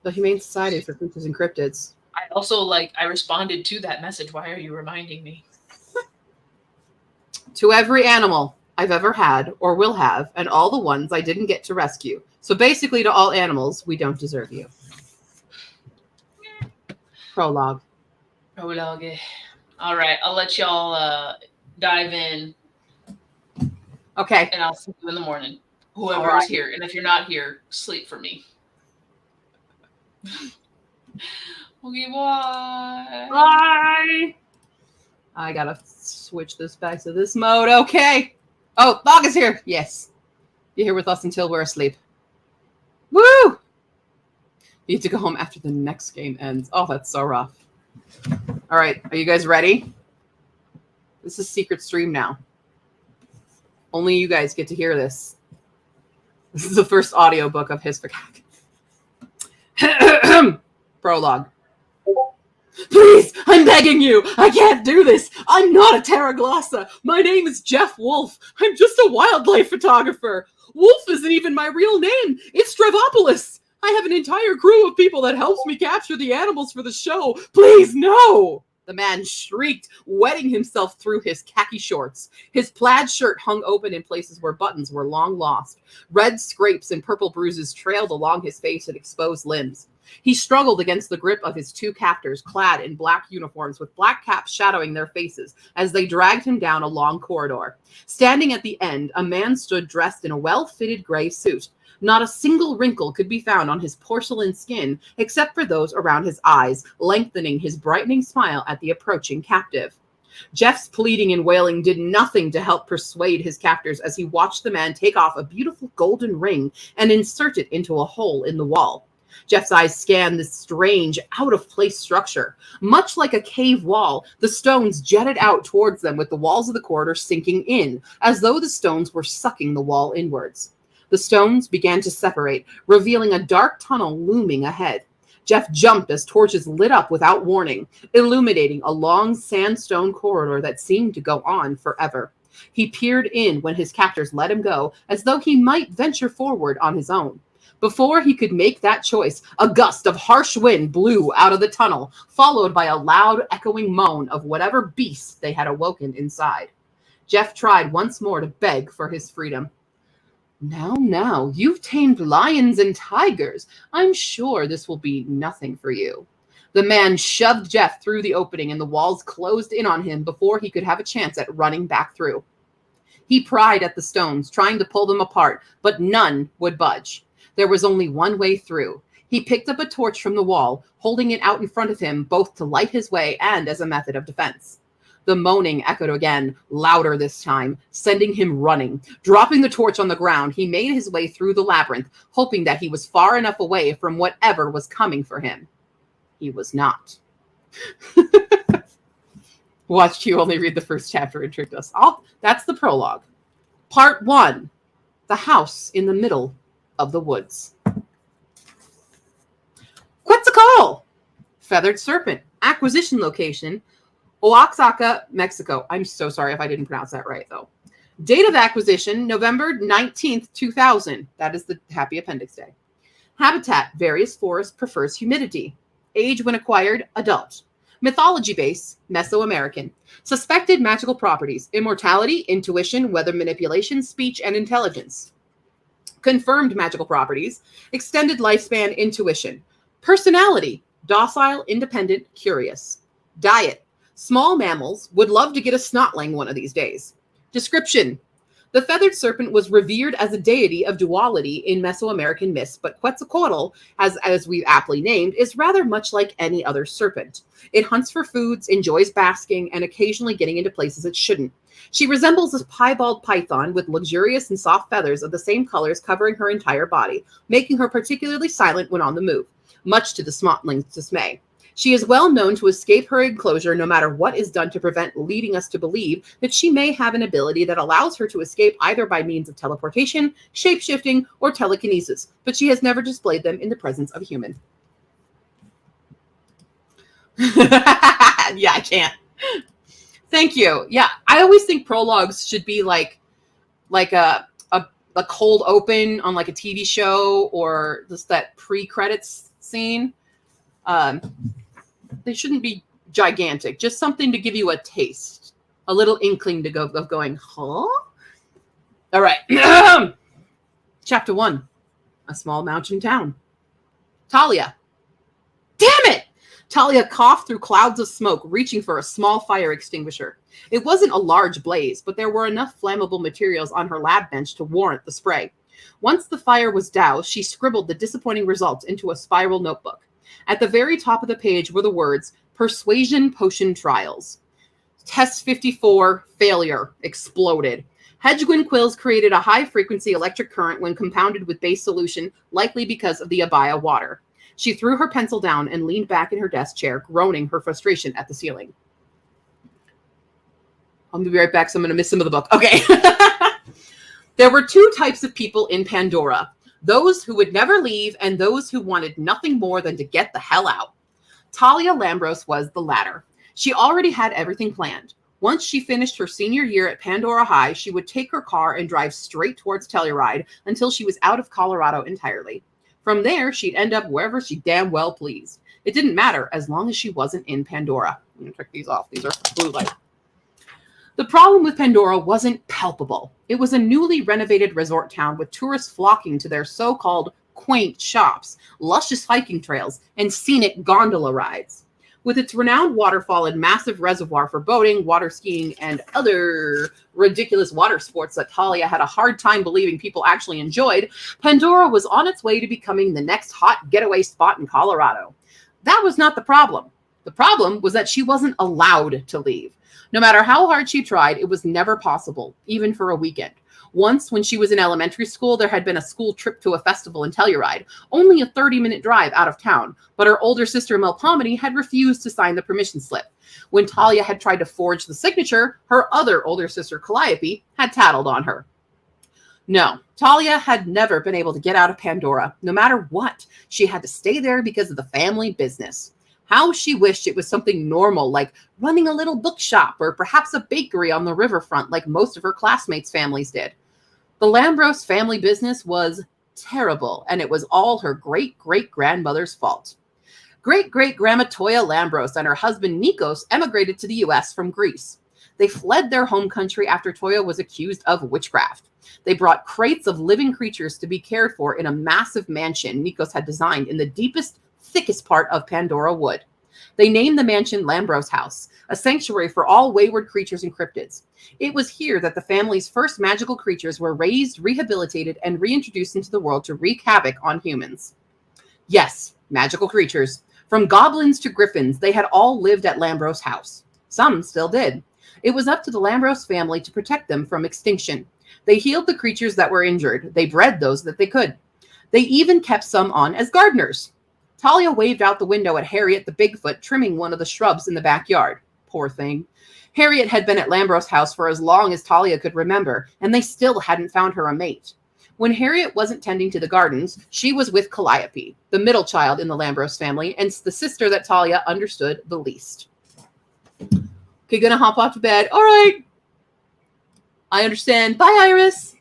The Humane Society for Creatures and Cryptids. I also I responded to that message. Why are you reminding me? To every animal I've ever had or will have, and all the ones I didn't get to rescue. So basically to all animals, we don't deserve you. Prologue. Prologue. All right, I'll let y'all dive in, Okay. and I'll see you in the morning. Whoever All right. is here. And if you're not here, sleep for me. Okay, bye. Bye. I gotta switch this back to this mode. Okay. Oh, Log is here. Yes. You're here with us until we're asleep. Woo! You need to go home after the next game ends. Oh, that's so rough. All right. Are you guys ready? This is Secret Stream now. Only you guys get to hear this. This is the first audiobook of his Prologue. Please, I'm begging you. I can't do this. I'm not a Terraglossa. My name is Jeff Wolf. I'm just a wildlife photographer. Wolf isn't even my real name. It's Stravopolis. I have an entire crew of people that helps me capture the animals for the show. Please, no. The man shrieked, wetting himself through his khaki shorts. His plaid shirt hung open in places where buttons were long lost. Red scrapes and purple bruises trailed along his face and exposed limbs. He struggled against the grip of his two captors, clad in black uniforms with black caps shadowing their faces, as they dragged him down a long corridor. Standing at the end, a man stood dressed in a well-fitted gray suit. Not a single wrinkle could be found on his porcelain skin, except for those around his eyes, lengthening his brightening smile at the approaching captive. Jeff's pleading and wailing did nothing to help persuade his captors as he watched the man take off a beautiful golden ring and insert it into a hole in the wall. Jeff's eyes scanned this strange, out-of-place structure. Much like a cave wall, the stones jetted out towards them with the walls of the corridor sinking in, as though the stones were sucking the wall inwards. The stones began to separate, revealing a dark tunnel looming ahead. Jeff jumped as torches lit up without warning, illuminating a long sandstone corridor that seemed to go on forever. He peered in when his captors let him go, as though he might venture forward on his own. Before he could make that choice, a gust of harsh wind blew out of the tunnel, followed by a loud, echoing moan of whatever beast they had awoken inside. Jeff tried once more to beg for his freedom. Now, you've tamed lions and tigers. I'm sure this will be nothing for you. The man shoved Jeff through the opening, and the walls closed in on him before he could have a chance at running back through. He pried at the stones, trying to pull them apart, but none would budge. There was only one way through. He picked up a torch from the wall, holding it out in front of him, both to light his way and as a method of defense. The moaning echoed again, louder this time, sending him running. Dropping the torch on the ground, he made his way through the labyrinth, hoping that he was far enough away from whatever was coming for him. He was not. Watched you only read the first chapter and tricked us. That's the prologue. Part 1. The house in the middle of the woods. Quetzalcoatl! Feathered serpent. Acquisition location. Oaxaca, Mexico. I'm so sorry if I didn't pronounce that right, though. Date of acquisition, November 19th, 2000. That is the Happy Appendix Day. Habitat, various forests, prefers humidity. Age when acquired, adult. Mythology base, Mesoamerican. Suspected magical properties, immortality, intuition, weather manipulation, speech, and intelligence. Confirmed magical properties, extended lifespan, intuition. Personality, docile, independent, curious. Diet, small mammals, would love to get a snotling one of these days. Description, the feathered serpent was revered as a deity of duality in Mesoamerican myths, but Quetzalcoatl, as we've aptly named, is rather much like any other serpent. It hunts for foods, enjoys basking, and occasionally getting into places it shouldn't. She resembles a piebald python with luxurious and soft feathers of the same colors covering her entire body, making her particularly silent when on the move, much to the smotling's dismay. She is well known to escape her enclosure no matter what is done to prevent, leading us to believe that she may have an ability that allows her to escape either by means of teleportation, shape-shifting, or telekinesis, but she has never displayed them in the presence of a human. Yeah, I can't. Thank you. Yeah, I always think prologues should be like a cold open on like a TV show or just that pre-credits scene. They shouldn't be gigantic, just something to give you a taste, a little inkling to go of going, huh? All right. Chapter 1, a small mountain town. Talia. Damn it! Talia coughed through clouds of smoke, reaching for a small fire extinguisher. It wasn't a large blaze, but there were enough flammable materials on her lab bench to warrant the spray. Once the fire was doused, she scribbled the disappointing results into a spiral notebook. At the very top of the page were the words, Persuasion Potion Trials. Test 54, failure, exploded. Hedgeguin quills created a high-frequency electric current when compounded with base solution, likely because of the abaya water. She threw her pencil down and leaned back in her desk chair, groaning her frustration at the ceiling. I'm going to be right back, so I'm going to miss some of the book. Okay. There were two types of people in Pandora. Those who would never leave and those who wanted nothing more than to get the hell out. Talia Lambros was the latter. She already had everything planned. Once she finished her senior year at Pandora High, she would take her car and drive straight towards Telluride until she was out of Colorado entirely. From there, she'd end up wherever she damn well pleased. It didn't matter as long as she wasn't in Pandora. I'm going to check these off. These are blue light. The problem with Pandora wasn't palpable. It was a newly renovated resort town with tourists flocking to their so-called quaint shops, luscious hiking trails, and scenic gondola rides. With its renowned waterfall and massive reservoir for boating, water skiing, and other ridiculous water sports that Talia had a hard time believing people actually enjoyed, Pandora was on its way to becoming the next hot getaway spot in Colorado. That was not the problem. The problem was that she wasn't allowed to leave. No matter how hard she tried, it was never possible, even for a weekend. Once, when she was in elementary school, there had been a school trip to a festival in Telluride, only a 30-minute drive out of town, but her older sister Melpomene had refused to sign the permission slip. When Talia had tried to forge the signature, her other older sister Calliope had tattled on her. No, Talia had never been able to get out of Pandora. No matter what, she had to stay there because of the family business. How she wished it was something normal, like running a little bookshop or perhaps a bakery on the riverfront like most of her classmates' families did. The Lambros family business was terrible, and it was all her great-great-grandmother's fault. Great-great-grandma Toya Lambros and her husband Nikos emigrated to the U.S. from Greece. They fled their home country after Toya was accused of witchcraft. They brought crates of living creatures to be cared for in a massive mansion Nikos had designed in the deepest thickest part of Pandora Wood. They named the mansion Lambros House, a sanctuary for all wayward creatures and cryptids. It was here that the family's first magical creatures were raised, rehabilitated, and reintroduced into the world to wreak havoc on humans. Yes, magical creatures. From goblins to griffins, they had all lived at Lambros House. Some still did. It was up to the Lambros family to protect them from extinction. They healed the creatures that were injured. They bred those that they could. They even kept some on as gardeners. Talia waved out the window at Harriet the Bigfoot trimming one of the shrubs in the backyard. Poor thing. Harriet had been at Lambros House for as long as Talia could remember, and they still hadn't found her a mate. When Harriet wasn't tending to the gardens, she was with Calliope, the middle child in the Lambros family, and the sister that Talia understood the least. Okay, gonna hop off to bed. All right. I understand. Bye, Iris.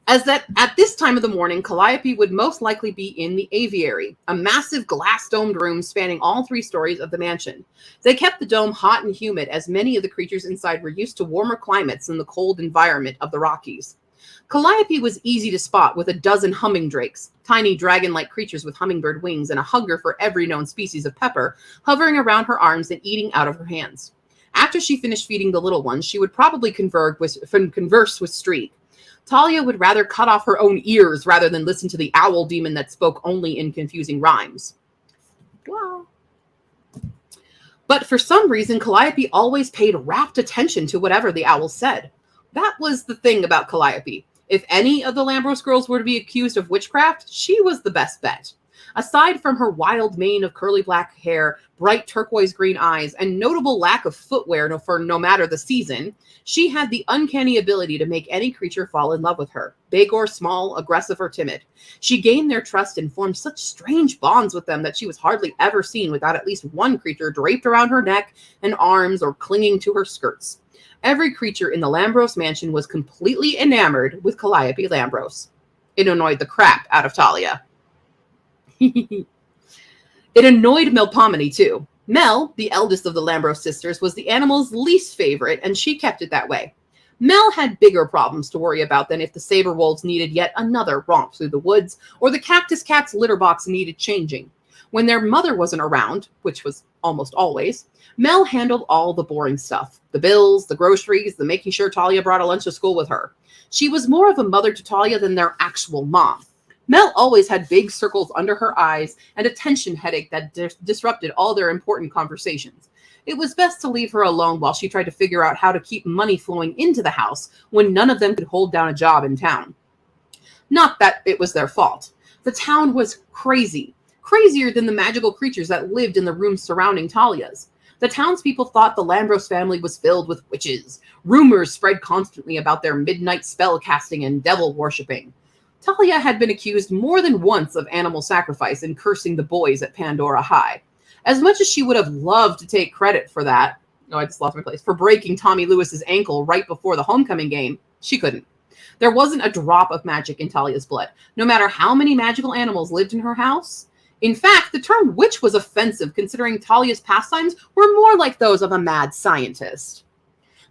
At this time of the morning, Calliope would most likely be in the aviary, a massive glass-domed room spanning all 3 stories of the mansion. They kept the dome hot and humid, as many of the creatures inside were used to warmer climates than the cold environment of the Rockies. Calliope was easy to spot with a dozen humming drakes, tiny dragon-like creatures with hummingbird wings and a hunger for every known species of pepper, hovering around her arms and eating out of her hands. After she finished feeding the little ones, she would probably converse with Streak. Talia would rather cut off her own ears rather than listen to the owl demon that spoke only in confusing rhymes. Wow. But for some reason, Calliope always paid rapt attention to whatever the owl said. That was the thing about Calliope. If any of the Lambros girls were to be accused of witchcraft, she was the best bet. Aside from her wild mane of curly black hair, bright turquoise green eyes, and notable lack of footwear for no matter the season, she had the uncanny ability to make any creature fall in love with her, big or small, aggressive or timid. She gained their trust and formed such strange bonds with them that she was hardly ever seen without at least one creature draped around her neck and arms or clinging to her skirts. Every creature in the Lambros mansion was completely enamored with Calliope Lambros. It annoyed the crap out of Talia. It annoyed Melpomene too. Mel, the eldest of the Lambros sisters, was the animal's least favorite, and she kept it that way. Mel had bigger problems to worry about than if the saber wolves needed yet another romp through the woods, or the cactus cat's litter box needed changing. When their mother wasn't around, which was almost always, Mel handled all the boring stuff. The bills, the groceries, the making sure Talia brought a lunch to school with her. She was more of a mother to Talia than their actual mom. Mel always had big circles under her eyes and a tension headache that disrupted all their important conversations. It was best to leave her alone while she tried to figure out how to keep money flowing into the house when none of them could hold down a job in town. Not that it was their fault. The town was crazy, crazier than the magical creatures that lived in the rooms surrounding Talia's. The townspeople thought the Lambros family was filled with witches. Rumors spread constantly about their midnight spell casting and devil worshipping. Talia had been accused more than once of animal sacrifice and cursing the boys at Pandora High. As much as she would have loved to take credit for that, I just lost my place, for breaking Tommy Lewis's ankle right before the homecoming game, she couldn't. There wasn't a drop of magic in Talia's blood, no matter how many magical animals lived in her house. In fact, the term witch was offensive, considering Talia's pastimes were more like those of a mad scientist.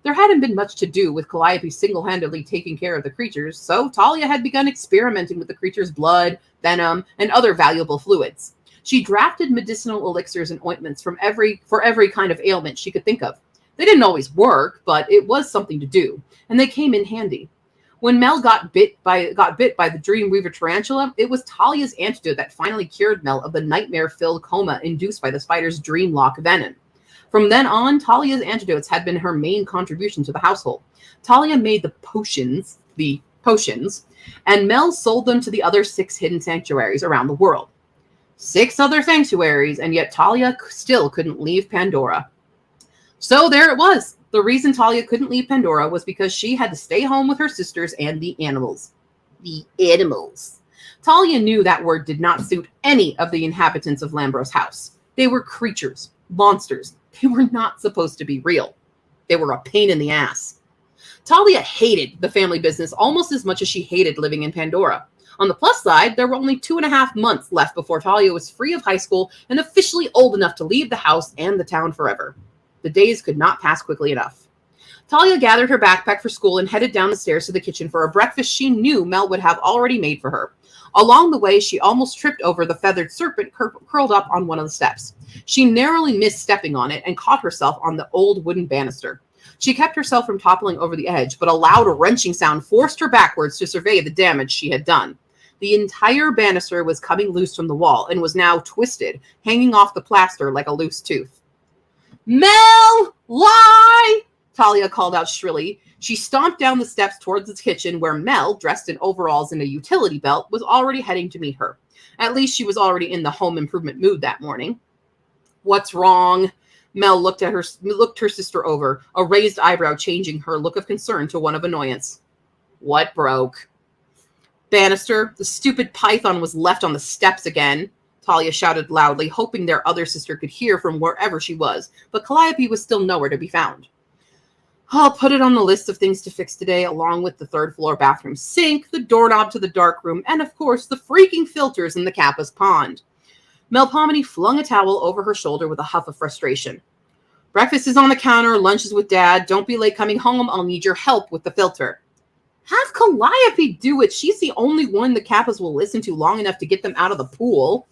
There hadn't been much to do with Calliope single-handedly taking care of the creatures, so Talia had begun experimenting with the creatures' blood, venom, and other valuable fluids. She drafted medicinal elixirs and ointments for every kind of ailment she could think of. They didn't always work, but it was something to do, and they came in handy. When Mel got bit by the Dreamweaver tarantula, it was Talia's antidote that finally cured Mel of the nightmare-filled coma induced by the spider's dreamlock venom. From then on, Talia's antidotes had been her main contribution to the household. Talia made the potions, and Mel sold them to the other 6 hidden sanctuaries around the world. 6 other sanctuaries, and yet Talia still couldn't leave Pandora. So there it was. The reason Talia couldn't leave Pandora was because she had to stay home with her sisters and the animals. The animals. Talia knew that word did not suit any of the inhabitants of Lambros House. They were creatures, monsters. They were not supposed to be real. They were a pain in the ass. Talia hated the family business almost as much as she hated living in Pandora. On the plus side, there were only 2.5 months left before Talia was free of high school and officially old enough to leave the house and the town forever. The days could not pass quickly enough. Talia gathered her backpack for school and headed down the stairs to the kitchen for a breakfast she knew Mel would have already made for her. Along the way, she almost tripped over the feathered serpent curled up on one of the steps. She narrowly missed stepping on it and caught herself on the old wooden banister. She kept herself from toppling over the edge, but a loud wrenching sound forced her backwards to survey the damage she had done. The entire banister was coming loose from the wall and was now twisted, hanging off the plaster like a loose tooth. "Mel! Lie!" Talia called out shrilly. She stomped down the steps towards the kitchen where Mel, dressed in overalls and a utility belt, was already heading to meet her. At least she was already in the home improvement mood that morning. "What's wrong?" Mel looked her sister over, a raised eyebrow changing her look of concern to one of annoyance. "What broke?" "Banister, the stupid python was left on the steps again," Talia shouted loudly, hoping their other sister could hear from wherever she was, but Calliope was still nowhere to be found. "I'll put it on the list of things to fix today, along with the third-floor bathroom sink, the doorknob to the dark room, and, of course, the freaking filters in the Kappa's pond." Melpomene flung a towel over her shoulder with a huff of frustration. "Breakfast is on the counter, lunch is with Dad. Don't be late coming home. I'll need your help with the filter." "Have Calliope do it. She's the only one the Kappas will listen to long enough to get them out of the pool."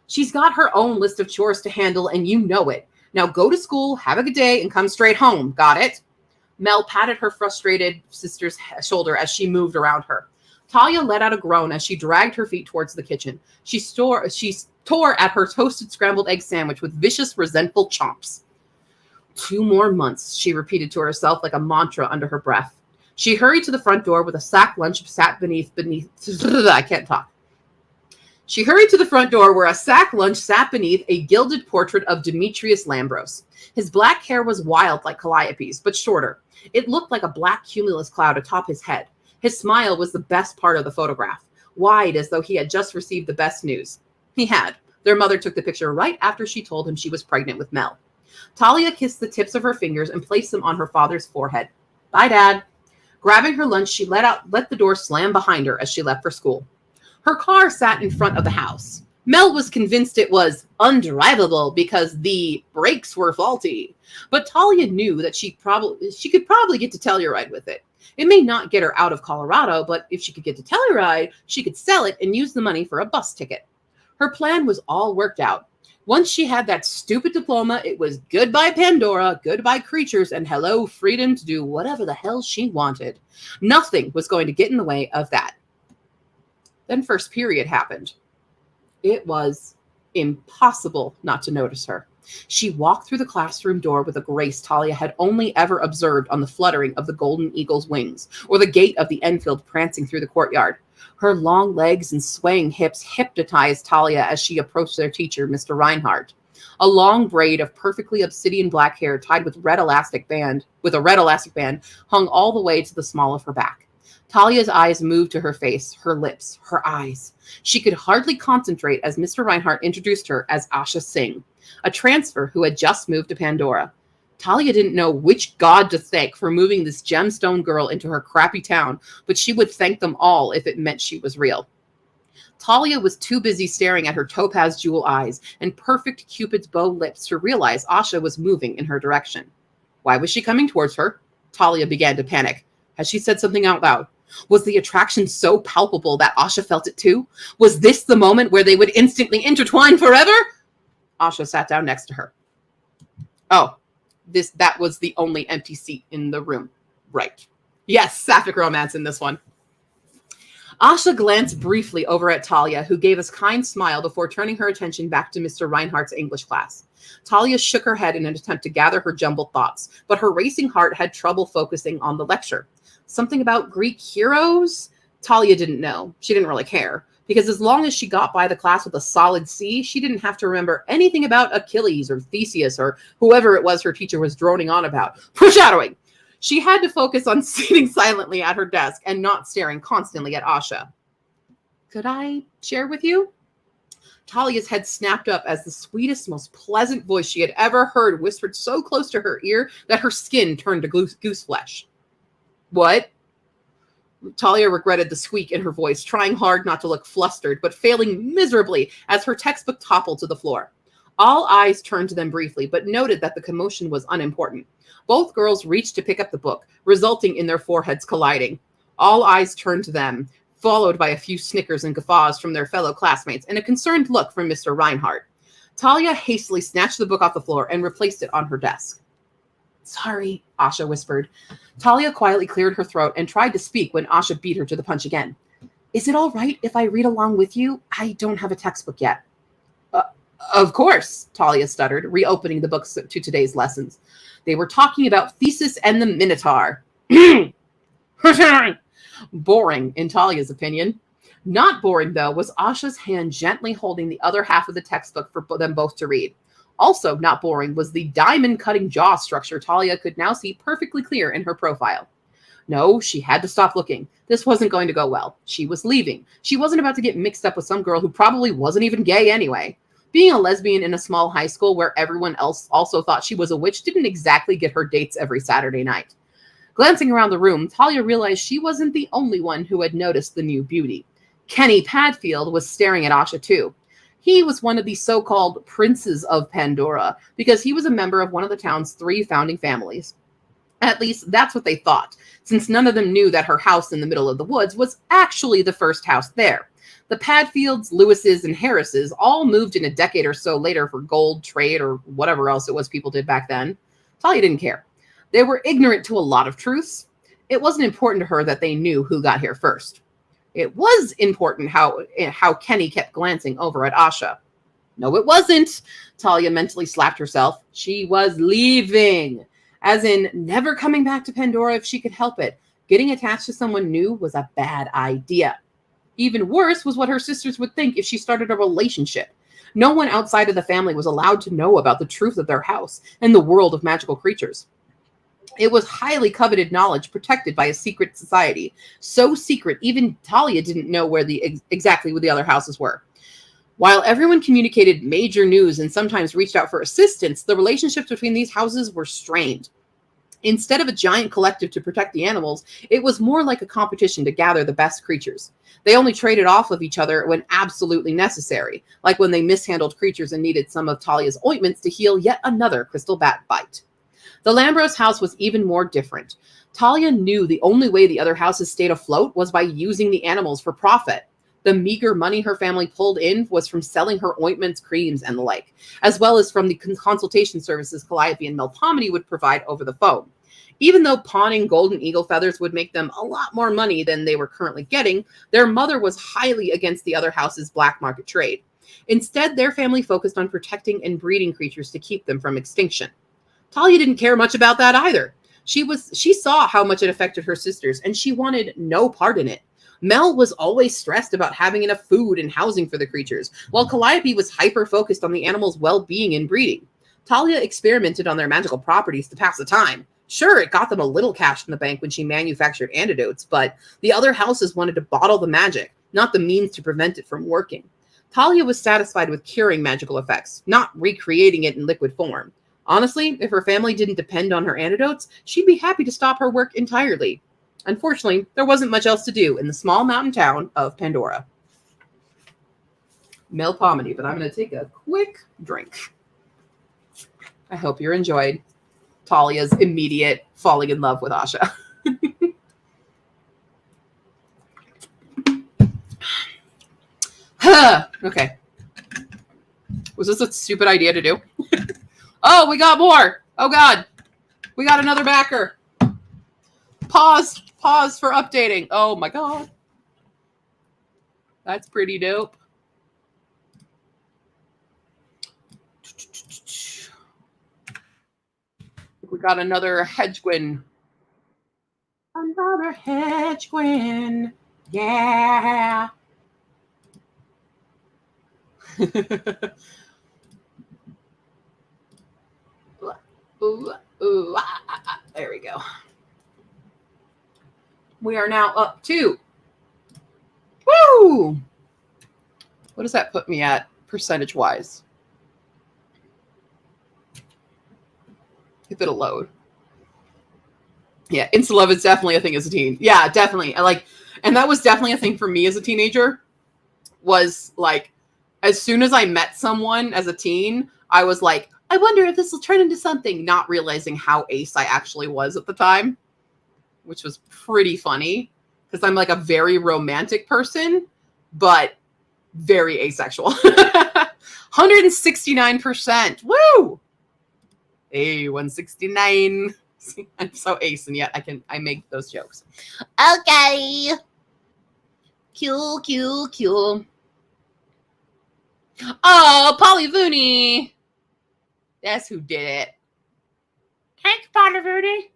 "She's got her own list of chores to handle, and you know it. Now go to school, have a good day, and come straight home. Got it?" Mel patted her frustrated sister's shoulder as she moved around her. Talia let out a groan as she dragged her feet towards the kitchen. She tore at her toasted scrambled egg sandwich with vicious, resentful chomps. 2 more months, she repeated to herself like a mantra under her breath. She hurried to the front door with a sack lunch sat beneath I can't talk. She hurried to the front door where a sack lunch sat beneath a gilded portrait of Demetrius Lambros. His black hair was wild like Calliope's, but shorter. It looked like a black cumulus cloud atop his head. His smile was the best part of the photograph, wide as though he had just received the best news. He had. Their mother took the picture right after she told him she was pregnant with Mel. Talia kissed the tips of her fingers and placed them on her father's forehead. "Bye, Dad." Grabbing her lunch, she let the door slam behind her as she left for school. Her car sat in front of the house. Mel was convinced it was undrivable because the brakes were faulty, but Talia knew that she could probably get to Telluride with it. It may not get her out of Colorado, but if she could get to Telluride, she could sell it and use the money for a bus ticket. Her plan was all worked out. Once she had that stupid diploma, it was goodbye Pandora, goodbye creatures, and hello freedom to do whatever the hell she wanted. Nothing was going to get in the way of that. Then first period happened. It was impossible not to notice her. She walked through the classroom door with a grace Talia had only ever observed on the fluttering of the golden eagle's wings, or the gait of the Enfield prancing through the courtyard. Her long legs and swaying hips hypnotized Talia as she approached their teacher, Mr. Reinhardt. A long braid of perfectly obsidian black hair tied with a red elastic band hung all the way to the small of her back. Talia's eyes moved to her face, her lips, her eyes. She could hardly concentrate as Mr. Reinhardt introduced her as Asha Singh, a transfer who had just moved to Pandora. Talia didn't know which god to thank for moving this gemstone girl into her crappy town, but she would thank them all if it meant she was real. Talia was too busy staring at her topaz jewel eyes and perfect Cupid's bow lips to realize Asha was moving in her direction. Why was she coming towards her? Talia began to panic. Had she said something out loud? Was the attraction so palpable that Asha felt it too? Was this the moment where they would instantly intertwine forever? Asha sat down next to her. Oh, that was the only empty seat in the room. Right. Yes, sapphic romance in this one. Asha glanced briefly over at Talia, who gave a kind smile before turning her attention back to Mr. Reinhardt's English class. Talia shook her head in an attempt to gather her jumbled thoughts, but her racing heart had trouble focusing on the lecture. Something about Greek heroes? Talia didn't know. She didn't really care, because as long as she got by the class with a solid C, she didn't have to remember anything about Achilles or Theseus or whoever it was her teacher was droning on about. Foreshadowing! She had to focus on sitting silently at her desk and not staring constantly at Asha. Could I share with you? Talia's head snapped up as the sweetest, most pleasant voice she had ever heard whispered so close to her ear that her skin turned to goose flesh. What? Talia regretted the squeak in her voice, trying hard not to look flustered, but failing miserably as her textbook toppled to the floor. All eyes turned to them briefly, but noted that the commotion was unimportant. Both girls reached to pick up the book, resulting in their foreheads colliding. All eyes turned to them, followed by a few snickers and guffaws from their fellow classmates and a concerned look from Mr. Reinhardt. Talia hastily snatched the book off the floor and replaced it on her desk. Sorry, Asha whispered. Talia quietly cleared her throat and tried to speak when Asha beat her to the punch again. Is it all right if I read along with you? I don't have a textbook yet. Of course, Talia stuttered, reopening the books to today's lessons. They were talking about Theseus and the Minotaur. Boring, in Talia's opinion. Not boring, though, was Asha's hand gently holding the other half of the textbook for them both to read. Also not boring was the diamond-cutting jaw structure Talia could now see perfectly clear in her profile. No, she had to stop looking. This wasn't going to go well. She was leaving. She wasn't about to get mixed up with some girl who probably wasn't even gay anyway. Being a lesbian in a small high school where everyone else also thought she was a witch didn't exactly get her dates every Saturday night. Glancing around the room, Talia realized she wasn't the only one who had noticed the new beauty. Kenny Padfield was staring at Asha too. He was one of the so-called princes of Pandora because he was a member of one of the town's 3 founding families. At least that's what they thought, since none of them knew that her house in the middle of the woods was actually the first house there. The Padfields, Lewises, and Harrises all moved in a decade or so later for gold, trade, or whatever else it was people did back then. Talia didn't care. They were ignorant to a lot of truths. It wasn't important to her that they knew who got here first. It was important how Kenny kept glancing over at Asha. No, it wasn't. Talia mentally slapped herself. She was leaving. As in, never coming back to Pandora if she could help it. Getting attached to someone new was a bad idea. Even worse was what her sisters would think if she started a relationship. No one outside of the family was allowed to know about the truth of their house and the world of magical creatures. It was highly coveted knowledge protected by a secret society. So secret, even Talia didn't know where exactly where the other houses were. While everyone communicated major news and sometimes reached out for assistance, the relationships between these houses were strained. Instead of a giant collective to protect the animals, it was more like a competition to gather the best creatures. They only traded off of each other when absolutely necessary, like when they mishandled creatures and needed some of Talia's ointments to heal yet another crystal bat bite. The Lambros house was even more different. Talia knew the only way the other houses stayed afloat was by using the animals for profit. The meager money her family pulled in was from selling her ointments, creams, and the like, as well as from the consultation services Calliope and Melpomene would provide over the phone. Even though pawning golden eagle feathers would make them a lot more money than they were currently getting, their mother was highly against the other house's black market trade. Instead, their family focused on protecting and breeding creatures to keep them from extinction. Talia didn't care much about that either. She saw how much it affected her sisters, and she wanted no part in it. Mel was always stressed about having enough food and housing for the creatures, while Calliope was hyper-focused on the animals' well-being and breeding. Talia experimented on their magical properties to pass the time. Sure, it got them a little cash in the bank when she manufactured antidotes, but the other houses wanted to bottle the magic, not the means to prevent it from working. Talia was satisfied with curing magical effects, not recreating it in liquid form. Honestly, if her family didn't depend on her antidotes, she'd be happy to stop her work entirely. Unfortunately, there wasn't much else to do in the small mountain town of Pandora. Melpomene, but I'm going to take a quick drink. I hope you're enjoyed Talia's immediate falling in love with Asha. Okay. Was this a stupid idea to do? Oh, we got more. Oh, God. We got another backer. Pause for updating. Oh, my God. That's pretty dope. We got another Hedgewin. Another Hedgewin. Yeah. There we go. We are now up to. Woo! What does that put me at percentage-wise? If it'll load. Yeah, insta-love is definitely a thing as a teen. Yeah, definitely. And that was definitely a thing for me as a teenager. Was like, as soon as I met someone as a teen, I was like, I wonder if this will turn into something, not realizing how ace I actually was at the time, which was pretty funny because I'm like a very romantic person, but very asexual. 169%. Woo! Hey, 169. I'm so ace, and yet I make those jokes. Okay. Cool. Oh, Polly Vooney. That's who did it. Thanks, Polly Vooney.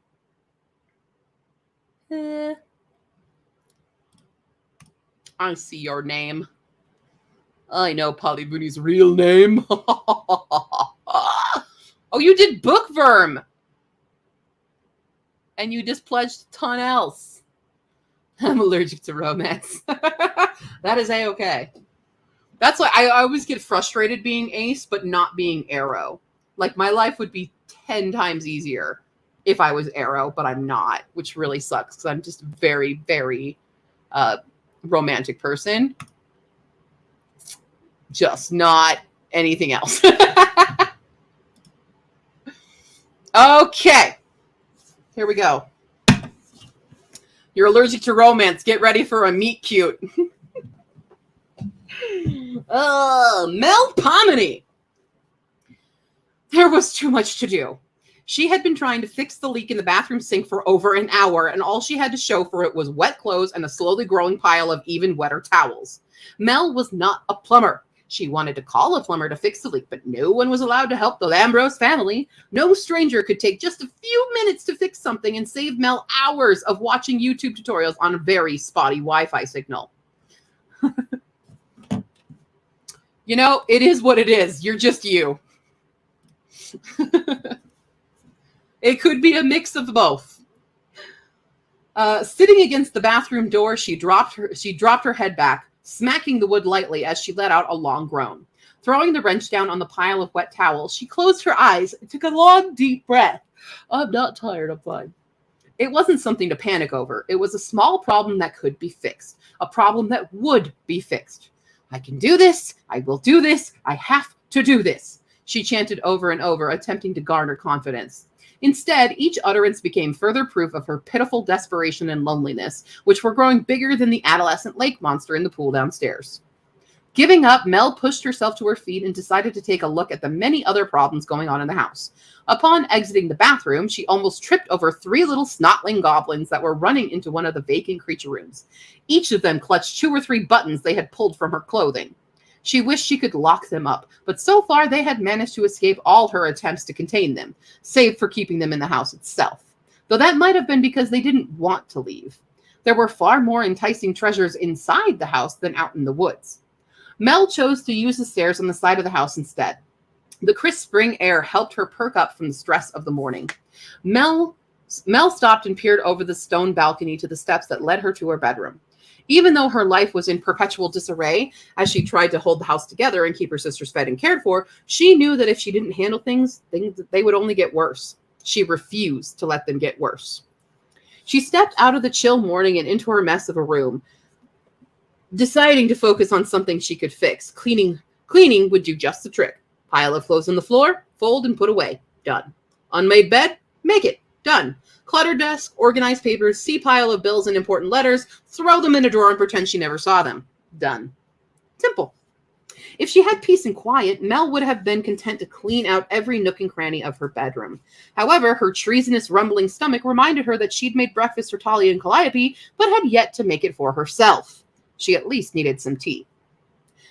I see your name. I know Polly Vooney's real name. Oh, you did Bookworm. And you just pledged a ton else. I'm allergic to romance. That is A-okay. That's why I always get frustrated being Ace, but not being Arrow. Like, my life would be 10 times easier if I was Arrow, but I'm not, which really sucks because I'm just a very, very romantic person. Just not anything else. Okay. Here we go. You're allergic to romance. Get ready for a meet cute. Mel Pomini. There was too much to do. She had been trying to fix the leak in the bathroom sink for over an hour, and all she had to show for it was wet clothes and a slowly growing pile of even wetter towels. Mel was not a plumber. She wanted to call a plumber to fix the leak, but no one was allowed to help the Lambrose family. No stranger could take just a few minutes to fix something and save Mel hours of watching YouTube tutorials on a very spotty Wi-Fi signal. You know, it is what it is. You're just you. It could be a mix of both. Sitting against the bathroom door, she dropped her head back, smacking the wood lightly as she let out a long groan. Throwing the wrench down on the pile of wet towels, she closed her eyes and took a long, deep breath. I'm not tired, I'm fine. It wasn't something to panic over. It was a small problem that could be fixed. A problem that would be fixed. I can do this. I will do this. I have to do this. She chanted over and over, attempting to garner confidence. Instead, each utterance became further proof of her pitiful desperation and loneliness, which were growing bigger than the adolescent lake monster in the pool downstairs. Giving up, Mel pushed herself to her feet and decided to take a look at the many other problems going on in the house. Upon exiting the bathroom, she almost tripped over 3 little snotling goblins that were running into one of the vacant creature rooms. Each of them clutched 2 or 3 buttons they had pulled from her clothing. She wished she could lock them up, but so far they had managed to escape all her attempts to contain them, save for keeping them in the house itself. Though that might have been because they didn't want to leave. There were far more enticing treasures inside the house than out in the woods. Mel chose to use the stairs on the side of the house instead. The crisp spring air helped her perk up from the stress of the morning. Mel stopped and peered over the stone balcony to the steps that led her to her bedroom. Even though her life was in perpetual disarray as she tried to hold the house together and keep her sisters fed and cared for, she knew that if she didn't handle things, they would only get worse. She refused to let them get worse. She stepped out of the chill morning and into her mess of a room, deciding to focus on something she could fix. Cleaning would do just the trick. Pile of clothes on the floor, fold and put away. Done. Unmade bed, make it. Done. Cluttered desk, organized papers, see pile of bills and important letters, throw them in a drawer and pretend she never saw them. Done. Simple. If she had peace and quiet, Mel would have been content to clean out every nook and cranny of her bedroom. However, her treasonous, rumbling stomach reminded her that she'd made breakfast for Talia and Calliope, but had yet to make it for herself. She at least needed some tea.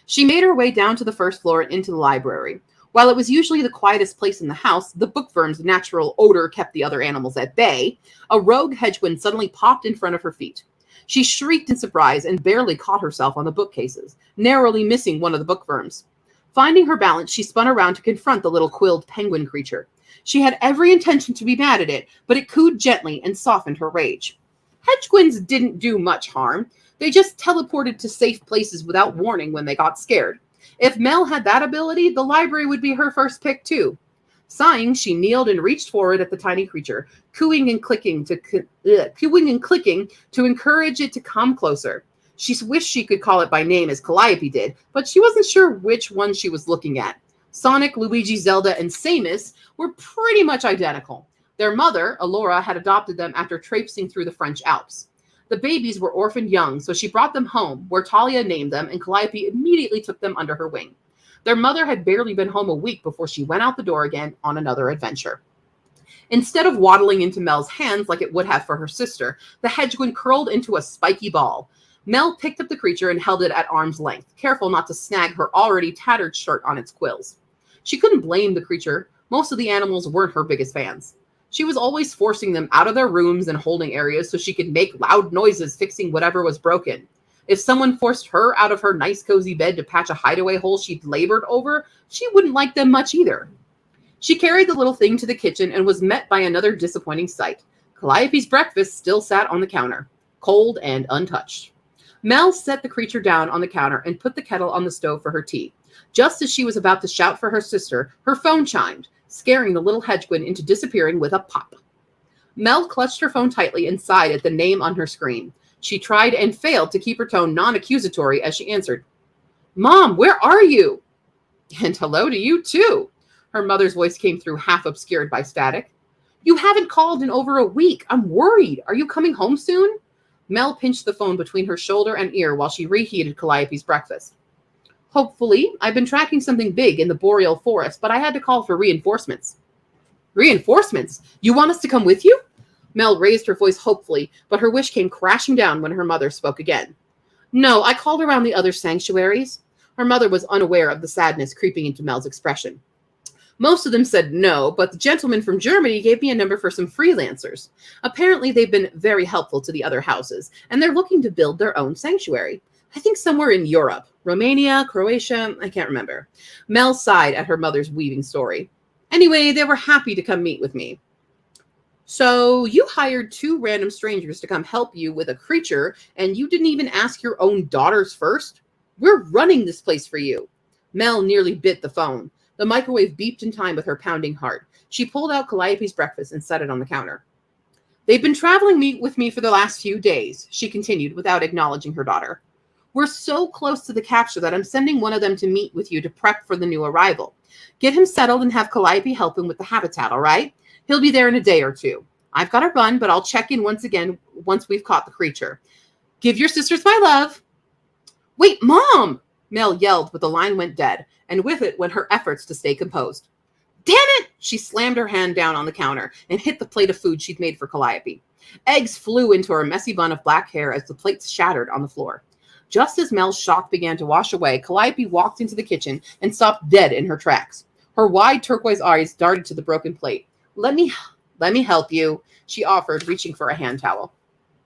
She made her way down to the first floor and into the library. While it was usually the quietest place in the house, the bookworm's natural odor kept the other animals at bay. A rogue hedgewind suddenly popped in front of her feet. She shrieked in surprise and barely caught herself on the bookcases, narrowly missing one of the bookworms. Finding her balance, she spun around to confront the little quilled penguin creature. She had every intention to be mad at it, but it cooed gently and softened her rage. Hedgewinds didn't do much harm. They just teleported to safe places without warning when they got scared. If Mel had that ability, the library would be her first pick too. Sighing, she kneeled and reached forward at the tiny creature, cooing and clicking to encourage it to come closer. She wished she could call it by name as Calliope did, but she wasn't sure which one she was looking at. Sonic, Luigi, Zelda, and Samus were pretty much identical. Their mother, Alora, had adopted them after traipsing through the French Alps. The babies were orphaned young, so she brought them home, where Talia named them, and Calliope immediately took them under her wing. Their mother had barely been home a week before she went out the door again on another adventure. Instead of waddling into Mel's hands like it would have for her sister, the hedgehog curled into a spiky ball. Mel picked up the creature and held it at arm's length, careful not to snag her already tattered shirt on its quills. She couldn't blame the creature. Most of the animals weren't her biggest fans. She was always forcing them out of their rooms and holding areas so she could make loud noises fixing whatever was broken. If someone forced her out of her nice cozy bed to patch a hideaway hole she'd labored over, she wouldn't like them much either. She carried the little thing to the kitchen and was met by another disappointing sight. Calliope's breakfast still sat on the counter, cold and untouched. Mel set the creature down on the counter and put the kettle on the stove for her tea. Just as she was about to shout for her sister, her phone chimed, scaring the little hedgehog into disappearing with a pop. Mel clutched her phone tightly and sighed at the name on her screen. She tried and failed to keep her tone non-accusatory as she answered, "Mom, where are you?" "And hello to you, too." Her mother's voice came through, half obscured by static. "You haven't called in over a week. I'm worried. Are you coming home soon?" Mel pinched the phone between her shoulder and ear while she reheated Calliope's breakfast. "Hopefully. I've been tracking something big in the boreal forest, but I had to call for reinforcements." "Reinforcements? You want us to come with you?" Mel raised her voice hopefully, but her wish came crashing down when her mother spoke again. "No, I called around the other sanctuaries." Her mother was unaware of the sadness creeping into Mel's expression. "Most of them said no, but the gentleman from Germany gave me a number for some freelancers. Apparently they've been very helpful to the other houses, and they're looking to build their own sanctuary. I think somewhere in Europe. Romania, Croatia, I can't remember." Mel sighed at her mother's weaving story. "Anyway, they were happy to come meet with me." "So you hired 2 random strangers to come help you with a creature, and you didn't even ask your own daughters first? We're running this place for you." Mel nearly bit the phone. The microwave beeped in time with her pounding heart. She pulled out Calliope's breakfast and set it on the counter. "They've been traveling with me for the last few days," she continued without acknowledging her daughter. "We're so close to the capture that I'm sending one of them to meet with you to prep for the new arrival. Get him settled and have Calliope help him with the habitat, all right? He'll be there in a day or 2. I've got to run, but I'll check in once we've caught the creature. Give your sisters my love." "Wait, Mom!" Mel yelled, but the line went dead, and with it went her efforts to stay composed. "Damn it!" She slammed her hand down on the counter and hit the plate of food she'd made for Calliope. Eggs flew into her messy bun of black hair as the plates shattered on the floor. Just as Mel's shock began to wash away, Calliope walked into the kitchen and stopped dead in her tracks. Her wide turquoise eyes darted to the broken plate. Let me help you," she offered, reaching for a hand towel.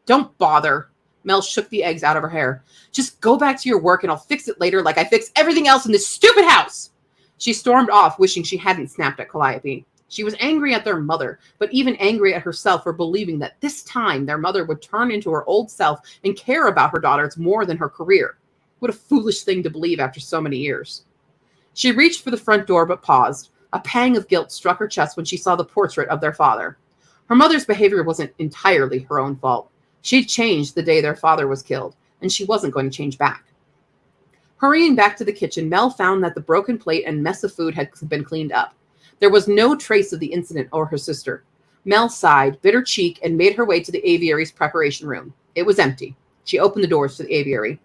"Don't bother." Mel shook the eggs out of her hair. "Just go back to your work and I'll fix it later like I fix everything else in this stupid house." She stormed off, wishing she hadn't snapped at Calliope. She was angry at their mother, but even angry at herself for believing that this time their mother would turn into her old self and care about her daughters more than her career. What a foolish thing to believe after so many years. She reached for the front door but paused. A pang of guilt struck her chest when she saw the portrait of their father. Her mother's behavior wasn't entirely her own fault. She'd changed the day their father was killed, and she wasn't going to change back. Hurrying back to the kitchen, Mel found that the broken plate and mess of food had been cleaned up. There was no trace of the incident or her sister. Mel sighed, bit her cheek, and made her way to the aviary's preparation room. It was empty. She opened the doors to the aviary.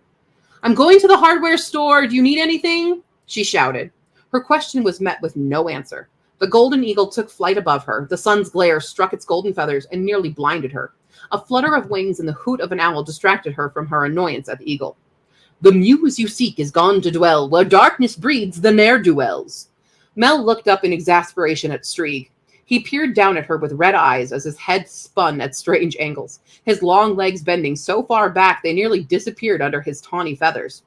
"I'm going to the hardware store. Do you need anything?" she shouted. Her question was met with no answer. The golden eagle took flight above her. The sun's glare struck its golden feathers and nearly blinded her. A flutter of wings and the hoot of an owl distracted her from her annoyance at the eagle. "The muse you seek is gone to dwell where darkness breeds the ne'er-do-wells." Mel looked up in exasperation at Strieg. He peered down at her with red eyes as his head spun at strange angles, his long legs bending so far back they nearly disappeared under his tawny feathers.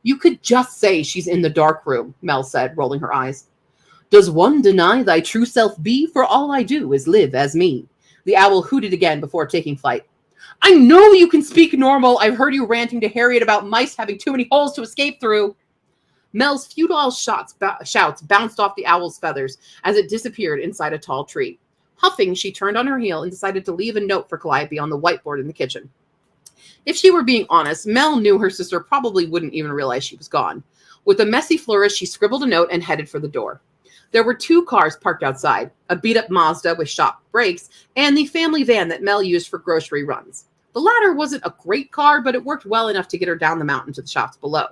"You could just say she's in the dark room," Mel said, rolling her eyes. "Does one deny thy true self be? For all I do is live as me." The owl hooted again before taking flight. "I know you can speak normal. I've heard you ranting to Harriet about mice having too many holes to escape through." Mel's futile shouts bounced off the owl's feathers as it disappeared inside a tall tree. Huffing, she turned on her heel and decided to leave a note for Calliope on the whiteboard in the kitchen. If she were being honest, Mel knew her sister probably wouldn't even realize she was gone. With a messy flourish, she scribbled a note and headed for the door. There were 2 cars parked outside, a beat-up Mazda with shop brakes, and the family van that Mel used for grocery runs. The latter wasn't a great car, but it worked well enough to get her down the mountain to the shops below.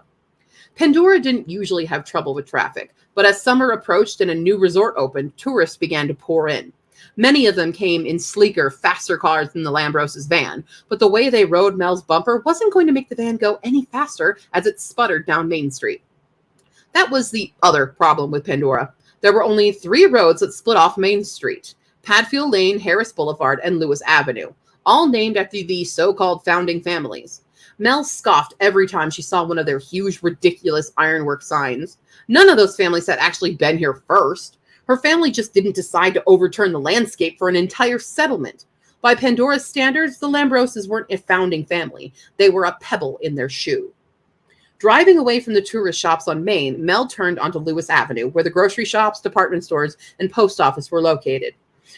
Pandora didn't usually have trouble with traffic, but as summer approached and a new resort opened, tourists began to pour in. Many of them came in sleeker, faster cars than the Lambroses' van, but the way they rode Mel's bumper wasn't going to make the van go any faster as it sputtered down Main Street. That was the other problem with Pandora. There were only 3 roads that split off Main Street: Padfield Lane, Harris Boulevard, and Lewis Avenue, all named after the so-called founding families. Mel scoffed every time she saw one of their huge, ridiculous ironwork signs. None of those families had actually been here first. Her family just didn't decide to overturn the landscape for an entire settlement. By Pandora's standards, the Lambroses weren't a founding family. They were a pebble in their shoe. Driving away from the tourist shops on Main, Mel turned onto Lewis Avenue, where the grocery shops, department stores, and post office were located.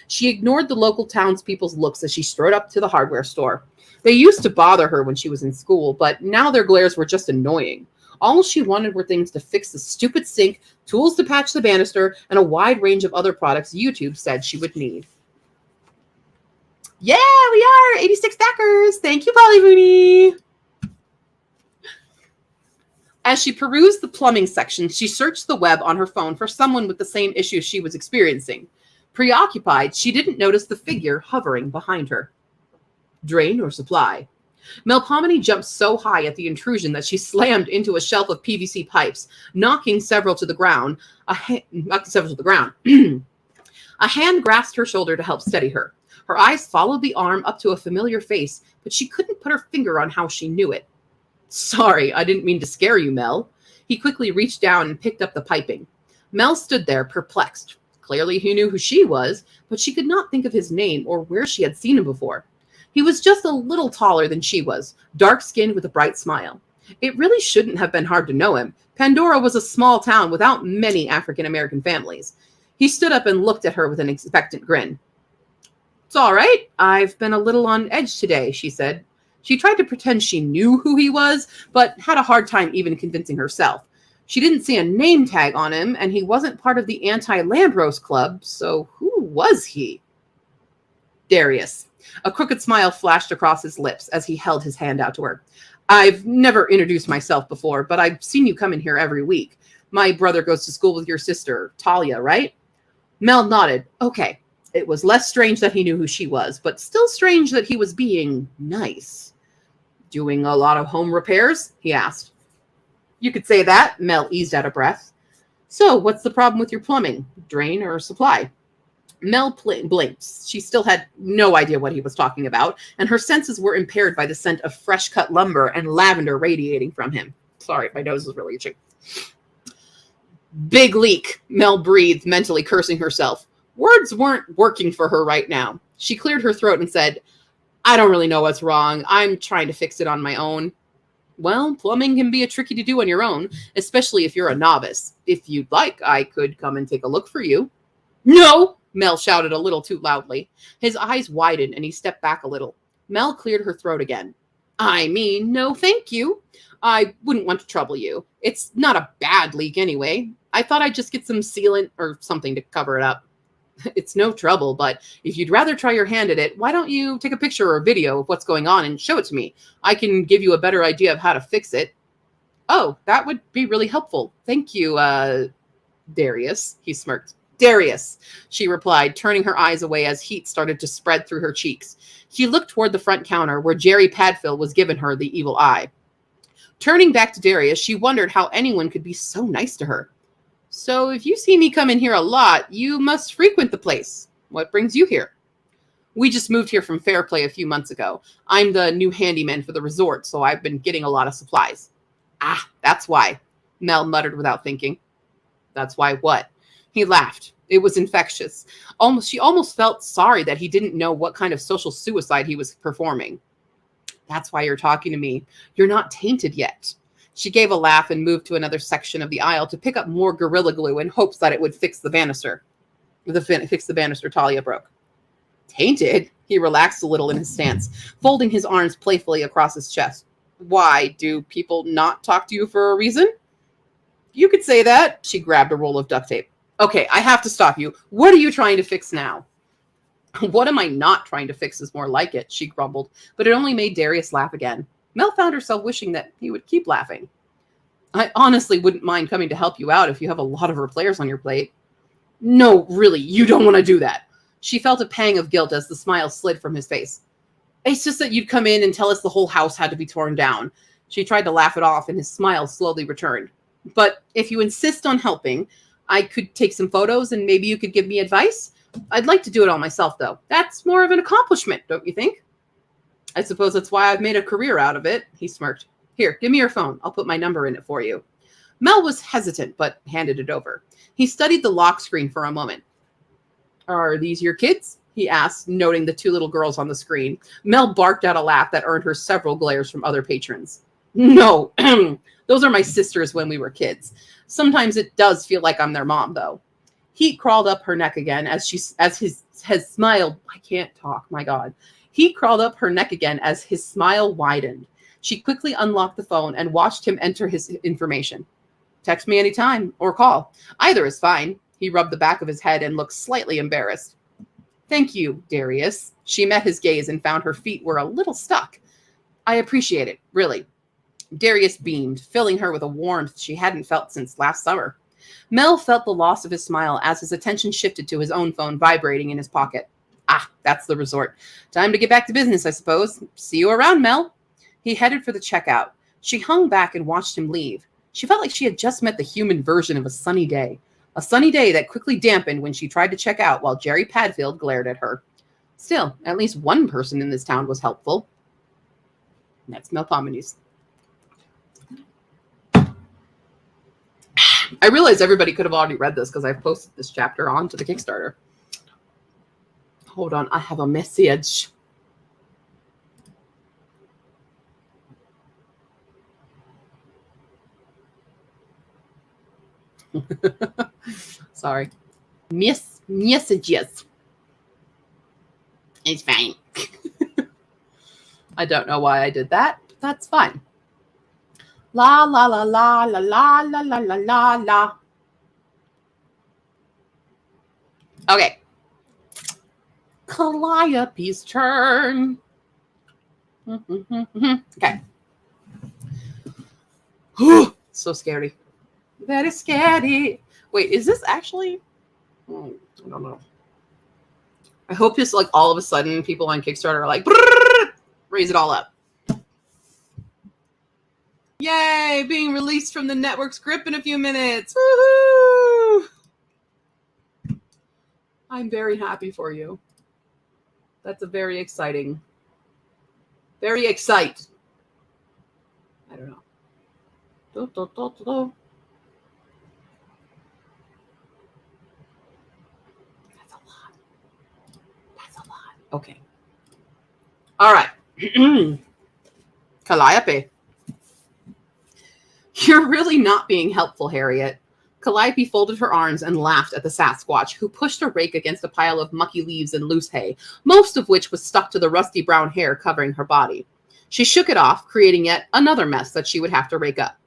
She ignored the local townspeople's looks as she strode up to the hardware store. They used to bother her when she was in school, but now their glares were just annoying. All she wanted were things to fix the stupid sink, tools to patch the banister, and a wide range of other products YouTube said she would need. Yeah, we are 86 backers. Thank you, Polyvoony. As she perused the plumbing section, she searched the web on her phone for someone with the same issues she was experiencing. Preoccupied, she didn't notice the figure hovering behind her. Drain or supply? Melpomene jumped so high at the intrusion that she slammed into a shelf of PVC pipes, knocking several to the ground. A hand grasped her shoulder to help steady her. Her eyes followed the arm up to a familiar face, but she couldn't put her finger on how she knew it. Sorry, I didn't mean to scare you, Mel. He quickly reached down and picked up the piping. Mel stood there, perplexed. Clearly he knew who she was, but she could not think of his name or where she had seen him before. He was just a little taller than she was, dark-skinned with a bright smile. It really shouldn't have been hard to know him. Pandora was a small town without many African-American families. He stood up and looked at her with an expectant grin. It's all right. I've been a little on edge today, she said. She tried to pretend she knew who he was, but had a hard time even convincing herself. She didn't see a name tag on him, and he wasn't part of the anti-Lambrose Club, so who was he? Darius. A crooked smile flashed across his lips as he held his hand out to her. I've never introduced myself before, but I've seen you come in here every week. My brother goes to school with your sister, Talia, right? Mel nodded. Okay. It was less strange that he knew who she was, but still strange that he was being nice. Doing a lot of home repairs? He asked. You could say that. Mel eased out of breath. So, what's the problem with your plumbing? Drain or supply? Mel blinked. She still had no idea what he was talking about, and her senses were impaired by the scent of fresh-cut lumber and lavender radiating from him. Sorry, my nose is really itching. Big leak, Mel breathed, mentally cursing herself. Words weren't working for her right now. She cleared her throat and said, I don't really know what's wrong. I'm trying to fix it on my own. Well, plumbing can be tricky to do on your own, especially if you're a novice. If you'd like, I could come and take a look for you. No! Mel shouted a little too loudly. His eyes widened and he stepped back a little. Mel cleared her throat again. I mean, no thank you. I wouldn't want to trouble you. It's not a bad leak anyway. I thought I'd just get some sealant or something to cover it up. It's no trouble, but if you'd rather try your hand at it, why don't you take a picture or a video of what's going on and show it to me? I can give you a better idea of how to fix it. Oh, that would be really helpful. Thank you, Darius, he smirked. Darius, she replied, turning her eyes away as heat started to spread through her cheeks. She looked toward the front counter where Jerry Padfield was giving her the evil eye. Turning back to Darius, she wondered how anyone could be so nice to her. So if you see me come in here a lot, you must frequent the place. What brings you here? We just moved here from Fairplay a few months ago. I'm the new handyman for the resort, so I've been getting a lot of supplies. Ah, that's why, Mel muttered without thinking. That's why what? He laughed. It was infectious. She almost felt sorry that he didn't know what kind of social suicide he was performing. That's why you're talking to me. You're not tainted yet. She gave a laugh and moved to another section of the aisle to pick up more Gorilla Glue in hopes that it would fix the banister. Fix the banister Talia broke. Tainted? He relaxed a little in his stance, folding his arms playfully across his chest. Why, do people not talk to you for a reason? You could say that. She grabbed a roll of duct tape. Okay, I have to stop you. What are you trying to fix now? What am I not trying to fix is more like it, she grumbled, but it only made Darius laugh again. Mel found herself wishing that he would keep laughing. I honestly wouldn't mind coming to help you out if you have a lot of repairs on your plate. No, really, you don't want to do that. She felt a pang of guilt as the smile slid from his face. It's just that you'd come in and tell us the whole house had to be torn down. She tried to laugh it off, and his smile slowly returned. But if you insist on helping, I could take some photos and maybe you could give me advice. I'd like to do it all myself, though. That's more of an accomplishment, don't you think? I suppose that's why I've made a career out of it, he smirked. Here, give me your phone. I'll put my number in it for you. Mel was hesitant, but handed it over. He studied the lock screen for a moment. Are these your kids? He asked, noting the two little girls on the screen. Mel barked out a laugh that earned her several glares from other patrons. No, those are my sisters when we were kids. Sometimes it does feel like I'm their mom, though. Heat crawled up her neck again as his smile. I can't talk, my God. Heat crawled up her neck again as his smile widened. She quickly unlocked the phone and watched him enter his information. Text me anytime or call. Either is fine. He rubbed the back of his head and looked slightly embarrassed. Thank you, Darius. She met his gaze and found her feet were a little stuck. I appreciate it, really. Darius beamed, filling her with a warmth she hadn't felt since last summer. Mel felt the loss of his smile as his attention shifted to his own phone vibrating in his pocket. Ah, that's the resort. Time to get back to business, I suppose. See you around, Mel. He headed for the checkout. She hung back and watched him leave. She felt like she had just met the human version of a sunny day. A sunny day that quickly dampened when she tried to check out while Jerry Padfield glared at her. Still, at least one person in this town was helpful. That's Mel Pomenes. I realize everybody could have already read this because I've posted this chapter onto the Kickstarter. Hold on, I have a message. Sorry. Messages. It's fine. I don't know why I did that. But that's fine. La la la la la la la la la la la. Okay. Calliope's turn. Okay. So scary. Very scary. Wait, is this actually? I don't know. I hope just like all of a sudden people on Kickstarter are like, raise it all up. Yay! Being released from the network's grip in a few minutes. Woohoo! I'm very happy for you. That's a very exciting. Very excite. I don't know. That's a lot. That's a lot. Okay. All right. Calliope. You're really not being helpful, Harriet. Calliope folded her arms and laughed at the Sasquatch, who pushed a rake against a pile of mucky leaves and loose hay, most of which was stuck to the rusty brown hair covering her body. She shook it off, creating yet another mess that she would have to rake up.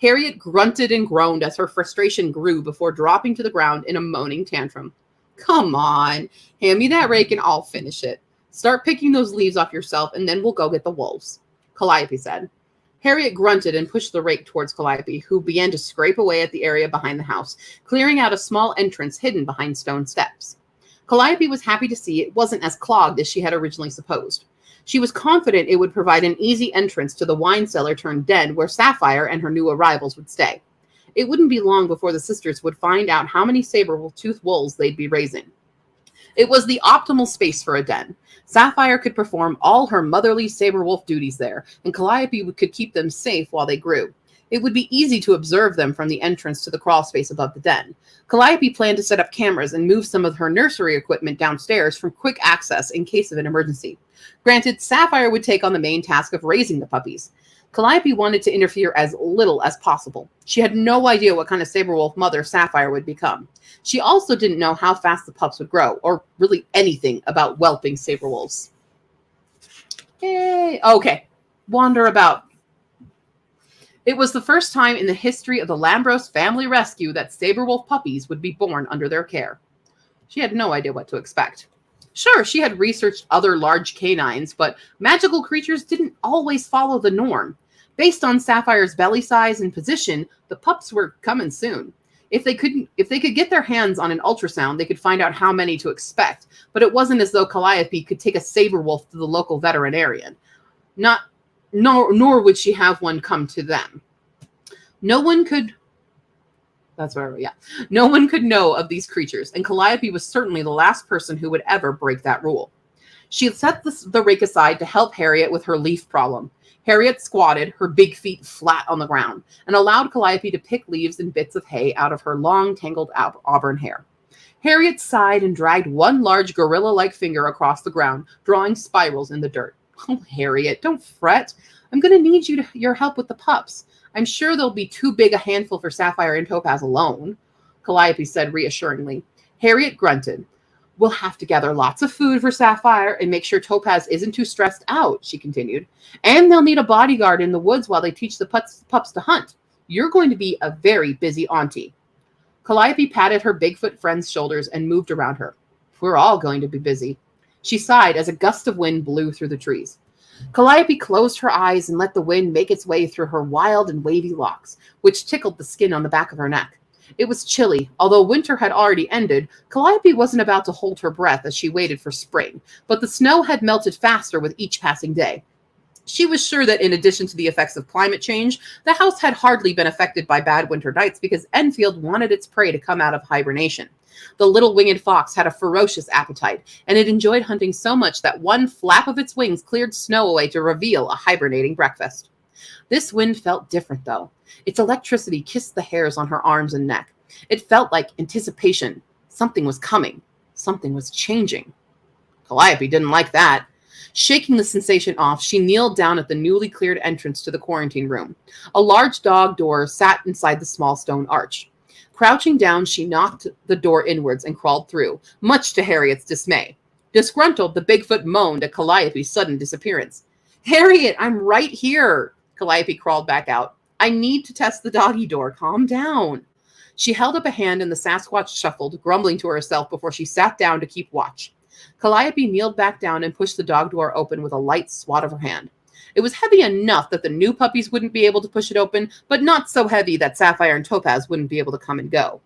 Harriet grunted and groaned as her frustration grew before dropping to the ground in a moaning tantrum. Come on, hand me that rake and I'll finish it. Start picking those leaves off yourself and then we'll go get the wolves, Calliope said. Harriet grunted and pushed the rake towards Calliope, who began to scrape away at the area behind the house, clearing out a small entrance hidden behind stone steps. Calliope was happy to see it wasn't as clogged as she had originally supposed. She was confident it would provide an easy entrance to the wine cellar turned den where Sapphire and her new arrivals would stay. It wouldn't be long before the sisters would find out how many saber-toothed wolves they'd be raising. It was the optimal space for a den. Sapphire could perform all her motherly saber wolf duties there, and Calliope could keep them safe while they grew. It would be easy to observe them from the entrance to the crawl space above the den. Calliope planned to set up cameras and move some of her nursery equipment downstairs for quick access in case of an emergency. Granted, Sapphire would take on the main task of raising the puppies. Calliope wanted to interfere as little as possible. She had no idea what kind of saber wolf mother Sapphire would become. She also didn't know how fast the pups would grow, or really anything about whelping saber wolves. Yay! Okay, wander about. It was the first time in the history of the Lambros family rescue that saber wolf puppies would be born under their care. She had no idea what to expect. Sure, she had researched other large canines, but magical creatures didn't always follow the norm. Based on Sapphire's belly size and position, the pups were coming soon. If they could get their hands on an ultrasound, they could find out how many to expect. But it wasn't as though Calliope could take a saber wolf to the local veterinarian. Nor would she have one come to them. No one could know of these creatures, and Calliope was certainly the last person who would ever break that rule. She set the rake aside to help Harriet with her leaf problem. Harriet squatted, her big feet flat on the ground, and allowed Calliope to pick leaves and bits of hay out of her long, tangled auburn hair. Harriet sighed and dragged one large gorilla-like finger across the ground, drawing spirals in the dirt. Oh, Harriet, don't fret. I'm going to need your help with the pups. I'm sure they'll be too big a handful for Sapphire and Topaz alone, Calliope said reassuringly. Harriet grunted. We'll have to gather lots of food for Sapphire and make sure Topaz isn't too stressed out, she continued. And they'll need a bodyguard in the woods while they teach the pups to hunt. You're going to be a very busy auntie. Calliope patted her Bigfoot friend's shoulders and moved around her. We're all going to be busy. She sighed as a gust of wind blew through the trees. Calliope closed her eyes and let the wind make its way through her wild and wavy locks, which tickled the skin on the back of her neck. It was chilly. Although winter had already ended, Calliope wasn't about to hold her breath as she waited for spring, but the snow had melted faster with each passing day. She was sure that in addition to the effects of climate change, the house had hardly been affected by bad winter nights because Enfield wanted its prey to come out of hibernation. The little winged fox had a ferocious appetite, and it enjoyed hunting so much that one flap of its wings cleared snow away to reveal a hibernating breakfast. This wind felt different, though. Its electricity kissed the hairs on her arms and neck. It felt like anticipation. Something was coming. Something was changing. Calliope didn't like that. Shaking the sensation off, she kneeled down at the newly cleared entrance to the quarantine room. A large dog door sat inside the small stone arch. Crouching down, she knocked the door inwards and crawled through, much to Harriet's dismay. Disgruntled, the Bigfoot moaned at Calliope's sudden disappearance. Harriet, I'm right here. Calliope crawled back out. I need to test the doggy door. Calm down. She held up a hand and the Sasquatch shuffled, grumbling to herself before she sat down to keep watch. Calliope kneeled back down and pushed the dog door open with a light swat of her hand. It was heavy enough that the new puppies wouldn't be able to push it open, but not so heavy that Sapphire and Topaz wouldn't be able to come and go.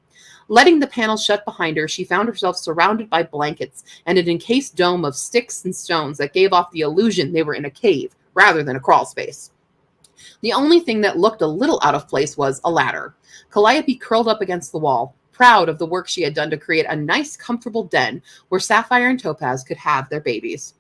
Letting the panel shut behind her, she found herself surrounded by blankets and an encased dome of sticks and stones that gave off the illusion they were in a cave rather than a crawl space. The only thing that looked a little out of place was a ladder. Calliope curled up against the wall, proud of the work she had done to create a nice, comfortable den where Sapphire and Topaz could have their babies.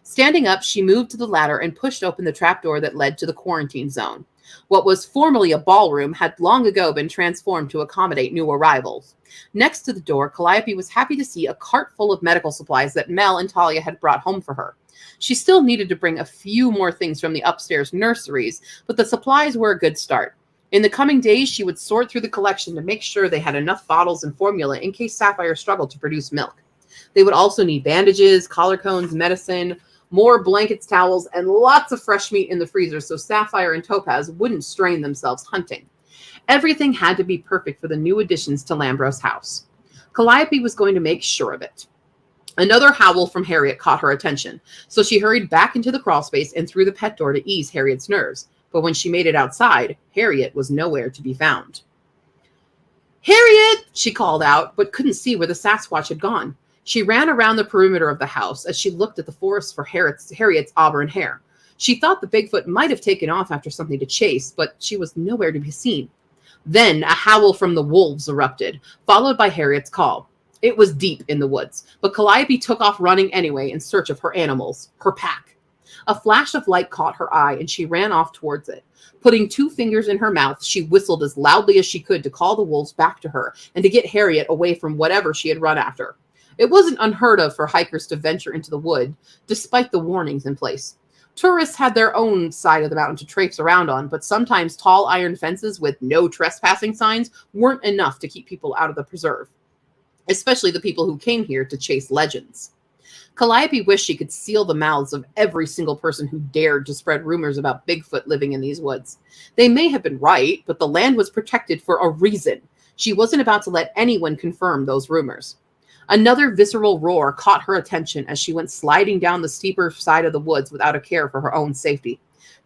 Standing up, she moved to the ladder and pushed open the trapdoor that led to the quarantine zone. What was formerly a ballroom had long ago been transformed to accommodate new arrivals. Next to the door, Calliope was happy to see a cart full of medical supplies that Mel and Talia had brought home for her. She still needed to bring a few more things from the upstairs nurseries, but the supplies were a good start. In the coming days, she would sort through the collection to make sure they had enough bottles and formula in case Sapphire struggled to produce milk. They would also need bandages, collar cones, medicine, more blankets, towels, and lots of fresh meat in the freezer so Sapphire and Topaz wouldn't strain themselves hunting. Everything had to be perfect for the new additions to Lambros' house. Calliope was going to make sure of it. Another howl from Harriet caught her attention, so she hurried back into the crawlspace and through the pet door to ease Harriet's nerves. But when she made it outside, Harriet was nowhere to be found. Harriet, she called out, but couldn't see where the Sasquatch had gone. She ran around the perimeter of the house as she looked at the forest for Harriet's auburn hair. She thought the Bigfoot might have taken off after something to chase, but she was nowhere to be seen. Then a howl from the wolves erupted, followed by Harriet's call. It was deep in the woods, but Calliope took off running anyway in search of her animals, her pack. A flash of light caught her eye, and she ran off towards it. Putting 2 fingers in her mouth, she whistled as loudly as she could to call the wolves back to her and to get Harriet away from whatever she had run after. It wasn't unheard of for hikers to venture into the wood, despite the warnings in place. Tourists had their own side of the mountain to traipse around on, but sometimes tall iron fences with no trespassing signs weren't enough to keep people out of the preserve, especially the people who came here to chase legends. Calliope wished she could seal the mouths of every single person who dared to spread rumors about Bigfoot living in these woods. They may have been right, but the land was protected for a reason. She wasn't about to let anyone confirm those rumors. Another visceral roar caught her attention as she went sliding down the steeper side of the woods without a care for her own safety.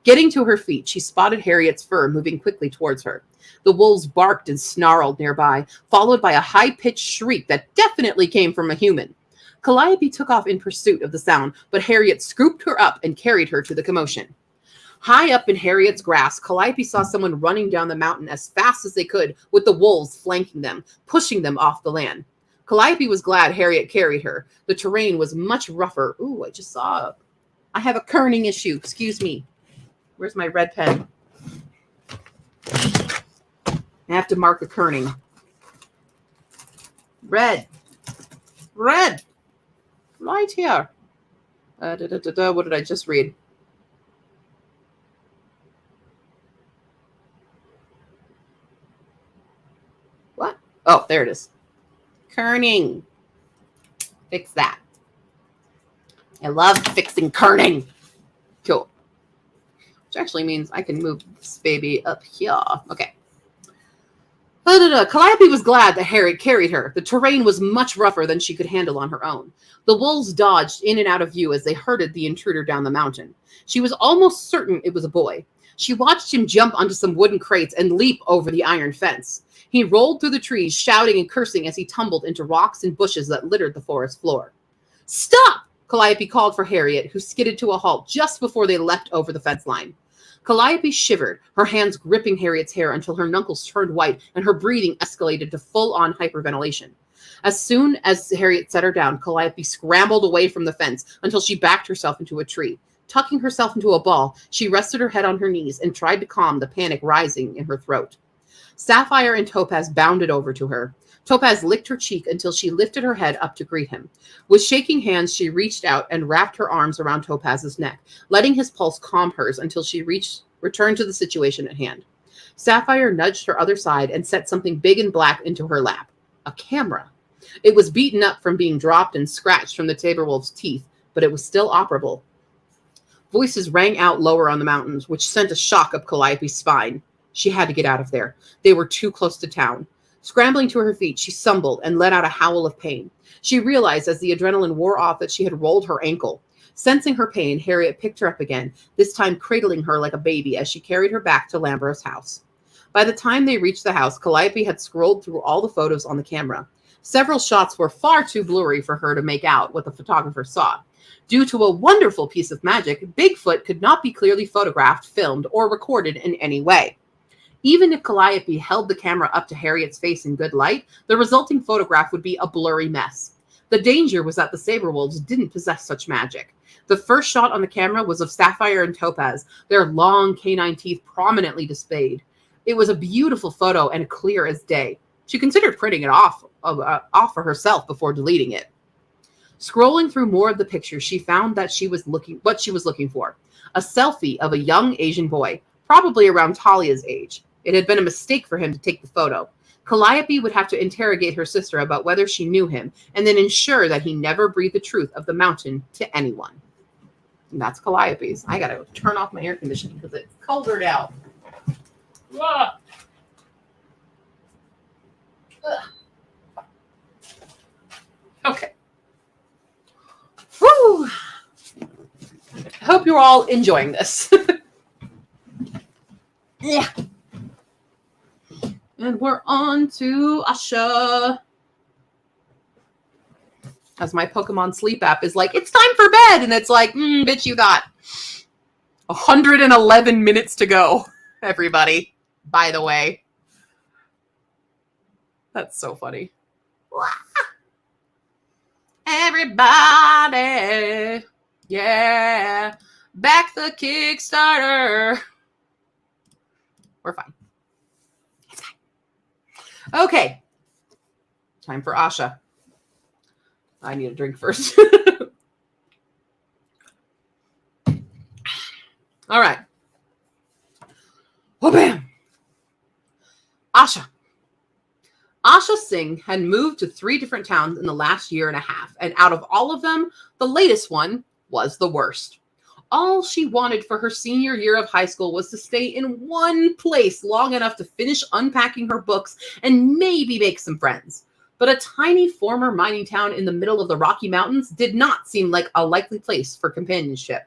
Getting to her feet, she spotted Harriet's fur moving quickly towards her. The wolves barked and snarled nearby, followed by a high-pitched shriek that definitely came from a human. Calliope took off in pursuit of the sound, but Harriet scooped her up and carried her to the commotion. High up in Harriet's grasp, Calliope saw someone running down the mountain as fast as they could, with the wolves flanking them, pushing them off the land. Calliope was glad Harriet carried her. The terrain was much rougher. Ooh, I just saw. I have a kerning issue. Excuse me. Where's my red pen? I have to mark a kerning. Red. Red. Right here. What did I just read? What? Oh, there it is. Kerning. Fix that. I love fixing kerning. Cool. Which actually means I can move this baby up here. Okay. Calliope was glad that Harriet carried her. The terrain was much rougher than she could handle on her own. The wolves dodged in and out of view as they herded the intruder down the mountain. She was almost certain it was a boy. She watched him jump onto some wooden crates and leap over the iron fence. He rolled through the trees, shouting and cursing as he tumbled into rocks and bushes that littered the forest floor. "Stop!" Calliope called for Harriet, who skidded to a halt just before they leapt over the fence line. Calliope shivered, her hands gripping Harriet's hair until her knuckles turned white and her breathing escalated to full-on hyperventilation. As soon as Harriet set her down, Calliope scrambled away from the fence until she backed herself into a tree. Tucking herself into a ball, she rested her head on her knees and tried to calm the panic rising in her throat. Sapphire and Topaz bounded over to her. Topaz licked her cheek until she lifted her head up to greet him. With shaking hands, she reached out and wrapped her arms around Topaz's neck, letting his pulse calm hers until she returned to the situation at hand. Sapphire nudged her other side and set something big and black into her lap. A camera. It was beaten up from being dropped and scratched from the Taborwolf's teeth, but it was still operable. Voices rang out lower on the mountains, which sent a shock up Calliope's spine. She had to get out of there. They were too close to town. Scrambling to her feet, she stumbled and let out a howl of pain. She realized as the adrenaline wore off that she had rolled her ankle. Sensing her pain, Harriet picked her up again, this time cradling her like a baby as she carried her back to Lamborough's house. By the time they reached the house, Calliope had scrolled through all the photos on the camera. Several shots were far too blurry for her to make out what the photographer saw. Due to a wonderful piece of magic, Bigfoot could not be clearly photographed, filmed, or recorded in any way. Even if Calliope held the camera up to Harriet's face in good light, the resulting photograph would be a blurry mess. The danger was that the Saberwolves didn't possess such magic. The first shot on the camera was of Sapphire and Topaz, their long canine teeth prominently displayed. It was a beautiful photo and clear as day. She considered printing it off for herself before deleting it. Scrolling through more of the pictures, she found that what she was looking for. A selfie of a young Asian boy, probably around Talia's age. It had been a mistake for him to take the photo. Calliope would have to interrogate her sister about whether she knew him, and then ensure that he never breathed the truth of the mountain to anyone. And that's Calliope's. I gotta turn off my air conditioning because it's colder out. Ah. Okay. Woo! I hope you're all enjoying this. Yeah. And we're on to Asha. As my Pokemon Sleep app is like, it's time for bed. And it's like, bitch, you got 111 minutes to go, everybody. By the way. That's so funny. Everybody. Yeah. Back the Kickstarter. We're fine. It's fine. Okay. Time for Asha. I need a drink first. All right. Oh, bam. Asha. Asha Singh had moved to 3 different towns in the last year and a half, and out of all of them, the latest one was the worst. All she wanted for her senior year of high school was to stay in one place long enough to finish unpacking her books and maybe make some friends. but a tiny former mining town in the middle of the Rocky Mountains did not seem like a likely place for companionship.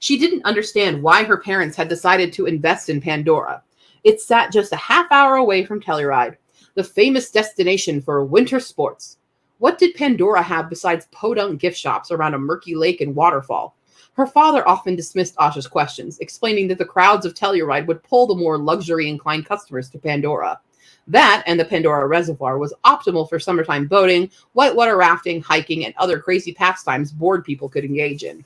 She didn't understand why her parents had decided to invest in Pandora. It sat just a half hour away from Telluride, the famous destination for winter sports. What did Pandora have besides podunk gift shops around a murky lake and waterfall? Her father often dismissed Asha's questions, explaining that the crowds of Telluride would pull the more luxury-inclined customers to Pandora. That and the Pandora Reservoir was optimal for summertime boating, whitewater rafting, hiking, and other crazy pastimes bored people could engage in.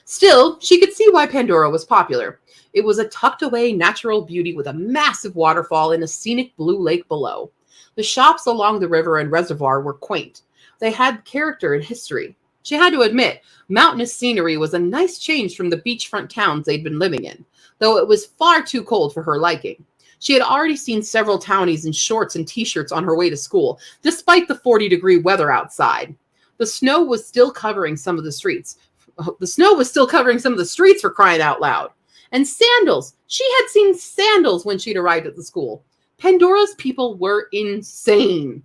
Still, she could see why Pandora was popular. It was a tucked-away natural beauty with a massive waterfall and a scenic blue lake below. The shops along the river and reservoir were quaint. They had character and history. She had to admit, mountainous scenery was a nice change from the beachfront towns they'd been living in, though it was far too cold for her liking. She had already seen several townies in shorts and t-shirts on her way to school, despite the 40-degree weather outside. The snow was still covering some of the streets. For crying out loud. And sandals. She had seen sandals when she'd arrived at the school. Pandora's people were insane.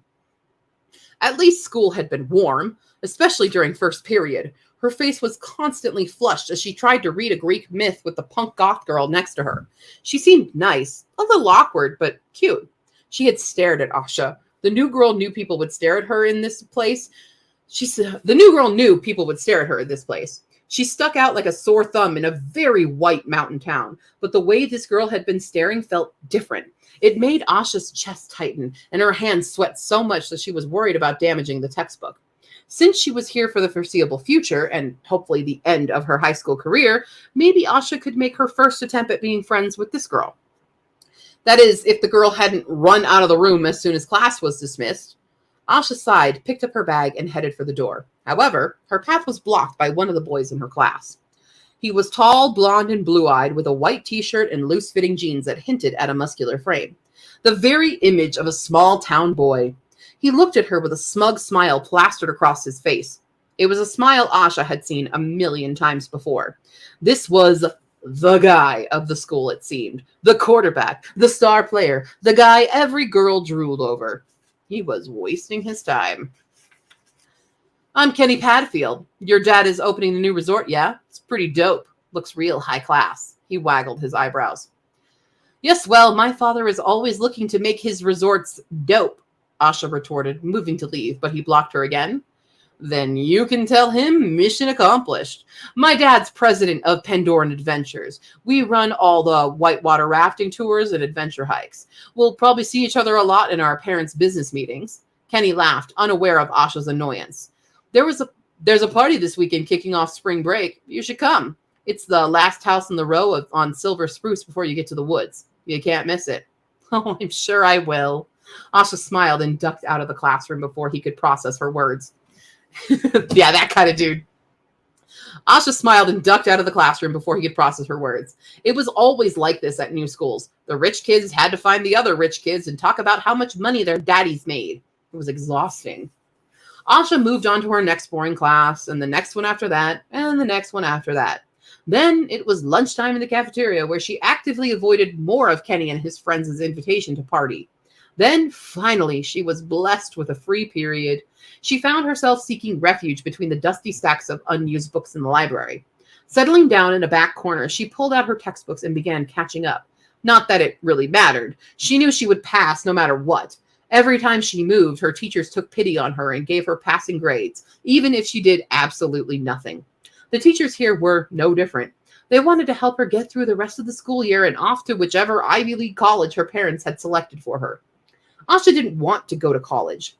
At least school had been warm, especially during first period. Her face was constantly flushed as she tried to read a Greek myth with the punk goth girl next to her. She seemed nice, a little awkward, but cute. She had stared at Asha. The new girl knew people would stare at her in this place. She stuck out like a sore thumb in a very white mountain town, but the way this girl had been staring felt different. It made Asha's chest tighten, and her hands sweat so much that she was worried about damaging the textbook. Since she was here for the foreseeable future, and hopefully the end of her high school career, maybe Asha could make her first attempt at being friends with this girl. That is, if the girl hadn't run out of the room as soon as class was dismissed. Asha sighed, picked up her bag, and headed for the door. However, her path was blocked by one of the boys in her class. He was tall, blonde, and blue-eyed, with a white t-shirt and loose-fitting jeans that hinted at a muscular frame. The very image of a small-town boy. He looked at her with a smug smile plastered across his face. It was a smile Asha had seen 1,000,000 times before. This was the guy of the school, it seemed. The quarterback, the star player, the guy every girl drooled over. He was wasting his time. I'm Kenny Padfield. Your dad is opening the new resort, yeah? It's pretty dope. Looks real high class. He waggled his eyebrows. Yes, well, my father is always looking to make his resorts dope, Asha retorted, moving to leave, but he blocked her again. Then you can tell him mission accomplished. My dad's president of Pandoran Adventures. We run all the whitewater rafting tours and adventure hikes. We'll probably see each other a lot in our parents' business meetings. Kenny laughed, unaware of Asha's annoyance. There's a party this weekend kicking off spring break. You should come. It's the last house in the row on Silver Spruce before you get to the woods. You can't miss it. Oh, I'm sure I will. Asha smiled and ducked out of the classroom before he could process her words. Yeah, that kind of dude. Asha smiled and ducked out of the classroom before he could process her words. It was always like this at new schools. The rich kids had to find the other rich kids and talk about how much money their daddies made. It was exhausting. Asha moved on to her next boring class, and the next one after that, and the next one after that. Then it was lunchtime in the cafeteria, where she actively avoided more of Kenny and his friends' invitation to party. Then, finally, she was blessed with a free period. She found herself seeking refuge between the dusty stacks of unused books in the library. Settling down in a back corner, she pulled out her textbooks and began catching up. Not that it really mattered. She knew she would pass no matter what. Every time she moved, her teachers took pity on her and gave her passing grades, even if she did absolutely nothing. The teachers here were no different. They wanted to help her get through the rest of the school year and off to whichever Ivy League college her parents had selected for her. Asha didn't want to go to college.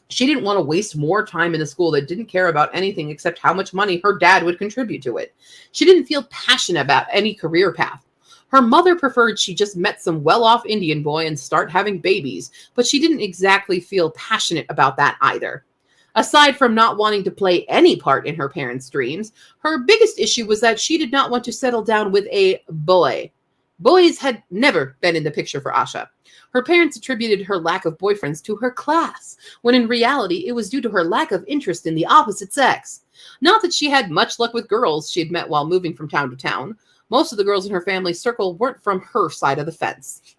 She didn't want to waste more time in a school that didn't care about anything except how much money her dad would contribute to it. She didn't feel passionate about any career path. Her mother preferred she just met some well-off Indian boy and start having babies, but she didn't exactly feel passionate about that either. Aside from not wanting to play any part in her parents' dreams, her biggest issue was that she did not want to settle down with a boy. Boys had never been in the picture for Asha. Her parents attributed her lack of boyfriends to her class, when in reality it was due to her lack of interest in the opposite sex. Not that she had much luck with girls she had met while moving from town to town. Most of the girls in her family circle weren't from her side of the fence.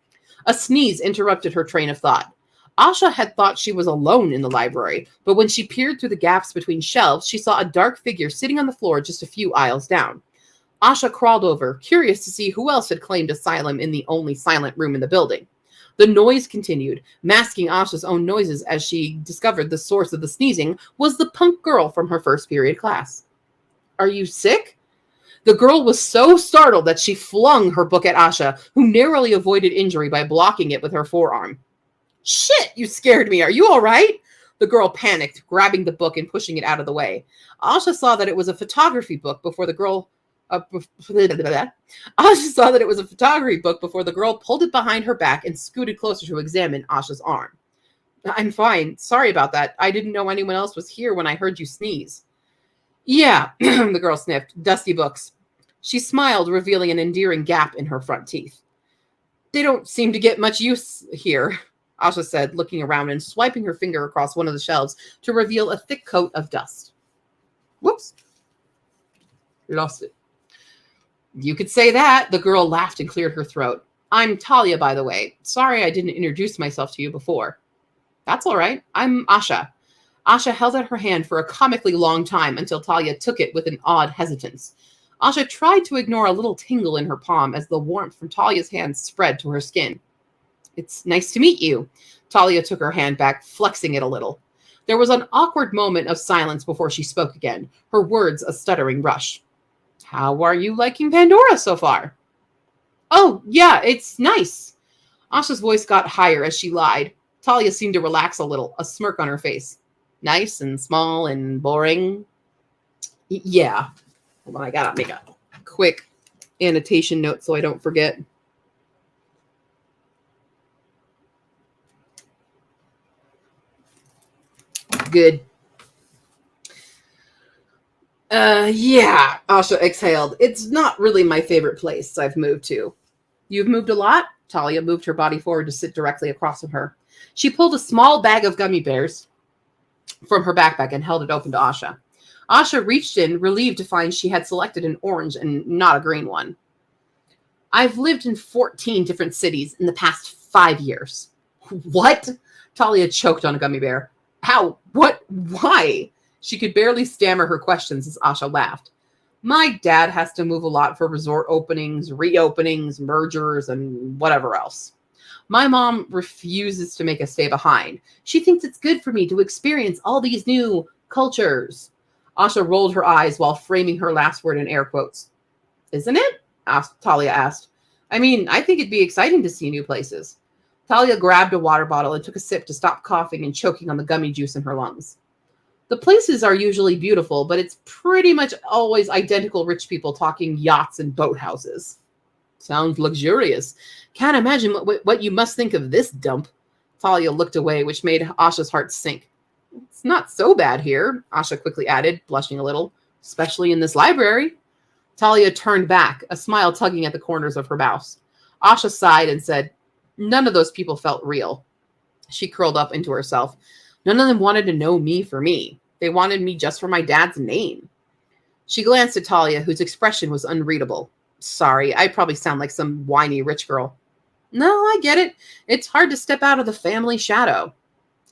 A sneeze interrupted her train of thought. Asha had thought she was alone in the library, but when she peered through the gaps between shelves, she saw a dark figure sitting on the floor just a few aisles down. Asha crawled over, curious to see who else had claimed asylum in the only silent room in the building. The noise continued, masking Asha's own noises as she discovered the source of the sneezing was the punk girl from her first period class. "Are you sick?" The girl was so startled that she flung her book at Asha, who narrowly avoided injury by blocking it with her forearm. "Shit, you scared me. Are you all right?" The girl panicked, grabbing the book and pushing it out of the way. Asha saw that it was a photography book before the girl Asha saw that it was a photography book before the girl pulled it behind her back and scooted closer to examine Asha's arm. "I'm fine. Sorry about that. I didn't know anyone else was here when I heard you sneeze." "Yeah," the girl sniffed. "Dusty books." She smiled, revealing an endearing gap in her front teeth. "They don't seem to get much use here," Asha said, looking around and swiping her finger across one of the shelves to reveal a thick coat of dust. Whoops. Lost it. "You could say that." The girl laughed and cleared her throat. "I'm Talia, by the way. Sorry I didn't introduce myself to you before." "That's all right. I'm Asha." Asha held out her hand for a comically long time until Talia took it with an odd hesitance. Asha tried to ignore a little tingle in her palm as the warmth from Talia's hand spread to her skin. "It's nice to meet you." Talia took her hand back, flexing it a little. There was an awkward moment of silence before she spoke again, her words a stuttering rush. "How are you liking Pandora so far?" "Oh, yeah, it's nice." Asha's voice got higher as she lied. Talia seemed to relax a little, a smirk on her face. "Nice and small and boring?" "Yeah." Hold on, I gotta make a quick annotation note so I don't forget. Good. Yeah, Asha exhaled. "It's not really my favorite place I've moved to." "You've moved a lot?" Talia moved her body forward to sit directly across from her. She pulled a small bag of gummy bears from her backpack and held it open to Asha. Asha reached in, relieved to find she had selected an orange and not a green one. "I've lived in 14 different cities in the past 5 years." "What?" Talia choked on a gummy bear. "How? What? Why?" She could barely stammer her questions as Asha laughed. "My dad has to move a lot for resort openings, reopenings, mergers, and whatever else. My mom refuses to make us stay behind. She thinks it's good for me to experience all these new cultures." Asha rolled her eyes while framing her last word in air quotes. "Isn't it?" Talia asked. "I mean, I think it'd be exciting to see new places." Talia grabbed a water bottle and took a sip to stop coughing and choking on the gummy juice in her lungs. "The places are usually beautiful, but it's pretty much always identical rich people talking yachts and boathouses." "Sounds luxurious. Can't imagine what you must think of this dump." Talia looked away, which made Asha's heart sink. "It's not so bad here," Asha quickly added, blushing a little, "especially in this library." Talia turned back, a smile tugging at the corners of her mouth. Asha sighed and said, "None of those people felt real." She curled up into herself. "None of them wanted to know me for me. They wanted me just for my dad's name." She glanced at Talia, whose expression was unreadable. "Sorry, I probably sound like some whiny rich girl." "No, I get it. It's hard to step out of the family shadow."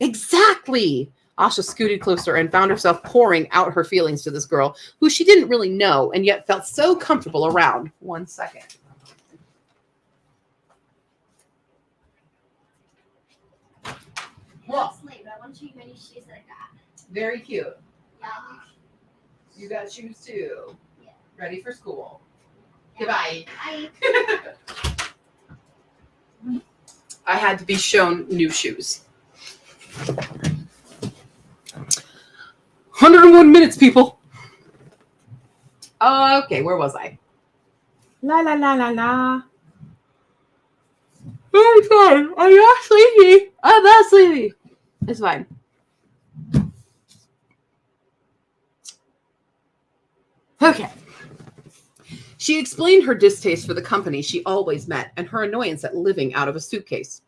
"Exactly!" Asha scooted closer and found herself pouring out her feelings to this girl, who she didn't really know and yet felt so comfortable around. One second. Well, I want to show you my new shoes that I got. very cute. Yeah. You got shoes too. Yeah. Ready for school. Yeah. Goodbye. Bye. I had to be shown new shoes. 101 minutes, people. Okay, where was I? La la la la la. Oh, it's fine. I'm not sleepy. I'm not sleepy. It's fine. Okay. She explained her distaste for the company she always met and her annoyance at living out of a suitcase.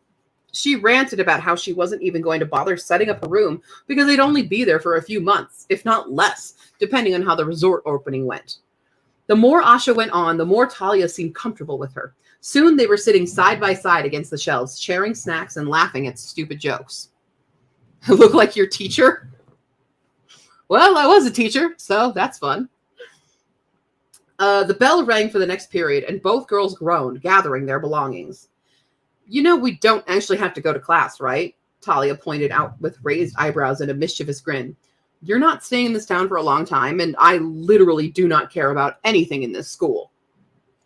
She ranted about how she wasn't even going to bother setting up a room because they'd only be there for a few months, if not less, depending on how the resort opening went. The more Asha went on, the more Talia seemed comfortable with her. Soon they were sitting side by side against the shelves, sharing snacks and laughing at stupid jokes. Look like your teacher? Well, I was a teacher, so that's fun. The bell rang for the next period, and both girls groaned, gathering their belongings. You know we don't actually have to go to class, right? Talia pointed out with raised eyebrows and a mischievous grin. You're not staying in this town for a long time, and I literally do not care about anything in this school.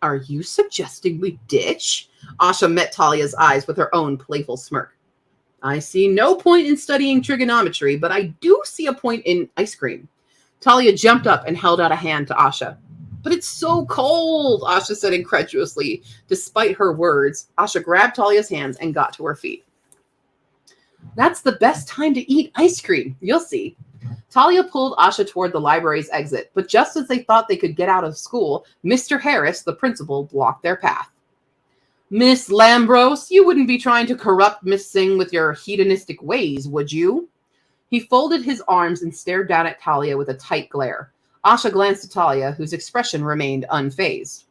Are you suggesting we ditch? Asha met Talia's eyes with her own playful smirk. I see no point in studying trigonometry, but I do see a point in ice cream. Talia jumped up and held out a hand to Asha. But it's so cold, Asha said incredulously. Despite her words, Asha grabbed Talia's hands and got to her feet. That's the best time to eat ice cream. You'll see. Talia pulled Asha toward the library's exit, but just as they thought they could get out of school, Mr. Harris, the principal, blocked their path. Miss Lambros, you wouldn't be trying to corrupt Miss Singh with your hedonistic ways, would you? He folded his arms and stared down at Talia with a tight glare. Asha glanced at Talia, whose expression remained unfazed.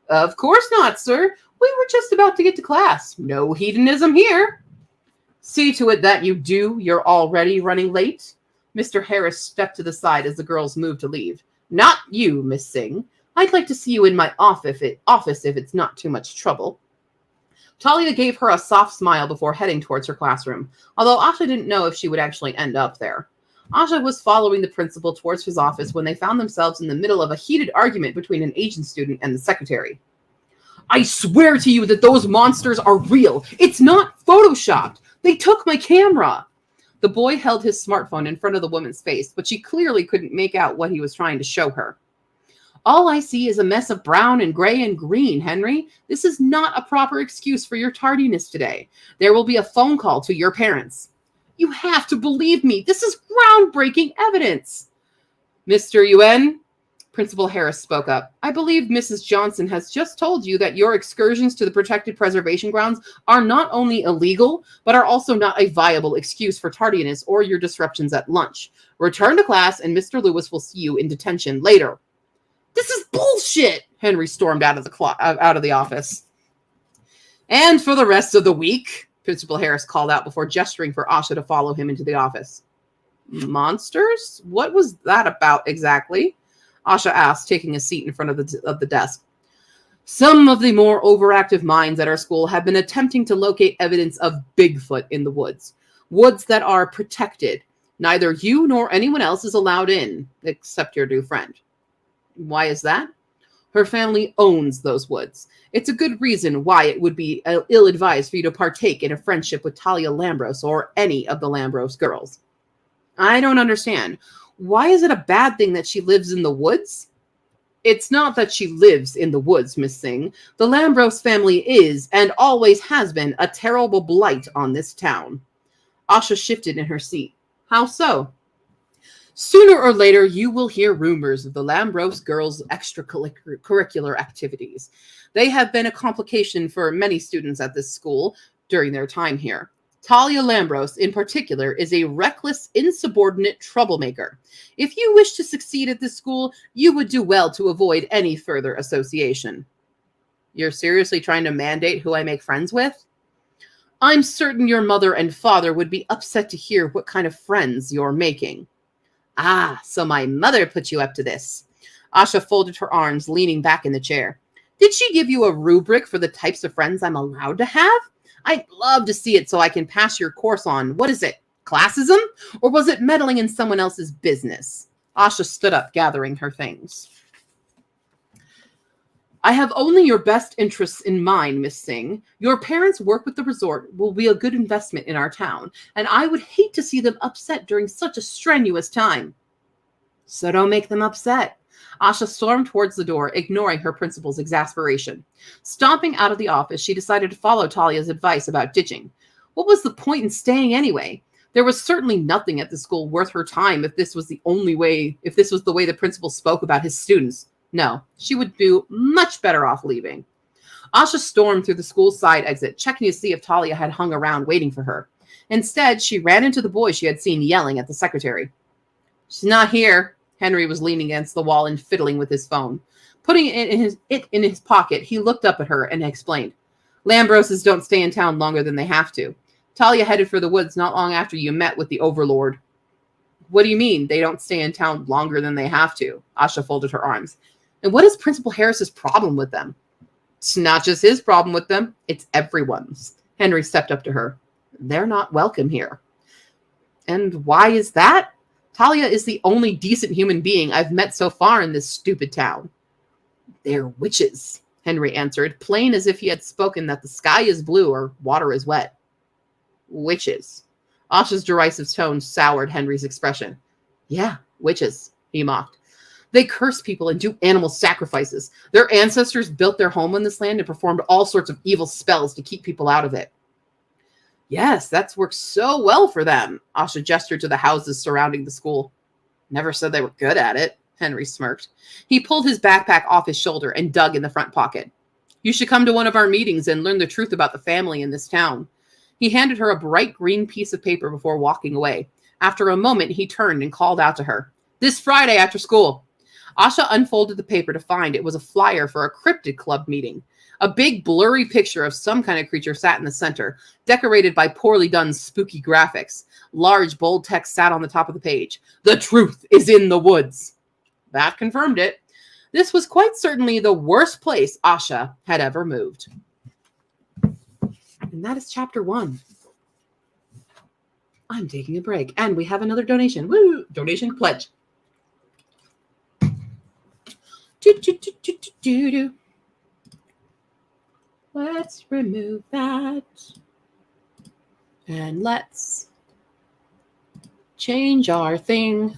Of course not, sir. We were just about to get to class. No hedonism here. See to it that you do. You're already running late. Mr. Harris stepped to the side as the girls moved to leave. Not you, Miss Singh. I'd like to see you in my office if it's not too much trouble. Talia gave her a soft smile before heading towards her classroom, although Asha didn't know if she would actually end up there. Asha was following the principal towards his office when they found themselves in the middle of a heated argument between an Asian student and the secretary. I swear to you that those monsters are real. It's not photoshopped. They took my camera. The boy held his smartphone in front of the woman's face, but she clearly couldn't make out what he was trying to show her. All I see is a mess of brown and gray and green, Henry. This is not a proper excuse for your tardiness today. There will be a phone call to your parents. You have to believe me. This is groundbreaking evidence. Mr. Yuen, Principal Harris spoke up. I believe Mrs. Johnson has just told you that your excursions to the protected preservation grounds are not only illegal, but are also not a viable excuse for tardiness or your disruptions at lunch. Return to class and Mr. Lewis will see you in detention later. This is bullshit, Henry stormed out of the office. And for the rest of the week, Principal Harris called out before gesturing for Asha to follow him into the office. Monsters? What was that about exactly? Asha asked, taking a seat in front of the desk. Some of the more overactive minds at our school have been attempting to locate evidence of Bigfoot in the woods. Woods that are protected. Neither you nor anyone else is allowed in, except your new friend. Why is that? Her family owns those woods. It's a good reason why it would be ill-advised for you to partake in a friendship with Talia Lambros or any of the Lambros girls. I don't understand. Why is it a bad thing that she lives in the woods? It's not that she lives in the woods, Miss Singh. The Lambros family is, and always has been, a terrible blight on this town. Asha shifted in her seat. How so? Sooner or later, you will hear rumors of the Lambros girls' extracurricular activities. They have been a complication for many students at this school during their time here. Talia Lambros, in particular, is a reckless, insubordinate troublemaker. If you wish to succeed at this school, you would do well to avoid any further association. You're seriously trying to mandate who I make friends with? I'm certain your mother and father would be upset to hear what kind of friends you're making. Ah, so my mother put you up to this. Asha folded her arms, leaning back in the chair. Did she give you a rubric for the types of friends I'm allowed to have? I'd love to see it so I can pass your course on, what is it, classism? Or was it meddling in someone else's business? Asha stood up, gathering her things. I have only your best interests in mind, Miss Singh. Your parents' work with the resort will be a good investment in our town, and I would hate to see them upset during such a strenuous time. So don't make them upset. Asha stormed towards the door, ignoring her principal's exasperation. Stomping out of the office, she decided to follow Talia's advice about ditching. What was the point in staying anyway? There was certainly nothing at the school worth her time if this was the way the principal spoke about his students. No, she would do much better off leaving. Asha stormed through the school's side exit, checking to see if Talia had hung around waiting for her. Instead, she ran into the boy she had seen yelling at the secretary. She's not here. Henry was leaning against the wall and fiddling with his phone. Putting it in his pocket, he looked up at her and explained, Lambroses don't stay in town longer than they have to. Talia headed for the woods not long after you met with the Overlord. What do you mean they don't stay in town longer than they have to? Asha folded her arms. And what is Principal Harris's problem with them? It's not just his problem with them. It's everyone's. Henry stepped up to her. They're not welcome here. And why is that? Talia is the only decent human being I've met so far in this stupid town. They're witches, Henry answered, plain as if he had spoken that the sky is blue or water is wet. Witches. Asha's derisive tone soured Henry's expression. Yeah, witches, he mocked. They curse people and do animal sacrifices. Their ancestors built their home on this land and performed all sorts of evil spells to keep people out of it. Yes, that's worked so well for them. Asha gestured to the houses surrounding the school. Never said they were good at it, Henry smirked. He pulled his backpack off his shoulder and dug in the front pocket. You should come to one of our meetings and learn the truth about the family in this town. He handed her a bright green piece of paper before walking away. After a moment, he turned and called out to her. This Friday after school. Asha unfolded the paper to find it was a flyer for a cryptid club meeting. A big blurry picture of some kind of creature sat in the center, decorated by poorly done spooky graphics. Large, bold text sat on the top of the page. The truth is in the woods. That confirmed it. This was quite certainly the worst place Asha had ever moved. And that is chapter 1. I'm taking a break. And we have another donation. Woo! Donation pledge. Let's remove that. And let's change our thing.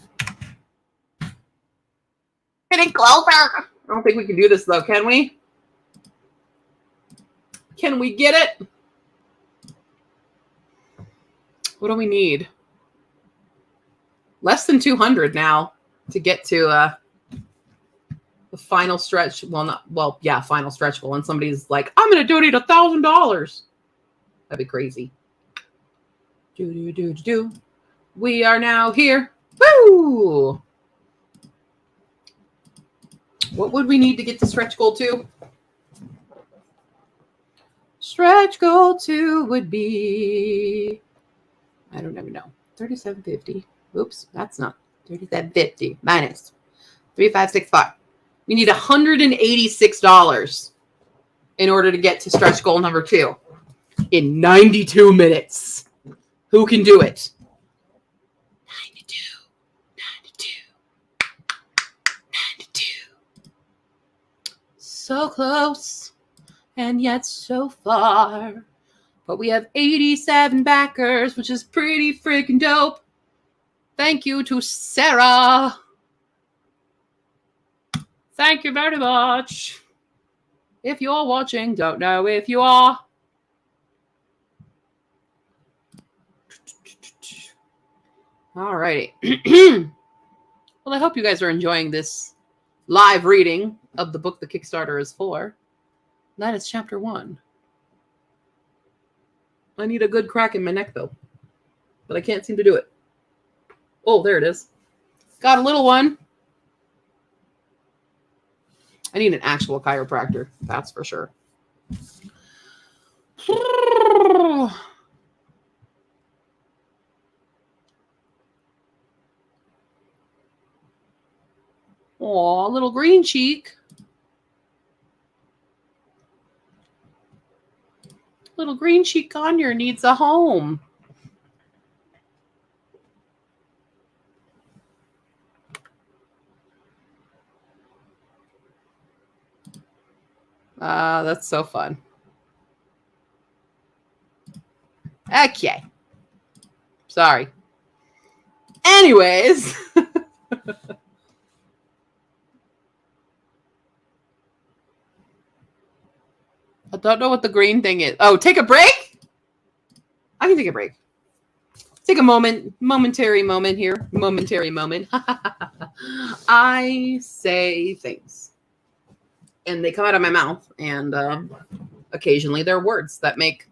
Getting closer. I don't think we can do this though, can we? Can we get it? What do we need? Less than 200 now to get to the final stretch. Final stretch goal. And somebody's like, I'm going to donate $1,000. That'd be crazy. Do. We are now here. Woo! What would we need to get to stretch goal 2? Stretch goal 2 would be, I don't even know, 3750. Oops, that's not 3750 minus 3565. We need $186 in order to get to stretch goal number 2 in 92 minutes. Who can do it? 92. So close and yet so far. But we have 87 backers, which is pretty freaking dope. Thank you to Sarah. Thank you very much. If you're watching, don't know if you are. Alrighty. Well, I hope you guys are enjoying this live reading of the book the Kickstarter is for. That is chapter 1. I need a good crack in my neck, though. But I can't seem to do it. Oh, there it is. Got a little one. I need an actual chiropractor. That's for sure. Aw, little green cheek. Little green cheek conure needs a home. That's so fun. Okay. Sorry. Anyways. I don't know what the green thing is. Oh, take a break? I can take a break. Take a momentary moment here. Momentary moment. I say things. And they come out of my mouth. And occasionally they're words that make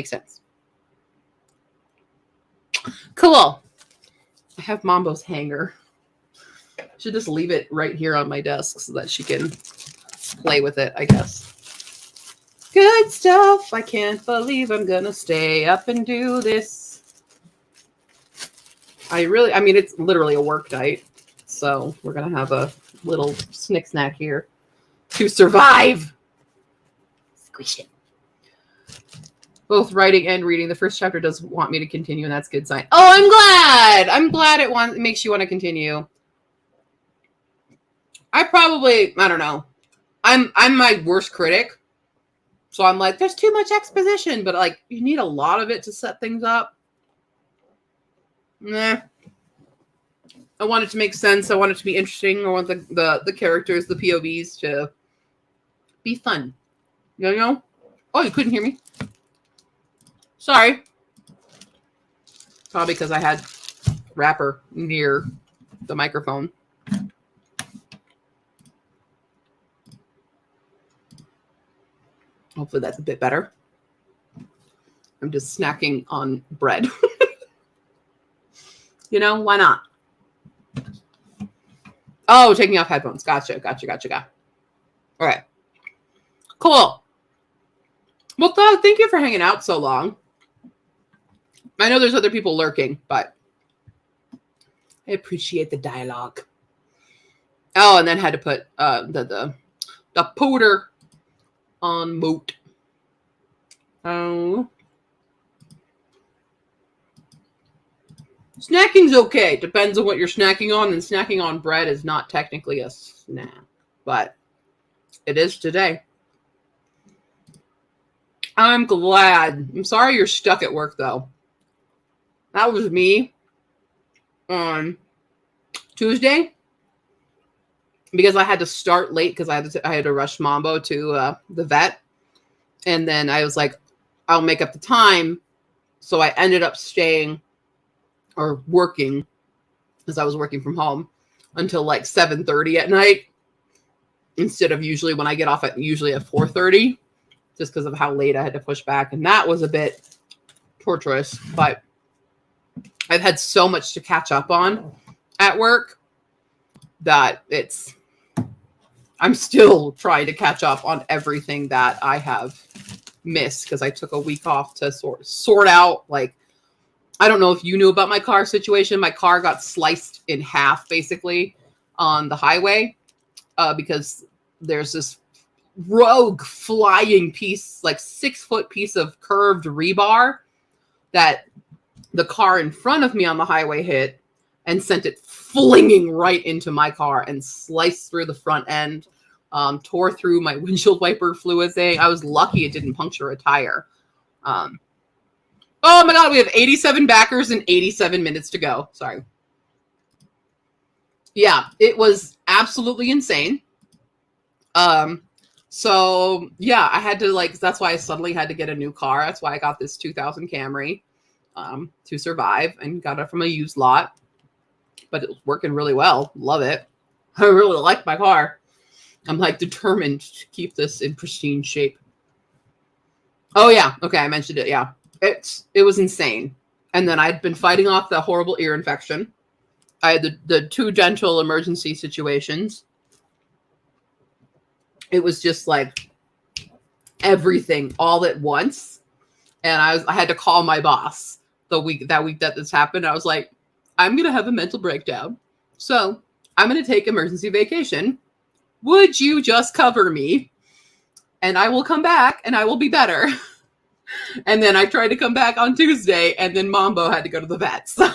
sense. Cool. I have Mambo's hanger. I should just leave it right here on my desk so that she can play with it, I guess. Good stuff. I can't believe I'm going to stay up and do this. I mean, it's literally a work night. So we're going to have a little snack here to survive. Squish it. Both writing and reading. The first chapter does want me to continue, and that's a good sign. Oh, I'm glad. I'm glad it makes you want to continue. I don't know. I'm my worst critic. So I'm like, there's too much exposition, but like you need a lot of it to set things up. Nah. I want it to make sense. I want it to be interesting. I want the characters, the POVs to be fun. You know? Oh, you couldn't hear me? Sorry. Probably because I had wrapper near the microphone. Hopefully that's a bit better. I'm just snacking on bread. You know, why not? Oh, taking off headphones. Gotcha. All right. Cool. Well, thank you for hanging out so long. I know there's other people lurking, but I appreciate the dialogue. Oh, and then had to put the powder on moat. Oh. Snacking's okay. Depends on what you're snacking on, and snacking on bread is not technically a snack, but it is today. I'm glad. I'm sorry you're stuck at work, though. That was me on Tuesday because I had to start late because I had to rush Mambo to the vet. And then I was like, I'll make up the time. So I ended up staying or working because I was working from home until like 7:30 at night instead of usually when I get off at 4:30 just because of how late I had to push back. And that was a bit torturous, but I've had so much to catch up on at work that I'm still trying to catch up on everything that I have missed because I took a week off to sort out, like, I don't know if you knew about my car situation. My car got sliced in half basically on the highway because there's this rogue flying piece, like 6-foot piece of curved rebar that the car in front of me on the highway hit and sent it flinging right into my car and sliced through the front end, tore through my windshield wiper fluid thing. I was lucky it didn't puncture a tire. Oh my God, we have 87 backers and 87 minutes to go. Sorry. Yeah, it was absolutely insane. So yeah, I had to that's why I suddenly had to get a new car. That's why I got this 2000 Camry. To survive and got it from a used lot, but it was working really well. Love it. I really like my car. I'm like determined to keep this in pristine shape. Oh yeah. Okay. I mentioned it. Yeah. It was insane. And then I'd been fighting off the horrible ear infection. I had the 2 dental emergency situations. It was just like everything all at once. And I had to call my boss that week that this happened. I was like, I'm going to have a mental breakdown. So I'm going to take emergency vacation. Would you just cover me? And I will come back and I will be better. And then I tried to come back on Tuesday and then Mambo had to go to the vet. So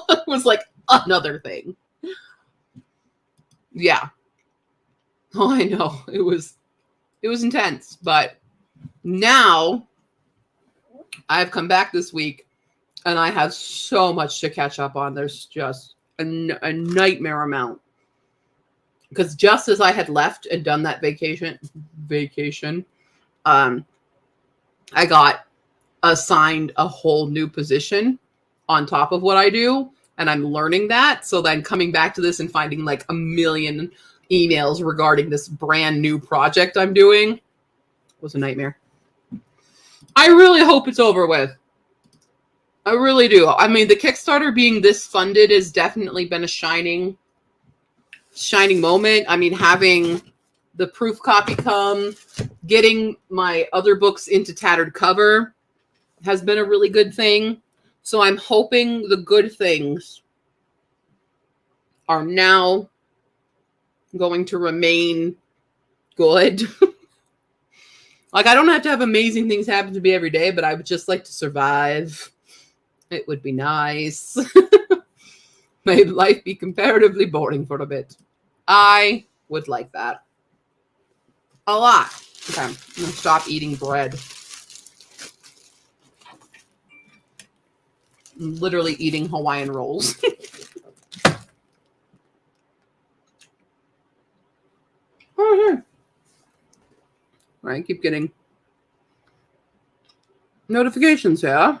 it was like another thing. Yeah. Oh, I know. It was intense, but now I've come back this week and I have so much to catch up on. There's just a nightmare amount. Because just as I had left and done that vacation, I got assigned a whole new position on top of what I do. And I'm learning that. So then coming back to this and finding like a million emails regarding this brand new project I'm doing was a nightmare. I really hope it's over with. I really do. I mean, the Kickstarter being this funded has definitely been a shining moment. I mean, having the proof copy come, getting my other books into tattered cover has been a really good thing. So I'm hoping the good things are now going to remain good. Like, I don't have to have amazing things happen to me every day, but I would just like to survive. It would be nice. May life be comparatively boring for a bit. I would like that. A lot. Okay, I'm going to stop eating bread. I'm literally eating Hawaiian rolls. All right, keep getting notifications here.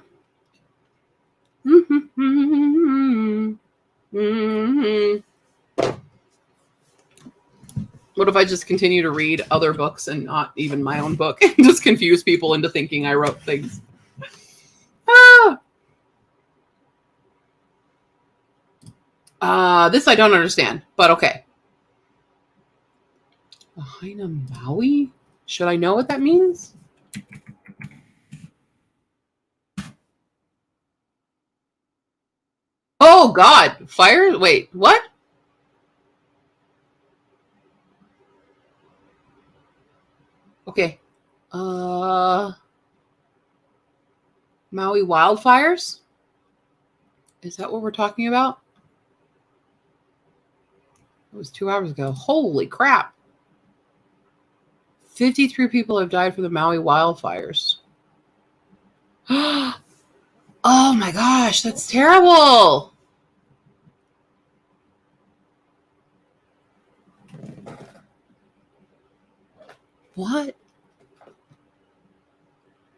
What if I just continue to read other books and not even my own book and just confuse people into thinking I wrote things? This I don't understand, but okay. Lahaina Maui? Should I know what that means? Oh God, fire? Wait, what? Okay. Maui wildfires? Is that what we're talking about? It was 2 hours ago. Holy crap. 53 people have died from the Maui wildfires. Oh my gosh, that's terrible. What?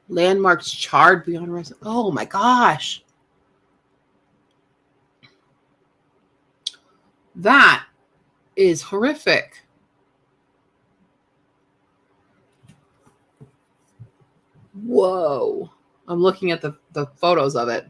Landmarks charred beyond rest. Oh my gosh. That is horrific. Whoa. I'm looking at the photos of it.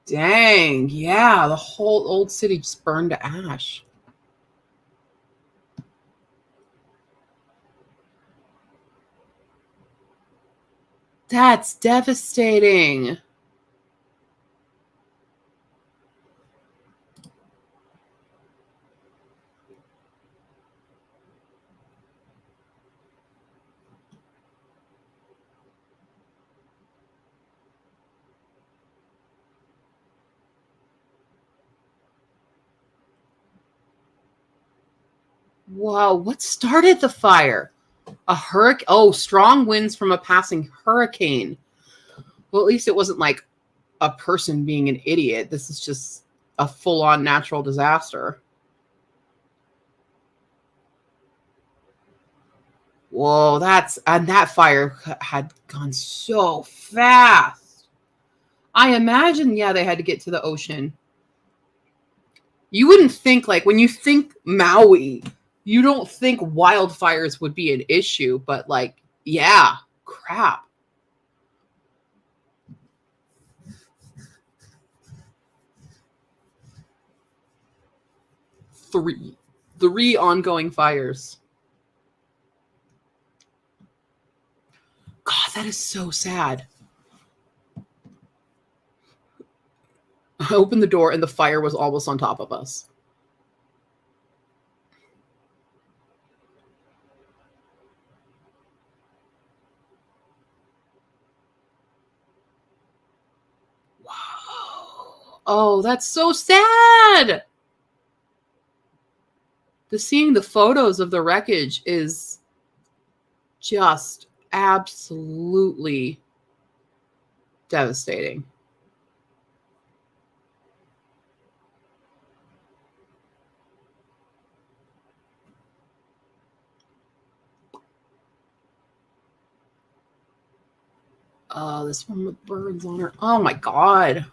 Dang. Yeah, the whole old city just burned to ash. That's devastating. Whoa, what started the fire? A hurricane? Oh, strong winds from a passing hurricane. Well, at least it wasn't like a person being an idiot. This is just a full-on natural disaster. Whoa, and that fire had gone so fast. I imagine, yeah, they had to get to the ocean. You wouldn't think, like, when you think Maui, you don't think wildfires would be an issue, but like, yeah, crap. Three ongoing fires. God, that is so sad. I opened the door and the fire was almost on top of us. Wow. Oh, that's so sad. Seeing the photos of the wreckage is just absolutely devastating. Oh, this one with birds on her. Oh my God.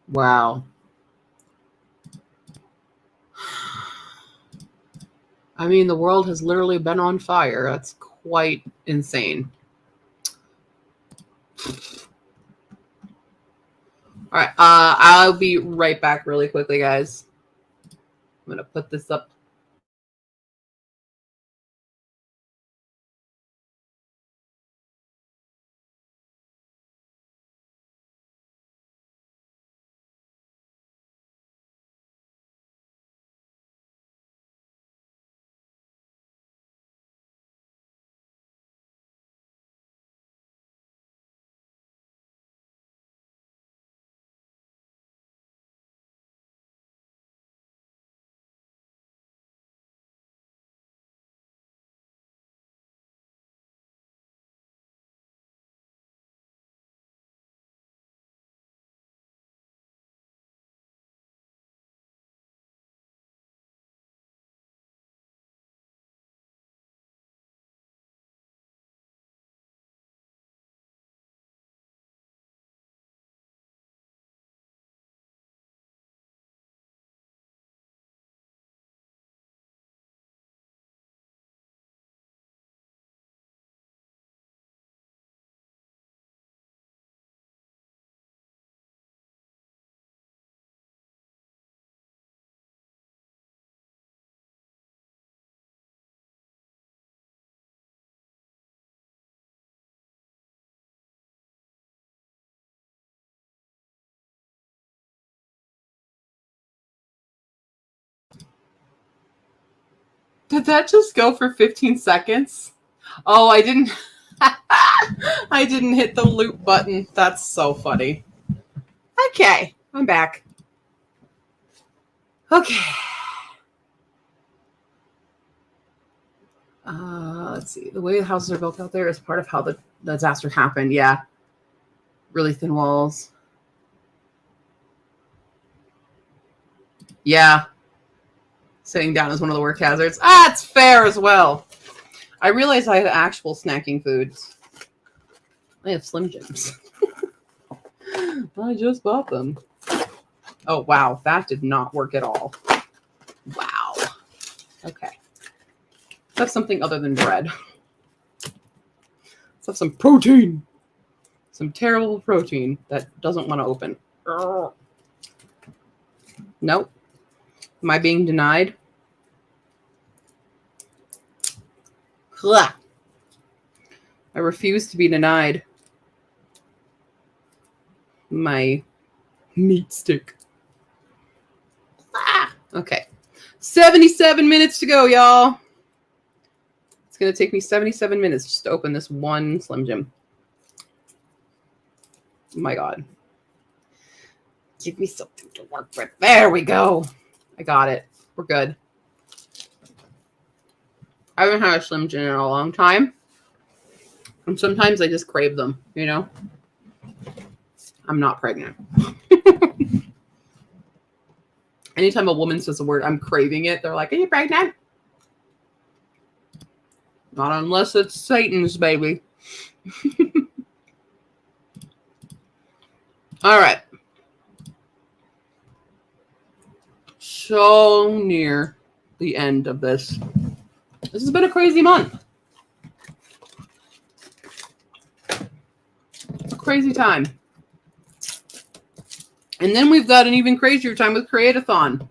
Wow. I mean, the world has literally been on fire. That's quite insane. All right, I'll be right back really quickly, guys. I'm going to put this up. Did that just go for 15 seconds? Oh, I didn't. I didn't hit the loop button. That's so funny. Okay, I'm back. Okay. Let's see. The way the houses are built out there is part of how the disaster happened. Yeah. Really thin walls. Yeah. Sitting down is one of the work hazards. Ah, it's fair as well. I realized I had actual snacking foods. I have Slim Jims. I just bought them. Oh, wow. That did not work at all. Wow. Okay. Let's have something other than bread. Let's have some protein. Some terrible protein that doesn't want to open. Nope. Am I being denied? Ugh. I refuse to be denied my meat stick. Okay. 77 minutes to go, y'all. It's going to take me 77 minutes just to open this one Slim Jim. Oh my God. Give me something to work with. There we go. I got it. We're good. I haven't had a Slim Jim in a long time. And sometimes I just crave them, you know? I'm not pregnant. Anytime a woman says the word, I'm craving it, they're like, are you pregnant? Not unless it's Satan's baby. All right. So near the end of this. This has been a crazy month. A crazy time. And then we've got an even crazier time with Create-a-thon.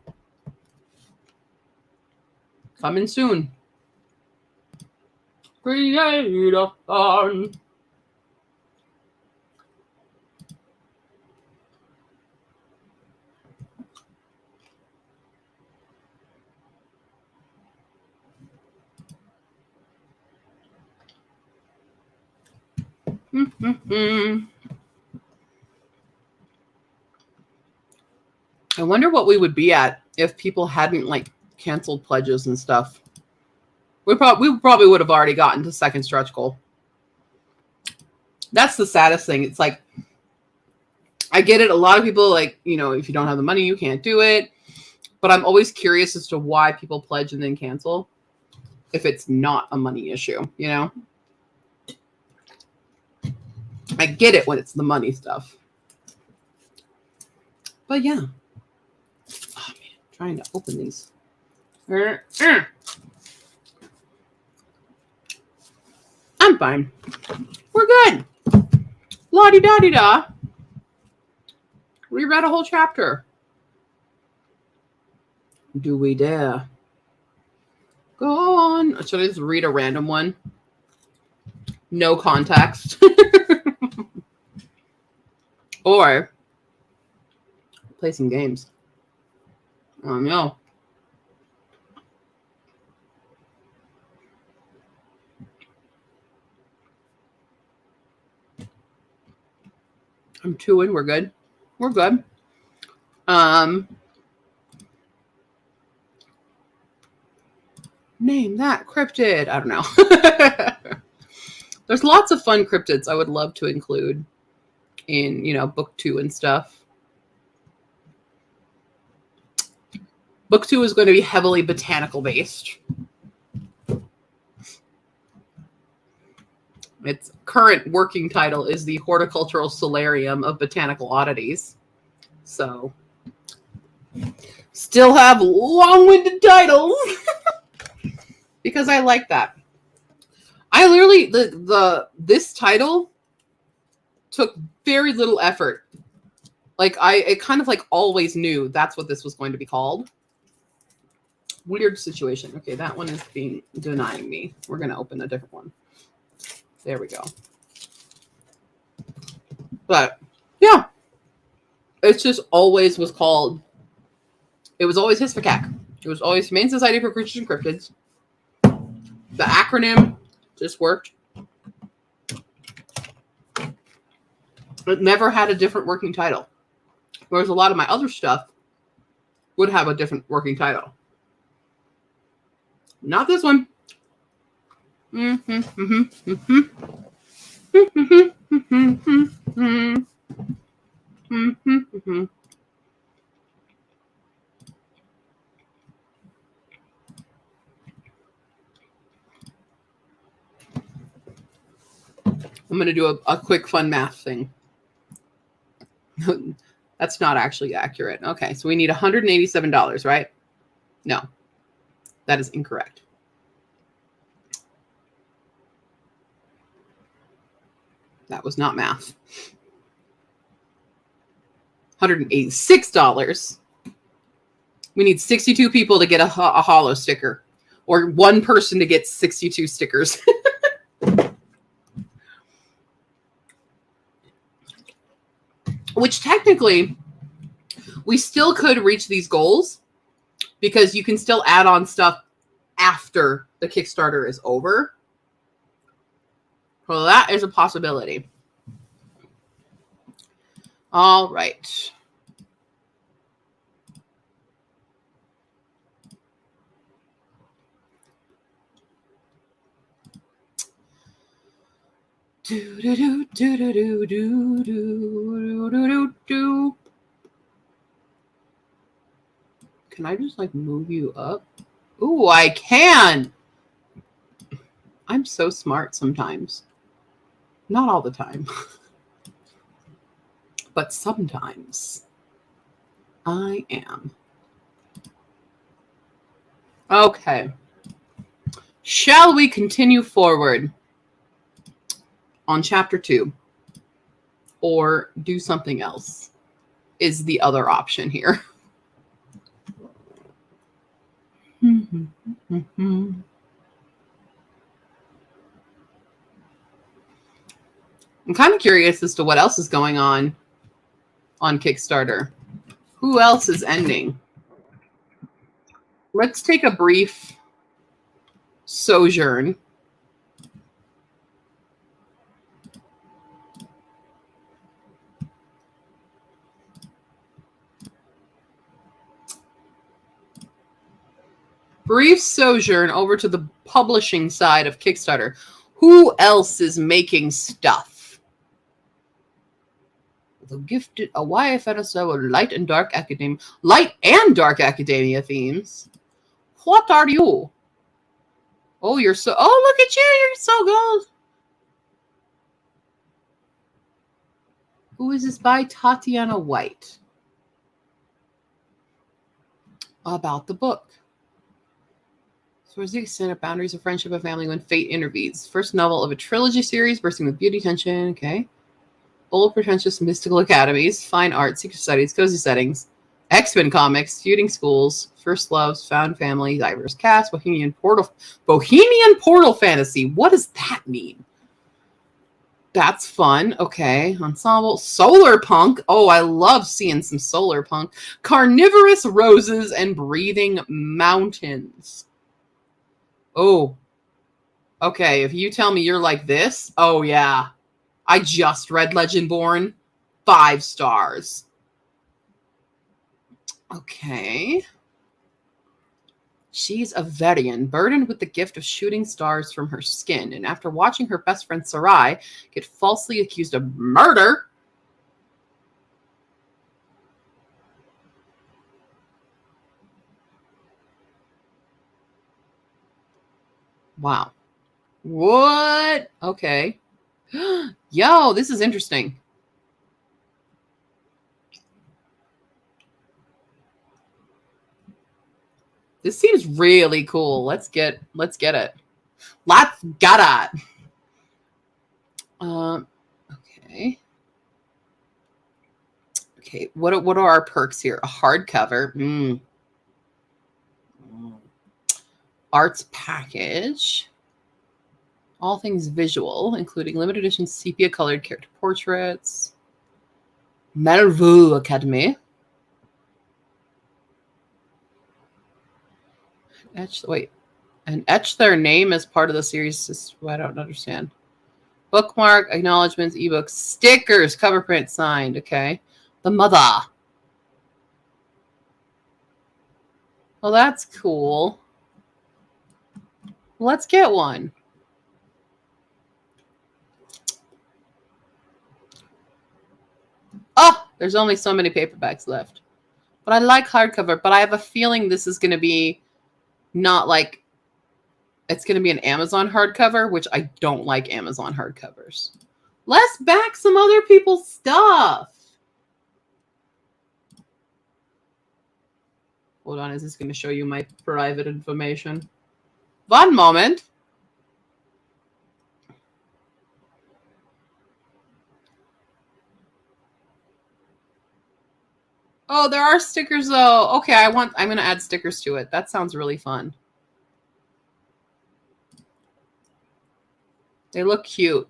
Coming soon. Create-a-thon. I wonder what we would be at if people hadn't like canceled pledges and stuff. We probably would have already gotten to second stretch goal. That's the saddest thing. It's like, I get it. A lot of people like, you know, if you don't have the money, you can't do it. But I'm always curious as to why people pledge and then cancel if it's not a money issue, you know? I get it when it's the money stuff. But yeah. Oh man, trying to open these. I'm fine. We're good. La-di-da-di-da. We read a whole chapter. Do we dare? Go on. Should I just read a random one? No context. Or play some games. No. I'm 2 in. We're good. We're good. Name that cryptid. I don't know. There's lots of fun cryptids I would love to include in, book 2 and stuff. Book 2 is going to be heavily botanical based. Its current working title is the Horticultural Solarium of Botanical Oddities. So, still have long-winded titles because I like that. I literally this title took very little effort. Like I kind of like always knew that's what this was going to be called. Weird situation. Okay, that one is denying me. We're gonna open a different one. There we go. But yeah, it just always was called. It was always HISFACAC. It was always Humane Society for Creatures and Cryptids. The acronym just worked. It never had a different working title. Whereas a lot of my other stuff would have a different working title. Not this one. I'm going to do a quick fun math thing. That's not actually accurate. Okay, so we need $187, right? No, that is incorrect. That was not math. $186. We need 62 people to get a hollow sticker, or one person to get 62 stickers. Which technically, we still could reach these goals because you can still add on stuff after the Kickstarter is over. So that is a possibility. All right. Do do do do do do do do do do. Can I just like move you up? Ooh, I can. I'm so smart sometimes. Not all the time. But sometimes I am. Okay. Shall we continue forward on chapter 2? Or do something else is the other option here. I'm kind of curious as to what else is going on Kickstarter. Who else is ending? Let's take a brief sojourn. Brief sojourn over to the publishing side of Kickstarter. Who else is making stuff? The gifted a YFNSO of light and dark academia themes. What are you? Oh, you're so. Oh, look at you! You're so good. Who is this by? Tatiana White. About the book. Towards the extent of boundaries of friendship and family when fate intervenes. First novel of a trilogy series, bursting with beauty, tension, okay. Old, pretentious, mystical academies, fine art, secret studies, cozy settings, X-Men comics, feuding schools, first loves, found family, diverse cast, bohemian portal fantasy. What does that mean? That's fun. Okay. Ensemble. Solar punk. Oh, I love seeing some solar punk. Carnivorous roses and breathing mountains. Oh. Okay. If you tell me you're like this, oh yeah. I just read Legendborn. 5 stars. Okay. She's a Vedian, burdened with the gift of shooting stars from her skin, and after watching her best friend Sarai get falsely accused of murder, wow. What? Okay. Yo, this is interesting. This seems really cool. Let's get it. Let's get it. Okay. Okay. What are our perks here? A hardcover. Arts package. All things visual, including limited edition sepia colored character portraits. Melville Academy. Etch their name as part of the series. I don't understand. Bookmark, acknowledgements, ebooks, stickers, cover print signed. Okay. The mother. Well, that's cool. Let's get one. Oh, there's only so many paperbacks left. But I like hardcover, but I have a feeling this is going to be not like, it's going to be an Amazon hardcover, which I don't like Amazon hardcovers. Let's back some other people's stuff. Hold on, is this going to show you my private information? One moment. Oh, there are stickers though. Okay, I'm going to add stickers to it. That sounds really fun. They look cute.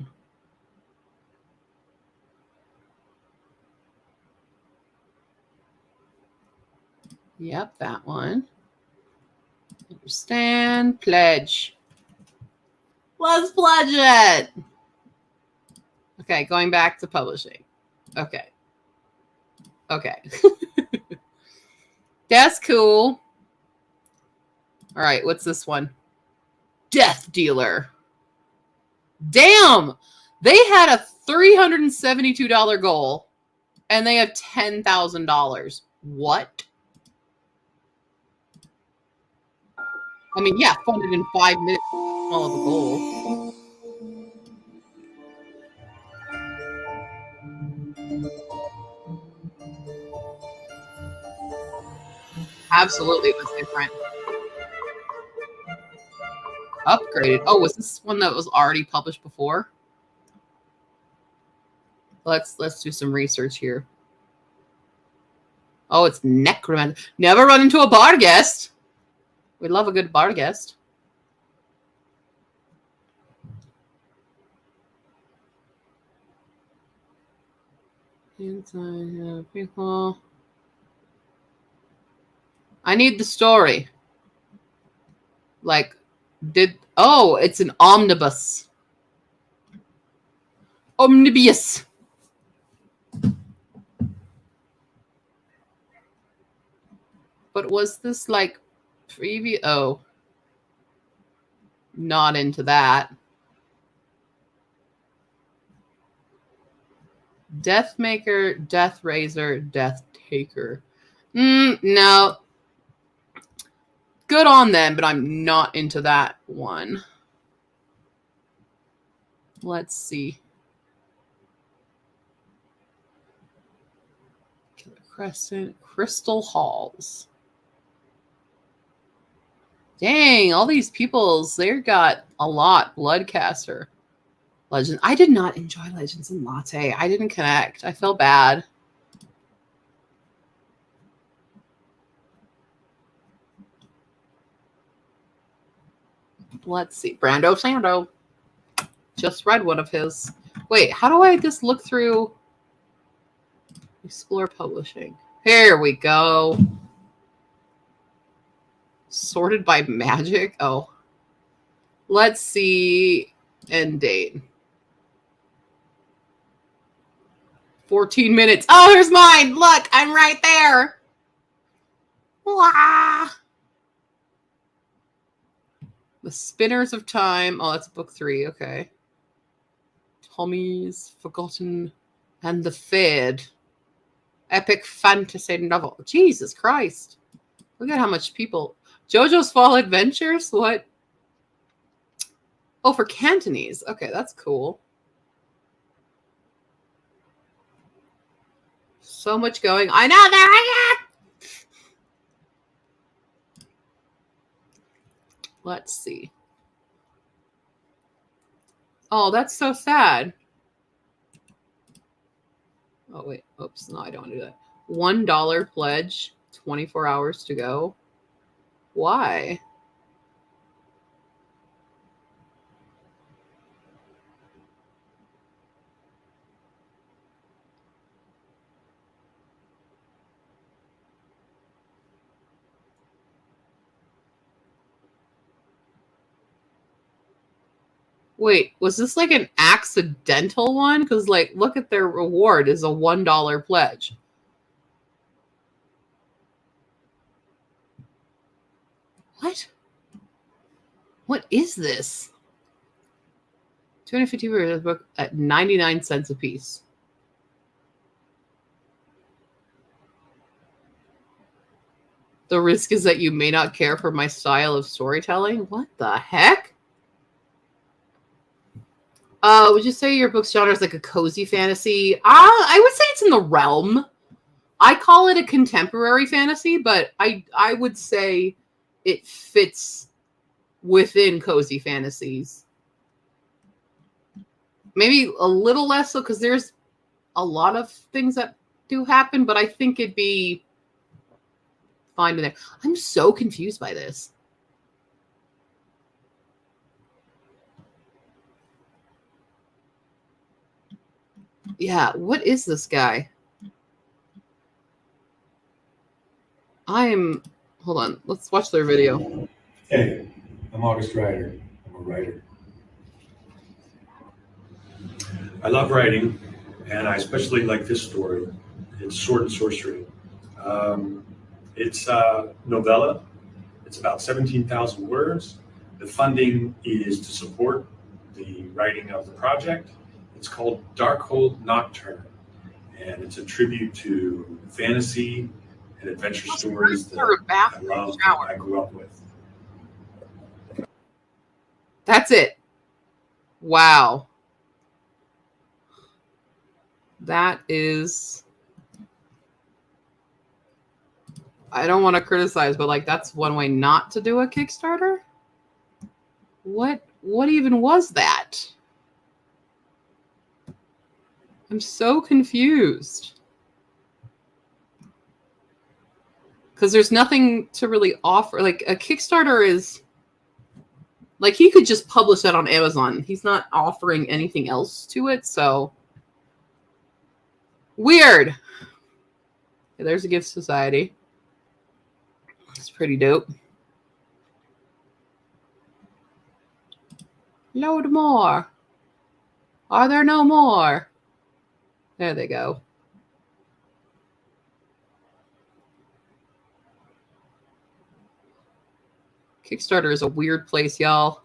Yep, that one. Understand. Pledge. Let's pledge it. Okay, going back to publishing. Okay. Okay. That's cool. All right, what's this one? Death Dealer. Damn! They had a $372 goal, and they have $10,000. What? I mean, yeah, funded in 5 minutes. All of a goal. Absolutely, it was different. Upgraded. Oh, was this one that was already published before? Let's do some research here. Oh, it's Necromancer. Never run into a bar guest. We love a good bar guest. Inside people. I need the story. Like, it's an omnibus. Omnibus. But was this like preview? Oh, not into that. Deathmaker, Death Raiser, Death Taker. No. Good on them, but I'm not into that one. Let's see. Killer Crescent, Crystal Halls. Dang, all these peoples, they got a lot. Bloodcaster. Legend. I did not enjoy Legends and Latte. I didn't connect. I feel bad. Let's see. Brando Sando. Just read one of his. Wait, how do I just look through? Explore publishing. Here we go. Sorted by magic. Oh. Let's see. End date. 14 minutes. Oh, here's mine. Look, I'm right there. Wah. The Spinners of Time. Oh, that's book 3. Okay. Tommy's Forgotten and the Fed. Epic fantasy novel. Jesus Christ. Look at how much people. JoJo's Fall Adventures? What? Oh, for Cantonese. Okay, that's cool. So much going. I know there I am. Let's see. Oh, that's so sad. Oh, wait. Oops. No, I don't want to do that. $1 pledge. 24 hours to go. Why? Wait, was this like an accidental one? Because, like, look at their reward is a $1 pledge. What? What is this? 250 for a book at 99 cents a piece. The risk is that you may not care for my style of storytelling. What the heck? Would you say your book's genre is like a cozy fantasy? I would say it's in the realm. I call it a contemporary fantasy, but I would say it fits within cozy fantasies. Maybe a little less so because there's a lot of things that do happen, but I think it'd be fine in there. I'm so confused by this. Yeah, what is this guy? Hold on, let's watch their video. Hey, I'm August Ryder. I'm a writer. I love writing, and I especially like this story. It's Sword and Sorcery. It's a novella. It's about 17,000 words. The funding is to support the writing of the project. It's called Darkhold Nocturne, and it's a tribute to fantasy and adventure stories that I love, that I grew up with. That's it. Wow. That is... I don't want to criticize, but like that's one way not to do a Kickstarter. What even was that? I'm so confused. Because there's nothing to really offer. Like a Kickstarter is like he could just publish that on Amazon. He's not offering anything else to it, so weird. Yeah, there's a gift society. It's pretty dope. Load more. Are there no more? There they go. Kickstarter is a weird place, y'all.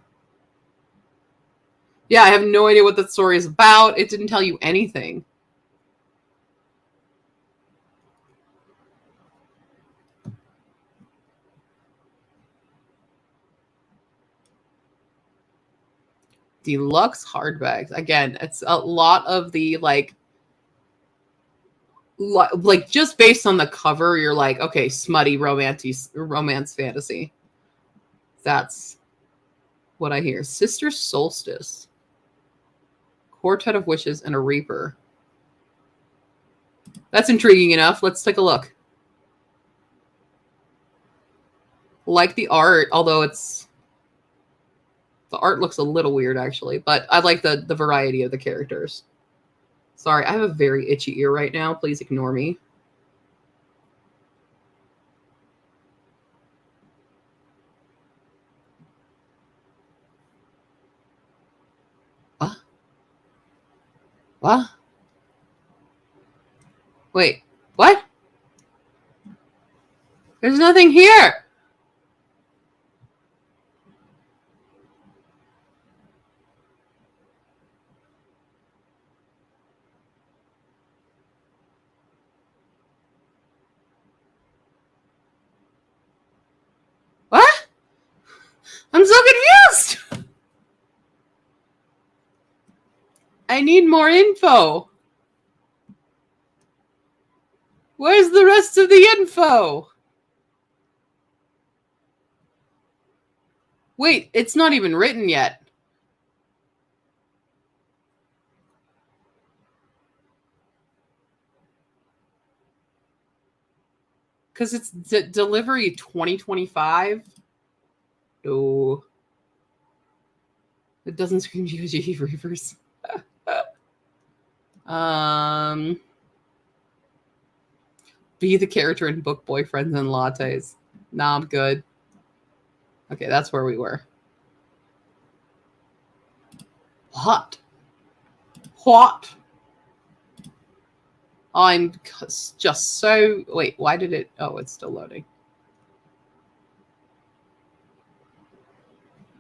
Yeah, I have no idea what that story is about. It didn't tell you anything. Deluxe hardbacks. Again, it's a lot of the like just based on the cover, you're like, okay, smutty romance fantasy. That's what I hear. Sister Solstice. Quartet of Wishes and a Reaper. That's intriguing enough. Let's take a look. Like the art, although the art looks a little weird actually, but I like the variety of the characters. Sorry, I have a very itchy ear right now. Please ignore me. What? Wait, what? There's nothing here. What? I'm so confused. I need more info. Where's the rest of the info? Wait, it's not even written yet. Because it's delivery 2025. No. It doesn't scream GOG Reavers. Be the character in Book Boyfriends and Lattes. Nah, I'm good. Okay, that's where we were. What? What? I'm just so... Wait, why did it... Oh, it's still loading.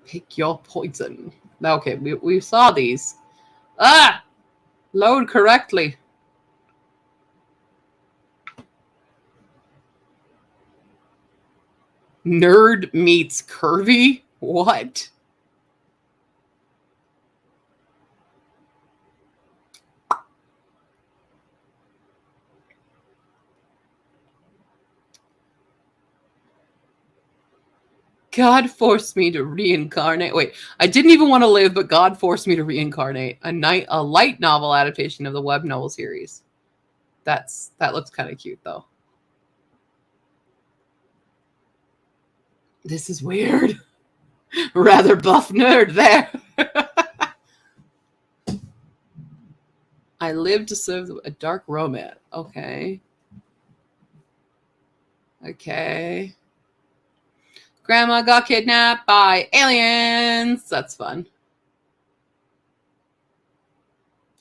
Pick your poison. Okay, we saw these. Ah! Load correctly. Nerd meets curvy? What? God forced me to reincarnate. Wait, I didn't even want to live, but God forced me to reincarnate. A light novel adaptation of the web novel series. That looks kind of cute, though. This is weird. Rather buff nerd there. I live to serve a dark romance. Okay. Okay. Grandma got kidnapped by aliens. That's fun.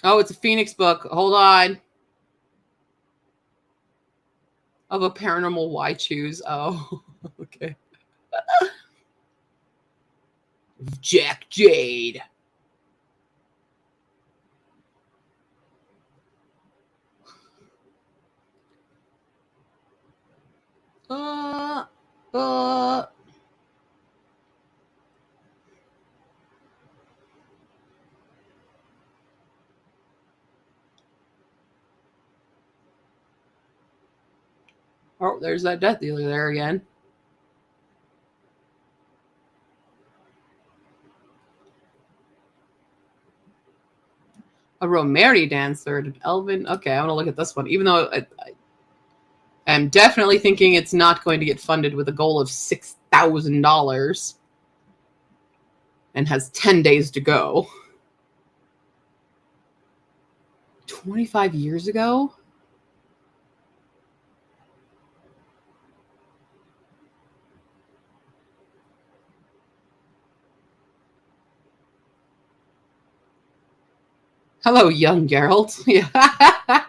Oh, it's a Phoenix book. Hold on. Of a paranormal why choose. Oh, okay. Jack Jade. Oh, there's that death dealer there again. A Romeri dancer, an Elvin. Okay, I want to look at this one, even though I'm definitely thinking it's not going to get funded with a goal of $6,000 and has 10 days to go. 25 years ago? Hello, young Geralt. Yeah.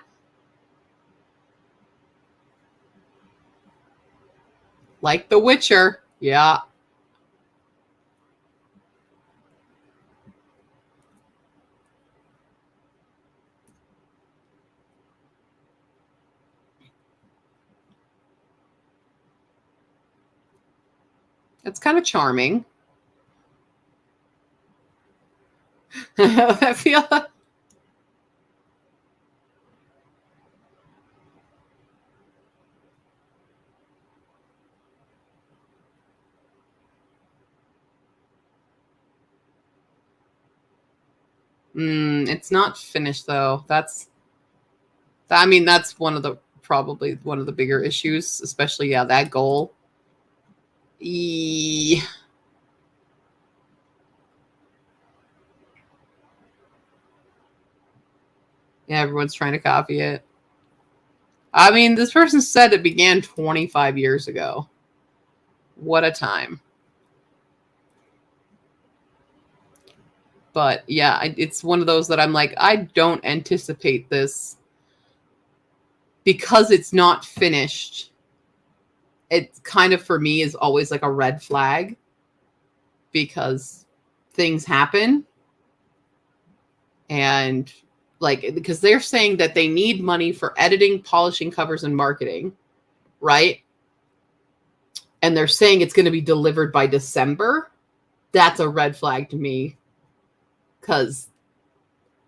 Like The Witcher. Yeah. It's kind of charming. I feel... It's not finished though. That's probably one of the bigger issues, especially that goal. Yeah, everyone's trying to copy it. I mean, this person said it began 25 years ago. What a time. But yeah, it's one of those that I'm like, I don't anticipate this because it's not finished. It kind of, for me, is always like a red flag because things happen. And like, because they're saying that they need money for editing, polishing covers, and marketing, right? And they're saying it's going to be delivered by December. That's a red flag to me because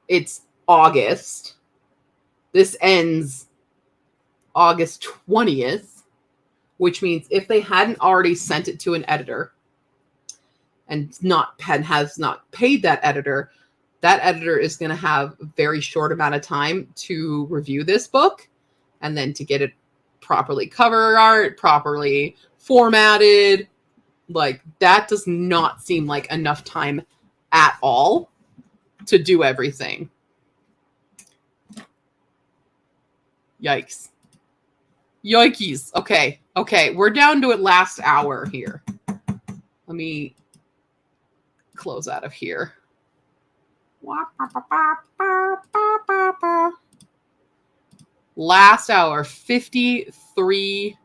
it's August. This ends August 20th, which means if they hadn't already sent it to an editor and has not paid that editor is going to have a very short amount of time to review this book and then to get it properly cover art, properly formatted. Like, that does not seem like enough time at all to do everything. Yikes. Yikes. Okay. We're down to it last hour here. Let me close out of here. Last hour, 53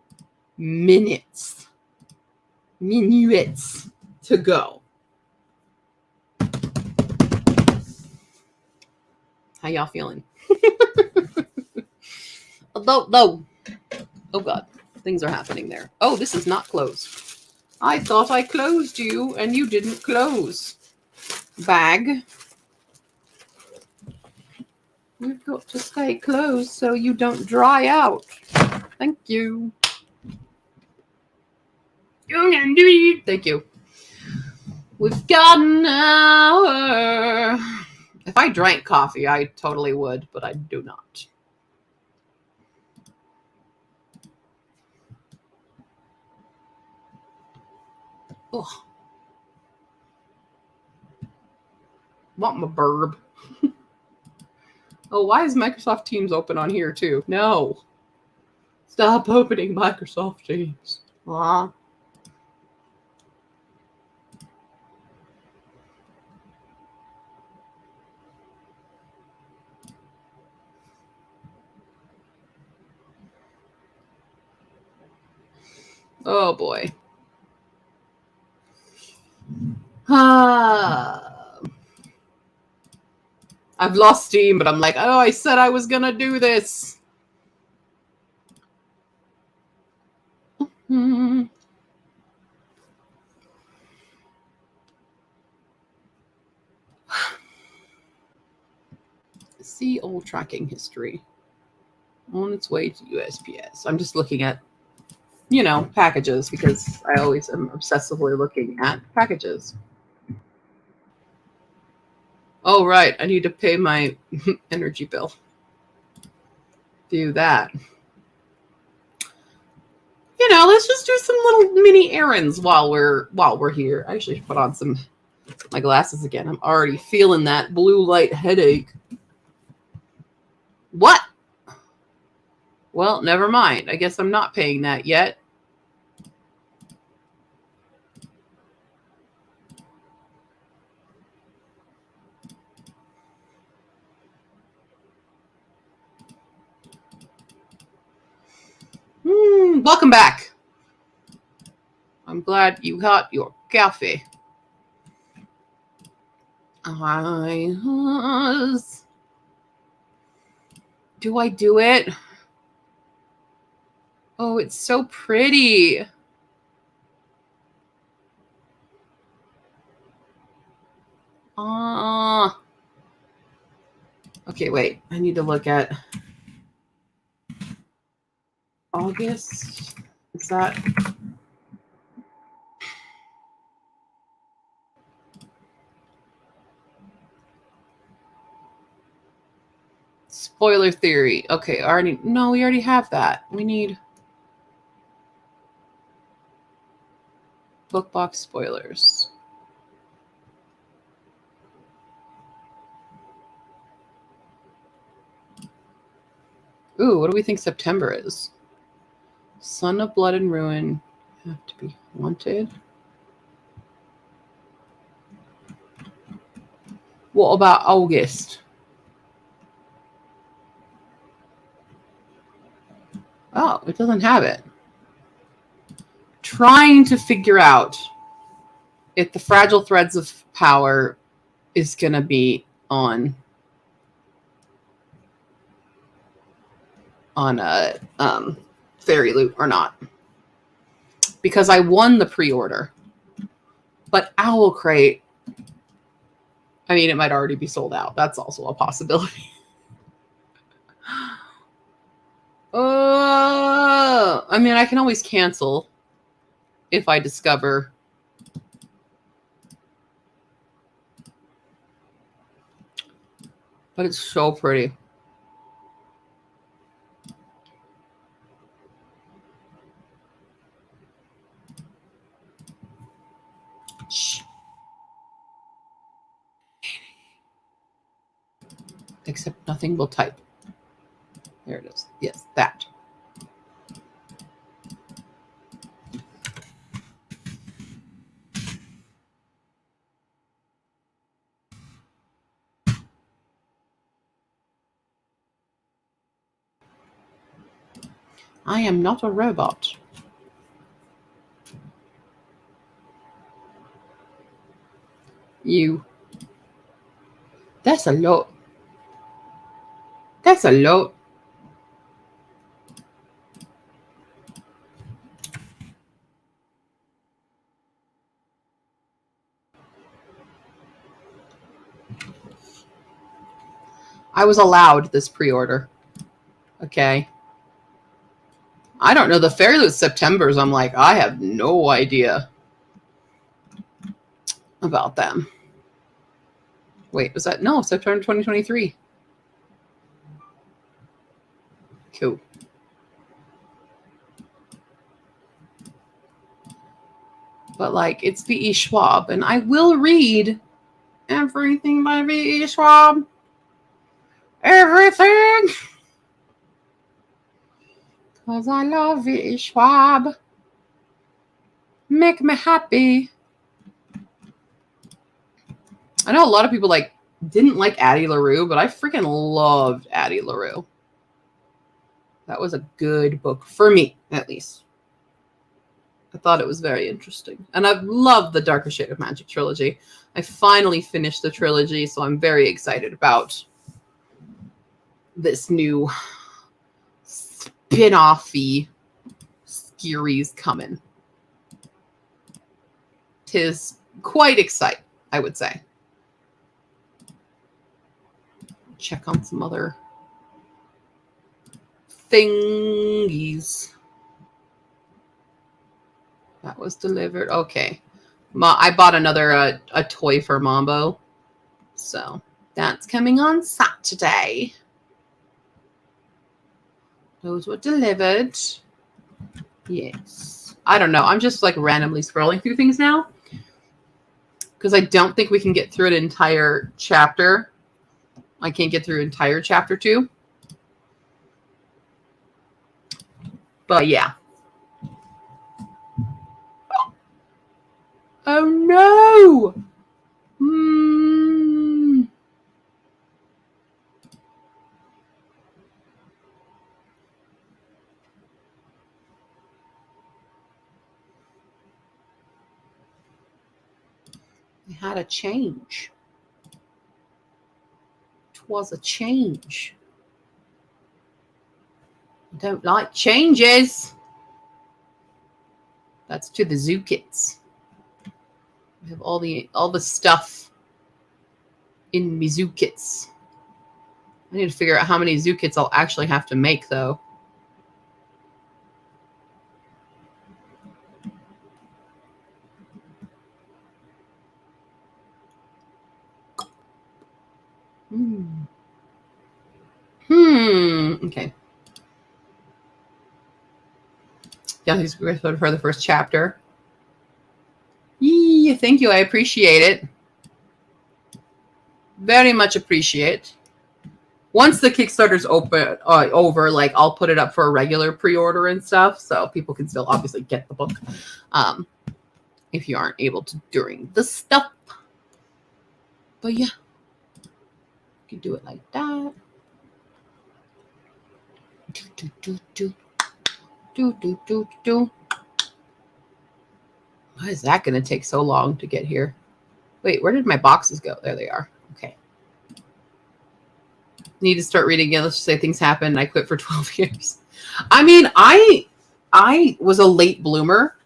minutes. Minuets to go. How y'all feeling? Although, oh God, things are happening there. Oh, this is not closed. I thought I closed you and you didn't close. Bag. You've got to stay closed so you don't dry out. Thank you. Thank you. We've got an hour. If I drank coffee, I totally would, but I do not. Oh. Want my burb. Oh, why is Microsoft Teams open on here too? No. Stop opening Microsoft Teams. Ah. Oh boy. I've lost steam, but I'm like, oh, I said I was gonna do this. See old tracking history. On its way to USPS. I'm just looking at, packages because I always am obsessively looking at packages. Oh, right. I need to pay my energy bill. Do that. Let's just do some little mini errands while we're here. I actually should put on my glasses again. I'm already feeling that blue light headache. What? Well, never mind. I guess I'm not paying that yet. Welcome back. I'm glad you got your coffee. Do I do it? Oh, it's so pretty. Okay, wait. I need to look at August. Is that? Spoiler theory. Okay, we already have that. We need book box spoilers. Ooh, what do we think September is? Son of Blood and Ruin have to be haunted. What about August? Oh, it doesn't have it. Trying to figure out if the Fragile Threads of Power is going to be on a Fairy Loot or not. Because I won the pre-order. But Owl Crate, I mean, it might already be sold out. That's also a possibility. I mean, I can always cancel if I discover. But it's so pretty. Shh. Except nothing will type. There it is. Yes, that. I am not a robot. You. That's a lot. That's a lot. I was allowed this pre-order. Okay. I don't know. The Fairy Loot Septembers, I'm like, I have no idea about them. Wait, was that? No, September 2023. Cool. But like, it's V.E. Schwab, and I will read everything by V.E. Schwab. Everything! Because I love V.E. Schwab. Make me happy. I know a lot of people like didn't like Addie LaRue, but I freaking loved Addie LaRue. That was a good book for me, at least. I thought it was very interesting. And I've loved the Darker Shade of Magic trilogy. I finally finished the trilogy, so I'm very excited about this new spin-off-y series coming. Tis quite exciting, I would say. Check on some other thingies. That was delivered. Okay. I bought another a toy for Mambo. So that's coming on Saturday. Those were delivered. Yes. I don't know. I'm just like randomly scrolling through things now. Because I don't think we can get through an entire chapter. I can't get through entire chapter 2. But yeah. Oh no! I had a change. It was a change. I don't like changes. That's to the zoo kits. I have all the stuff in my zoo kits. I need to figure out how many zoo kits I'll actually have to make, though. Okay. Yeah, he's grateful for the first chapter. Yeah, thank you. I appreciate it. Very much appreciate. Once the Kickstarter's over, like I'll put it up for a regular pre-order and stuff, so people can still obviously get the book if you aren't able to during the stuff. But yeah, you can do it like that. Do. Why is that going to take so long to get here? Wait, where did my boxes go? There they are. Okay. Need to start reading again. Let's just say things happen and I quit for 12 years. I mean, I was a late bloomer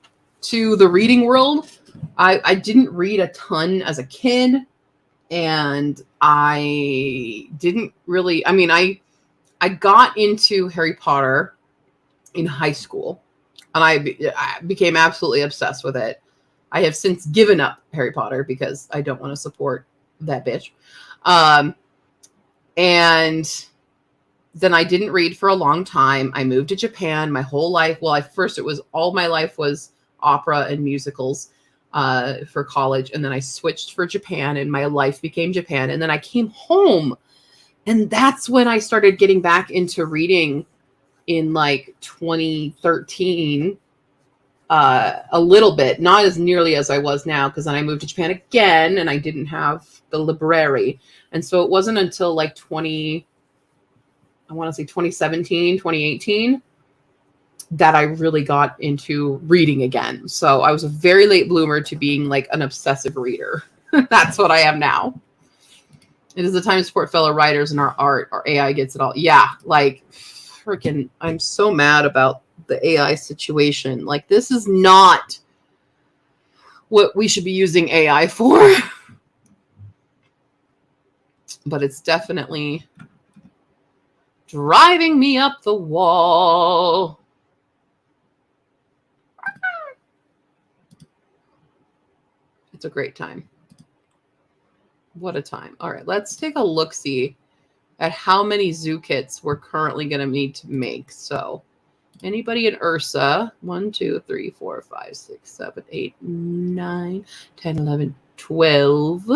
to the reading world. I didn't read a ton as a kid, and I didn't really, I mean, I got into Harry Potter in high school, and I became absolutely obsessed with it. I have since given up Harry Potter because I don't want to support that bitch. And then I didn't read for a long time. I moved to Japan my whole life. Well, first it was all my life was opera and musicals for college. And then I switched for Japan and my life became Japan. And then I came home, and that's when I started getting back into reading in like 2013, a little bit, not as nearly as I was now, because then I moved to Japan again and I didn't have the library. And so it wasn't until like 2017, 2018 that I really got into reading again. So I was a very late bloomer to being like an obsessive reader. That's what I am now. It is the time to support fellow writers in our art. Our AI gets it all. Yeah, like freaking, I'm so mad about the AI situation. Like, this is not what we should be using AI for. But it's definitely driving me up the wall. It's a great time. What a time. All right, let's take a look-see at how many zoo kits we're currently going to need to make. So anybody in Ursa, 1, 2, 3, 4, 5, 6, 7, 8, 9, 10, 11, 12,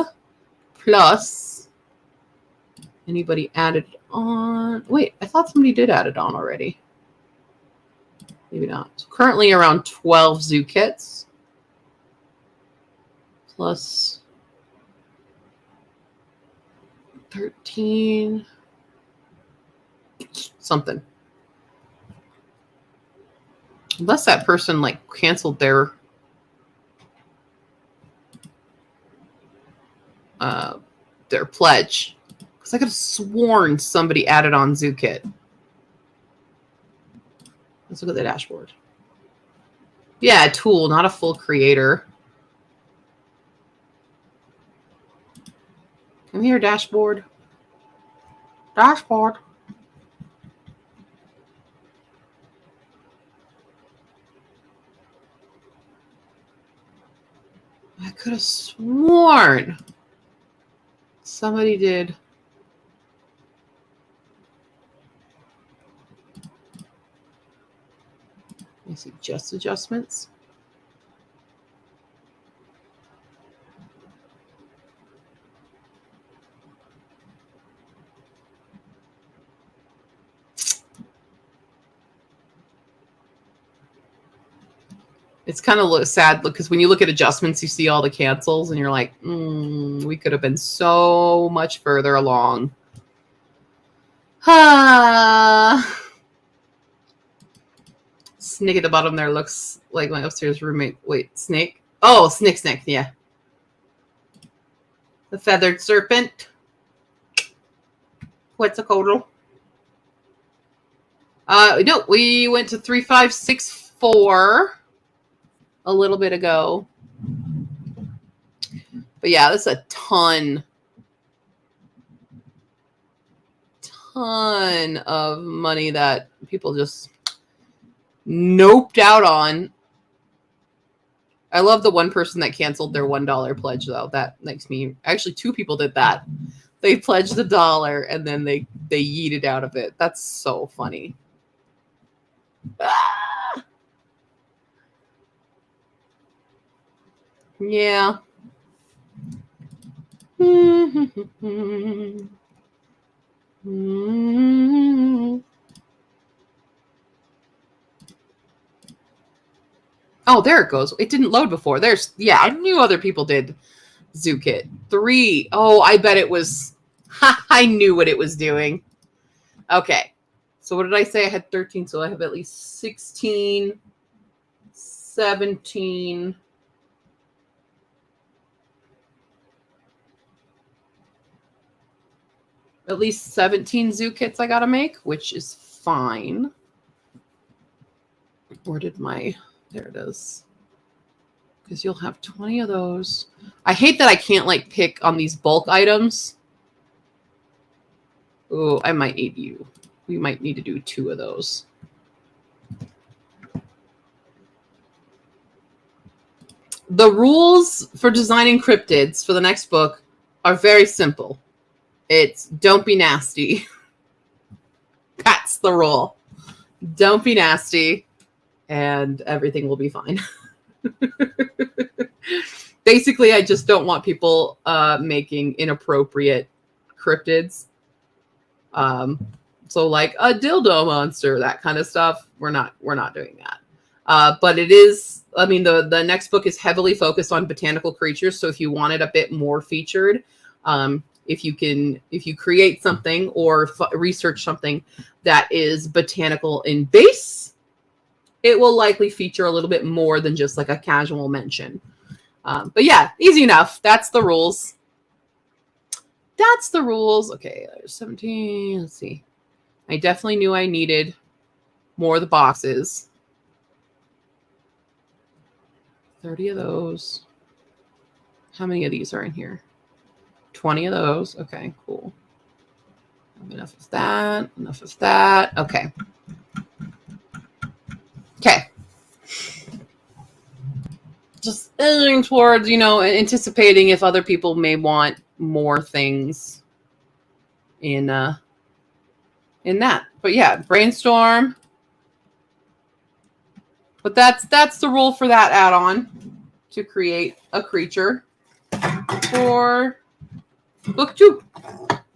plus anybody added on. Wait, I thought somebody did add it on already. Maybe not. So currently around 12 zoo kits, plus 13 something. Unless that person like canceled their pledge, because I could have sworn somebody added on ZooKit. Let's look at the dashboard. Yeah, a tool, not a full creator. Come here, dashboard. Dashboard. I could have sworn somebody did. Let me see, just adjustments. It's kind of sad because when you look at adjustments, you see all the cancels and you're like, we could have been so much further along. Snake at the bottom there looks like my upstairs roommate. Wait, Snake? Oh, Snake, yeah. The feathered serpent. Quetzalcoatl. No, we went to 3564 a little bit ago. But yeah, that's a ton of money that people just noped out on. I love the one person that canceled their $1 pledge, though. That makes me, actually 2 people did that. They pledged $1 and then they yeeted out of it. That's so funny. Ah! Yeah. Oh, there it goes. It didn't load before. Yeah, I knew other people did ZooKit. 3. Oh, I bet it was. I knew what it was doing. Okay. So what did I say? I had 13, so I have at least 16, 17. At least 17 ZooKits I gotta make, which is fine. Where did my... There it is. Because you'll have 20 of those. I hate that I can't, like, pick on these bulk items. Oh, I might need you. We might need to do 2 of those. The rules for designing cryptids for the next book are very simple. It's don't be nasty. That's the rule. Don't be nasty, and everything will be fine. Basically, I just don't want people making inappropriate cryptids. So like a dildo monster, that kind of stuff. We're not doing that. But it is, I mean, the next book is heavily focused on botanical creatures. So if you want it a bit more featured, if you create something or research something that is botanical in base, it will likely feature a little bit more than just like a casual mention. But yeah, easy enough. That's the rules. That's the rules. Okay, 17. Let's see. I definitely knew I needed more of the boxes. 30 of those. How many of these are in here? 20 of those. Okay, cool. Enough of that. Enough of that. Okay. Okay. Just aiming towards, anticipating if other people may want more things in that. But yeah, brainstorm. But that's the rule for that add-on, to create a creature for book 2,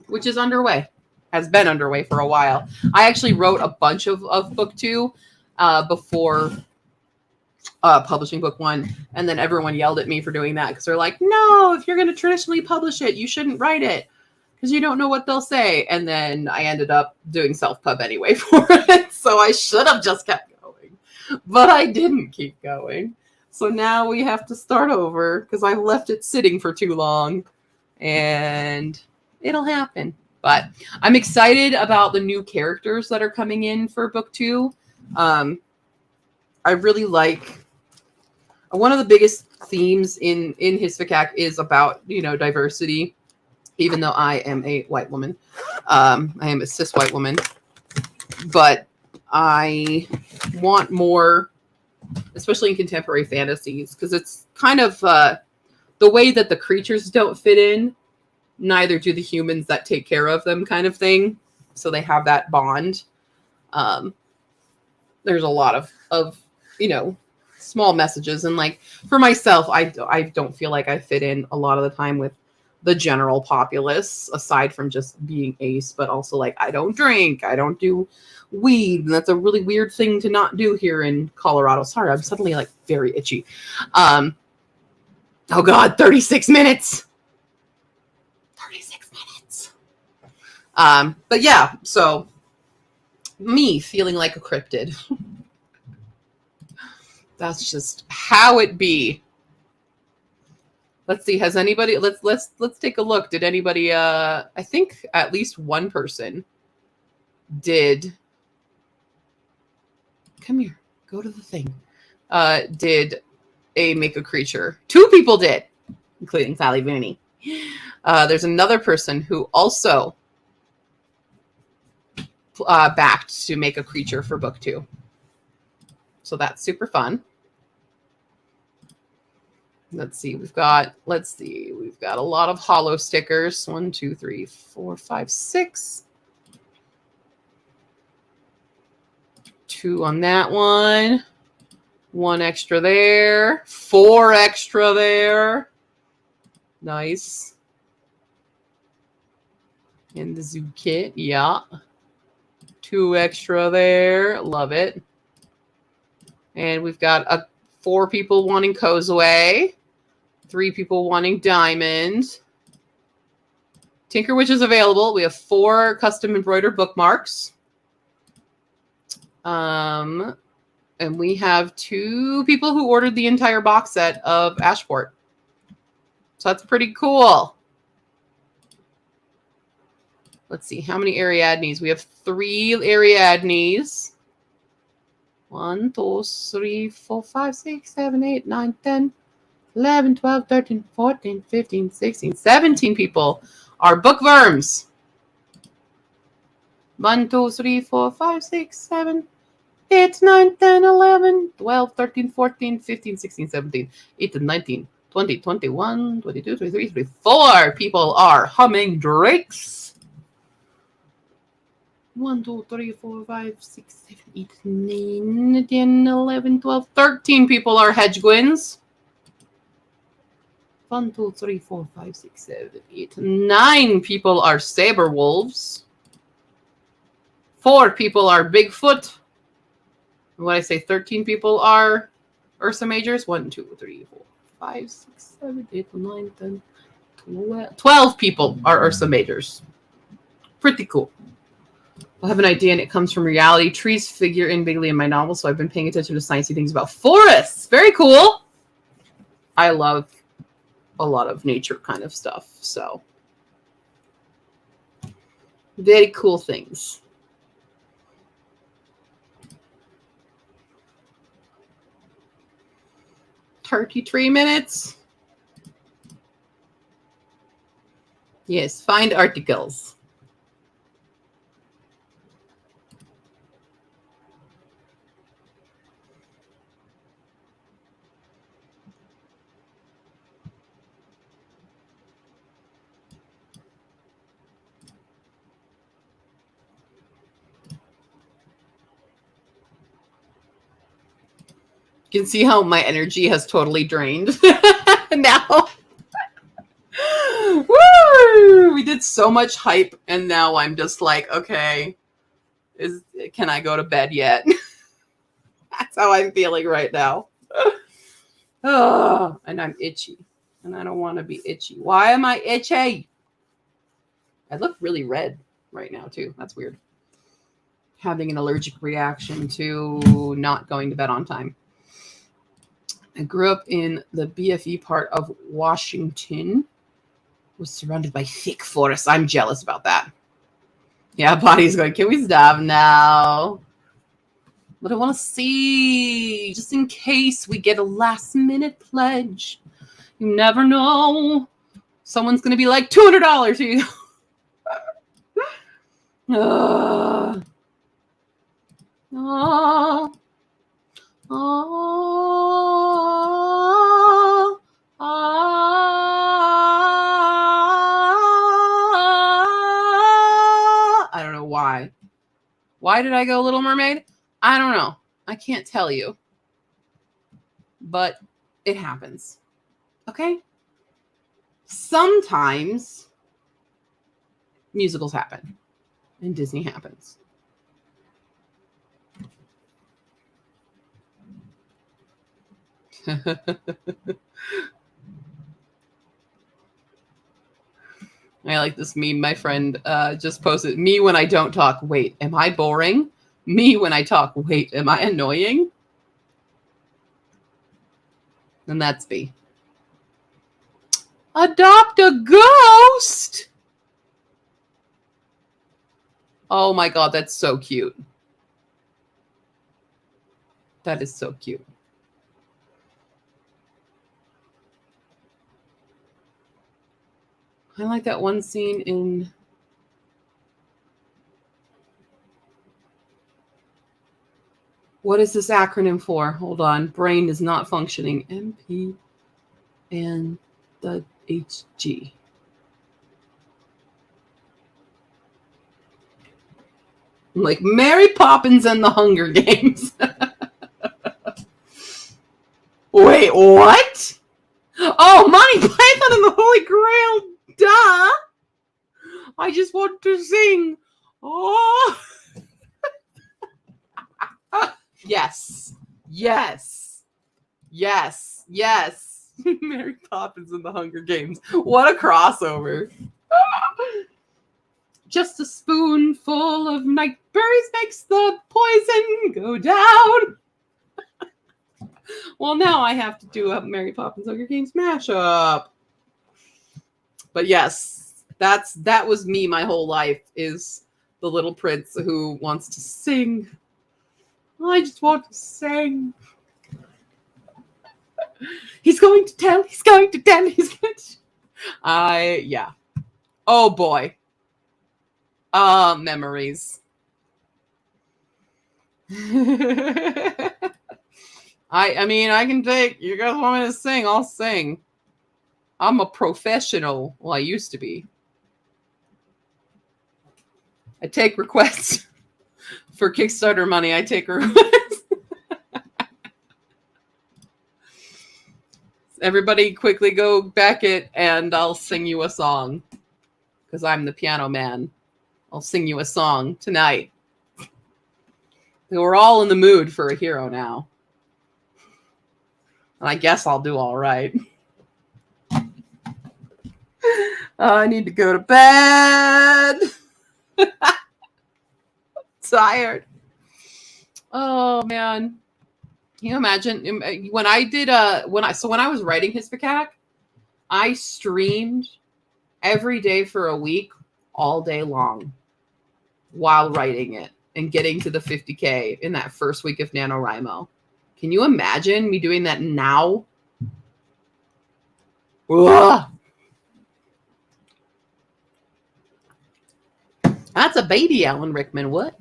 which is underway. Has been underway for a while. I actually wrote a bunch of book 2 before publishing book 1, and then everyone yelled at me for doing that because they're like, no, if you're going to traditionally publish it, you shouldn't write it because you don't know what they'll say. And then I ended up doing self-pub anyway for it, so I should have just kept going, but I didn't keep going. So now we have to start over because I left it sitting for too long, and it'll happen. But I'm excited about the new characters that are coming in for book 2. I really like, one of the biggest themes in Hisvikac is about, diversity, even though I am a white woman. I am a cis white woman. But I want more, especially in contemporary fantasies, because it's kind of the way that the creatures don't fit in, neither do the humans that take care of them, kind of thing. So they have that bond. There's a lot of small messages. And like for myself, I don't feel like I fit in a lot of the time with the general populace, aside from just being ace, but also like I don't drink, I don't do weed. And that's a really weird thing to not do here in Colorado. Sorry, I'm suddenly like very itchy. Oh God, 36 minutes. 36 minutes. But yeah, so me feeling like a cryptid. That's just how it be. Let's see. Has anybody? Let's take a look. Did anybody? I think at least one person did. Come here. Go to the thing. Did a make a creature? 2 people did, including Sally Vooney. There's another person who also backed to make a creature for book 2. So that's super fun. Let's see. We've got a lot of hollow stickers. 1, 2, 3, 4, 5, 6. 2 on that one. 1 extra there. 4 extra there. Nice. In the zoo kit, yeah. 2 extra there. Love it. And we've got 4 people wanting Kozaway. 3 people wanting Diamond. Tinker Witch is available. We have 4 custom embroidered bookmarks. And we have 2 people who ordered the entire box set of Ashport. So that's pretty cool. Let's see, how many Ariadnes? We have 3 Ariadnes. 1, 2, 3, 4, 5, 6, 7, 8, 9, 10, 11, 12, 13, 14, 15, 16, 17 people are bookworms. 1, 2, 3, 4, 5, 6, 7, 8, 9, 10, 11, 12, 13, 14, 15, 16, 17, 18, 19, 20, 21, 22, 23, 24 people are humming drakes. 1, 2, 3, 4, 5, 6, 7, 8, 9, 10, 11, 12, 13 people are hedgewins. 1, 2, 3, 4, 5, 6, 7, 8, 9 people are saber wolves. 4 people are Bigfoot. What I say, 13 people are Ursa Majors. 1, 2, 3, 4, 5, 6, 7, 8, 9, 10, 12 people are Ursa Majors. Pretty cool. I have an idea, and it comes from reality. Trees figure in bigly in my novel, so I've been paying attention to sciencey things about forests. Very cool. I love a lot of nature kind of stuff, so very cool things. $33 minutes. Yes, find articles. You can see how my energy has totally drained now. Woo! We did so much hype, and now I'm just like, okay, can I go to bed yet? That's how I'm feeling right now. Oh, and I'm itchy, and I don't want to be itchy. Why am I itchy? I look really red right now, too. That's weird. Having an allergic reaction to not going to bed on time. I grew up in the BFE part of Washington. Was surrounded by thick forests. I'm jealous about that. Yeah, Body's going, can we stop now? But I want to see, just in case we get a last minute pledge. You never know. Someone's going to be like, $200 here. I don't know why. Why did I go Little Mermaid? I don't know. I can't tell you. But it happens. Okay? Sometimes musicals happen. And Disney happens. I like this meme. My friend just posted, me when I don't talk. Wait, am I boring? Me when I talk. Wait, am I annoying? And that's B. Adopt a ghost! Oh my god, that's so cute. That is so cute. I like that one scene in... What is this acronym for? Hold on. Brain is not functioning. MP. and the HG. I'm like Mary Poppins and the Hunger Games. Wait, what? Oh, Monty Python and the Holy Grail. Duh. I just want to sing. Oh. Yes. Yes. Yes. Yes. Mary Poppins and the Hunger Games. What a crossover. Just a spoonful of nightberries makes the poison go down. Well, now I have to do a Mary Poppins Hunger Games mashup. But yes, that was me my whole life, is the little prince who wants to sing. I just want to sing. He's going to tell, he's going to tell, he's going to... yeah. Oh boy. Memories. I mean, I can take, you guys want me to sing, I'll sing. I'm a professional. Well, I used to be. I take requests. For Kickstarter money, I take requests. Everybody quickly go back it and I'll sing you a song. Because I'm the piano man. I'll sing you a song tonight. We're all in the mood for a hero now. And I guess I'll do all right. I need to go to bed. Tired. Oh man. Can you imagine when I did when I was writing his Hispanic, I streamed every day for a week, all day long, while writing it and getting to the 50K in that first week of NaNoWriMo. Can you imagine me doing that now? Ugh. That's a baby, Alan Rickman. What?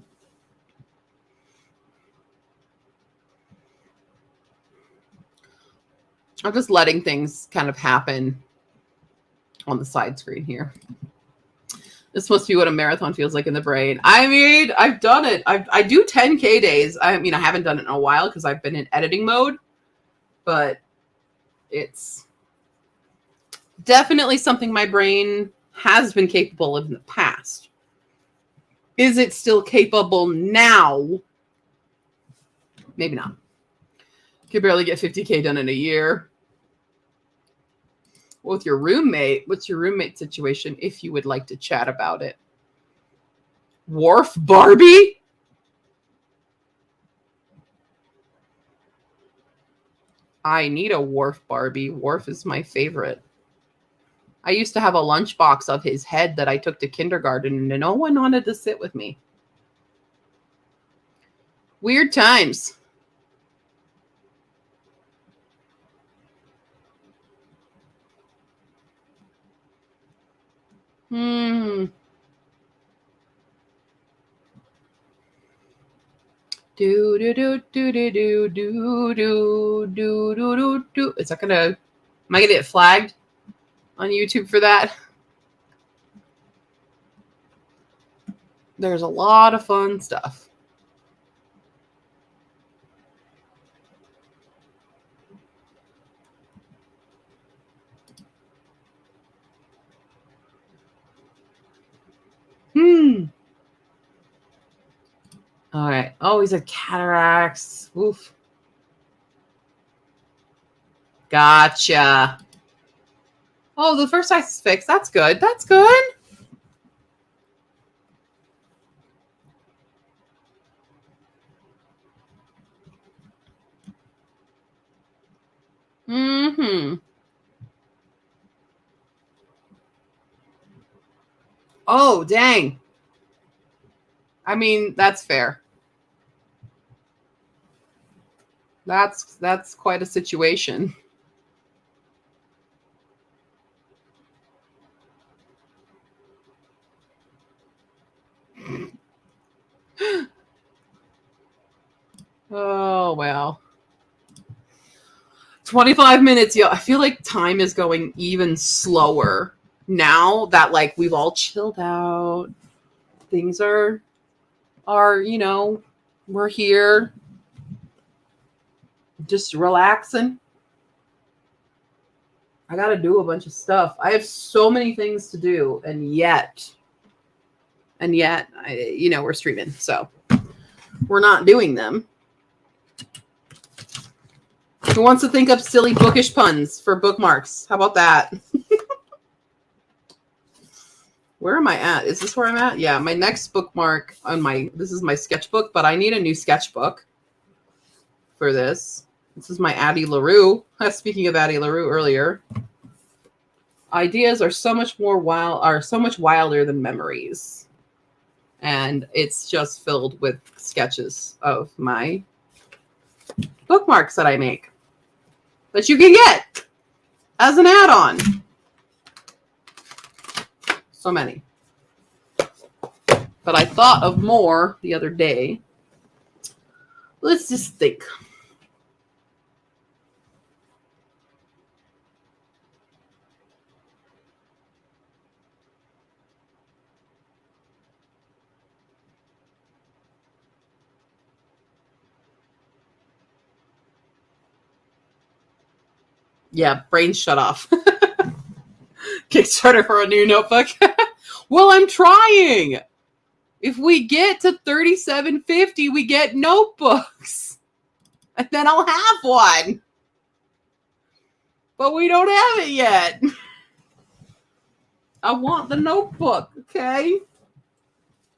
I'm just letting things kind of happen on the side screen here. This must be what a marathon feels like in the brain. I mean, I've done it. I do 10K days. I mean, I haven't done it in a while because I've been in editing mode, but it's definitely something my brain has been capable of in the past. Is it still capable now? Maybe not. Could barely get 50K done in a year. With your roommate, what's your roommate situation if you would like to chat about it? Wharf Barbie? I need a Wharf Barbie. Wharf is my favorite. I used to have a lunchbox of his head that I took to kindergarten and no one wanted to sit with me. Weird times. Do do do do do do do do do do do. Is that gonna? Am I gonna get flagged on YouTube for that? There's a lot of fun stuff. All right. Oh, he's had cataracts. Oof. Gotcha. Oh, the first eye is fixed. That's good. That's good. Oh, dang. I mean, that's fair. That's quite a situation. Oh, well. 25 minutes. Yeah, I feel like time is going even slower now that like we've all chilled out. Things are we're here just relaxing. I got to do a bunch of stuff. I have so many things to do, and yet we're streaming, so we're not doing them. Who wants to think up silly bookish puns for bookmarks? How about that? Where am I at? Is this where I'm at? Yeah, my next bookmark this is my sketchbook, but I need a new sketchbook for this. This is my Addie LaRue. Speaking of Addie LaRue earlier, ideas are so much wilder than memories. And it's just filled with sketches of my bookmarks that I make that you can get as an add-on. So many. But I thought of more the other day. Let's just think. Yeah, brain shut off. Kickstarter for a new notebook. Well, I'm trying. If we get to $37.50, we get notebooks. And then I'll have one. But we don't have it yet. I want the notebook, okay?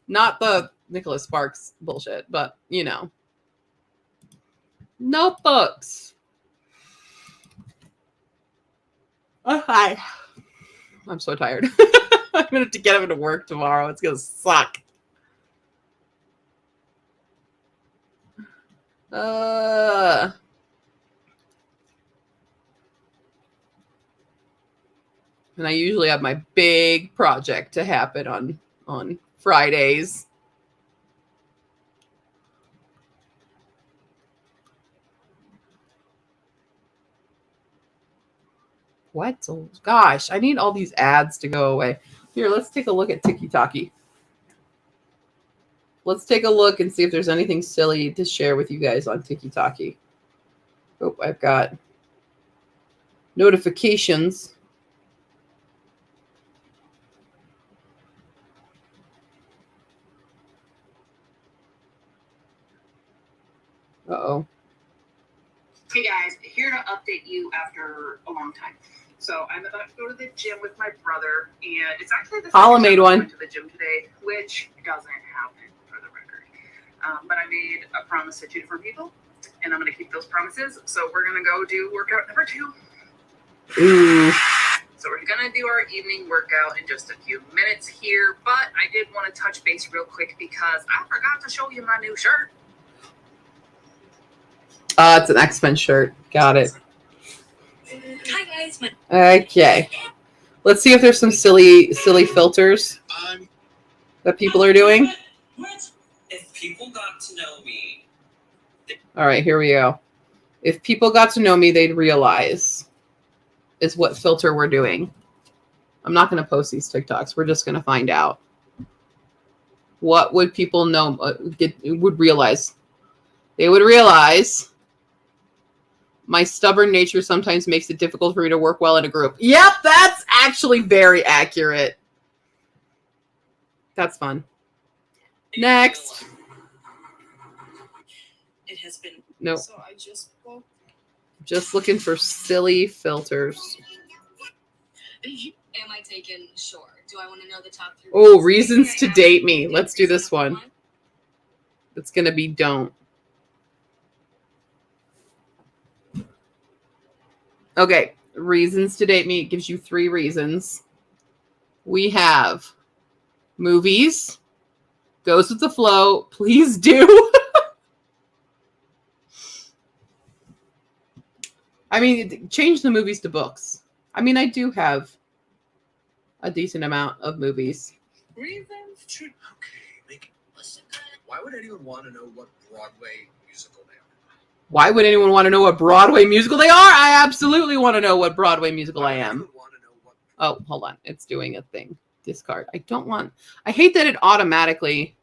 Not the Nicholas Sparks bullshit, but, notebooks. Hi. I'm so tired. I'm going to have to get up into work tomorrow. It's going to suck. And I usually have my big project to happen on Fridays. What? Oh, gosh, I need all these ads to go away. Here, let's take a look at TikTok. Let's take a look and see if there's anything silly to share with you guys on TikTok. Oh, I've got notifications. Uh-oh. Hey guys, here to update you after a long time. So I'm about to go to the gym with my brother, and it's actually the Paula second made time I one. went to the gym today, which doesn't happen for the record. But I made a promise to 2 different people, and I'm going to keep those promises. So we're going to go do workout number 2. Ooh. So we're going to do our evening workout in just a few minutes here, but I did want to touch base real quick because I forgot to show you my new shirt. It's an X-Men shirt. Got it. Hi guys. Okay. Let's see if there's some silly filters that people are doing. What? If people got to know me. All right, here we go. If people got to know me, they'd realize is what filter we're doing. I'm not going to post these TikToks. We're just going to find out. What would people know? Would realize? They would realize my stubborn nature sometimes makes it difficult for me to work well in a group. Yep, that's actually very accurate. That's fun. Next. It has been. Nope. So I Just looking for silly filters. Am I taken? Sure. Do I want to know the top 3? Oh, reasons to date me. Let's do this one. It's going to be don't. Okay, reasons to date me. It gives you 3 reasons. We have movies, goes with the flow, please do. I mean, change the movies to books. I mean, I do have a decent amount of movies. Reasons to... Okay, why would anyone want to know what Broadway musical they are? Why would anyone want to know what Broadway musical they are? I absolutely want to know what Broadway musical I am. Oh, hold on. It's doing a thing. Discard. I don't want... I hate that it automatically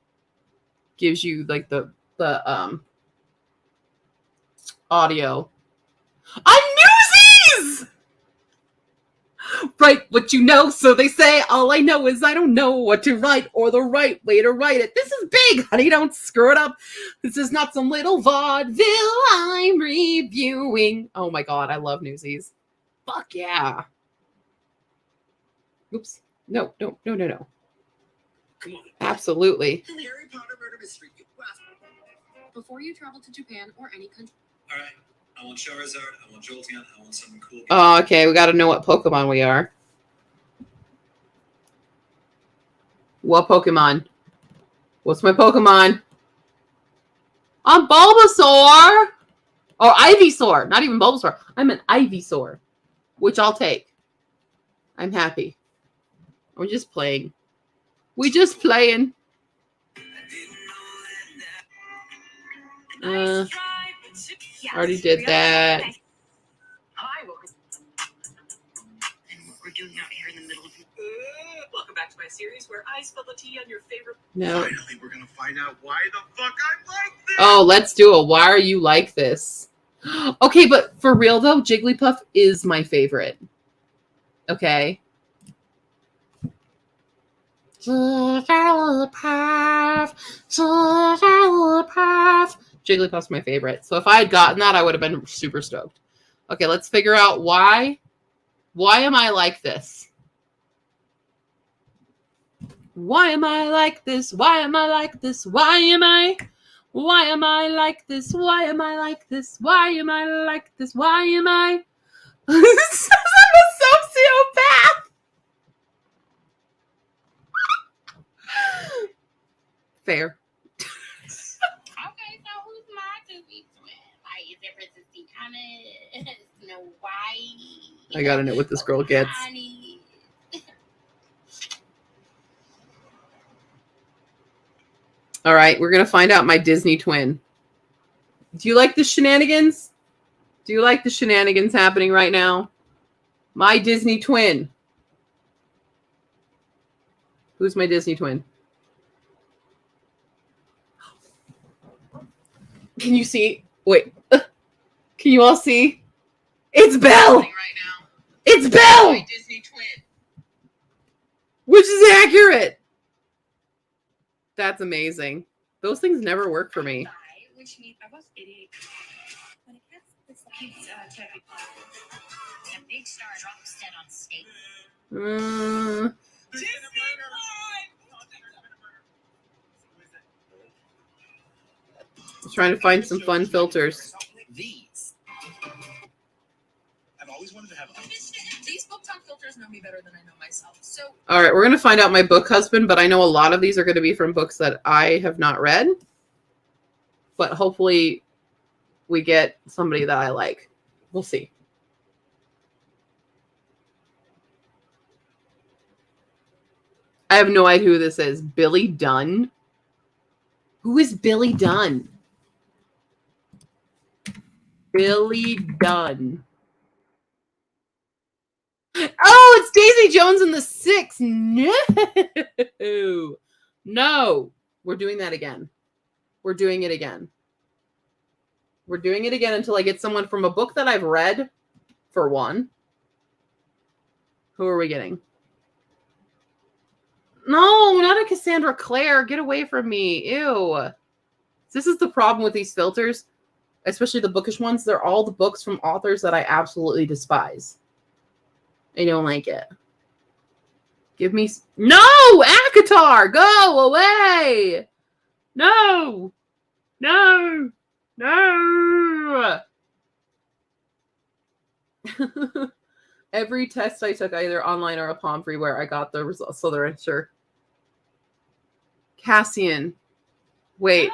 gives you like the audio. I'm Newsies! Write what you know, so they say. All I know is I don't know what to write or the right way to write it. This is big, honey. Don't screw it up. This is not some little vaudeville I'm reviewing. Oh my God, I love Newsies. Fuck yeah. Oops. No. Come on. Absolutely. Harry Potter murder mystery. Before you travel to Japan or any country. All right. I want Charizard. I want Jolteon. I want something cool. Oh, okay. We got to know what Pokemon we are. What Pokemon? What's my Pokemon? I'm Bulbasaur. Or Ivysaur. Not even Bulbasaur. I'm an Ivysaur. Which I'll take. I'm happy. We're just playing. We just playing. Already did that. Hi, welcome. And what we're doing out here in the middle of... welcome back to my series where I spill the tea on your favorite... No. Finally, we're gonna find out why the fuck I'm like this! Oh, let's do it. Why are you like this? Okay, but for real though, Jigglypuff is my favorite. Okay. Jigglypuff's my favorite. So if I had gotten that, I would have been super stoked. Okay, let's figure out why. Why am I like this? Why am I like this? Why am I like this? Why am I? Why am I like this? Why am I like this? Why am I like this? Why am I? I'm a sociopath. Fair. Okay, so who's my to-be twin? Like, is it Princess Peacock? Snow White? I gotta know what this girl gets. All right, we're gonna find out my Disney twin. Do you like the shenanigans? Do you like the shenanigans happening right now? My Disney twin. Who's my Disney twin? Can you see? Wait. Can you all see? It's Belle! Right now. It's Belle! My Disney twin. Which is accurate. That's amazing. Those things never work for me. Which means I was idiot. When it gets this a big star drops dead on stage. Trying to find some fun filters. These. I've always wanted to have these book talk filters know me better than I know myself. So All right, we're going to find out my book husband, but I know a lot of these are going to be from books that I have not read. But hopefully we get somebody that I like. We'll see. I have no idea who this is. Billy Dunn? Who is Billy Dunn? Billy Dunn. Oh, it's Daisy Jones and the Six. No. No. We're doing that again. We're doing it again. We're doing it again until I get someone from a book that I've read, for one. Who are we getting? No, not a Cassandra Clare. Get away from me. Ew. This is the problem with these filters, especially the bookish ones. They're all the books from authors that I absolutely despise. I don't like it. Give me... No! ACOTAR! Go away! No! No! No! Every test I took, either online or upon freeware, I got the results. So they're sure. Cassian. Wait.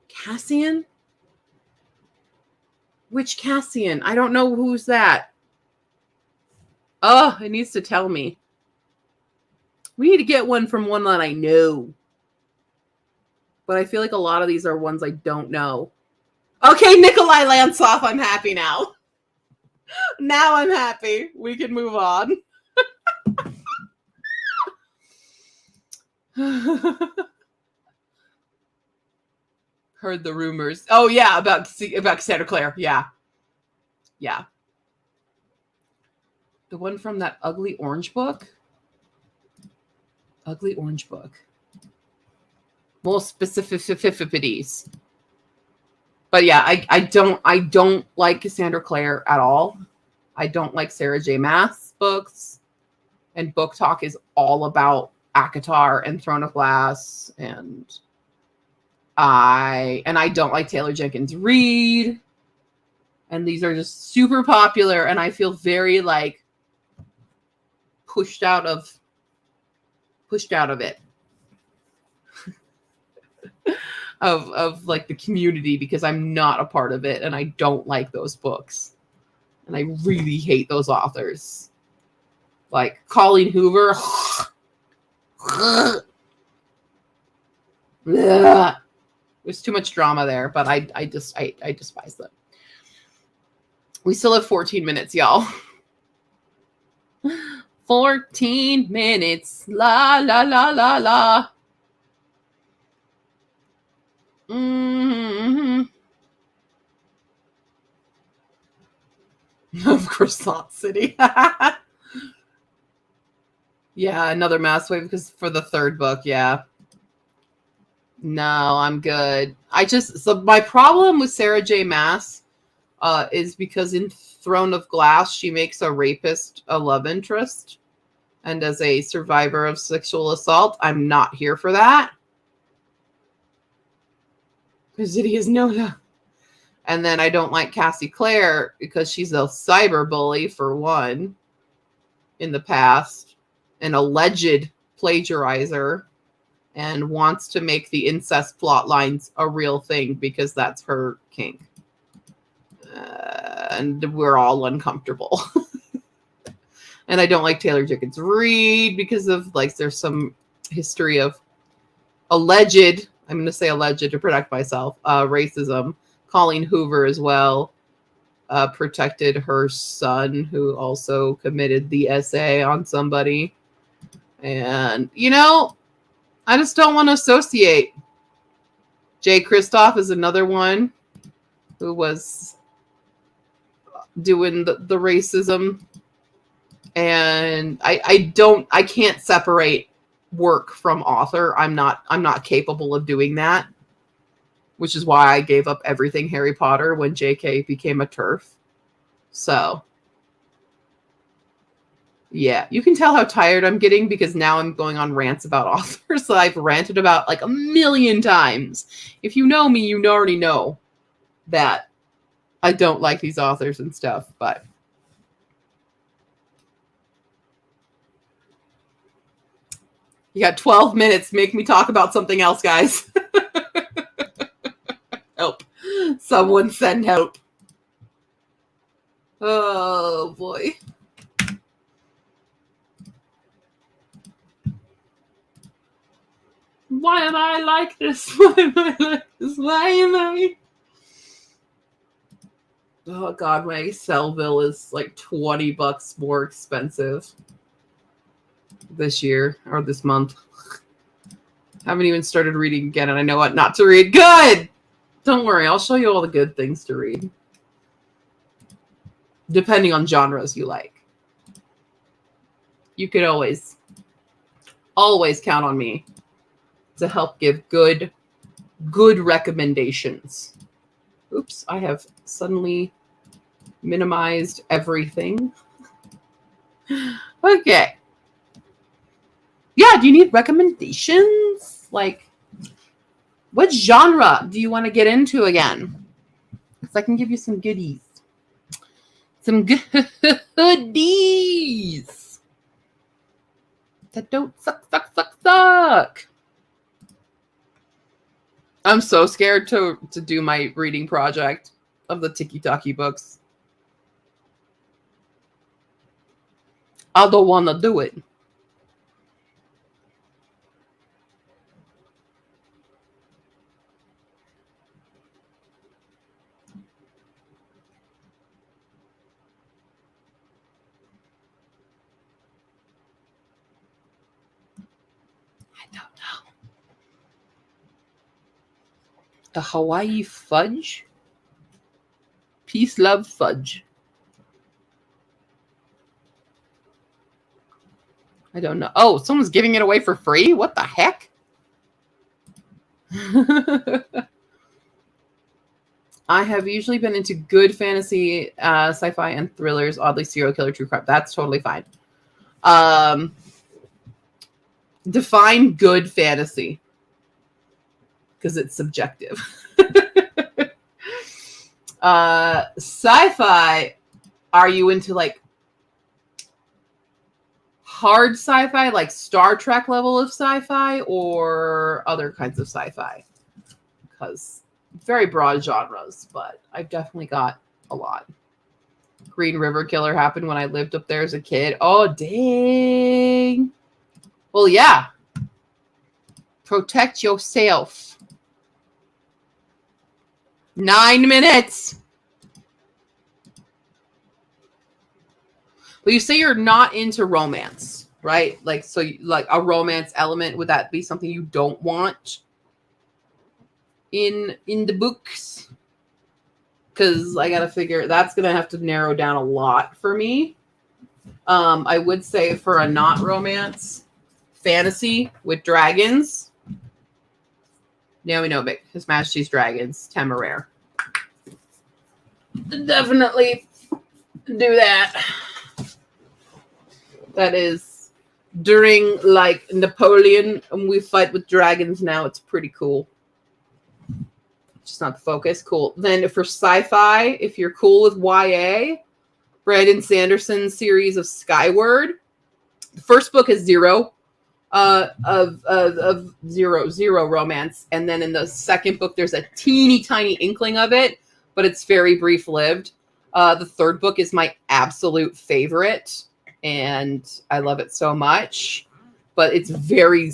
Cassian? Which Cassian? I don't know who's that. Oh, it needs to tell me. We need to get one from one that I know. But I feel like a lot of these are ones I don't know. Okay, Nikolai Lansoff, I'm happy now. Now I'm happy. We can move on. Heard the rumors. Oh yeah, about Santa Claire. Yeah. Yeah. The one from that Ugly Orange book? Ugly Orange book. More specificities. But yeah, I don't like Cassandra Clare at all. I don't like Sarah J. Maas books. And Book Talk is all about ACOTAR and Throne of Glass. And I don't like Taylor Jenkins Reid. And these are just super popular. And I feel very like pushed out of it. of like the community, because I'm not a part of it and I don't like those books. And I really hate those authors. Like Colleen Hoover. There's too much drama there, but I despise them. We still have 14 minutes, y'all. 14 minutes. La la la la la. Mm-hmm. Of Croissant City. Yeah, another mass wave because for the third book, yeah. No, I'm good. So my problem with Sarah J. Maas is because in Throne of Glass, she makes a rapist a love interest. And as a survivor of sexual assault, I'm not here for that. Because it is Noda. And then I don't like Cassie Clare because she's a cyber bully, for one, in the past. An alleged plagiarizer. And wants to make the incest plot lines a real thing because that's her kink. And we're all uncomfortable. And I don't like Taylor Jenkins Reid because of, like, there's some history of alleged, I'm going to say alleged to protect myself, racism. Colleen Hoover as well protected her son, who also committed the essay on somebody. And, you know, I just don't want to associate. Jay Kristoff is another one who was doing the racism. And I can't separate work from author. I'm not capable of doing that, which is why I gave up everything Harry Potter when JK became a TERF. So yeah, you can tell how tired I'm getting because now I'm going on rants about authors that I've ranted about like 1,000,000 times. If you know me, you already know that I don't like these authors and stuff, but you got 12 minutes. Make me talk about something else, guys. Help. Someone send help. Oh, boy. Why am I like this? Why am I like this? Why am I? Oh, God, my Sellville is like $20 more expensive this year or this month. Haven't even started reading again, and I know what not to read. Good! Don't worry, I'll show you all the good things to read. Depending on genres you like. You could always count on me to help give good recommendations. Oops, I have suddenly minimized everything. Okay. Yeah, do you need recommendations? Like, what genre do you want to get into again? Because I can give you some goodies. Some goodies that don't suck. I'm so scared to do my reading project of the Tiki Taki books. I don't want to do it. I don't know. The Hawaii Fudge? Peace, love, fudge. I don't know. Oh, someone's giving it away for free? What the heck? I have usually been into good fantasy, sci-fi, and thrillers, oddly serial killer, true crime. That's totally fine. Define good fantasy, because it's subjective. Sci-fi, are you into like hard sci-fi, like Star Trek level of sci-fi, or other kinds of sci-fi? Because very broad genres, but I've definitely got a lot. Green River Killer happened when I lived up there as a kid. Oh, dang. Well, yeah. Protect yourself. 9 minutes. But you say you're not into romance, right? Like, so like a romance element, would that be something you don't want in the books? Because I gotta figure that's gonna have to narrow down a lot for me. I would say for a not romance fantasy with dragons, Naomi Novik, His Majesty's Dragons, Temeraire. Definitely do that. That is during like Napoleon, and we fight with dragons now. It's pretty cool. Just not the focus. Cool. Then for sci-fi, if you're cool with YA, Brandon Sanderson's series of Skyward. The first book is zero romance, and then in the second book there's a teeny tiny inkling of it, but it's very brief lived. The third book is my absolute favorite, and I love it so much, but it's very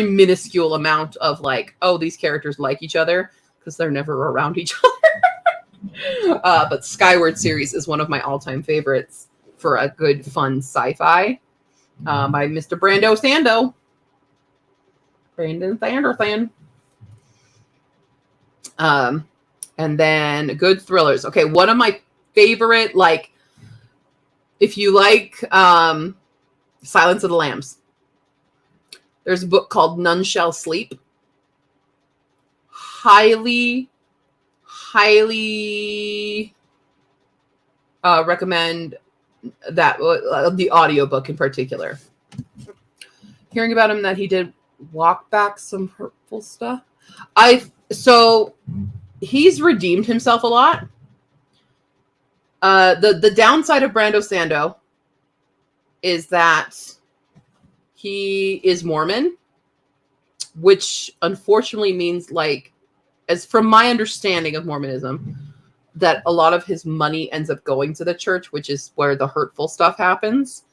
minuscule amount of like, oh, these characters like each other, because they're never around each other. But Skyward series is one of my all-time favorites for a good fun sci-fi. By Mr. Brandon Sanderson. And then good thrillers. Okay, one of my favorite, like, if you like Silence of the Lambs, there's a book called None Shall Sleep. Highly recommend that, the audiobook in particular. Hearing about him that he did walk back some hurtful stuff. So he's redeemed himself a lot. The downside of Brando Sando is that he is Mormon, which unfortunately means, like, as from my understanding of Mormonism, that a lot of his money ends up going to the church, which is where the hurtful stuff happens.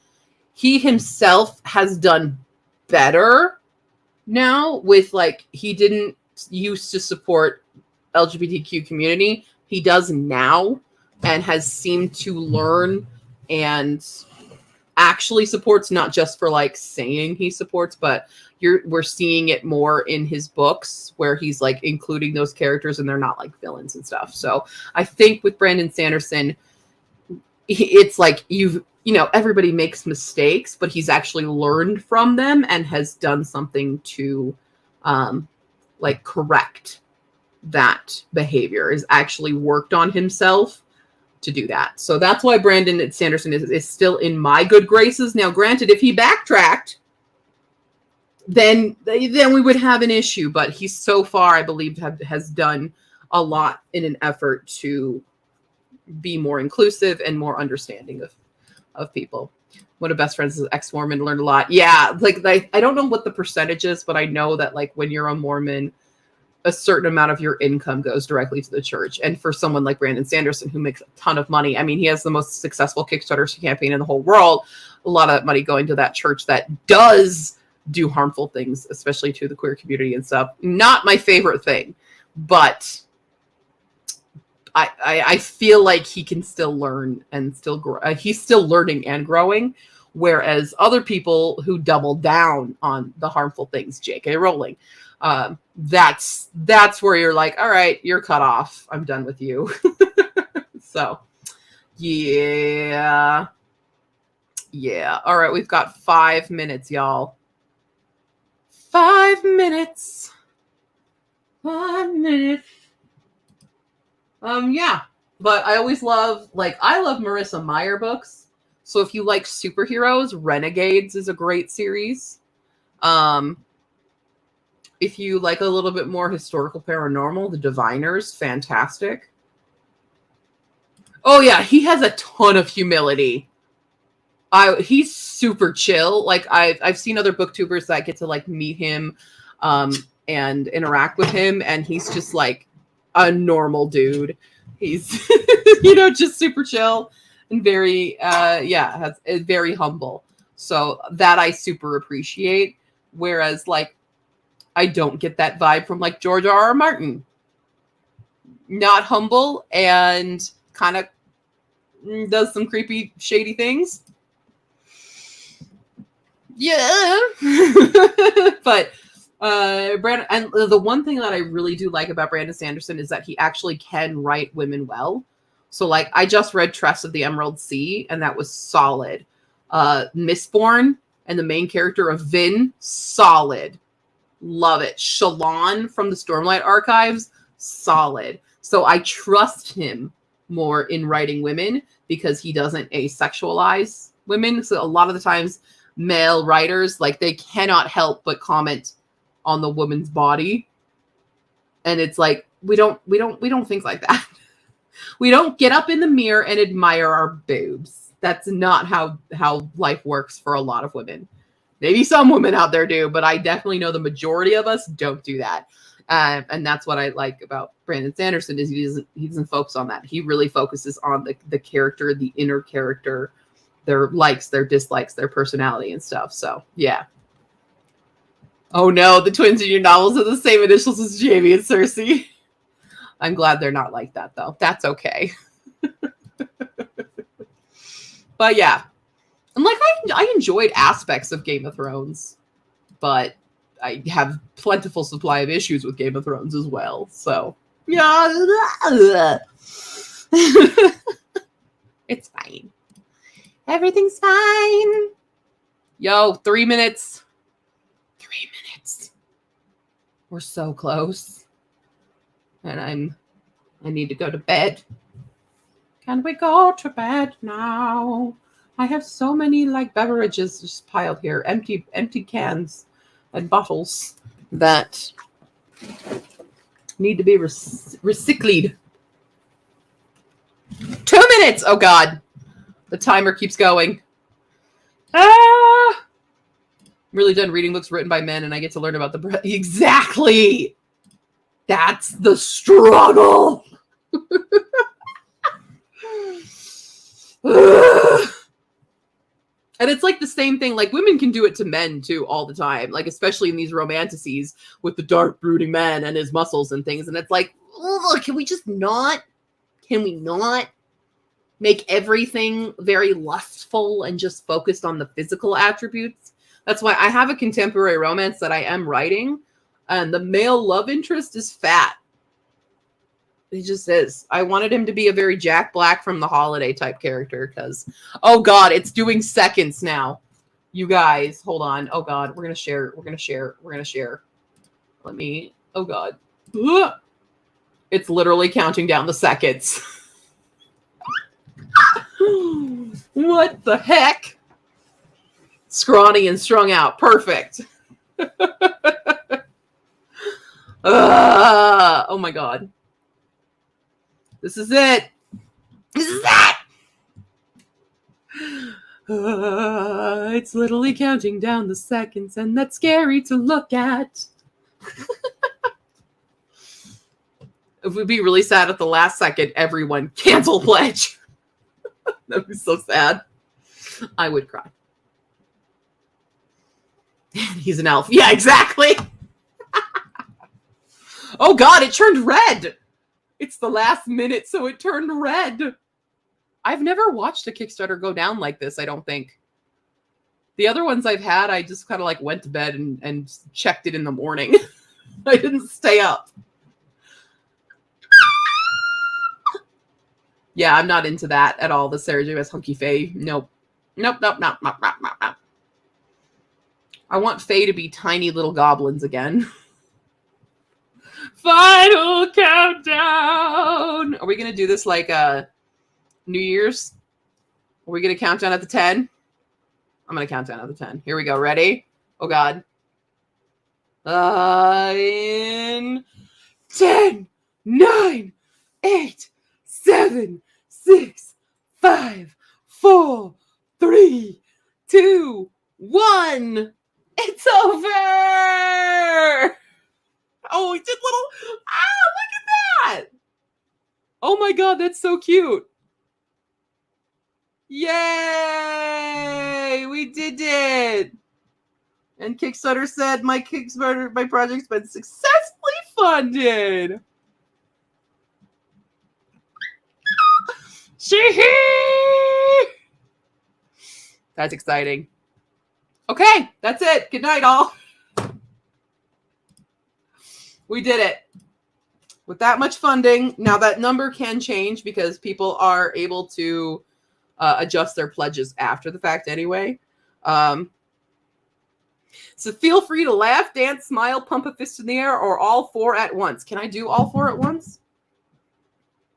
He himself has done better now with, like, he didn't used to support LGBTQ community. He does now, and has seemed to learn and actually supports, not just for like saying he supports, but we're seeing it more in his books where he's like including those characters and they're not like villains and stuff. So I think with Brandon Sanderson, it's like everybody makes mistakes, but he's actually learned from them and has done something to like correct that behavior, is actually worked on himself to do that. So that's why Brandon Sanderson is still in my good graces. Now, granted, if he backtracked, then we would have an issue. But he's so far, I believe, has done a lot in an effort to be more inclusive and more understanding of people. One of best friends is ex-Mormon, learned a lot. Yeah, like I don't know what the percentage is, but I know that like when you're a Mormon, a certain amount of your income goes directly to the church. And for someone like Brandon Sanderson, who makes a ton of money, I mean, he has the most successful Kickstarter campaign in the whole world. A lot of that money going to that church that does do harmful things, especially to the queer community and stuff. Not my favorite thing, but I feel like he can still learn and still grow. He's still learning and growing, Whereas other people who double down on the harmful things, J.K. Rowling, that's where you're like, all right, you're cut off. I'm done with you. So, yeah. All right, we've got 5 minutes, y'all. 5 minutes. 5 minutes. Yeah. But I always love, I love Marissa Meyer books. So if you like superheroes, Renegades is a great series. If you like a little bit more historical paranormal, The Diviners, fantastic. Oh yeah, he has a ton of humility. He's super chill. I've seen other booktubers that get to meet him and interact with him, and he's just a normal dude. He's just super chill and very very humble. So that I super appreciate. Whereas I don't get that vibe from George R.R. Martin. Not humble and kind of does some creepy, shady things. Yeah. But Brandon, and the one thing that I really do like about Brandon Sanderson is that he actually can write women well. So I just read Tress of the Emerald Sea, and that was solid. Mistborn and the main character of Vin, solid. Love it. Shalon from the Stormlight Archives, solid. So I trust him more in writing women because he doesn't asexualize women. So a lot of the times male writers, they cannot help but comment on the woman's body. And it's we don't think like that. We don't get up in the mirror and admire our boobs. That's not how life works for a lot of women. Maybe some women out there do, but I definitely know the majority of us don't do that. And that's what I like about Brandon Sanderson is he doesn't focus on that. He really focuses on the character, the inner character, their likes, their dislikes, their personality and stuff. So yeah. Oh no, the twins in your novels are the same initials as Jamie and Cersei. I'm glad they're not like that though. That's okay. But yeah. And I enjoyed aspects of Game of Thrones, but I have plentiful supply of issues with Game of Thrones as well. So yeah. It's fine. Everything's fine. Yo, 3 minutes. 3 minutes. We're so close. And I need to go to bed. Can we go to bed now? I have so many beverages just piled here, empty cans and bottles that need to be recycled. 2 minutes. Oh God, the timer keeps going. I'm really done reading books written by men, and I get to learn about the exactly. That's the struggle. And it's the same thing. Women can do it to men too all the time. Especially in these romanticises with the dark brooding man and his muscles and things. And it's can we not make everything very lustful and just focused on the physical attributes? That's why I have a contemporary romance that I am writing. And the male love interest is fat. He just is. I wanted him to be a very Jack Black from The Holiday type character because, oh God, it's doing seconds now. You guys, hold on. Oh God, we're going to share. Let me, oh God. It's literally counting down the seconds. What the heck? Scrawny and strung out. Perfect. Oh my God. This is it. It's literally counting down the seconds, and that's scary to look at. It would be really sad at the last second, everyone cancel pledge. That would be so sad. I would cry. He's an elf. Yeah, exactly. Oh God, it turned red. It's the last minute, so it turned red. I've never watched a Kickstarter go down like this, I don't think. The other ones I've had, I just kind of like went to bed and checked it in the morning. I didn't stay up. Yeah, I'm not into that at all. The Sarah J. Maas Hunky Faye. Nope. Nope. I want Faye to be tiny little goblins again. Final countdown. Are we going to do this like New Year's? Are we going to count down at the 10? I'm going to count down at the 10. Here we go. Ready? Oh, God. In 10, 9, 8, 7, 6, 5, 4, 3, 2, 1. It's over. Oh, we did little. Look at that. Oh my God, that's so cute. Yay! We did it. And Kickstarter said my project's been successfully funded. That's exciting. Okay, that's it. Good night, all. We did it. With that much funding, now that number can change because people are able to adjust their pledges after the fact anyway. So feel free to laugh, dance, smile, pump a fist in the air, or all four at once. Can I do all four at once?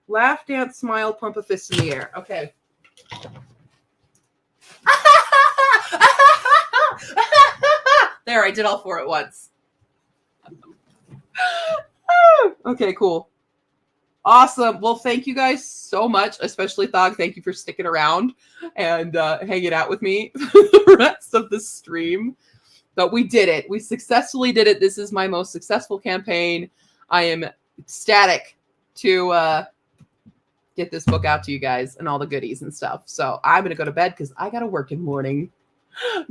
Laugh, dance, smile, pump a fist in the air. Okay. There, I did all four at once. Okay, cool. Awesome. Well, thank you guys so much, especially Thog. Thank you for sticking around and hanging out with me for the rest of the stream. But we did it. We successfully did it. This is my most successful campaign. I am ecstatic to get this book out to you guys and all the goodies and stuff. So I'm going to go to bed because I got to work in the morning.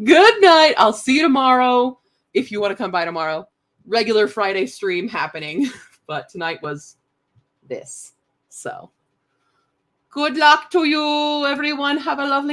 Good night. I'll see you tomorrow. If you want to come by tomorrow. Regular Friday stream happening. But tonight was this. So good luck to you, everyone. Have a lovely